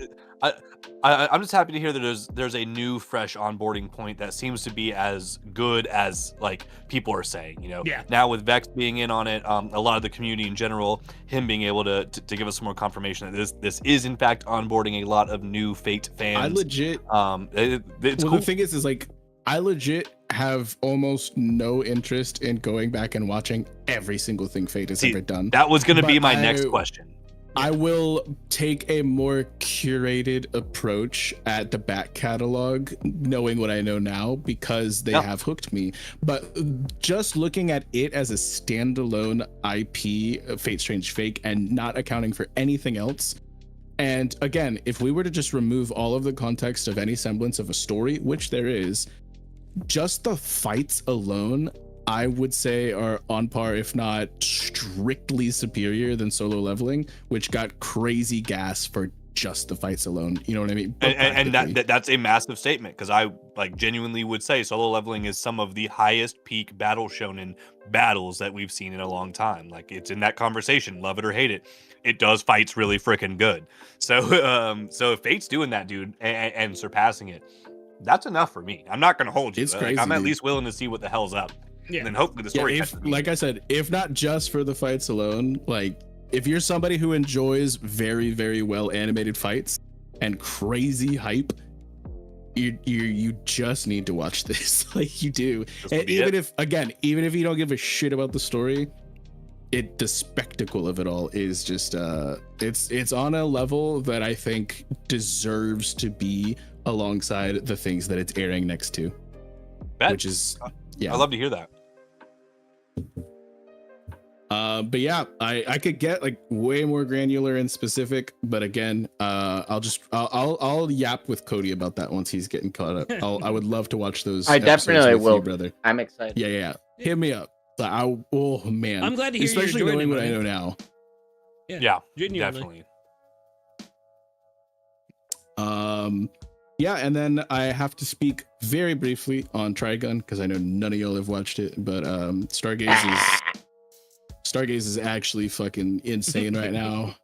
I'm just happy to hear that there's a new, fresh onboarding point that seems to be as good as like people are saying. You know, now with Vex being in on it, a lot of the community in general, him being able to give us some more confirmation that this is in fact onboarding a lot of new Fate fans. I legit. It's well, cool. The thing is like I legit have almost no interest in going back and watching every single thing Fate has ever done. That was going to be my next question. I will take a more curated approach at the back catalog, knowing what I know now, because they have hooked me. But just looking at it as a standalone IP, Fate Strange Fake, and not accounting for anything else. And again, if we were to just remove all of the context of any semblance of a story, which there is, just the fights alone, I would say are on par, if not strictly superior than Solo Leveling, which got crazy gas for just the fights alone. You know what I mean? And that's a massive statement, because I like genuinely would say Solo Leveling is some of the highest peak battle shonen battles that we've seen in a long time. Like, it's in that conversation, love it or hate it. It does fights really freaking good. So if Fate's doing that, dude, and surpassing it, that's enough for me. I'm not gonna hold you. It's crazy, I'm at least willing to see what the hell's up. Yeah. And then hopefully the story. Like I said, if not just for the fights alone, like if you're somebody who enjoys very, very well animated fights and crazy hype, you just need to watch this. Like, you do. And even if you don't give a shit about the story, the spectacle of it all is just it's on a level that I think deserves to be alongside the things that it's airing next to. Which is I love to hear that. But yeah, I could get like way more granular and specific, but again, I'll yap with Cody about that once he's getting caught up. I would love to watch those. I definitely will, you, brother. I'm excited. Yeah. Hit me up. Oh man, I'm glad to hear especially you're knowing what I it, know now. Yeah, genuinely. Definitely. Yeah, and then I have to speak very briefly on Trigun, because I know none of y'all have watched it, but Stargaze is actually fucking insane right now.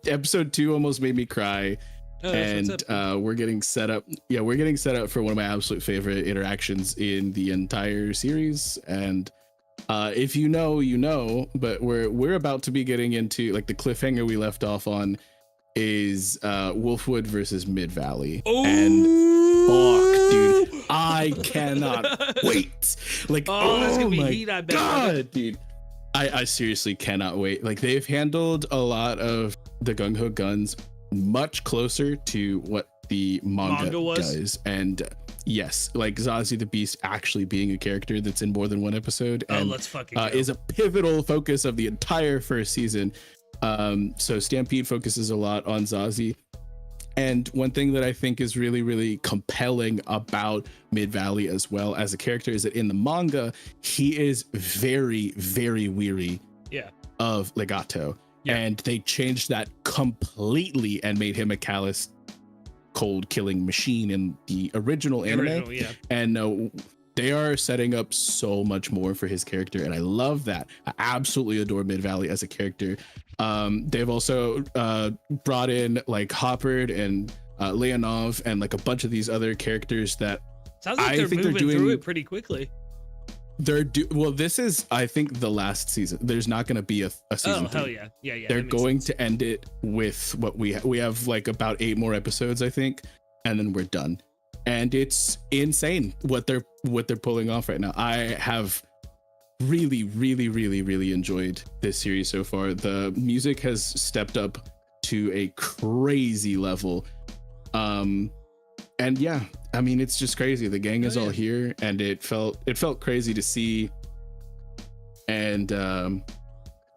Episode 2 almost made me cry. And we're getting set up. Yeah, we're getting set up for one of my absolute favorite interactions in the entire series. And if you know, you know, but we're about to be getting into like the cliffhanger we left off on is Wolfwood versus Mid Valley. And fuck, dude, I cannot wait. Like, that's gonna be my heat, I bet. God, dude. I seriously cannot wait. Like, they've handled a lot of the gung ho guns much closer to what the manga does. And yes, like Zazie the Beast actually being a character that's in more than one episode and let's fucking go. Is a pivotal focus of the entire first season. So Stampede focuses a lot on Zazie. And one thing that I think is really, really compelling about Mid Valley as well as a character is that in the manga, he is very, very weary of Legato. Yeah. And they changed that completely and made him a callous, cold killing machine in the original anime. And they are setting up so much more for his character, and I love that. I absolutely adore Mid Valley as a character. They've also brought in like Hoppard and Leonov and like a bunch of these other characters that sounds like they're moving through it pretty quickly. Well, this is, I think, the last season. There's not going to be a season 3. Hell yeah. They're going to end it with what we have like about 8 more episodes, I think, and then we're done. And it's insane what they're pulling off right now. I have really, really, really, really enjoyed this series so far. The music has stepped up to a crazy level. And yeah, I mean, it's just crazy. The gang is all here, and it felt crazy to see. And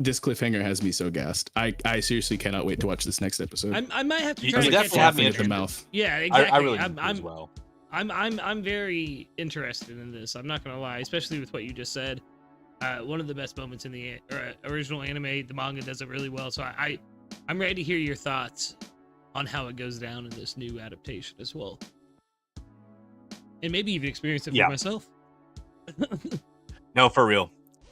this cliffhanger has me so gassed. I seriously cannot wait to watch this next episode. I might have to try to catch up me at the mouth. Yeah, exactly. I really do as well. I'm very interested in this. I'm not gonna lie, especially with what you just said. one of the best moments in the original anime. The manga does it really well. So I'm ready to hear your thoughts on how it goes down in this new adaptation as well, and maybe even experience it for myself. No, for real.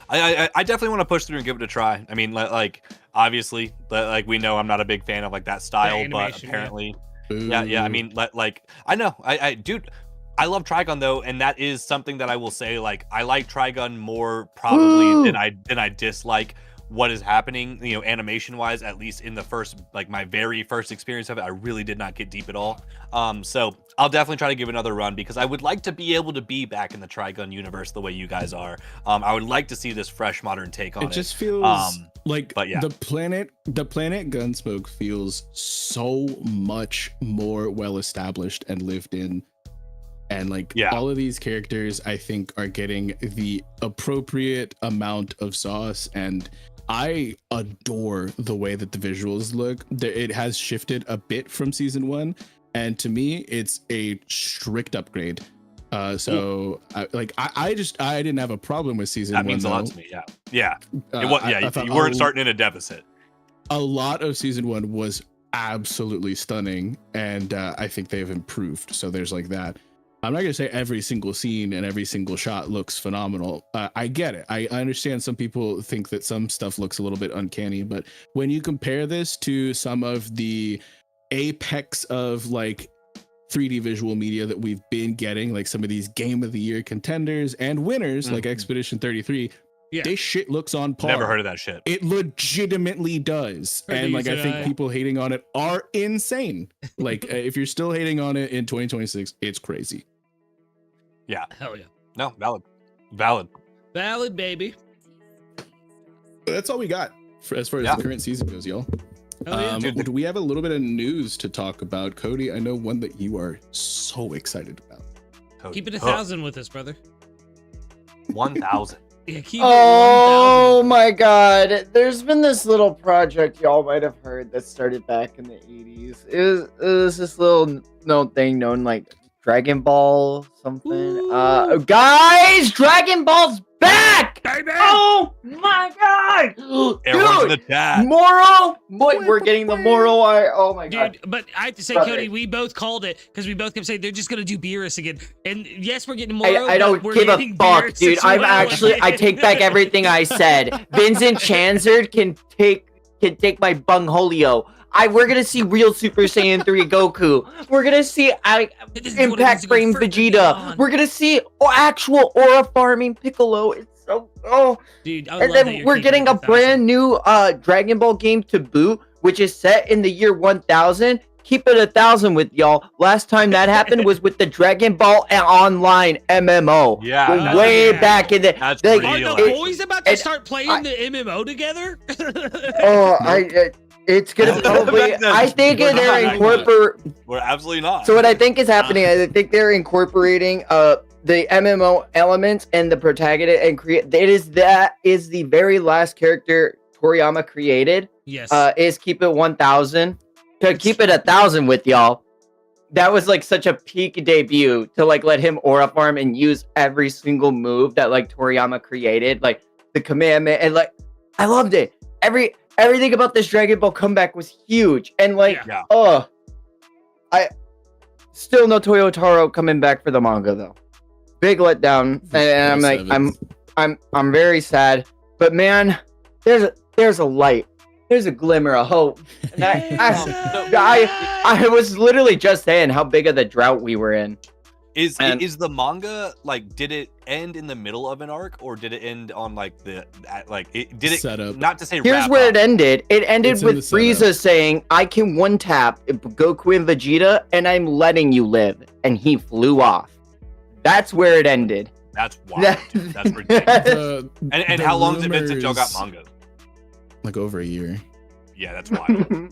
I definitely want to push through and give it a try. I mean, like obviously, like we know I'm not a big fan of like that style, but apparently, yeah. I mean, like I know, dude, I love Trigun though, and that is something that I will say. Like I like Trigun more probably than I dislike what is happening, you know, animation wise, at least in the first, like my very first experience of it. I really did not get deep at all. So I'll definitely try to give another run because I would like to be able to be back in the Trigun universe the way you guys are. I would like to see this fresh modern take on it. It just feels like but yeah. the planet Gunsmoke feels so much more well established and lived in. And like all of these characters, I think, are getting the appropriate amount of sauce, and I adore the way that the visuals look. It has shifted a bit from season 1, and to me, it's a strict upgrade. So I didn't have a problem with season 1. That means a lot to me. Yeah. You weren't starting in a deficit. A lot of season 1 was absolutely stunning, and I think they've improved. So there's like that. I'm not gonna say every single scene and every single shot looks phenomenal. I get it. I understand some people think that some stuff looks a little bit uncanny, but when you compare this to some of the apex of like 3D visual media that we've been getting, like some of these Game of the Year contenders and winners, like Expedition 33, this shit looks on par. Never heard of that shit. It legitimately does. And like I think people hating on it are insane. Like if you're still hating on it in 2026, it's crazy. Yeah. Hell yeah. No, valid, baby. That's all we got as far as the current season goes, y'all. Do we have a little bit of news to talk about? Cody, I know one that you are so excited about. Cody. Keep it 1,000 with us, brother. 1,000. Yeah, keep oh it my god, there's been this little project y'all might have heard that started back in the 80s. It was this little thing known like Dragon Ball something. Guys, Dragon Ball's back! Baby! Oh my god! Everyone's in the chat. Moro! We're getting the Moro. Oh my god. Dude, but I have to say, Cody, we both called it because we both kept saying they're just gonna do Beerus again. And yes, we're getting Moro. I don't give a fuck, dude. I take back everything I said. Vincent Chanzard can take my Bungholio. We're gonna see real Super Saiyan 3 Goku. We're gonna see Impact Frame Vegeta. We're gonna see actual aura farming Piccolo. It's so dude. And then we're getting a brand new Dragon Ball game to boot, which is set in the year 1000. Keep it 1,000 with y'all. Last time that happened was with the Dragon Ball Online MMO. Yeah, way back in the. That's Are real. the boys about to start playing the MMO together? It's gonna probably. I think they're incorporating. We're absolutely not. So what I think is happening, I think they're incorporating the MMO elements and the protagonist and create. That is the very last character Toriyama created. Yes. Is keep it 1,000 to keep it 1,000 with y'all. That was like such a peak debut to like let him aura farm and use every single move that like Toriyama created, like the commandment, and like I loved it. Everything about this Dragon Ball comeback was huge, and like, I still no Toyotaro coming back for the manga though. Big letdown, and I'm like, I'm very sad. But man, there's a light, there's a glimmer of hope. And I was literally just saying how big of the drought we were in. Is the manga like? Did it end in the middle of an arc, or did it end on like did it set up? Not to say. Here's where it ended. It ended with Frieza setup saying, "I can one tap Goku and Vegeta, and I'm letting you live," and he flew off. That's where it ended. That's wild. That's ridiculous. And how long has it been since y'all got manga? Like over a year. Yeah, that's wild.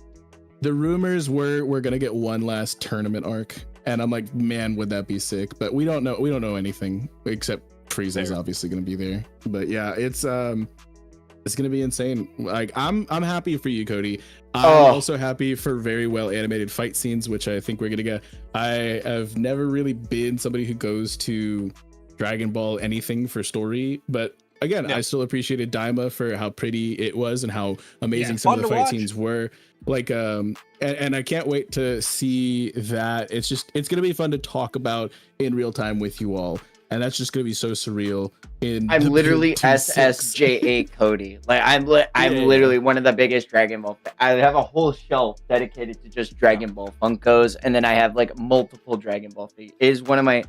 The rumors were we're gonna get one last tournament arc. And I'm like, man, would that be sick? But we don't know anything except Frieza's obviously gonna be there. But yeah, it's gonna be insane. Like I'm happy for you, Cody. I'm also happy for very well animated fight scenes, which I think we're gonna get. I have never really been somebody who goes to Dragon Ball anything for story, but again, Yeah. I still appreciated Daima for how pretty it was and how amazing Yeah, some of fun the to fight watch. scenes were. Like, and I can't wait to see that. It's gonna be fun to talk about in real time with you all, and that's just gonna be so surreal. I'm the literally big 2-6. SSJA Cody. Like I'm Yeah. literally one of the biggest Dragon Ball. I have a whole shelf dedicated to just Dragon Ball Funkos, and then I have like multiple Dragon Ball figures. It's one of my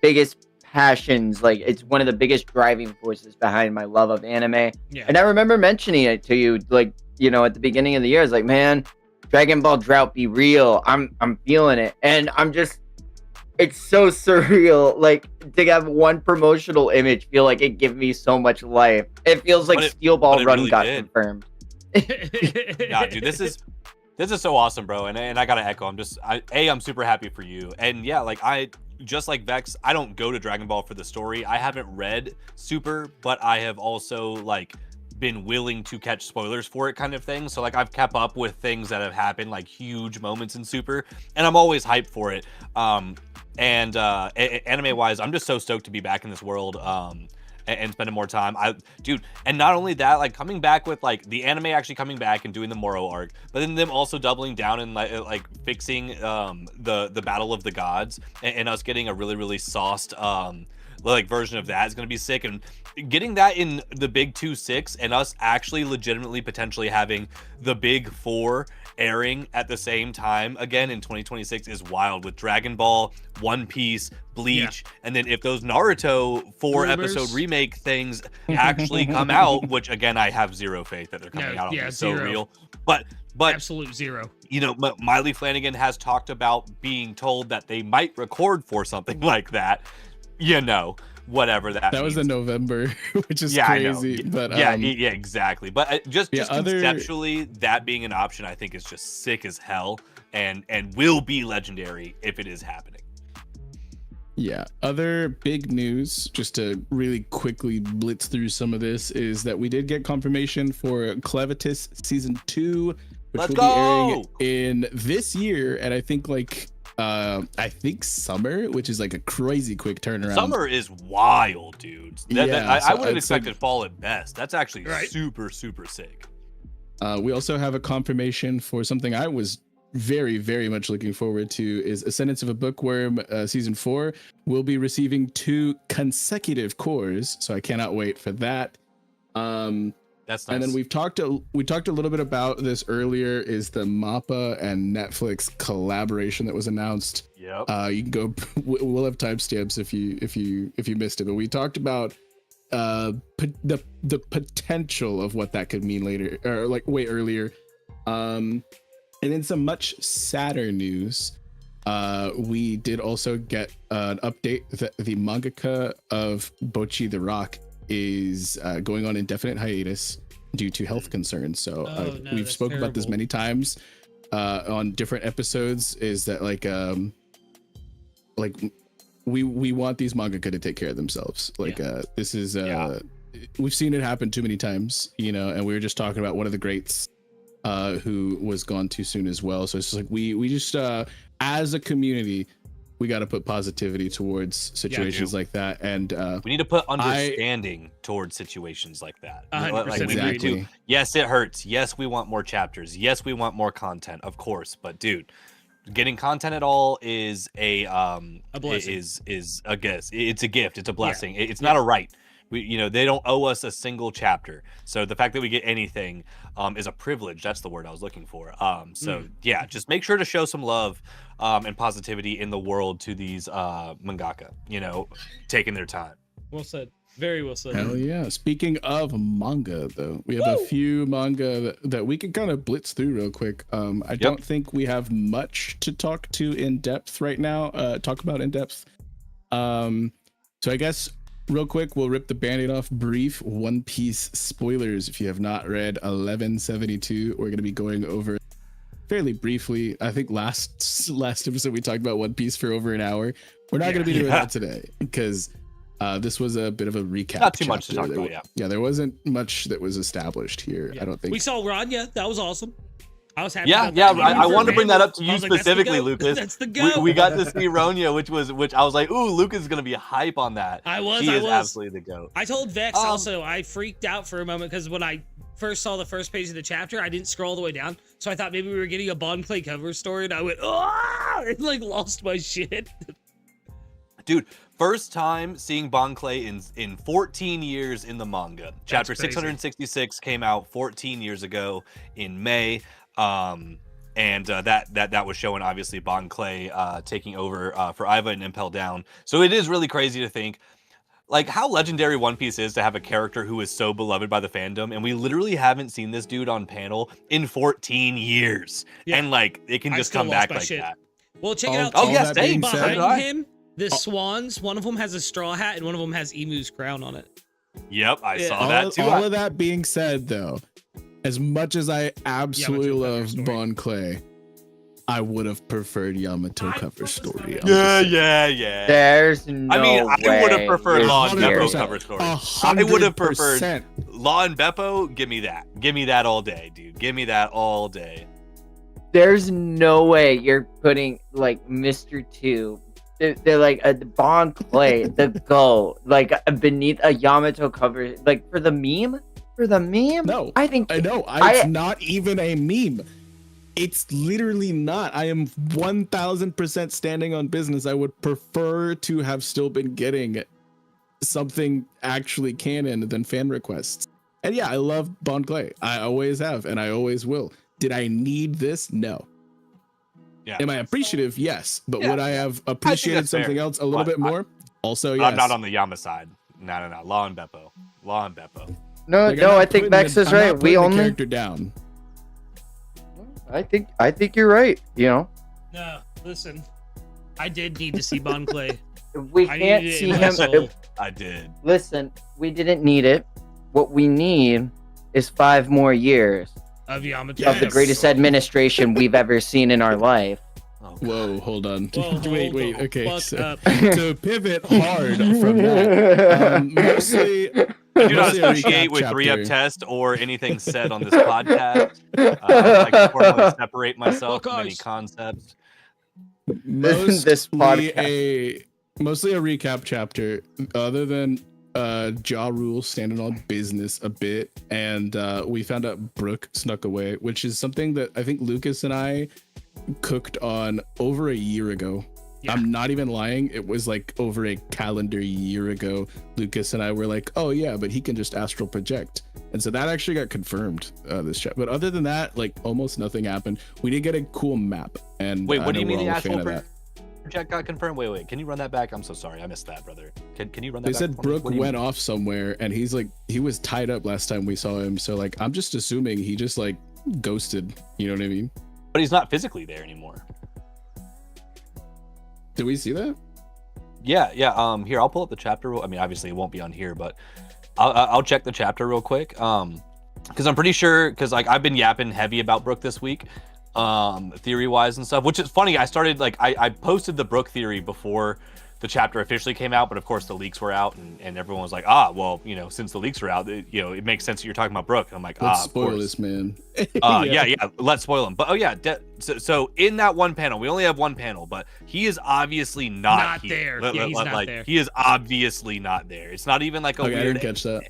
biggest passions. Like it's one of the biggest driving forces behind my love of anime. Yeah. And I remember mentioning it to you, like, you know, at the beginning of the year. I was like, man, Dragon Ball drought be real. I'm feeling it, and it's so surreal. Like to have one promotional image feel like it give me so much life. It feels like Steel Ball but it Run really got did. confirmed. Yeah, dude, this is so awesome, bro. And I gotta echo. I'm super happy for you. And yeah, like just like Vex, I don't go to Dragon Ball for the story. I haven't read Super, but I have also like been willing to catch spoilers for it, kind of thing. So like I've kept up with things that have happened, like huge moments in Super, and I'm always hyped for it. And anime wise, I'm just so stoked to be back in this world. And spending more time. Dude, and not only that, like coming back with like the anime actually coming back and doing the Moro arc, but then them also doubling down and like fixing the Battle of the Gods, and us getting a really sauced like version of that is going to be sick. And getting that in the big 2-6 and us actually legitimately potentially having the big 4 airing at the same time again in 2026 is wild, with Dragon Ball, One Piece, Bleach, and then if those Naruto 4-episode remake things actually come out, which again I have zero faith that they're coming out. It's so real, but absolute zero. You know, Miley Flanagan has talked about being told that they might record for something like that. You know, whatever that was in November, which is crazy. But yeah, exactly. But just conceptually, that being an option, I think is just sick as hell, and will be legendary if it is happening. Yeah. Other big news, just to really quickly blitz through some of this, is that we did get confirmation for Clevitus season 2, which will be airing in this year, and I think summer, which is like a crazy quick turnaround. Summer is wild, dude. I would have expected fall at best. That's actually super sick. We also have a confirmation for something I was very much looking forward to, is Ascendance of a Bookworm season 4 will be receiving 2 consecutive cores, so I cannot wait for that. That's nice. And then we talked a little bit about this earlier, is the MAPPA and Netflix collaboration that was announced. Yep. You can go. We'll have timestamps if you missed it, but we talked about the potential of what that could mean later, or like way earlier. And in some much sadder news, we did also get an update that the mangaka of Bocchi the Rock is going on indefinite hiatus due to health concerns. So we've spoken about this many times on different episodes, is that like we want these mangaka to take care of themselves. This is we've seen it happen too many times, you know, and we were just talking about one of the greats who was gone too soon as well. So it's just like we just as a community, we got to put positivity towards situations like that, and we need to put understanding towards situations like that. 100% exactly. Yes, it hurts. Yes, we want more chapters. Yes, we want more content, of course. But dude, getting content at all is a blessing. Is a gift. It's a gift. It's a blessing. It's not a right. They don't owe us a single chapter. So the fact that we get anything is a privilege. That's the word I was looking for. Yeah, just make sure to show some love and positivity in the world to these mangaka, taking their time. Well said. Very well said. Hell yeah. Speaking of manga, though, we have a few manga that we can kind of blitz through real quick. I don't think we have much to talk about in depth right now. So I guess real quick, we'll rip the band-aid off. Brief One Piece spoilers. If you have not read 1172, we're going to be going over fairly briefly. I think last episode we talked about One Piece for over an hour. We're not going to be doing that today because this was a bit of a recap. Not too much to talk about, Yeah, there wasn't much that was established here. I don't think. We saw Rania. That was awesome. I was happy. Yeah, about yeah. that. I wanted to bring that up to I you was like, that's the specifically, goat. Lucas. That's the goat. We got to see Ronya, which I was like, ooh, Lucas is gonna be hype on that. I was. He is absolutely the goat. I told Vex also. I freaked out for a moment because when I first saw the first page of the chapter, I didn't scroll all the way down, so I thought maybe we were getting a Bon Clay cover story, and I went, oh, and like lost my shit. Dude, first time seeing Bon Clay in 14 years in the manga. Chapter 666 came out 14 years ago in May. And that was showing obviously Bon Clay taking over for Iva and Impel Down. So it is really crazy to think like how legendary One Piece is to have a character who is so beloved by the fandom, and we literally haven't seen this dude on panel in 14 years. Yeah. And like it can just come back like that. Well, check it out. Oh yeah, same. Behind him, the swans. One of them has a straw hat, and one of them has Emu's crown on it. Yep, I saw that too. All of that being said, though, as much as I absolutely love Bon Clay, I would have preferred Yamato cover story. Yeah. There's no I would have preferred Law and Beppo 100%. cover story. I would have preferred Law and Beppo. Give me that. Give me that all day, dude. Give me that all day. There's no way you're putting like Mr. 2. They're like a Bon Clay, the GOAT, like beneath a Yamato cover, like for the meme. For the meme? No, I think it's not even a meme. It's literally not. I am 1000% standing on business. I would prefer to have still been getting something actually canon than fan requests. And yeah, I love Bon Clay. I always have, and I always will. Did I need this? No. Yeah. Am I appreciative? Yes. But would I have appreciated something else a little bit more? Also, yes. I'm not on the Yama side. No. Law and Beppo. No, I think Vex is right. We only character down. I think you're right. You know. No, listen. I did need to see Bon Clay. We can't see him. I did. Listen, we didn't need it. What we need is 5 more years of Yamato. Of the greatest administration we've ever seen in our life. Oh, whoa, hold on. Whoa, wait. Okay, so to pivot hard from that, mostly. I do not associate with 3-up test or anything said on this podcast. I like to formally separate myself from any concepts. Mostly a recap chapter, other than Ja Rule standing on business a bit, and we found out Brooke snuck away, which is something that I think Lucas and I cooked on over a year ago. Yeah. I'm not even lying. It was like over a calendar year ago. Lucas and I were like, oh yeah, but he can just astral project. And so that actually got confirmed this chat. But other than that, like almost nothing happened. We did get a cool map. And wait, what do you mean the astral project got confirmed? Wait, can you run that back? I'm so sorry. I missed that, brother. Can you run that back? They said Brooke went off somewhere and he's like, he was tied up last time we saw him. So like, I'm just assuming he just like ghosted. You know what I mean? But he's not physically there anymore. Did we see that? Yeah. Here, I'll pull up the chapter. I mean, obviously it won't be on here, but I'll check the chapter real quick. Because I'm pretty sure, because like I've been yapping heavy about Brooke this week, theory wise and stuff. Which is funny. I started like I posted the Brooke theory before the chapter officially came out, but of course the leaks were out, and everyone was like, well, you know, since the leaks were out, it makes sense that you're talking about Brooke. And I'm like, let's spoil this, man. yeah, let's spoil him. But so in that one panel, we only have one panel, but he is obviously not there. He's not there. He is obviously not there. It's not even like a weird I didn't catch that.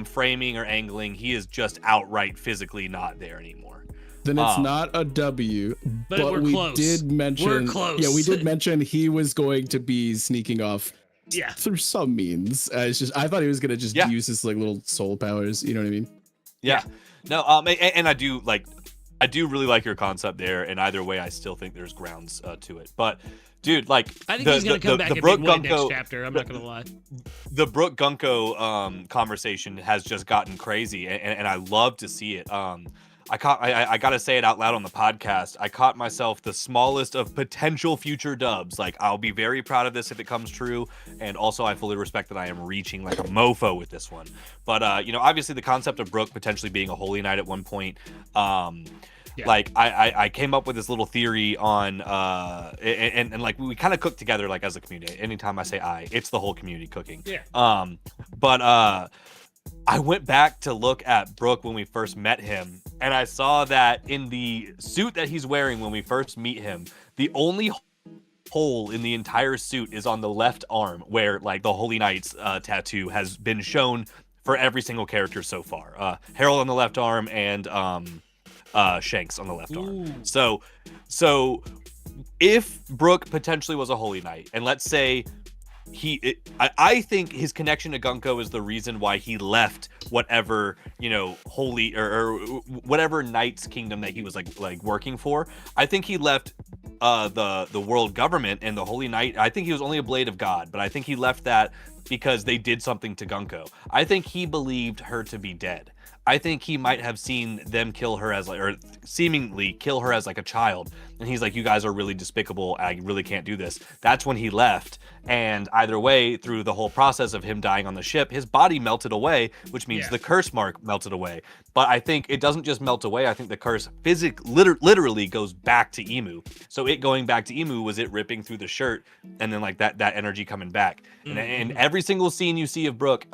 Framing or angling. He is just outright physically not there anymore. Then it's not a W, but we close. Did mention. We're close. Yeah, we did mention he was going to be sneaking off. Yeah. Through some means. It's just I thought he was gonna just use his like little soul powers. You know what I mean? Yeah. No. And I do really like your concept there. And either way, I still think there's grounds to it. But dude, like I think he's gonna come back in Brooke Gunko next chapter. I'm not gonna lie. The Brooke Gunko conversation has just gotten crazy, and I love to see it. I gotta say it out loud on the podcast. I caught myself the smallest of potential future dubs. Like, I'll be very proud of this if it comes true. And also, I fully respect that I am reaching like a mofo with this one. But, obviously the concept of Brooke potentially being a holy knight at one point. Like, I came up with this little theory on, and like, we kind of cook together, like, as a community. Anytime I say it's the whole community cooking. Yeah. I went back to look at Brook when we first met him, and I saw that in the suit that he's wearing when we first meet him, the only hole in the entire suit is on the left arm, where like the Holy Knight's tattoo has been shown for every single character so far. Harold on the left arm and Shanks on the left arm. So if Brook potentially was a Holy Knight, and let's say I think his connection to Gunko is the reason why he left whatever, holy or whatever knight's kingdom that he was like working for. I think he left the world government and the Holy Knight. I think he was only a blade of God, but I think he left that because they did something to Gunko. I think he believed her to be dead. I think he might have seen them kill her as or seemingly kill her as like a child. And he's like, you guys are really despicable. I really can't do this. That's when he left. And either way, through the whole process of him dying on the ship, his body melted away, which means the curse mark melted away. But I think it doesn't just melt away. I think the curse literally goes back to Emu. So it going back to Emu was it ripping through the shirt and then like that energy coming back. And every single scene you see of Brook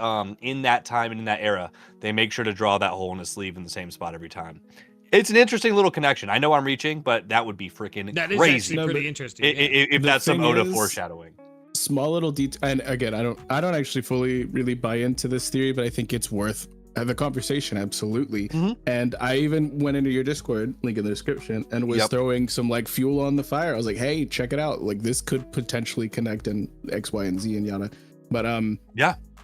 in that time and in that era, they make sure to draw that hole in his sleeve in the same spot every time. It's an interesting little connection. I know I'm reaching, but that would be freaking crazy. That is actually pretty interesting. If that's some Oda foreshadowing. Small little detail, and again, I don't actually fully really buy into this theory, but I think it's worth the conversation, absolutely. And I even went into your Discord, link in the description, and was throwing some like fuel on the fire. I was like, hey, check it out, like this could potentially connect in X, Y, and Z and yada. But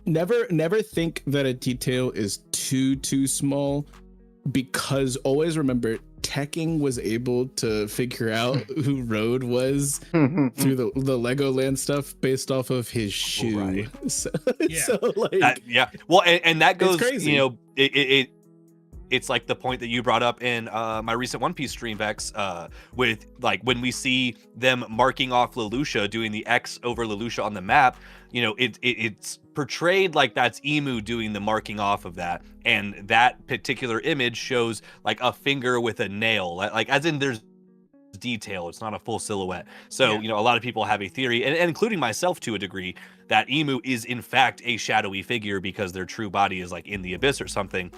never think that a detail is too small, because always remember Tekking was able to figure out who Road was through the Legoland stuff based off of his shoe. Right. So like well, and that goes, crazy. It's like the point that you brought up in my recent One Piece stream, Vex, with like when we see them marking off Lelouch, doing the X over Lelouch on the map, it's portrayed like that's Emu doing the marking off of that, and that particular image shows like a finger with a nail, like as in there's detail, it's not a full silhouette. So a lot of people have a theory, and including myself to a degree, that Emu is in fact a shadowy figure because their true body is like in the abyss or something.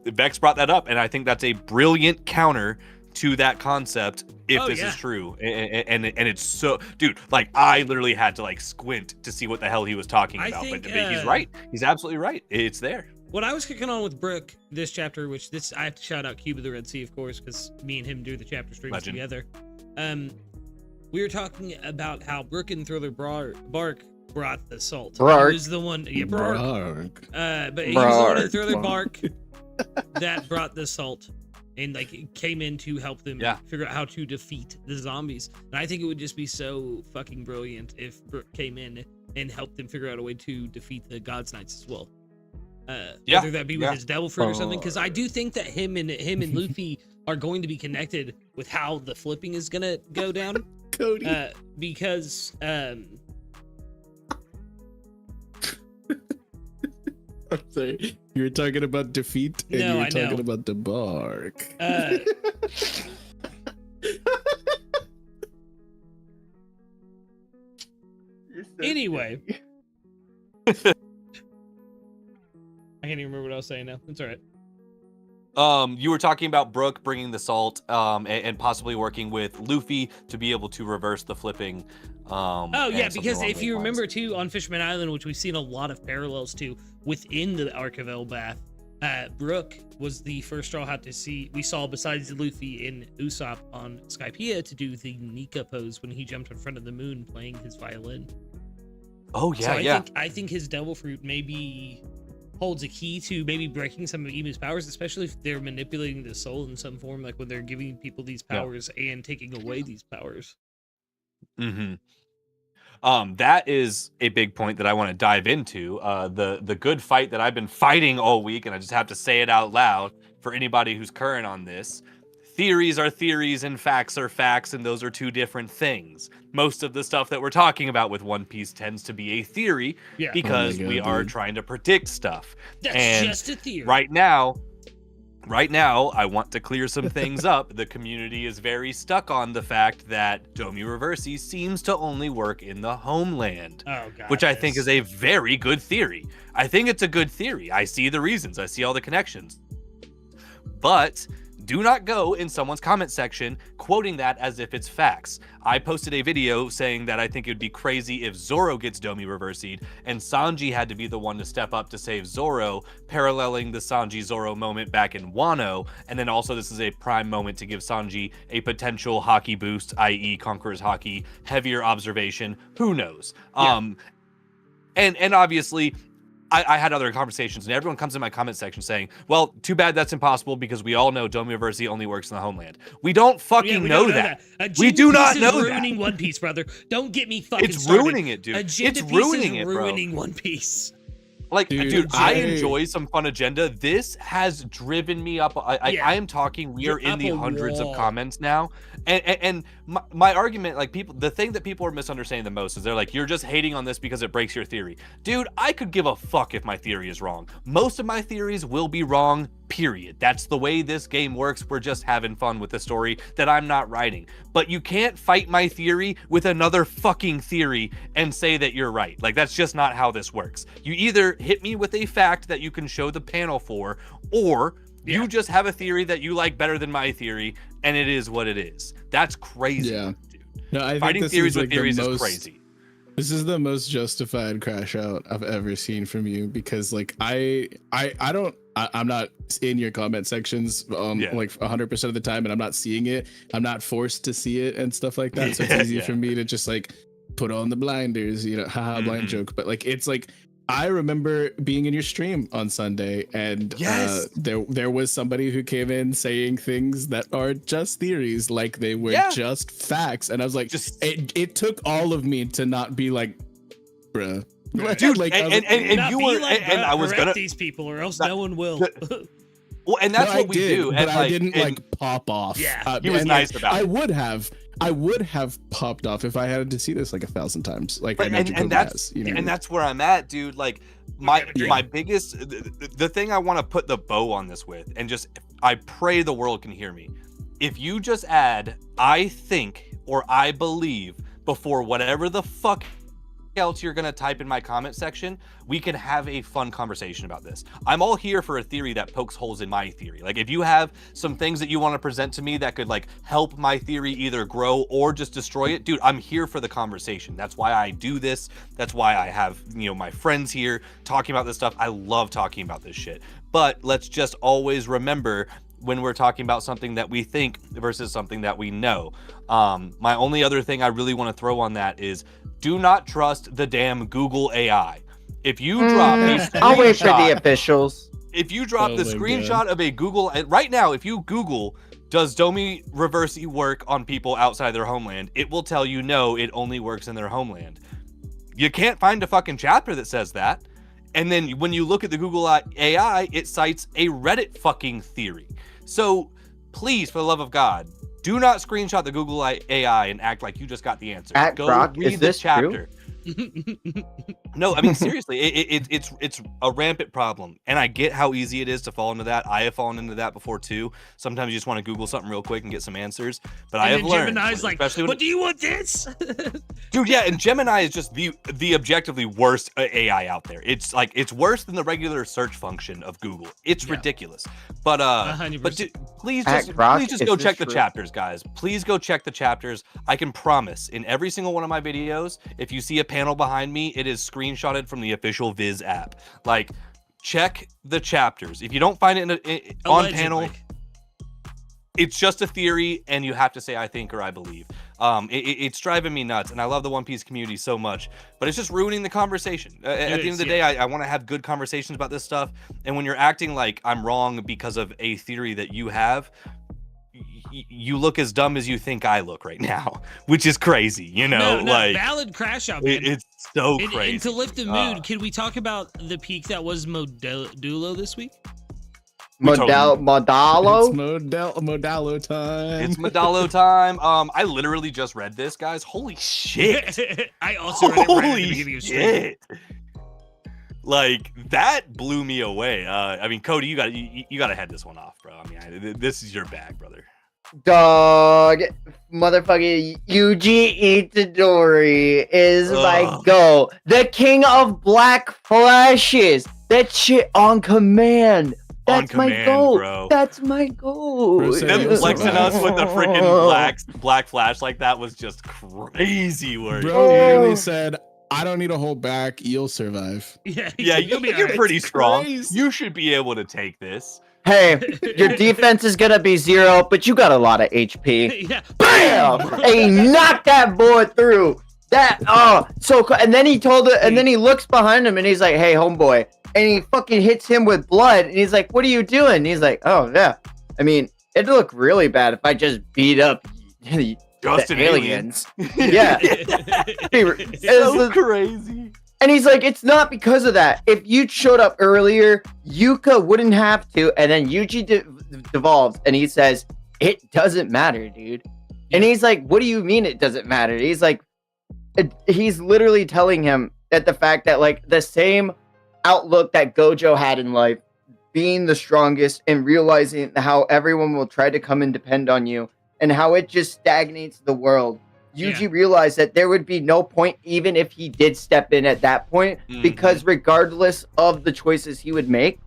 Vex brought that up, and I think that's a brilliant counter to that concept if this is true. And it's so, dude, like I literally had to like squint to see what the hell he was talking about. But he's right. He's absolutely right. It's there. What I was kicking on with Brook this chapter, which I have to shout out Cube of the Red Sea, of course, because me and him do the chapter streams together. We were talking about how Brook and Thriller Bark brought the salt. He was the one, but he was the one in Thriller Bark that brought the salt and like came in to help them figure out how to defeat the zombies. And I think it would just be so fucking brilliant if Brook came in and helped them figure out a way to defeat the God's Knights as well. Whether that be with his devil fruit or something, because I do think that him and Luffy are going to be connected with how the flipping is gonna go down. Cody, because I'm sorry. You were talking about defeat, and you were talking about the bark. Anyway. I can't even remember what I was saying now. It's all right. You were talking about Brook bringing the salt, and possibly working with Luffy to be able to reverse the flipping. Because if you remember too, on Fisherman Island, which we've seen a lot of parallels to within the arc of Elbath, Brook was the first Straw Hat we saw besides Luffy and Usopp on Skypiea to do the Nika pose when he jumped in front of the moon playing his violin. Oh yeah, I think his devil fruit maybe holds a key to maybe breaking some of Emu's powers, especially if they're manipulating the soul in some form, like when they're giving people these powers and taking away these powers. That is a big point that I want to dive into. The good fight that I've been fighting all week, and I just have to say it out loud for anybody who's current on this. Theories are theories and facts are facts, and those are two different things. Most of the stuff that we're talking about with One Piece tends to be a theory because we are trying to predict stuff. That's just a theory. Right now, right now, I want to clear some things up. The community is very stuck on the fact that Domi Reversi seems to only work in the homeland, which I think is a very good theory. I think it's a good theory. I see the reasons. I see all the connections. But do not go in someone's comment section quoting that as if it's facts. I posted a video saying that I think it would be crazy if Zoro gets Domi reversied, and Sanji had to be the one to step up to save Zoro, paralleling the Sanji Zoro moment back in Wano. And then also this is a prime moment to give Sanji a potential hockey boost, i.e. Conqueror's Haki, heavier observation, who knows? Yeah. And obviously, I had other conversations, and everyone comes in my comment section saying, well, too bad that's impossible because we all know Domi Reversi only works in the homeland. We don't fucking know that. We do not know that. It's ruining One Piece, brother. Don't get me fucking started. It's ruining it, dude. Agenda it's ruining it, bro. Ruining One Piece. Like, dude, I enjoy some fun agenda. This has driven me up. I am talking. We are in the hundreds of comments now. And my argument, like the thing that people are misunderstanding the most is they're like, you're just hating on this because it breaks your theory. Dude, I could give a fuck if my theory is wrong. Most of my theories will be wrong, period. That's the way this game works. We're just having fun with the story that I'm not writing. But you can't fight my theory with another fucking theory and say that you're right. Like, that's just not how this works. You either hit me with a fact that you can show the panel for, or you just have a theory that you like better than my theory, and it is what it is. That's crazy. Yeah. No, I Fighting think theories is with theories is crazy. This is the most justified crash out I've ever seen from you, because like I'm not in your comment sections like 100% of the time, and I'm not seeing it. I'm not forced to see it and stuff like that. So it's easy for me to just like put on the blinders, haha, blind joke. But like, it's like, I remember being in your stream on Sunday, and there was somebody who came in saying things that are just theories, like they were just facts, and I was like, it took all of me to not be like, bruh, dude, like, and you were, like, and I was gonna these people, or else no one will. Well, and that's what we do. But I didn't like pop off. Yeah, he was nice about it. I would have popped off if I had to see this like 1,000 times. Like, and that's where I'm at, dude. Like, my biggest, the thing I want to put the bow on this with, and just, I pray the world can hear me. If you just add, I think, or I believe before whatever the fuck else you're gonna type in my comment section, we can have a fun conversation about this. I'm all here for a theory that pokes holes in my theory. Like, if you have some things that you want to present to me that could like help my theory either grow or just destroy it, dude, I'm here for the conversation. That's why I do this. That's why I have, my friends here talking about this stuff. I love talking about this shit. But let's just always remember, when we're talking about something that we think versus something that we know. My only other thing I really want to throw on that is, do not trust the damn Google AI. If you drop I'll wait for the officials. If you drop the screenshot of a Google, right now, if you Google, does Domi Reversi work on people outside their homeland, it will tell you no, it only works in their homeland. You can't find a fucking chapter that says that. And then when you look at the Google AI, it cites a Reddit fucking theory. So please, for the love of God, do not screenshot the Google AI and act like you just got the answer. Go read the chapter. No, I mean, seriously, it's a rampant problem, and I get how easy it is to fall into that. I have fallen into that before too. Sometimes you just want to Google something real quick and get some answers. But I have learned, Gemini's like, "But do you want this?" Dude, yeah, and Gemini is just the objectively worst AI out there. It's like, it's worse than the regular search function of Google. It's ridiculous. But please just go check the chapters, guys. Please go check the chapters. I can promise, in every single one of my videos, if you see a panel behind me, it is screenshotted from the official Viz app. Like, check the chapters. If you don't find it on panel, it's just a theory, and you have to say I think or I believe. It's driving me nuts, and I love the One Piece community so much, but it's just ruining the conversation. At the end of the day, I want to have good conversations about this stuff, and when you're acting like I'm wrong because of a theory that you have, you look as dumb as you think I look right now, which is crazy, No, like, valid crash out, man. It's so crazy. And to lift the mood, can we talk about the peak that was Modulo this week? Modulo? It's Modulo time. It's Modulo time. I literally just read this, guys. Holy shit. I also read it right at the beginning of stream. Like that blew me away. I mean, Cody, you got to head this one off, bro. I mean, this is your bag, brother. Dog, motherfucking Yuji Itadori is my goat. The king of black flashes. That shit on command. That's my goal. Bro. That's my goal. Them flexing us with the freaking black flash like that was just crazy work. Bro literally said, I don't need to hold back. You'll survive. Yeah, you're pretty strong. Crazy. You should be able to take this. Hey, your defense is gonna be 0, but you got a lot of HP. Yeah. Bam! And he knocked that boy through. And then he told it, and then he looks behind him and he's like, "Hey, homeboy," and he fucking hits him with blood. And he's like, "What are you doing?" And he's like, "Oh yeah, I mean, it'd look really bad if I just beat up just the aliens." Yeah, it's crazy. And he's like, it's not because of that. If you showed up earlier, Yuka wouldn't have to. And then Yuji devolves and he says, it doesn't matter, dude. And he's like, what do you mean it doesn't matter? He's like, he's literally telling him that the fact that like the same outlook that Gojo had in life, being the strongest and realizing how everyone will try to come and depend on you and how it just stagnates the world. Yuji realized that there would be no point even if he did step in at that point, because regardless of the choices he would make,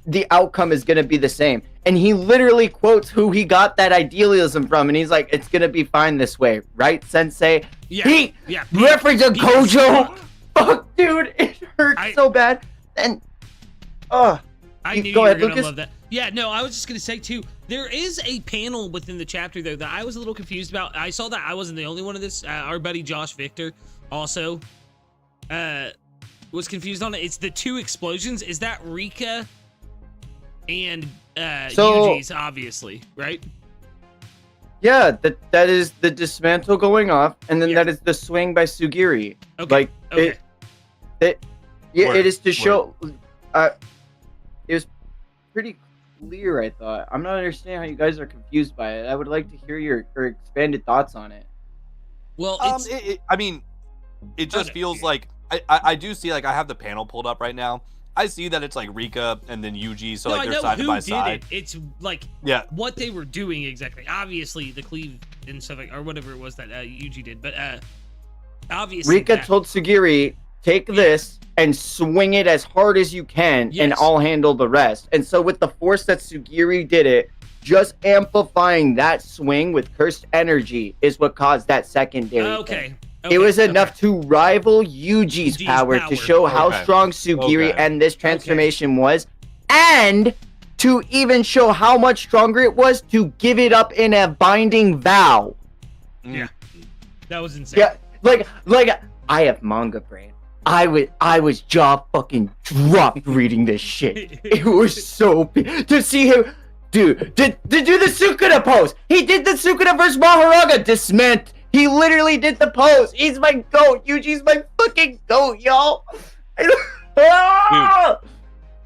the outcome is going to be the same. And he literally quotes who he got that idealism from, and he's like, it's going to be fine this way, right, Sensei? Pete! Reference to Gojo! Fuck, dude, it hurts so bad. And, I knew you were going to love that. Yeah, no, I was just going to say, too, there is a panel within the chapter, though, that I was a little confused about. I saw that I wasn't the only one of this. Our buddy Josh Victor also was confused on it. It's the 2 explosions. Is that Rika and Yuji's, obviously, right? Yeah, that is the dismantle going off, and then that is the swing by Sugiri. Okay. Like, it is to show... it was pretty clear, I thought. I'm not understanding how you guys are confused by it. I would like to hear your expanded thoughts on it. Well, it just feels like I do see, like, I have the panel pulled up right now. I see that it's like Rika and then Yuji, so like they're side by side. It's like what they were doing exactly. Obviously, the cleave and stuff, like, or whatever it was that Yuji did, but obviously Rika told Sugiri, take this and swing it as hard as you can, and I'll handle the rest. And so with the force that Sugiri did it, just amplifying that swing with cursed energy is what caused that secondary thing. It was enough to rival Yuji's power to show how strong Sugiri and this transformation was, and to even show how much stronger it was to give it up in a binding vow. Yeah, that was insane. Yeah, like I have manga brain. I was jaw fucking dropped reading this shit. It was so big to see him, dude. To do the Sukuna pose. He did the Sukuna versus Maharaga dismant. He literally did the pose. He's my goat. Yuji's my fucking goat, y'all. Dude,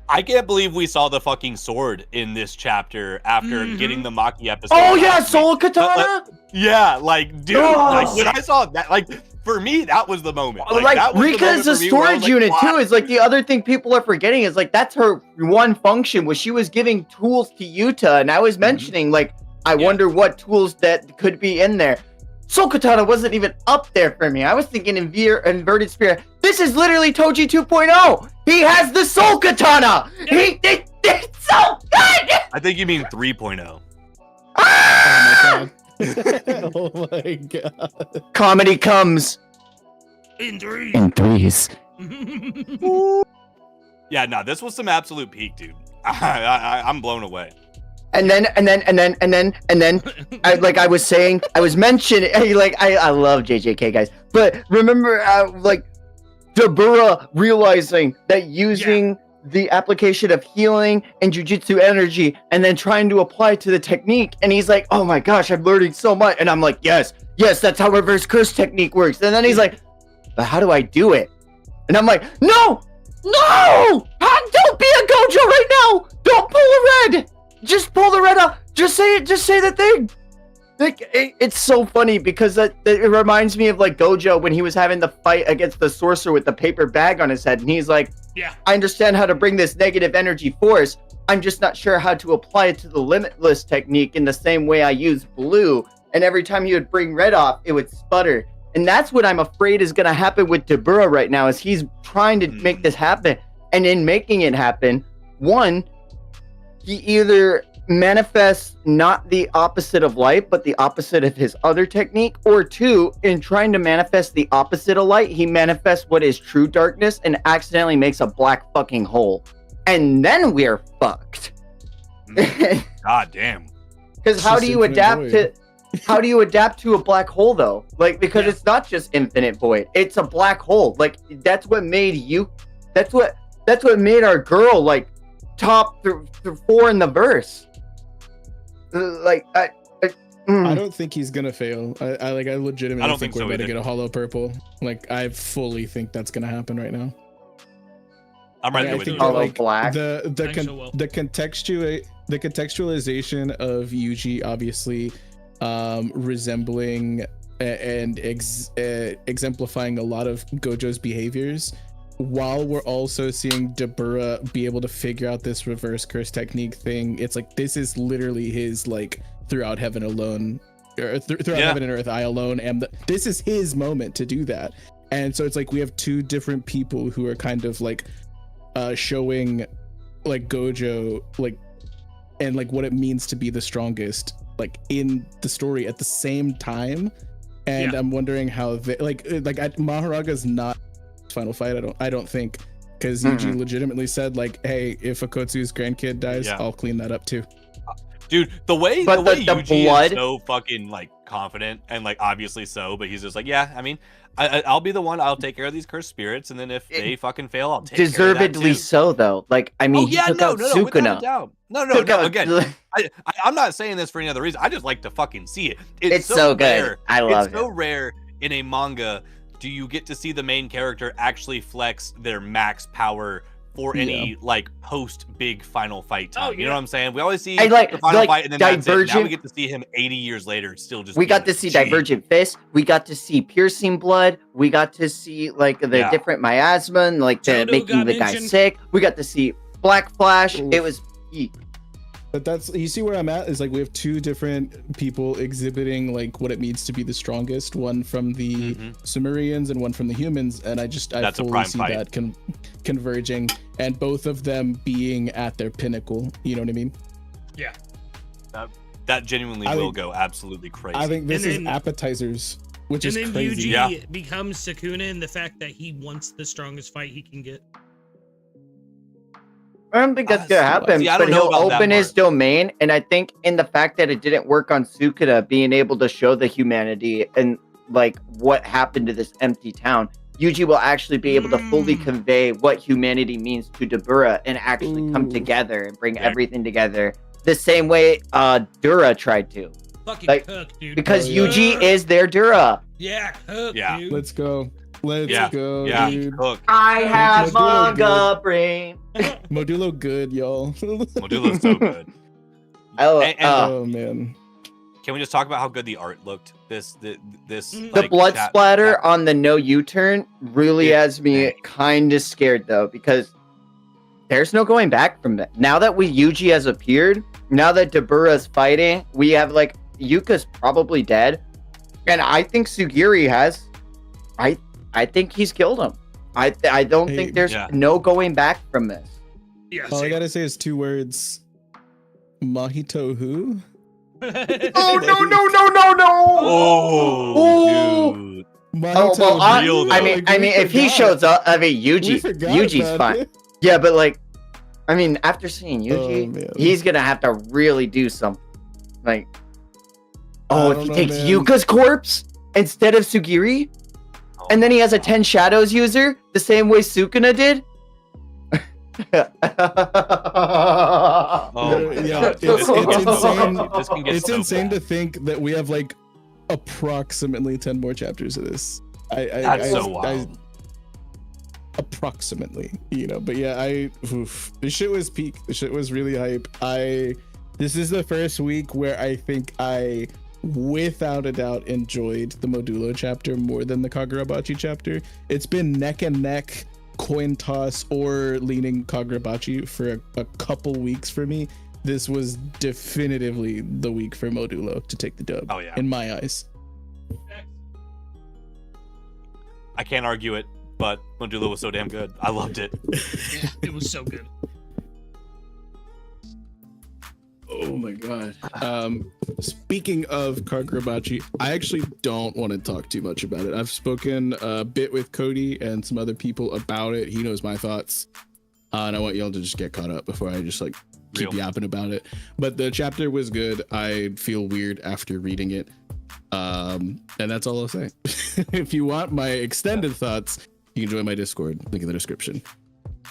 I can't believe we saw the fucking sword in this chapter after getting the Maki episode. Oh yeah, Soul Katana. Yeah, like, dude, like when I saw that, like, for me, that was the moment. Like Rika is a storage unit too. Is like the other thing people are forgetting is like that's her one function, was she was giving tools to Yuta, and I was mentioning like I wonder what tools that could be in there. Soul Katana wasn't even up there for me. I was thinking inverted spear. This is literally Toji 2.0. He has the Soul Katana. It's so good. I think you mean 3.0. Ah! Oh my god. Comedy comes in threes. Yeah, no, this was some absolute peak, dude. I'm blown away. And then, I was saying, I was mentioning, like, I love JJK, guys. But remember, like, Dabura realizing that using the application of healing and jujitsu energy and then trying to apply it to the technique. And he's like, oh my gosh, I'm learning so much. And I'm like, yes, that's how reverse curse technique works. And then he's like, but how do I do it? And I'm like, no! Don't be a Gojo right now! Don't pull a red! Just pull the red out. Just say it. Just say the thing. It's so funny because it reminds me of like Gojo when he was having the fight against the sorcerer with the paper bag on his head, and he's like, Yeah. I understand how to bring this negative energy force. I'm just not sure how to apply it to the limitless technique in the same way I use blue. And every time he would bring red off, it would sputter. And that's what I'm afraid is going to happen with Dabura right now, is he's trying to make this happen. And in making it happen, one, he either manifests not the opposite of light, but the opposite of his other technique, or two, in trying to manifest the opposite of light, he manifests what is true darkness and accidentally makes a black fucking hole. And then we're fucked. God damn. Because how do you adapt to a black hole though? Like, because it's not just infinite void, it's a black hole. Like, that's what made that's what made our girl like top through 4 in the verse. Like, I don't think he's gonna fail. I legitimately think we're gonna get a hollow purple. Like, I fully think that's gonna happen right now. I'm right there with you. Hollow black. The contextualization of Yuji obviously resembling and exemplifying a lot of Gojo's behaviors, while we're also seeing Dabura be able to figure out this reverse curse technique thing. It's like, this is literally his, like, throughout heaven alone, or throughout heaven and earth I alone am this is his moment to do that. And so it's like we have two different people who are kind of like showing like Gojo like and like what it means to be the strongest like in the story at the same time. And I'm wondering how they Maharaga's not final fight. I don't think, because Yuji legitimately said like, hey, if Akotsu's grandkid dies, I'll clean that up too. Dude, the way the Yuji blood is so fucking like confident and like obviously so, but he's just like, yeah, I mean, I'll be the one. I'll take care of these cursed spirits, and then if they fucking fail, I'll take care of that deservedly too. so though. Like, I mean, he took out Sukuna. No, again, I'm not saying this for any other reason. I just like to fucking see it. It's so good. Rare. I love it. It's so rare in a manga. Do you get to see the main character actually flex their max power for any like post big final fight time? You know what I'm saying? We always see the final fight and then that's it. Now we get to see him 80 years later still just. We got to see Divergent Fist. We got to see piercing blood. We got to see like the different miasma and like the making the guy sick. We got to see Black Flash. Oof. It was. But that's, you see where I'm at, is like we have two different people exhibiting like what it means to be the strongest, one from the Sumerians and one from the humans, and I fully see that converging, and both of them being at their pinnacle. You know what I mean? Yeah. That genuinely will go absolutely crazy. I think this is appetizers, which is crazy. And then Yuji becomes Sukuna in the fact that he wants the strongest fight he can get. I don't think that's gonna happen, but he'll open his domain, and I think in the fact that it didn't work on Sukuna being able to show the humanity and like what happened to this empty town, Yuji will actually be able to fully convey what humanity means to Dabura and actually come together and bring everything together the same way Dura tried to. Fucking cook, dude. Because Yuji is their Dura. Yeah, cook, dude. Let's go. Let's go, dude. Cook. I have manga brain. Modulo good, y'all. Modulo's so good. Oh man. Can we just talk about how good the art looked? The blood splatter on the no U-turn really has me kind of scared though, because there's no going back from that. Now that Yuji has appeared, now that Dabura's fighting, we have like Yuka's probably dead, and I think Sugiri has. I think he's killed him. I don't think there's no going back from this. Yeah, all I gotta say is 2 words. Mahito who? Oh no! Oh, dude. I mean, if he shows up, I mean, Yuji's fine. Yeah, but like, I mean, after seeing Yuji, he's gonna have to really do something. Like, if he takes Yuka's corpse instead of Sugiri, and then he has a 10 Shadows user, the same way Sukuna did. It's insane. It's insane to think that we have like approximately 10 more chapters of this. That's so wild. Approximately, you know, but yeah, this shit was peak. The shit was really hype. This is the first week where I think I without a doubt enjoyed the Modulo chapter more than the Kagurabachi chapter. It's been neck and neck, coin toss, or leaning Kagurabachi for a couple weeks for me. This was definitively the week for Modulo to take the dub. Oh, yeah. In my eyes. I can't argue it, but Modulo was so damn good. I loved it. Yeah, it was so good. Oh my god. Speaking of Kagurabachi, I actually don't want to talk too much about it. I've spoken a bit with Cody and some other people about it. He knows my thoughts. And I want y'all to just get caught up before I just like keep yapping about it. But the chapter was good. I feel weird after reading it. And that's all I'll say. If you want my extended thoughts, you can join my Discord, link in the description.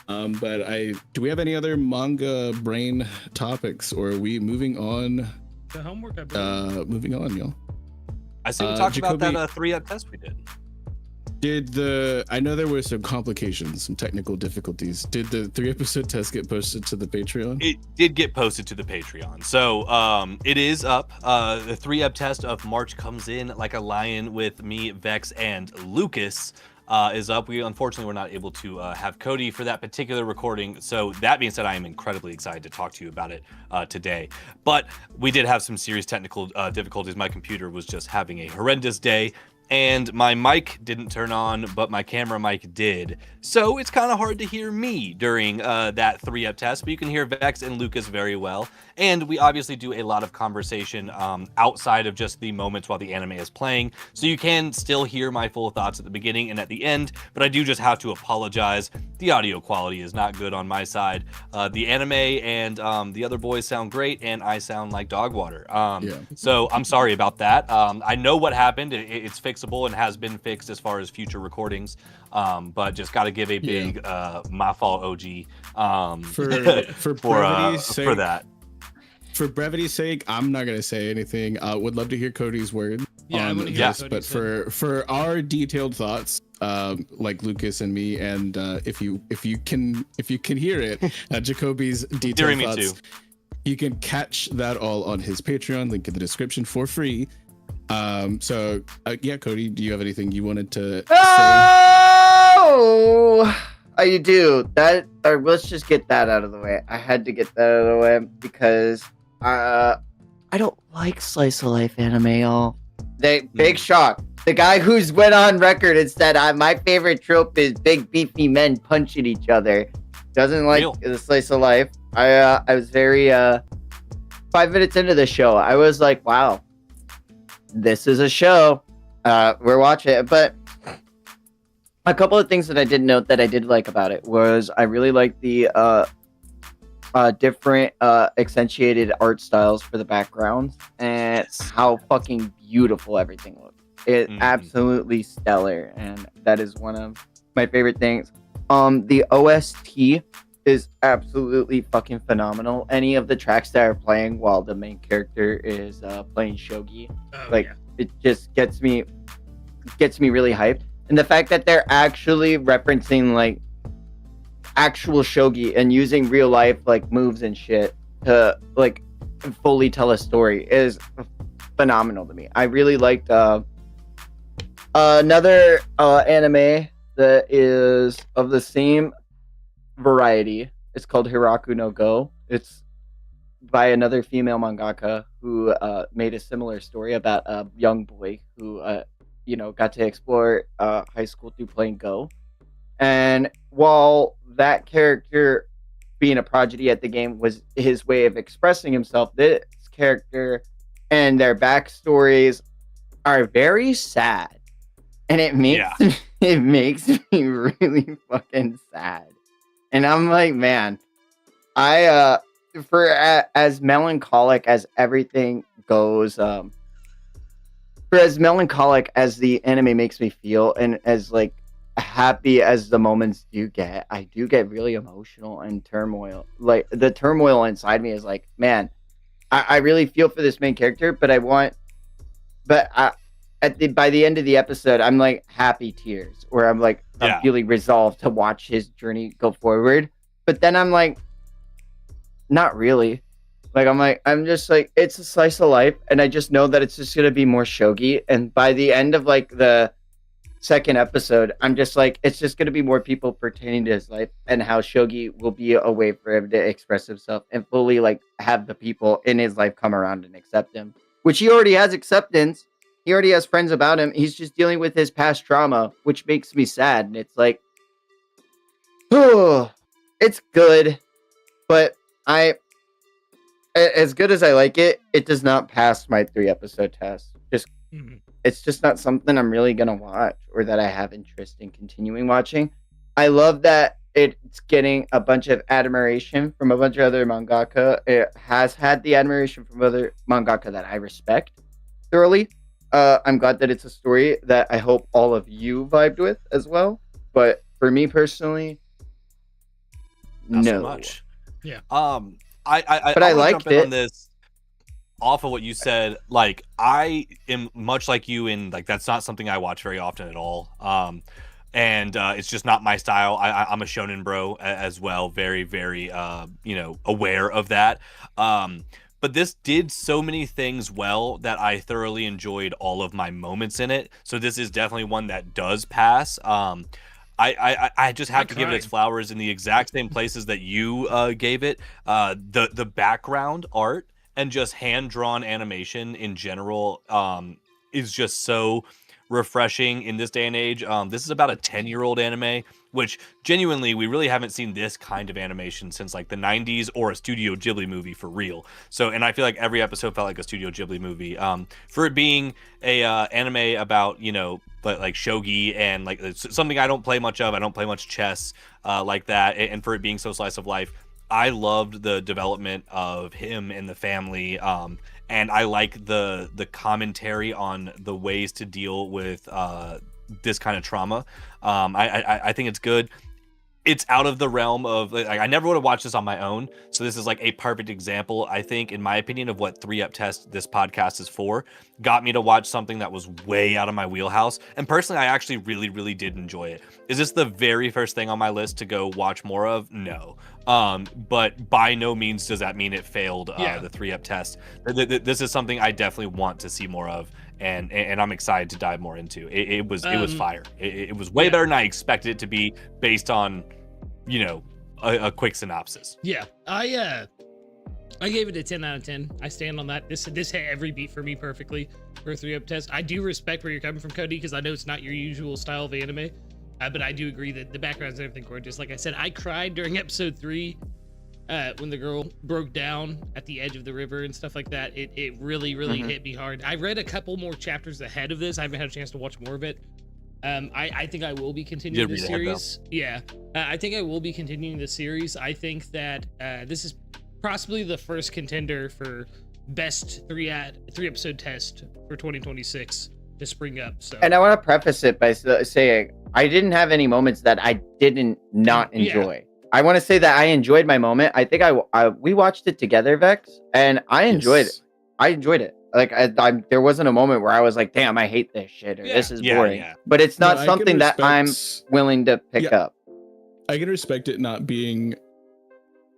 But do we have any other manga brain topics, or are we moving on? The homework, I believe. Moving on, y'all. I see we talked Jacoby, about that 3-up test we did. I know there were some complications, some technical difficulties. Did the 3-episode test get posted to the Patreon? It did get posted to the Patreon. So it is up. The 3-up test of March Comes In Like a Lion with me, Vex, and Lucas is up. We unfortunately were not able to have Cody for that particular recording. So that being said, I am incredibly excited to talk to you about it today. But we did have some serious technical difficulties. My computer was just having a horrendous day. And my mic didn't turn on, but my camera mic did. So it's kind of hard to hear me during that 3-up test, but you can hear Vex and Lucas very well. And we obviously do a lot of conversation outside of just the moments while the anime is playing. So you can still hear my full thoughts at the beginning and at the end, but I do just have to apologize. The audio quality is not good on my side. The anime and the other boys sound great, and I sound like dog water. So I'm sorry about that. I know what happened. It's fixable and has been fixed as far as future recordings, but just got to give a big my fault OG for brevity's sake, for that. For brevity's sake, I'm not gonna say anything. Would love to hear Cody's word on this, but for our detailed thoughts, like Lucas and me, and if you can hear it, Jacoby's detailed thoughts, you can catch that all on his Patreon, link in the description for free. Yeah, Cody, do you have anything you wanted to say? You do that, or let's just get that out of the way. I had to get that out of the way because I don't like slice of life anime, y'all. Big shock. The guy who's went on record and said my favorite trope is big beefy men punching each other doesn't like the slice of life. I was very 5 minutes into the show, I was like, wow, this is a show. We're watching it. But a couple of things that I did note that I did like about it was I really like the different accentuated art styles for the backgrounds and how fucking beautiful everything looks. It's absolutely stellar, and that is one of my favorite things. The OST is absolutely fucking phenomenal. Any of the tracks that are playing while the main character is playing shogi, it just gets me really hyped. And the fact that they're actually referencing like actual shogi and using real life like moves and shit to like fully tell a story is phenomenal to me. I really liked another anime that is of the same variety. It's called Hiraku no Go. It's by another female mangaka who made a similar story about a young boy who got to explore high school through playing Go. And while that character being a prodigy at the game was his way of expressing himself, this character and their backstories are very sad. And it makes me really fucking sad. And I'm like, man, for as melancholic as everything goes, for as melancholic as the anime makes me feel, and as like happy as the moments I do get really emotional and turmoil. Like the turmoil inside me is like, man, I really feel for this main character, by the end of the episode, I'm like happy tears, where I'm like, I'm feeling resolved to watch his journey go forward. But then I'm like, not really. Like I'm just like, it's a slice of life, and I just know that it's just gonna be more shogi. And by the end of like the second episode, I'm just like, it's just gonna be more people pertaining to his life and how shogi will be a way for him to express himself and fully like have the people in his life come around and accept him, which he already has acceptance. He already has friends about him. He's just dealing with his past trauma, which makes me sad. And it's like, oh, it's good, but as good as I like it, it does not pass my 3-episode test. It's just not something I'm really gonna watch or that I have interest in continuing watching. I love that it's getting a bunch of admiration from a bunch of other mangaka. It has had the admiration from other mangaka that I respect thoroughly. I'm glad that it's a story that I hope all of you vibed with as well. But for me personally, Not no. so much. Yeah. I liked jump in it. on this off of what you said. Like, I am much like you in like that's not something I watch very often at all. And it's just not my style. I'm a shonen bro as well, very very aware of that. But this did so many things well that I thoroughly enjoyed all of my moments in it. So this is definitely one that does pass. I just have to give it its flowers in the exact same places that you gave it. The background art and just hand-drawn animation in general is just so refreshing in this day and age. This is about a 10-year-old anime, which genuinely we really haven't seen this kind of animation since like the 90s or a Studio Ghibli movie for real. So, and I feel like every episode felt like a Studio Ghibli movie. For it being a anime about, but like shogi and like it's something I don't play much of. I don't play much chess like that. And for it being so slice of life, I loved the development of him and the family. And I like the commentary on the ways to deal with this kind of trauma. I think it's good. It's out of the realm of like, I never would have watched this on my own. So this is like a perfect example, I think, in my opinion, of what 3-Up Test this podcast is for. Got me to watch something that was way out of my wheelhouse. And personally, I actually really, really did enjoy it. Is this the very first thing on my list to go watch more of? No. But by no means does that mean it failed the 3-Up Test. This is something I definitely want to see more of. And I'm excited to dive more into. It was fire. It was way better than I expected it to be based on, a quick synopsis. Yeah, I gave it a 10 out of 10. I stand on that. This hit every beat for me perfectly for a 3-Up Test. I do respect where you're coming from, Cody, because I know it's not your usual style of anime, but I do agree that the backgrounds and everything gorgeous. Like I said, I cried during episode 3. When the girl broke down at the edge of the river and stuff like that, it really hit me hard. I read a couple more chapters ahead of this. I haven't had a chance to watch more of it. I think I will be continuing the series. I think I will be continuing the series. I think that this is possibly the first contender for best 3-episode test for 2026 to spring up. So, and I want to preface it by saying I didn't have any moments that I didn't not enjoy. Yeah. I want to say that I enjoyed my moment. I think we watched it together, Vex, and I enjoyed it. I enjoyed it. Like there wasn't a moment where I was like, "Damn, I hate this shit," or "This is boring." Yeah. But it's not something that I'm willing to pick up. I can respect it not being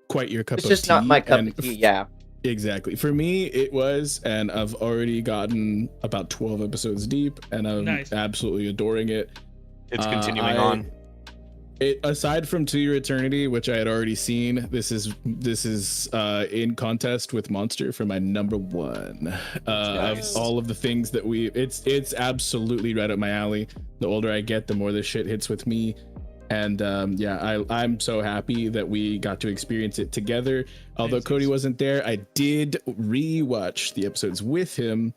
quite your cup of tea. It's just not my cup of tea. Yeah, exactly. For me, it was, and I've already gotten about 12 episodes deep, and I'm absolutely adoring it. It's continuing on. Aside from To Your Eternity, which I had already seen, this is in contest with Monster for my number 1. Of all of the things that it's absolutely right up my alley. The older I get, the more this shit hits with me. And I'm so happy that we got to experience it together. Although Cody wasn't there, I did rewatch the episodes with him.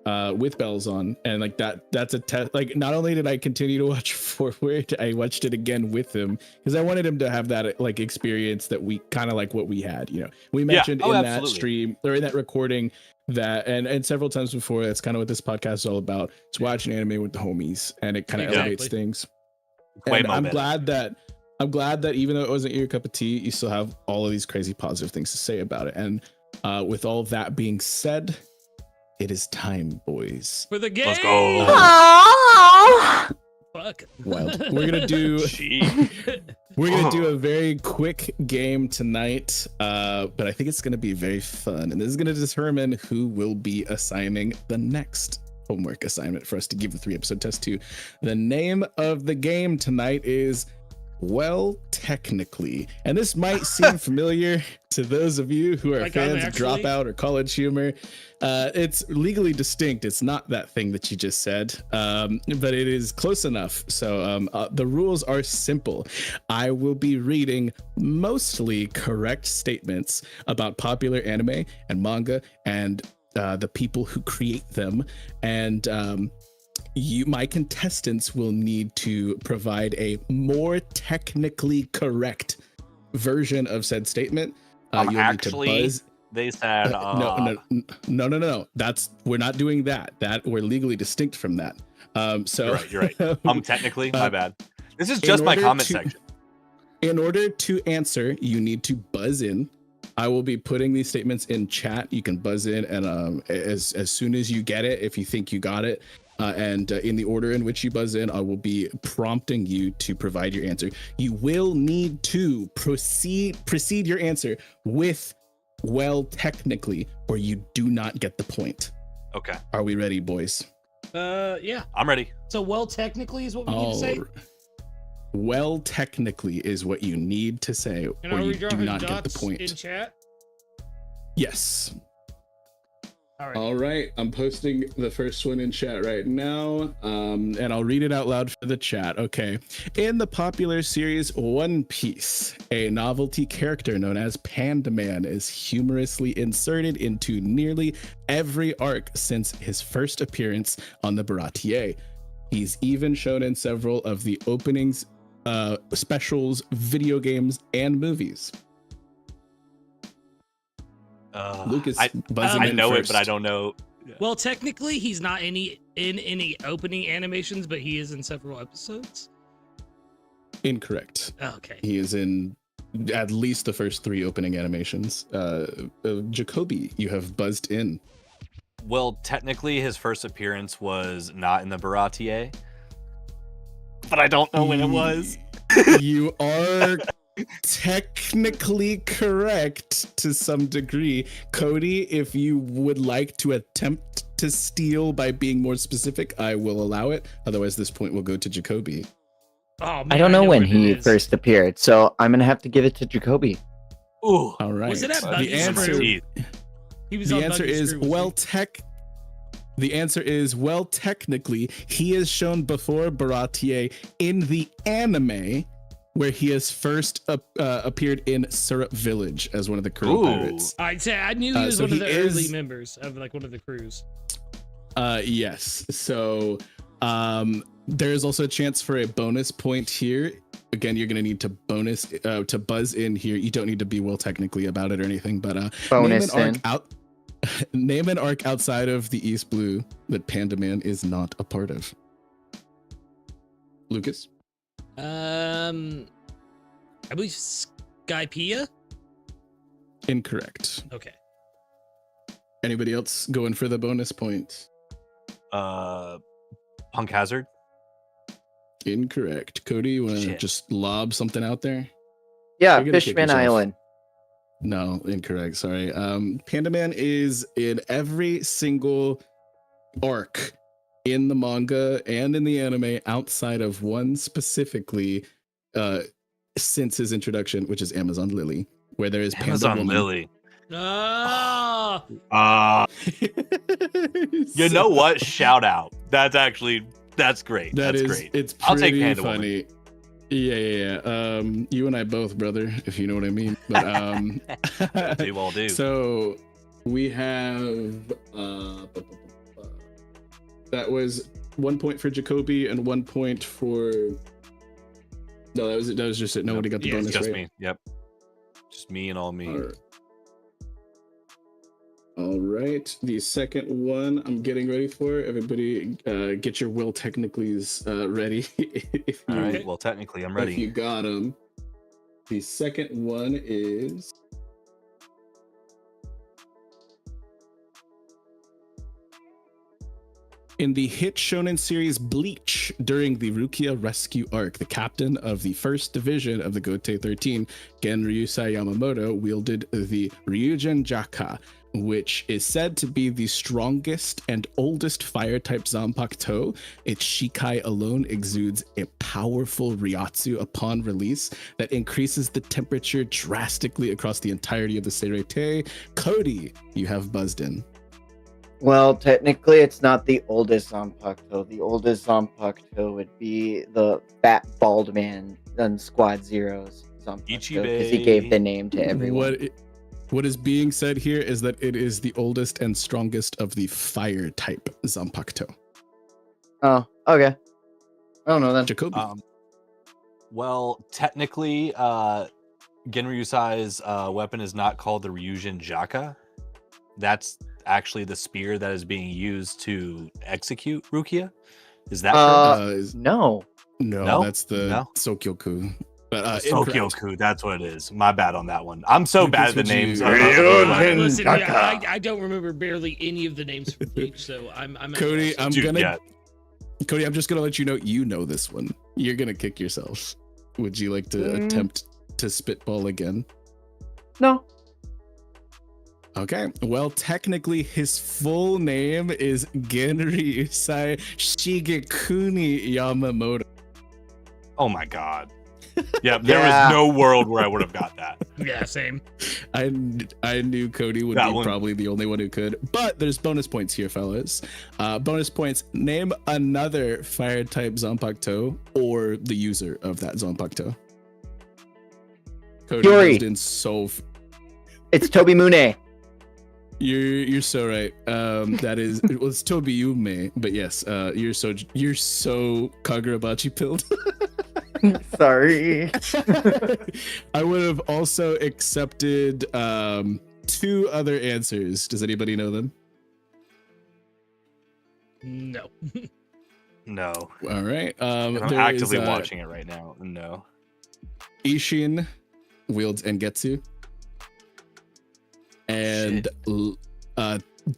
With bells on, and like that's a test. Like, not only did I continue to watch Forward, I watched it again with him because I wanted him to have that like experience that we kind of like what we had. We mentioned in that stream or in that recording that, and several times before, that's kind of what this podcast is all about. It's watching anime with the homies, and it kind of elevates things. And I'm glad that even though it wasn't your cup of tea, you still have all of these crazy positive things to say about it. And with all that being said, it is time, boys. For the game. Let's go. Fuck. Wild. We're gonna do. We're going to do a very quick game tonight, but I think it's going to be very fun. And this is going to determine who will be assigning the next homework assignment for us to give the 3-episode test to. The name of the game tonight is Well Technically. And this might seem familiar to those of you who are fans of Dropout or College Humor. It's legally distinct. It's not that thing that you just said, but it is close enough. So the rules are simple. I will be reading mostly correct statements about popular anime and manga and the people who create them. And my contestants will need to provide a more technically correct version of said statement. You'll actually, need to buzz. They said no. We're not doing that. That we're legally distinct from that. So you're right. Technically, my bad. This is just my comment section. In order to answer, you need to buzz in. I will be putting these statements in chat. You can buzz in, and as soon as you get it, if you think you got it, and in the order in which you buzz in, I will be prompting you to provide your answer. You will need to proceed your answer with well technically, or you do not get the point. Okay. Are we ready, boys? Yeah. I'm ready. So well technically is what we need to say? Well technically is what you need to say, and or you do not get the point. In chat? Yes. All right. I'm posting the first one in chat right now, and I'll read it out loud for the chat. Okay. In the popular series One Piece, a novelty character known as Panda Man is humorously inserted into nearly every arc since his first appearance on the Baratier. He's even shown in several of the openings, specials, video games, and movies. Lucas, I know first. it, but I don't know. Yeah. Well, technically, he's not in any opening animations, but he is in several episodes. Incorrect. Okay. He is in at least the first 3 opening animations. Jacoby, you have buzzed in. Well, technically, his first appearance was not in the Baratier, but I don't know when it was. You are technically correct to some degree. Cody, if you would like to attempt to steal by being more specific, I will allow it. Otherwise, this point will go to Jacoby. Oh, man, I don't know when he first appeared, so I'm gonna have to give it to Jacoby. Ooh, all right. Was it at The answer, he was the answer is The answer is, well, technically, he is shown before Baratier in the anime, where he has first appeared in Syrup Village as one of the crew pirates. I'd say I knew he was one of the early members of like one of the crews. Yes. So there's also a chance for a bonus point here. Again, you're gonna need to buzz in here. You don't need to be well technically about it or anything, but bonus name an arc outside of the East Blue that Panda Man is not a part of. Lucas? I believe Skypiea? Incorrect. Okay. Anybody else going for the bonus point? Punk Hazard? Incorrect. Cody, you want to just lob something out there? Yeah, Fishman Island. No, incorrect. Sorry. Panda Man is in every single arc in the manga and in the anime outside of one specifically since his introduction, which is Amazon Lily, where there is Amazon Panda Lily. Ah. You know what? Shout out. That's great. That's great. It's pretty I'll take Panda funny. Woman. Yeah. You and I both, brother, if you know what I mean. But they all do. So we have that was 1 point for Jacoby and 1 point for. No, that was just it. Nobody got the bonus. Just right? me. Yep. Just me and all me. All right. The second one I'm getting ready for. Everybody, get your will technicallys ready. All right. Well, technically, I'm ready. If you got them. The second one is. In the hit shonen series Bleach, during the Rukia rescue arc, the captain of the first division of the Gotei 13, Gen Ryusai Yamamoto, wielded the Ryujin Jaka, which is said to be the strongest and oldest fire-type Zanpakuto. Its Shikai alone exudes a powerful Ryatsu upon release that increases the temperature drastically across the entirety of the Seirei. Cody, you have buzzed in. Well, technically, it's not the oldest Zanpakuto. The oldest Zanpakuto would be the fat bald man on Squad Zero's Zanpakuto, because he gave the name to everyone. What is being said here is that it is the oldest and strongest of the fire type Zanpakuto. Oh, okay. I don't know then. Jacoby. Well, technically, Genryusai's weapon is not called the Ryujin Jaka. That's actually the spear that is being used to execute Rukia. Is that correct? No, that's the Sokyoku. But Sokyoku, that's what it is. My bad on that one. I'm so bad at the names. Listen, I don't remember barely any of the names from Bleach, so I'm Cody, Cody, I'm just gonna let you know this one. You're gonna kick yourself. Would you like to attempt to spitball again? No. Okay, well, technically his full name is Genryusai Shigekuni Yamamoto. Oh my god. Yeah, there was no world where I would have got that. Yeah, same. I knew Cody would be probably the only one who could, but there's bonus points here, fellas. Bonus points. Name another fire type Zanpakuto or the user of that Zanpakuto. Cody Yuri. It's Tobi Mune. You're so right. That is, it was Tobi Yume, but yes, you're so Kagurabachi pilled. Sorry. I would have also accepted 2 other answers. Does anybody know them? No. No. All right. I'm actively watching it right now. No. Ishin wields Engetsu. And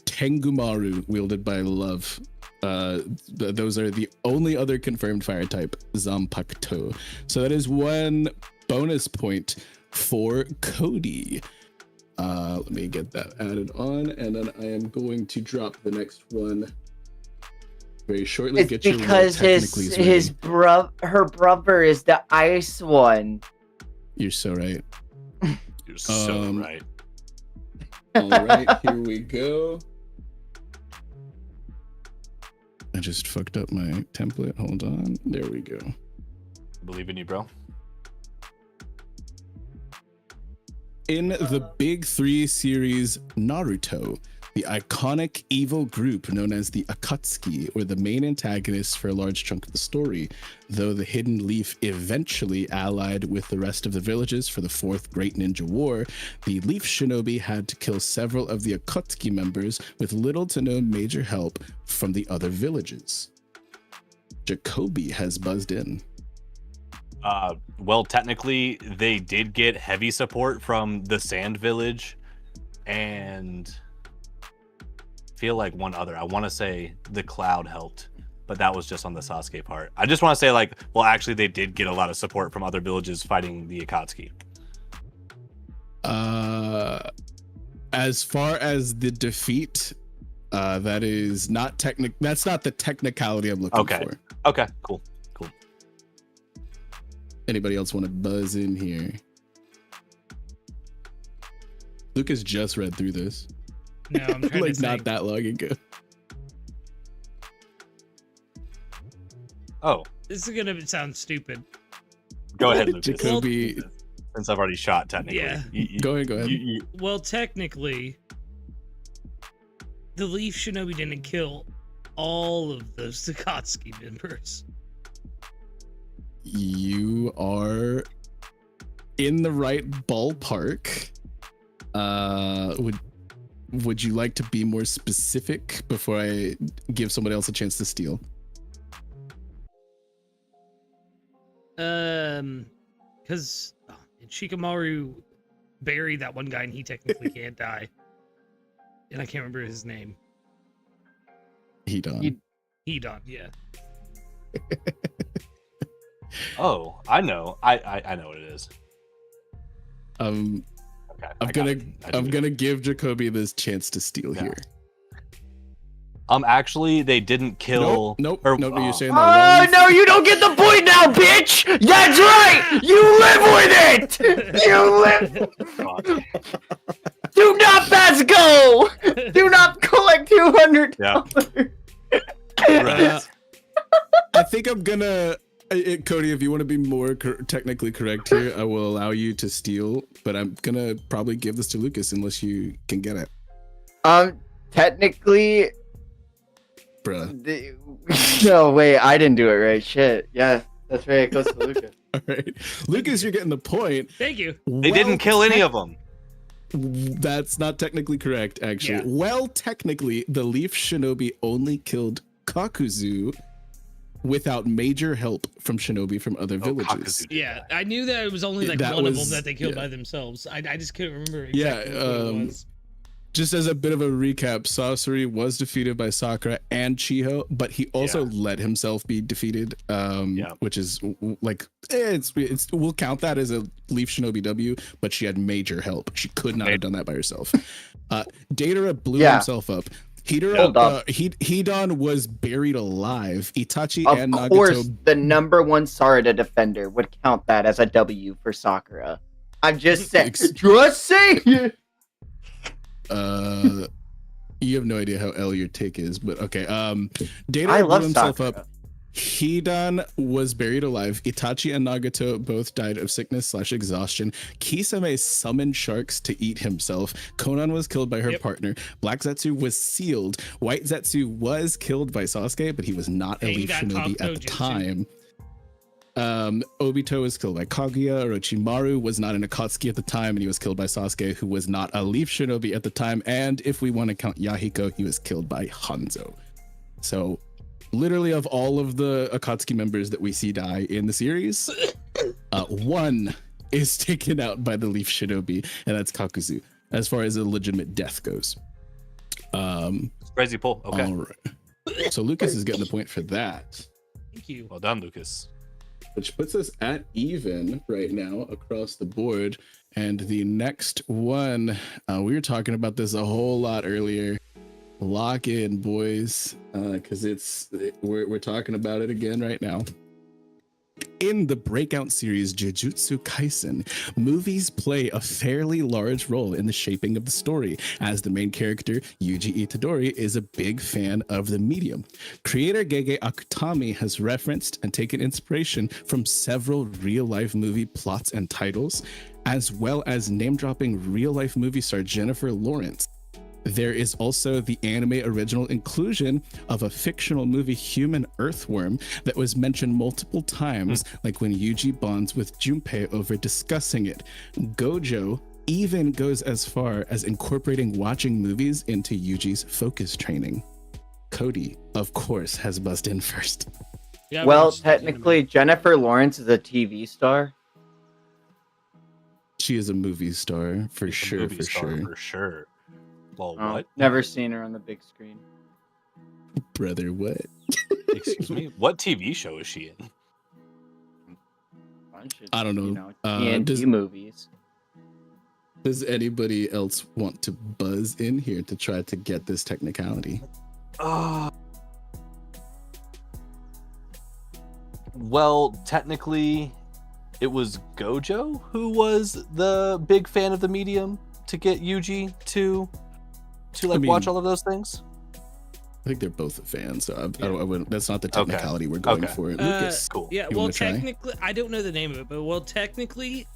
Tengumaru wielded by Love. Those are the only other confirmed fire type Zanpakuto. So that is 1 bonus point for Cody. Let me get that added on, and then I am going to drop the next one very shortly. It's because her brother is the ice one. You're so right. You're so right. All right, here we go. I just fucked up my template. Hold on. There we go. Believe in you, bro. In the Big 3 series Naruto, the iconic evil group known as the Akatsuki were the main antagonists for a large chunk of the story, though the Hidden Leaf eventually allied with the rest of the villages for the 4th Great Ninja War. The Leaf Shinobi had to kill several of the Akatsuki members with little to no major help from the other villages. Jacoby has buzzed in. Well, technically, they did get heavy support from the Sand Village, and feel like one other. I want to say the Cloud helped, but that was just on the Sasuke part. I just want to say, well, actually, they did get a lot of support from other villages fighting the Akatsuki. As far as the defeat, that is not that's not the technicality I'm looking for. Okay, cool. Anybody else want to buzz in here? Lucas just read through this. No, I'm trying like to not that long ago. Oh, this is gonna sound stupid. Go ahead, Lucas. Jacoby. Since I've already shot, technically. Yeah. Go ahead. Well, technically, the Leaf Shinobi didn't kill all of the Akatsuki members. You are in the right ballpark. Would you like to be more specific before I give someone else a chance to steal? Because Shikamaru buried that one guy and he technically can't die. And I can't remember his name. He done. Hedon, yeah. Oh, I know. I know what it is. Okay, I'm gonna give Jacoby this chance to steal here. Actually, they didn't kill. Nope. Or, You're saying that Oh no, you don't get the point now, bitch! That's right! You live with it! You live. Do not pass go! Do not collect $200. Yeah. Right. I think I'm gonna. Cody, if you want to be more technically correct here, I will allow you to steal, but I'm gonna probably give this to Lucas unless you can get it. Technically, Bruh. no, wait, I didn't do it right. Shit. Yeah, that's right. It goes to Lucas. All right, Lucas, you're getting the point. Thank you. They didn't kill any of them. That's not technically correct, actually. Yeah. Well, technically, the Leaf Shinobi only killed Kakuzu without major help from shinobi from other villages. Kakuzu did Yeah, that. I knew that it was only like That one of was- them that they killed yeah. by themselves. I just couldn't remember Yeah, exactly what it was. Just as a bit of a recap, Sasori was defeated by Sakura and Chiho, but he also let himself be defeated, which is like it's we'll count that as a Leaf Shinobi W, but she had major help. She could not have done that by herself. Datara blew himself up. Hedon was buried alive. Itachi and Of course, Nagato. the #1 Sarada defender would count that as a W for Sakura. I'm just saying. Just saying. You have no idea how L your take is, but okay. Datara I blew love himself Sakura. up. Hedon was buried alive. Itachi and Nagato both died of sickness/exhaustion. Kisame summoned sharks to eat himself. Konan was killed by her partner. Black Zetsu was sealed. White Zetsu was killed by Sasuke, but he was not a Pain Leaf got Shinobi Kabuto at the Jutsu. time. Obito was killed by Kaguya. Orochimaru was not an Akatsuki at the time, and he was killed by Sasuke, who was not a Leaf Shinobi at the time. And if we want to count Yahiko, he was killed by Hanzo. So literally of all of the Akatsuki members that we see die in the series, one is taken out by the Leaf Shinobi, and that's Kakuzu, as far as a legitimate death goes. Crazy pull. Okay. All right. So Lucas is getting the point for that, Thank you. Well done, Lucas. which puts us at even right now across the board. And the next one, we were talking about this a whole lot earlier. Lock in, boys, because we're talking about it again right now. In the breakout series Jujutsu Kaisen, movies play a fairly large role in the shaping of the story, as the main character, Yuji Itadori, is a big fan of the medium. Creator Gege Akutami has referenced and taken inspiration from several real-life movie plots and titles, as well as name-dropping real-life movie star Jennifer Lawrence. There is also the anime original inclusion of a fictional movie human earthworm that was mentioned multiple times, like when Yuji bonds with Junpei over discussing it. Gojo even goes as far as incorporating watching movies into Yuji's focus training. Cody, of course, has buzzed in first. Yeah, Well, watched the anime. technically, Jennifer Lawrence is a TV star. She is a movie star, for He's a sure, movie for star, sure. For sure. Well, Oh, what? never seen her on the big screen. Brother, what? Excuse me? What TV show is she in? Bunch of, I don't know. You know, Does- TNT movies. Does anybody else want to buzz in here to try to get this technicality? Well, technically, it was Gojo who was the big fan of the medium to get Yuji to like watch all of those things. I think they're both a fan, so I wouldn't. That's not the technicality we're going for. Lucas, Cool. Yeah, You well, wanna try? technically, I don't know the name of it, but technically,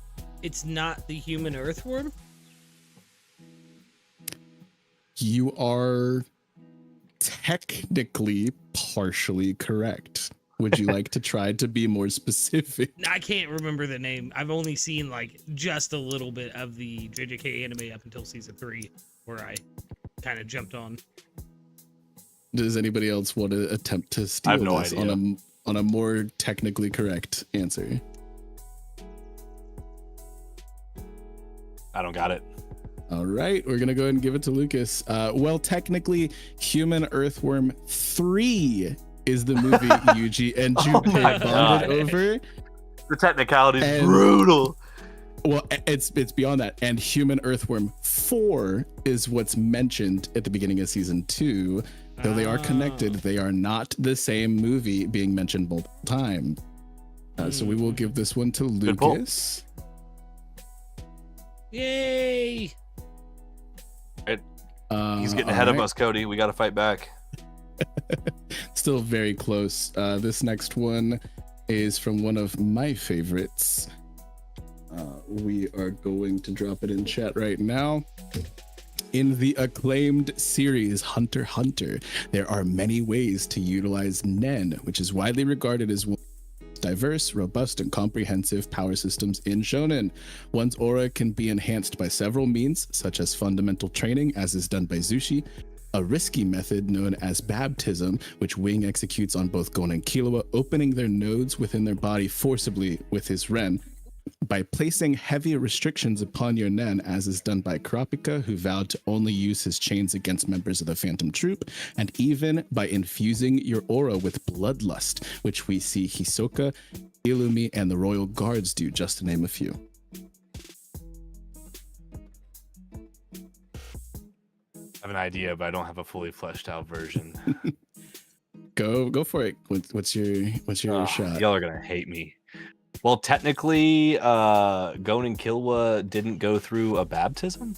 it's not the human earthworm. you are technically partially correct. Would you like to try to be more specific? I can't remember the name. I've only seen like just a little bit of the JJK anime up until season 3, where I kind of jumped on. Does anybody else want to attempt to steal have no this idea. on a more technically correct answer? I don't got it. All right, we're gonna go ahead and give it to Lucas. Well, technically, Human Earthworm 3 is the movie Yuji and Junpei bonded over. The technicality is brutal. Well, it's beyond that. And Human Earthworm 4 is what's mentioned at the beginning of season 2. Though they are connected, they are not the same movie being mentioned both times. So we will give this one to Lucas. Yay! He's getting ahead of us, Cody. We got to fight back. Still very close. This next one is from one of my favorites. We are going to drop it in chat right now. In the acclaimed series Hunter x Hunter, there are many ways to utilize Nen, which is widely regarded as one of the most diverse, robust, and comprehensive power systems in Shonen. One's aura can be enhanced by several means, such as fundamental training, as is done by Zushi, a risky method known as baptism, which Wing executes on both Gon and Killua, opening their nodes within their body forcibly with his Ren, by placing heavy restrictions upon your Nen, as is done by Kurapika, who vowed to only use his chains against members of the Phantom Troop, and even by infusing your aura with bloodlust, which we see Hisoka, Illumi, and the Royal Guards do, just to name a few. I have an idea, but I don't have a fully fleshed out version. Go for it. What's your shot? Y'all are gonna hate me. Well, technically, Gon and Killua didn't go through a baptism.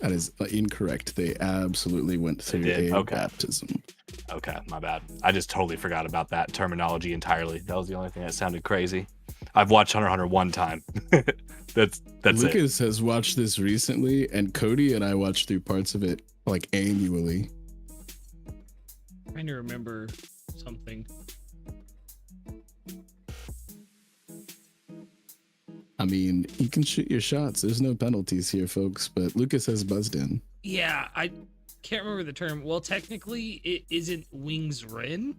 That is incorrect. They absolutely went through a baptism. Okay, my bad. I just totally forgot about that terminology entirely. That was the only thing that sounded crazy. I've watched Hunter x Hunter one time. that's Lucas has watched this recently, and Cody and I watched through parts of it like annually. Trying to remember something. I mean, you can shoot your shots. There's no penalties here, folks, but Lucas has buzzed in. Yeah, I can't remember the term. Well, technically, it isn't Wing's Ren.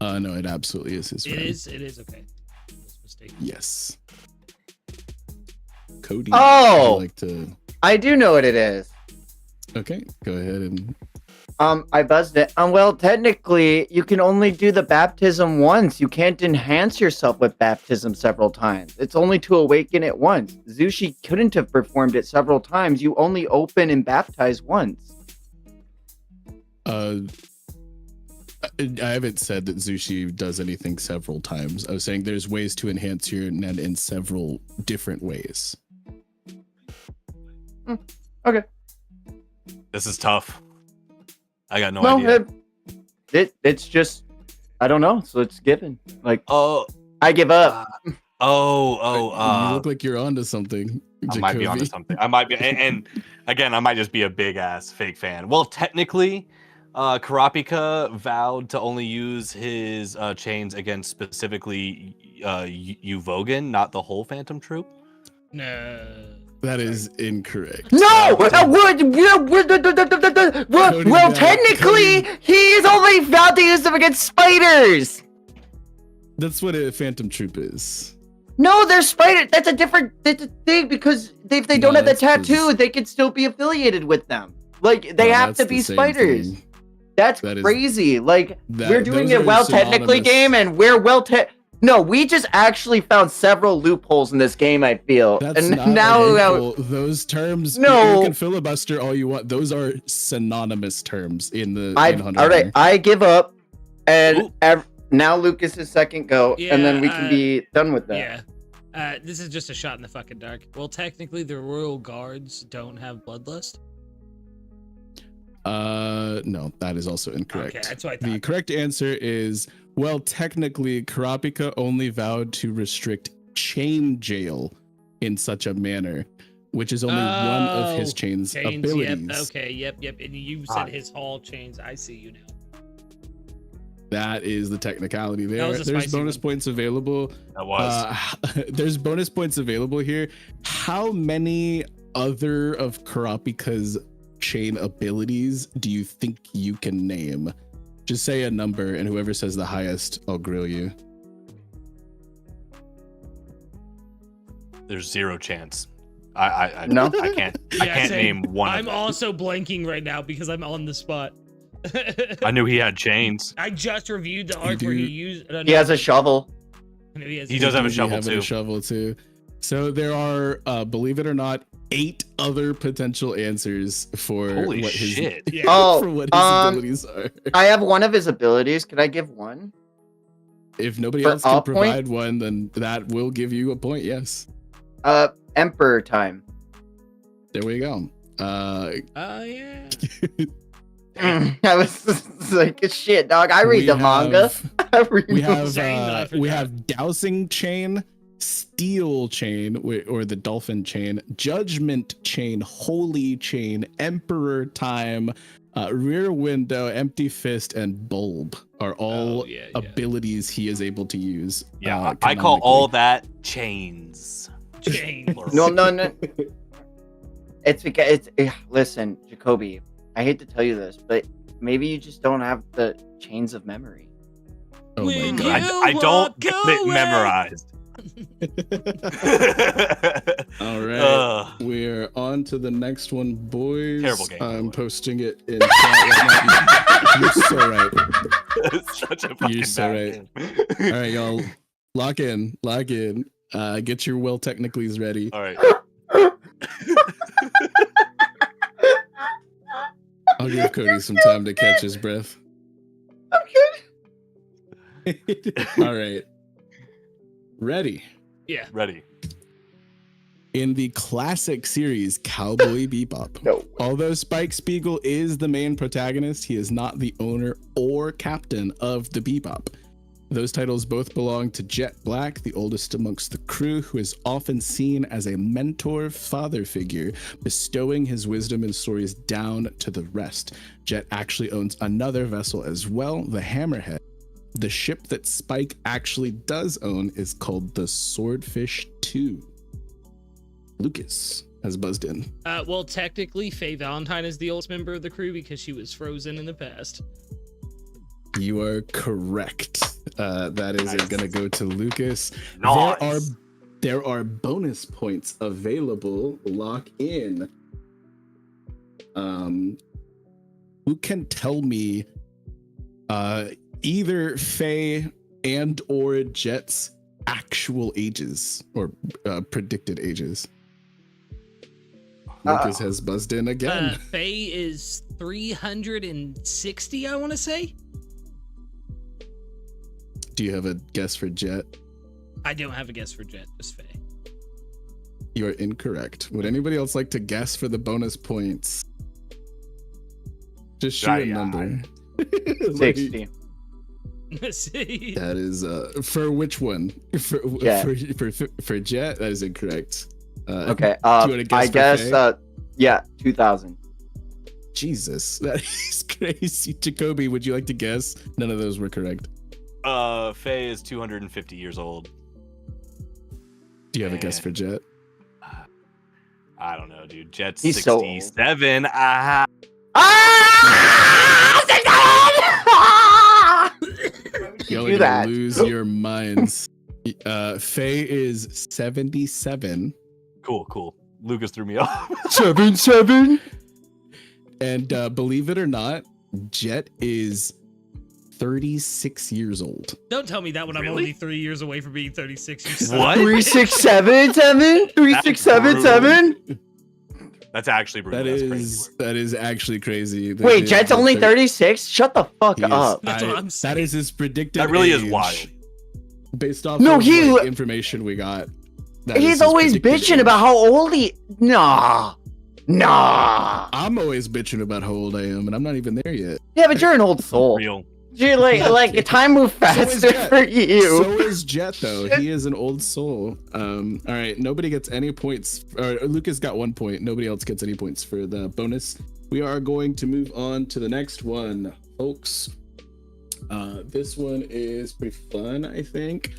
No, it absolutely is his Ren. It is? Okay. I was mistaken. Yes. Cody. Oh! Would like to... I do know what it is. Okay, go ahead and... I buzzed it. Well, technically, you can only do the baptism once. You can't enhance yourself with baptism several times. It's only to awaken it once. Zushi couldn't have performed it several times. You only open and baptize once. I haven't said that Zushi does anything several times. I was saying there's ways to enhance your Nen in several different ways. Okay. This is tough. I got no idea. It's just, I don't know. So it's given. Like, Oh, I give up. You look like you're onto something. I might be onto something. I might be, and again, I might just be a big ass fake fan. Well, technically, Kurapika vowed to only use his chains against specifically Uvogan, not the whole Phantom Troop. No. That is incorrect. No! Well, technically, he is only vowed to use them against spiders! That's what a Phantom Troop is. No, they're spider. That's a different thing, because if they don't have the tattoo, they can still be affiliated with them. Like, they have to be spiders. Thing. That's crazy. Like, we're doing it well technically, synonymous. game, and we're well No, we just actually found several loopholes in this game, I feel. That's and not now those terms, no, you can filibuster all you want. Those are synonymous terms in the all right, I give up. And now Lucas's second go, and then we can be done with that. Yeah. This is just a shot in the fucking dark. Well, technically, the Royal Guards don't have bloodlust. No, that is also incorrect. Okay, that's what I thought. The correct answer is, well, technically, Kurapika only vowed to restrict chain jail in such a manner, which is only one of his chains abilities. Yep, okay, yep. And you said his Hall chains. I see you now. That is the technicality there. There's bonus points available. That was. There's bonus points available here. How many other of Kurapika's chain abilities do you think you can name? Just say a number, and whoever says the highest, I'll grill you. There's zero chance. No? I can't. I can't name one. I'm also blanking right now because I'm on the spot. I knew he had chains. I just reviewed the arc where he used. He has a shovel. He does have a shovel too. So there are, believe it or not, 8 other potential answers for Holy what shit. his, Oh, for what his abilities are. I have one of his abilities. Could I give one? If nobody For else can all provide one, then that will give you a point. Yes. Emperor time. There we go. Yeah. I was like, shit, dog. I read the manga. I read We the have dowsing chain, steel chain, or the dolphin chain, judgment chain, holy chain, emperor time, rear window, empty fist, and bulb are all abilities he is able to use. Yeah, I call all that chains. Chains. No. It's because listen, Jacoby, I hate to tell you this, but maybe you just don't have the chains of memory. Oh my When god. I don't have it memorized. All right, we're on to the next one, boys. Terrible game. I'm posting it in chat right now. You're so right. Such a fucking You're so right. All right, y'all, lock in. Get your will technicallys ready. All right. I'll give Cody some time to catch his breath. Okay. All right. Ready? Yeah. Ready. In the classic series Cowboy Bebop, No. although Spike Spiegel is the main protagonist, he is not the owner or captain of the Bebop. Those titles both belong to Jet Black, the oldest amongst the crew, who is often seen as a mentor father figure, bestowing his wisdom and stories down to the rest. Jet actually owns another vessel as well, the Hammerhead. The ship that Spike actually does own is called the Swordfish 2. Lucas has buzzed in. Well, technically, Faye Valentine is the oldest member of the crew because she was frozen in the past. You are correct. That is Nice. going to go to Lucas. Nice. There are bonus points available. Lock in. Who can tell me either Faye and or Jet's actual ages or predicted ages? Lucas has buzzed in again. Faye is 360, I want to say. Do you have a guess for Jet? I don't have a guess for Jet, just Faye. You are incorrect. Would anybody else like to guess for the bonus points? Just shoot a number. 60. See? That is for which one? For Jet, that is incorrect. Okay. do you wanna guess I for guess Faye? 2000. Jesus, that is crazy. Jacoby, would you like to guess? None of those were correct. Faye is 250 years old. Do you have a guess for Jet? I don't know, dude. Jet's He's so old. 67. Y'all do are that? gonna lose your minds. Faye is 77. Cool. Lucas threw me off. 7. And believe it or not, Jet is 36 years old. Don't tell me that when I'm Really? only 3 years away from being 36. You son What? of a- 3677? 3677? That's actually brutal. That's crazy. That is actually crazy. Wait, Jet's only 36? Shut the fuck up. That's what I'm saying. That is his predicted That really is age. wild. Based off No, of he- like, information we got. that is He's his always predicted bitching age. about how old he. Nah. I'm always bitching about how old I am, and I'm not even there yet. Yeah, but you're an old soul. Real. You're like time moves is faster Jet. for you. So is Jet, though. He is an old soul. All right, nobody gets any points. Or Lucas got 1 point. Nobody else gets any points for the bonus. We are going to move on to the next one, folks. This one is pretty fun, I think.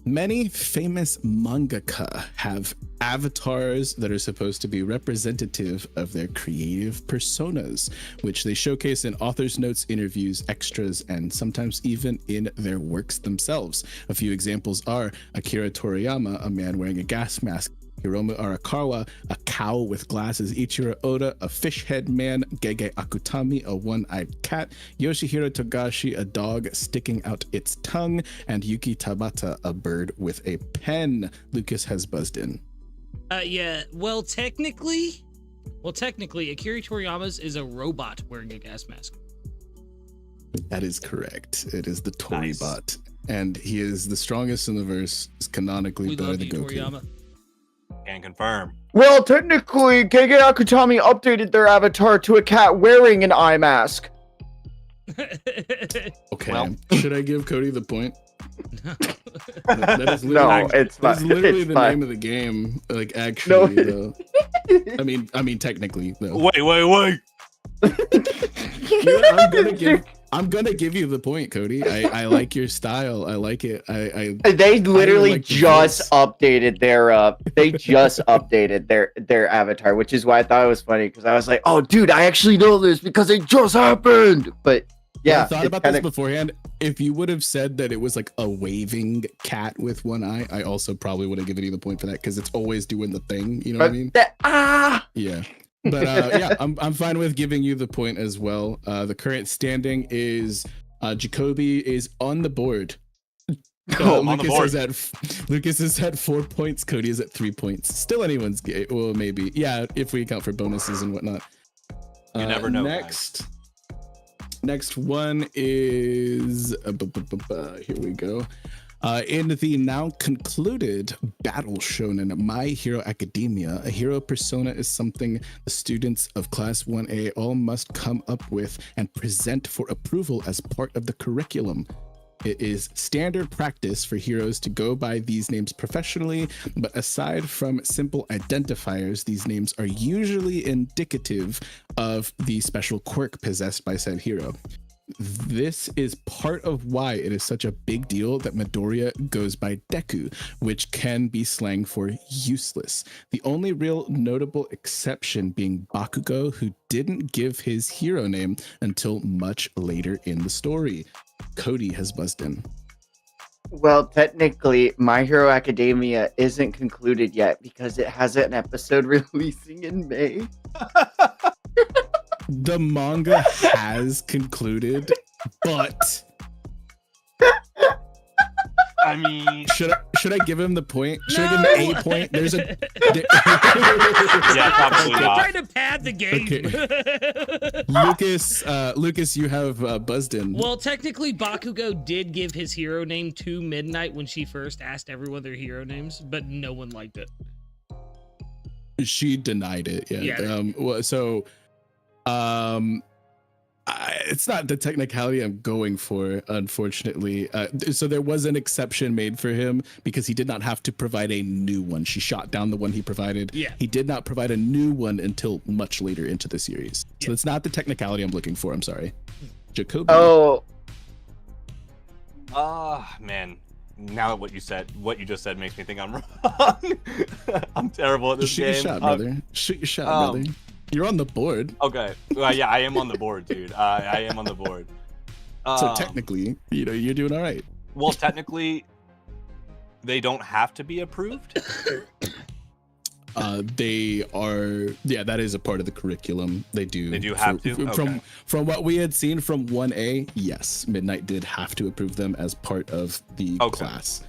Many famous mangaka have avatars that are supposed to be representative of their creative personas, which they showcase in author's notes, interviews, extras, and sometimes even in their works themselves. A few examples are Akira Toriyama, a man wearing a gas mask Hiromu Arakawa, a cow with glasses, Ichiro Oda, a fish head man, Gege Akutami, a one-eyed cat, Yoshihiro Togashi, a dog sticking out its tongue, and Yuki Tabata, a bird with a pen. Lucas has buzzed in. Yeah, well, technically, Akira Toriyama's is a robot wearing a gas mask. That is correct. It is the Toribot. Nice. And he is the strongest in the verse, is canonically We better love than you, Goku. Toriyama. Can confirm. Well, technically, Gege Akutami updated their avatar to a cat wearing an eye mask. Okay, Well. should I give Cody the point? That is literally, No, it's that's fine. literally It's the fine. name of the game. Like, actually, though. I mean, technically, though. Wait. Yeah, I'm gonna give you the point, Cody. I like your style. I like it. They literally like the just voice. updated their avatar, which is why I thought it was funny because I was like, "Oh, dude, I actually know this because it just happened." But yeah, I thought it's about kinda- this beforehand. If you would have said that it was like a waving cat with one eye, I also probably would have given you the point for that because it's always doing the thing. You know what I mean? Yeah. But yeah, I'm fine with giving you the point as well. The current standing is Jacoby is on the board. On the board. Lucas is at 4 points. Cody is at 3 points. Still anyone's game. Well, maybe. Yeah, if we account for bonuses and whatnot. You never know. Next one is here we go. In the now concluded Battle Shonen My Hero Academia, a hero persona is something the students of Class 1A all must come up with and present for approval as part of the curriculum. It is standard practice for heroes to go by these names professionally, but aside from simple identifiers, these names are usually indicative of the special quirk possessed by said hero. This is part of why it is such a big deal that Midoriya goes by Deku, which can be slang for useless. The only real notable exception being Bakugo, who didn't give his hero name until much later in the story. Cody has buzzed in. Well, technically, My Hero Academia isn't concluded yet because it has an episode releasing in May. The manga has concluded, but I mean, should I give him the point? Should I give him a point? There's a yeah, probably I'm not. trying to pad the game. Lucas, you have buzzed in. Well, technically, Bakugo did give his hero name to Midnight when she first asked everyone their hero names, but no one liked it. She denied it. Yeah. It's not the technicality I'm going for, unfortunately. So there was an exception made for him because he did not have to provide a new one. She shot down the one he provided. Yeah. He did not provide a new one until much later into the series. So it's not the technicality I'm looking for. I'm sorry. Jacoby. Oh, Man. Now what you just said makes me think I'm wrong. I'm terrible at this Shoot game. your shot, brother. Shoot your shot, brother. You're on the board. Okay. Well, yeah, I am on the board, dude. I am on the board. So technically, you're doing all right. Well, technically, they don't have to be approved. They are. Yeah, that is a part of the curriculum. They do. They do have to? Okay. From what we had seen from 1A, yes, Midnight did have to approve them as part of the class.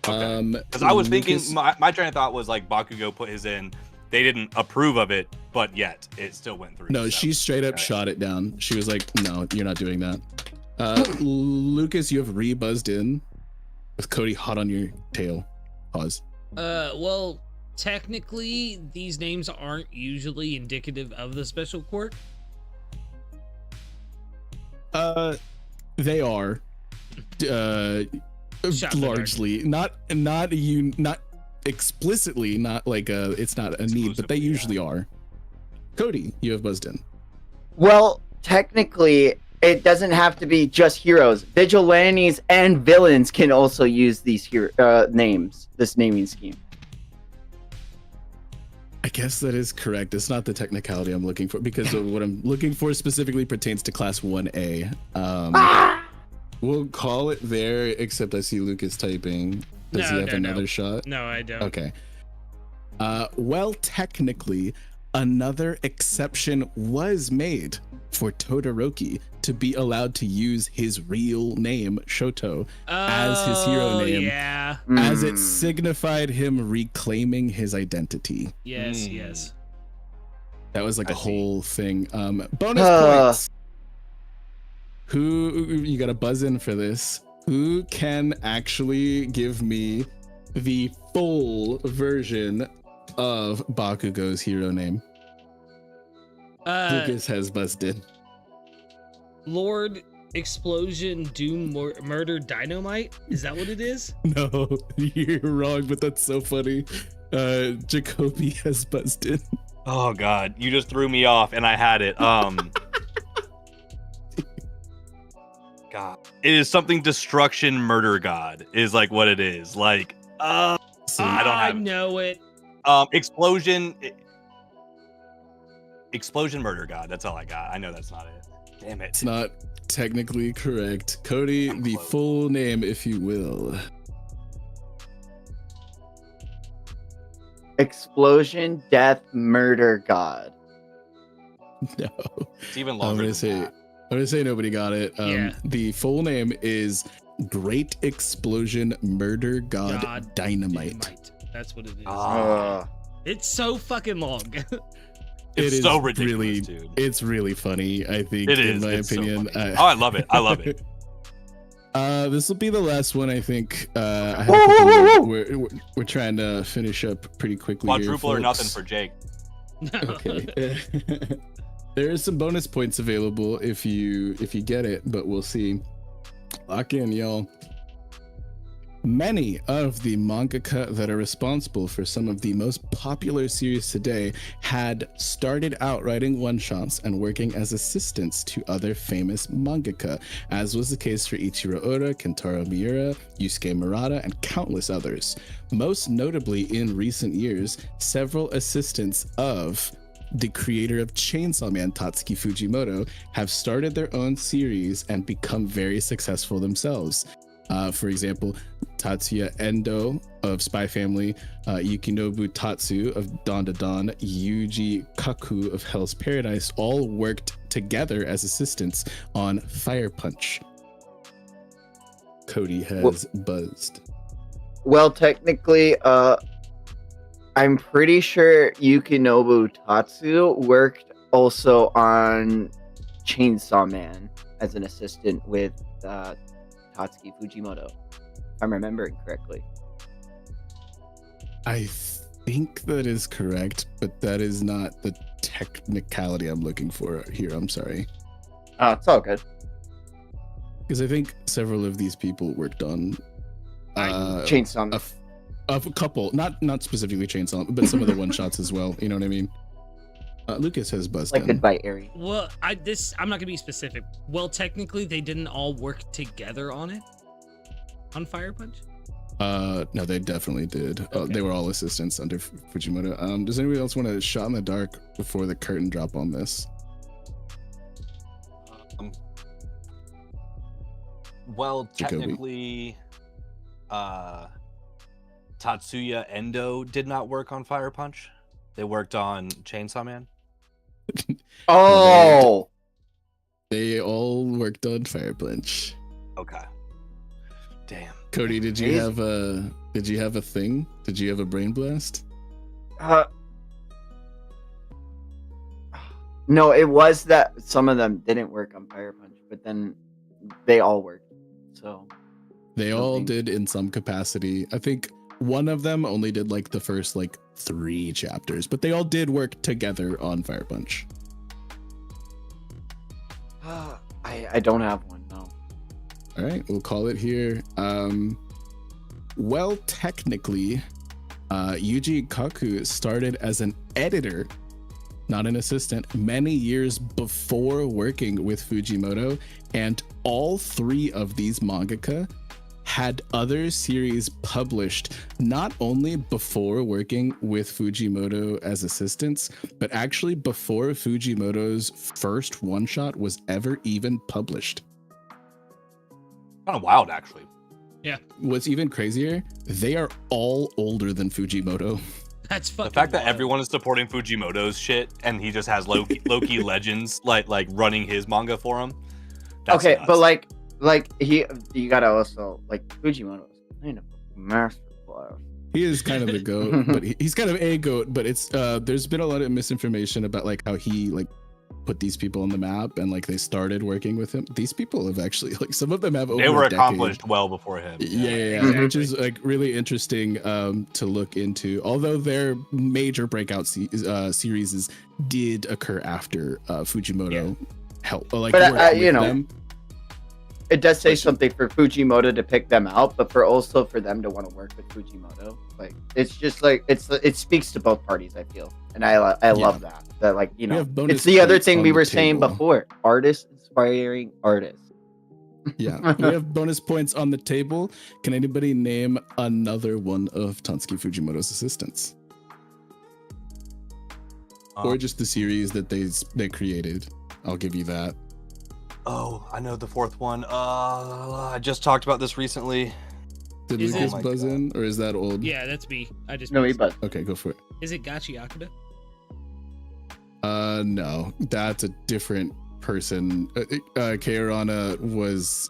Okay. Because I was thinking, my train of thought was like Bakugo put his in. They didn't approve of it, but yet it still went through. No, so. she straight up shot it down. She was like, "No, you're not doing that." Lucas, you have re-buzzed in with Cody hot on your tail. Pause. Well, technically, these names aren't usually indicative of the special quirk. They are. Largely, not explicitly, not like it's not a need, but they usually are. Cody, you have buzzed in. well, technically, it doesn't have to be just heroes. Vigilantes and villains can also use these names, this naming scheme. I guess that is correct. It's not the technicality I'm looking for because of what I'm looking for specifically pertains to Class 1A. We'll call it there, except I see Lucas typing. Does he have another shot? No, I don't. Okay. Well, technically, another exception was made for Todoroki to be allowed to use his real name, Shoto, as his hero name, Yeah. as it signified him reclaiming his identity. Yes. That was like I a see. whole thing. Bonus points. Who, you gotta buzz in for this. Who can actually give me the full version of Bakugo's hero name? Lucas has buzzed in. Lord Explosion Doom Murder Dynamite? Is that what it is? No, you're wrong, but that's so funny. Jacoby has buzzed in. Oh God, you just threw me off, and I had it. God, it is something destruction murder god is like what it is. Like, So, I don't have. know it. Explosion murder god. That's all I got. I know that's not it. Damn it. it's not technically correct. Cody, I'm the close. full name, if you will. Explosion, death, murder, god. No. It's even I'm longer gonna than that. say nobody got it. Yeah. The full name is Great Explosion Murder God, Dynamite. That's what it is. Ah. It's so fucking long. It's It so is ridiculous, really, dude. It's really funny, I think, It in is. my It's so opinion. funny. I love it. I love it. This will be the last one, I think. I have a couple more. We're trying to finish up pretty quickly. Quadruple here, or nothing folks. for Jake. Okay. There is some bonus points available if you get it, but we'll see. Lock in, y'all. Many of the mangaka that are responsible for some of the most popular series today had started out writing one-shots and working as assistants to other famous mangaka, as was the case for Ichiro Oda, Kentaro Miura, Yusuke Murata, and countless others. Most notably in recent years, several assistants of the creator of Chainsaw Man, Tatsuki Fujimoto, have started their own series and become very successful themselves. For example, Tatsuya Endo of Spy Family, Yukinobu Tatsu of Dawn to Dawn, Yuji Kaku of Hell's Paradise all worked together as assistants on Fire Punch. Cody has buzzed. Well, technically, I'm pretty sure Yukinobu Tatsu worked also on Chainsaw Man as an assistant with Tatsuki Fujimoto, if I'm remembering correctly. I think that is correct, but that is not the technicality I'm looking for here. I'm sorry. Oh, it's all good. Because I think several of these people worked on Chainsaw Man. a couple, not specifically Chainsaw, but some of the one shots as well. You know what I mean? Lucas has buzzed Like in. Goodbye, Eri. Well, I'm not gonna be specific. Well, technically, they didn't all work together on it. On Fire Punch. No, they definitely did. Okay. They were all assistants under Fujimoto. Does anybody else want to shot in the dark before the curtain drop on this? Well, Jacoby. technically, Tatsuya Endo did not work on Fire Punch. They worked on Chainsaw Man. Oh! They all worked on Fire Punch. Okay. Damn. Cody, did you have a thing? Did you have a brain blast? No, it was that some of them didn't work on Fire Punch, but then they all worked. So They all Something. did in some capacity. I think one of them only did like the first 3 chapters, but they all did work together on Fire Punch. I don't have one, no. All right, we'll call it here. Well, technically, Yuji Kaku started as an editor, not an assistant, many years before working with Fujimoto, and all 3 of these mangaka had other series published not only before working with Fujimoto as assistants, but actually before Fujimoto's first one-shot was ever even published. Kind of wild, actually. What's even crazier, they are all older than Fujimoto. That's fucking The fact that wild. everyone is supporting Fujimoto's shit and he just has Loki Legends like running his manga for him. That's okay, nuts. but you gotta also like Fujimoto is kind of a masterclass. He is kind of the goat, but he's kind of a goat. But it's there's been a lot of misinformation about like how he like put these people on the map and like they started working with him. These people have actually like some of them have over they were a decade. accomplished well before him. Yeah, Exactly. which is like really interesting to look into. Although their major breakout series did occur after Fujimoto helped, like But, worked you with know, them. It does say something for Fujimoto to pick them out, but for them to want to work with Fujimoto. Like it's just like it speaks to both parties, I feel. And I love that. That like, you We know, have bonus it's the other points thing on we the were saying table. before. Artists inspiring artists. Yeah, we have bonus points on the table. Can anybody name another one of Tatsuki Fujimoto's assistants, or just the series that they created? I'll give you that. Oh, I know the fourth one. I just talked about this recently. Did Is Lucas it- buzz in, or is that old? Yeah, that's me. I just No, he but Okay, go for it. Is it Gachi Akuda? No, that's a different person. Keirana was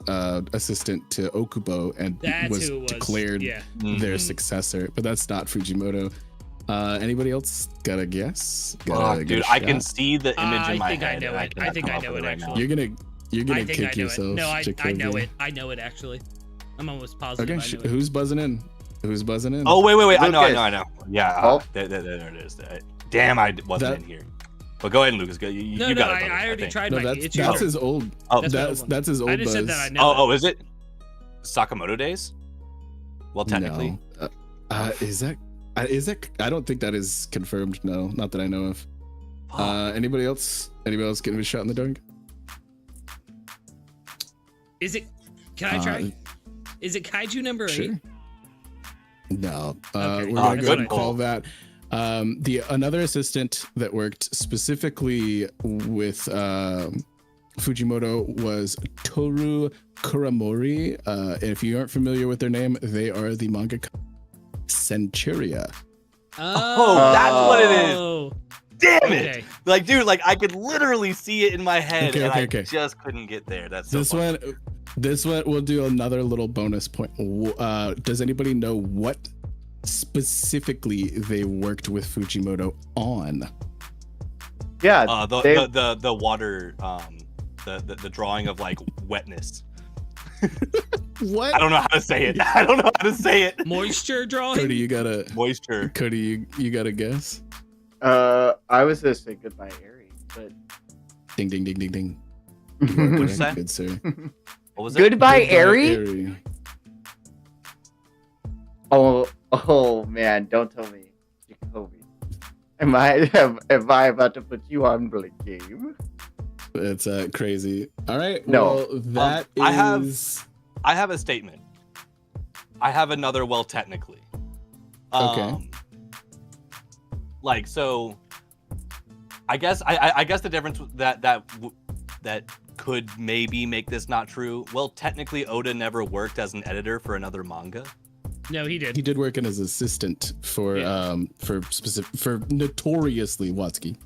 assistant to Okubo and That's was who it was. declared Yeah. their Mhm. successor, but that's not Fujimoto. Anybody else got a guess? Fuck, dude, I can see the image in my I think head. I know and it. cannot I think come I up know with it, right now. actually. You're gonna I think kick I know yourself. it. No, I know Jacoby. it. I know it actually. I'm almost positive. Okay, I know it. who's buzzing in? Who's buzzing in? Oh wait! I know. Lucas. Yeah, Oh. there it is. Damn, I wasn't in here. But go ahead, Lucas. You No, got it. I brother, already think. tried no, my. that's It's your turn. his old. Oh, That's my old one. That's his old I just buzz. said that I know. Oh, is it Sakamoto days? Well, technically. No. Is that? I don't think that is confirmed. No, not that I know of. Anybody else? Anybody else getting a shot in the dark? Is it? Can I try? Is it Kaiju number 8? Sure. No. Okay. We're gonna That's go what and I call that. The another assistant that worked specifically with Fujimoto was Toru Kuramori. And if you aren't familiar with their name, they are the mangaka Centuria. Oh, that's what it is. Oh, Damn it! okay. Like, dude, like I could literally see it in my head, Okay, and okay. I just couldn't get there. That's so This funny. one we'll do another little bonus point. Does anybody know what specifically they worked with Fujimoto on? yeah, The water, the drawing of like wetness. What? I don't know how to say it. Moisture drawing. Cody, you got a Moisture. Cody, you got a guess? I was gonna say Goodbye Aries, but Ding ding ding ding ding. You are What'd you correct, say? good sir. What was it? Goodbye Goodbye, Aries. Airy. Oh man, don't tell me, Jacoby. Am I about to put you on the game? It's crazy. All right. No. Well, that I have a statement. I have another. Well, technically. Okay. Like so. I guess the difference that could maybe make this not true. Well, technically, Oda never worked as an editor for another manga. No, he did. he did work in as assistant for notoriously Watsky.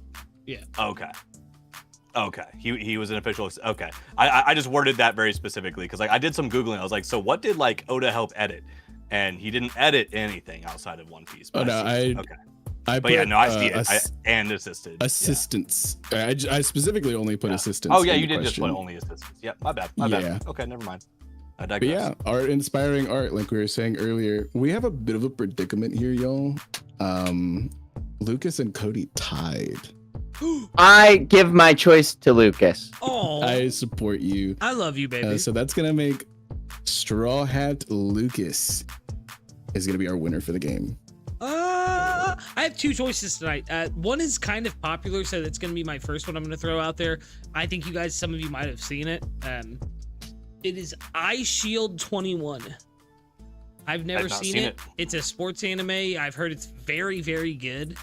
Okay. He was an official. Okay. I just worded that very specifically because like I did some googling. I was like, so what did like Oda help edit? And he didn't edit anything outside of One Piece. Oh, no, okay. But yeah, no, I see it. And assisted. Assistants. I specifically only put assistants. Oh yeah, in you the did just question. put only assistants. Yeah, my bad. My Yeah. bad. Okay, never mind. I But digress. yeah, art, inspiring art, like we were saying earlier. We have a bit of a predicament here, y'all. Lucas and Cody tied. I give my choice to Lucas. Oh, I support you. I love you, baby. So that's gonna make Straw Hat Lucas is gonna be our winner for the game. I have two choices tonight. One is kind of popular, so that's going to be my first one I'm going to throw out there. I think you guys, some of you might have seen it. It is Eyeshield 21. I've never I've not seen seen it. It's a sports anime. I've heard it's very, very good.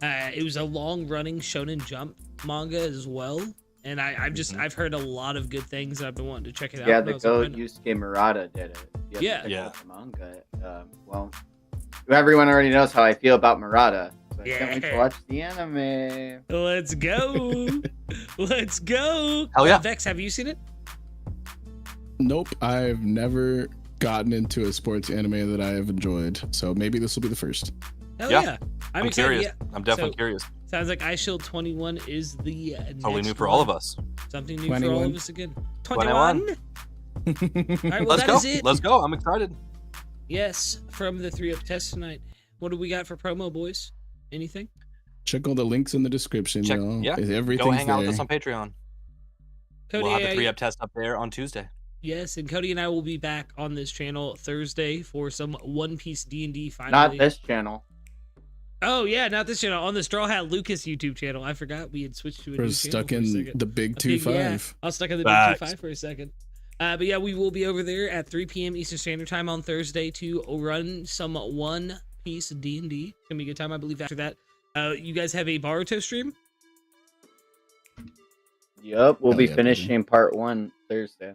It was a long-running Shonen Jump manga as well. And I've heard a lot of good things, and I've been wanting to check it out. Yeah, and I the was like, Go why not? Yusuke Murata did it. You have to Yeah. check Yeah. out the manga. Well, Everyone already knows how I feel about Murata. So I can't wait to Yeah. watch the anime. Let's go. Let's go. Hell yeah. Vex, have you seen it? Nope, I've never gotten into a sports anime that I have enjoyed. So maybe this will be the first. Hell Yeah. yeah. I'm excited. curious. Yeah. I'm definitely So, curious. Sounds like Eyeshield 21 is the Totally next new for all one. of us. Something new for all 21. of us again. 21. 21. All right, well, Let's that go. is it. Let's go. I'm excited. Yes, from the 3-up test tonight. What do we got for promo, boys? Anything? Check all the links in the description, Check- y'all. yeah. Everything's Go hang out with there. us on Patreon. Cody, We'll have the 3-up test up there on Tuesday. yes, and Cody and I will be back on this channel Thursday for some One Piece D&D finally. Not this channel. Oh yeah, not this channel. On the Straw Hat Lucas YouTube channel. I forgot we had switched to a We're new stuck channel for a in second. the big A 2-5. yeah, I was stuck in the big Facts. 2-5 for a second. But yeah, we will be over there at 3 p.m. Eastern Standard Time on Thursday to run some One Piece D&D. It's gonna be a good time, I believe. After that, you guys have a Baruto stream. Yup, we'll Hell be yeah, finishing part 1 Thursday.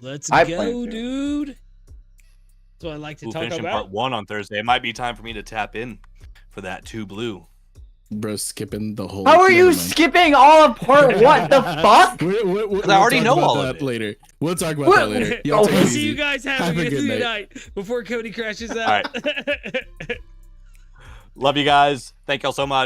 Let's I go, plan to. dude. That's what I like to We'll talk finish in about. part 1 on Thursday. It might be time for me to tap in for that 2 blue. Bro, skipping the whole. How are you never mind. skipping all of part? What the fuck? We'll I already talk know about all of that it. later. We'll talk about What? that later. Y'all Oh, take it We'll easy. see you guys Have having a a good good night. night before Cody crashes All out. Love you guys. Thank y'all so much.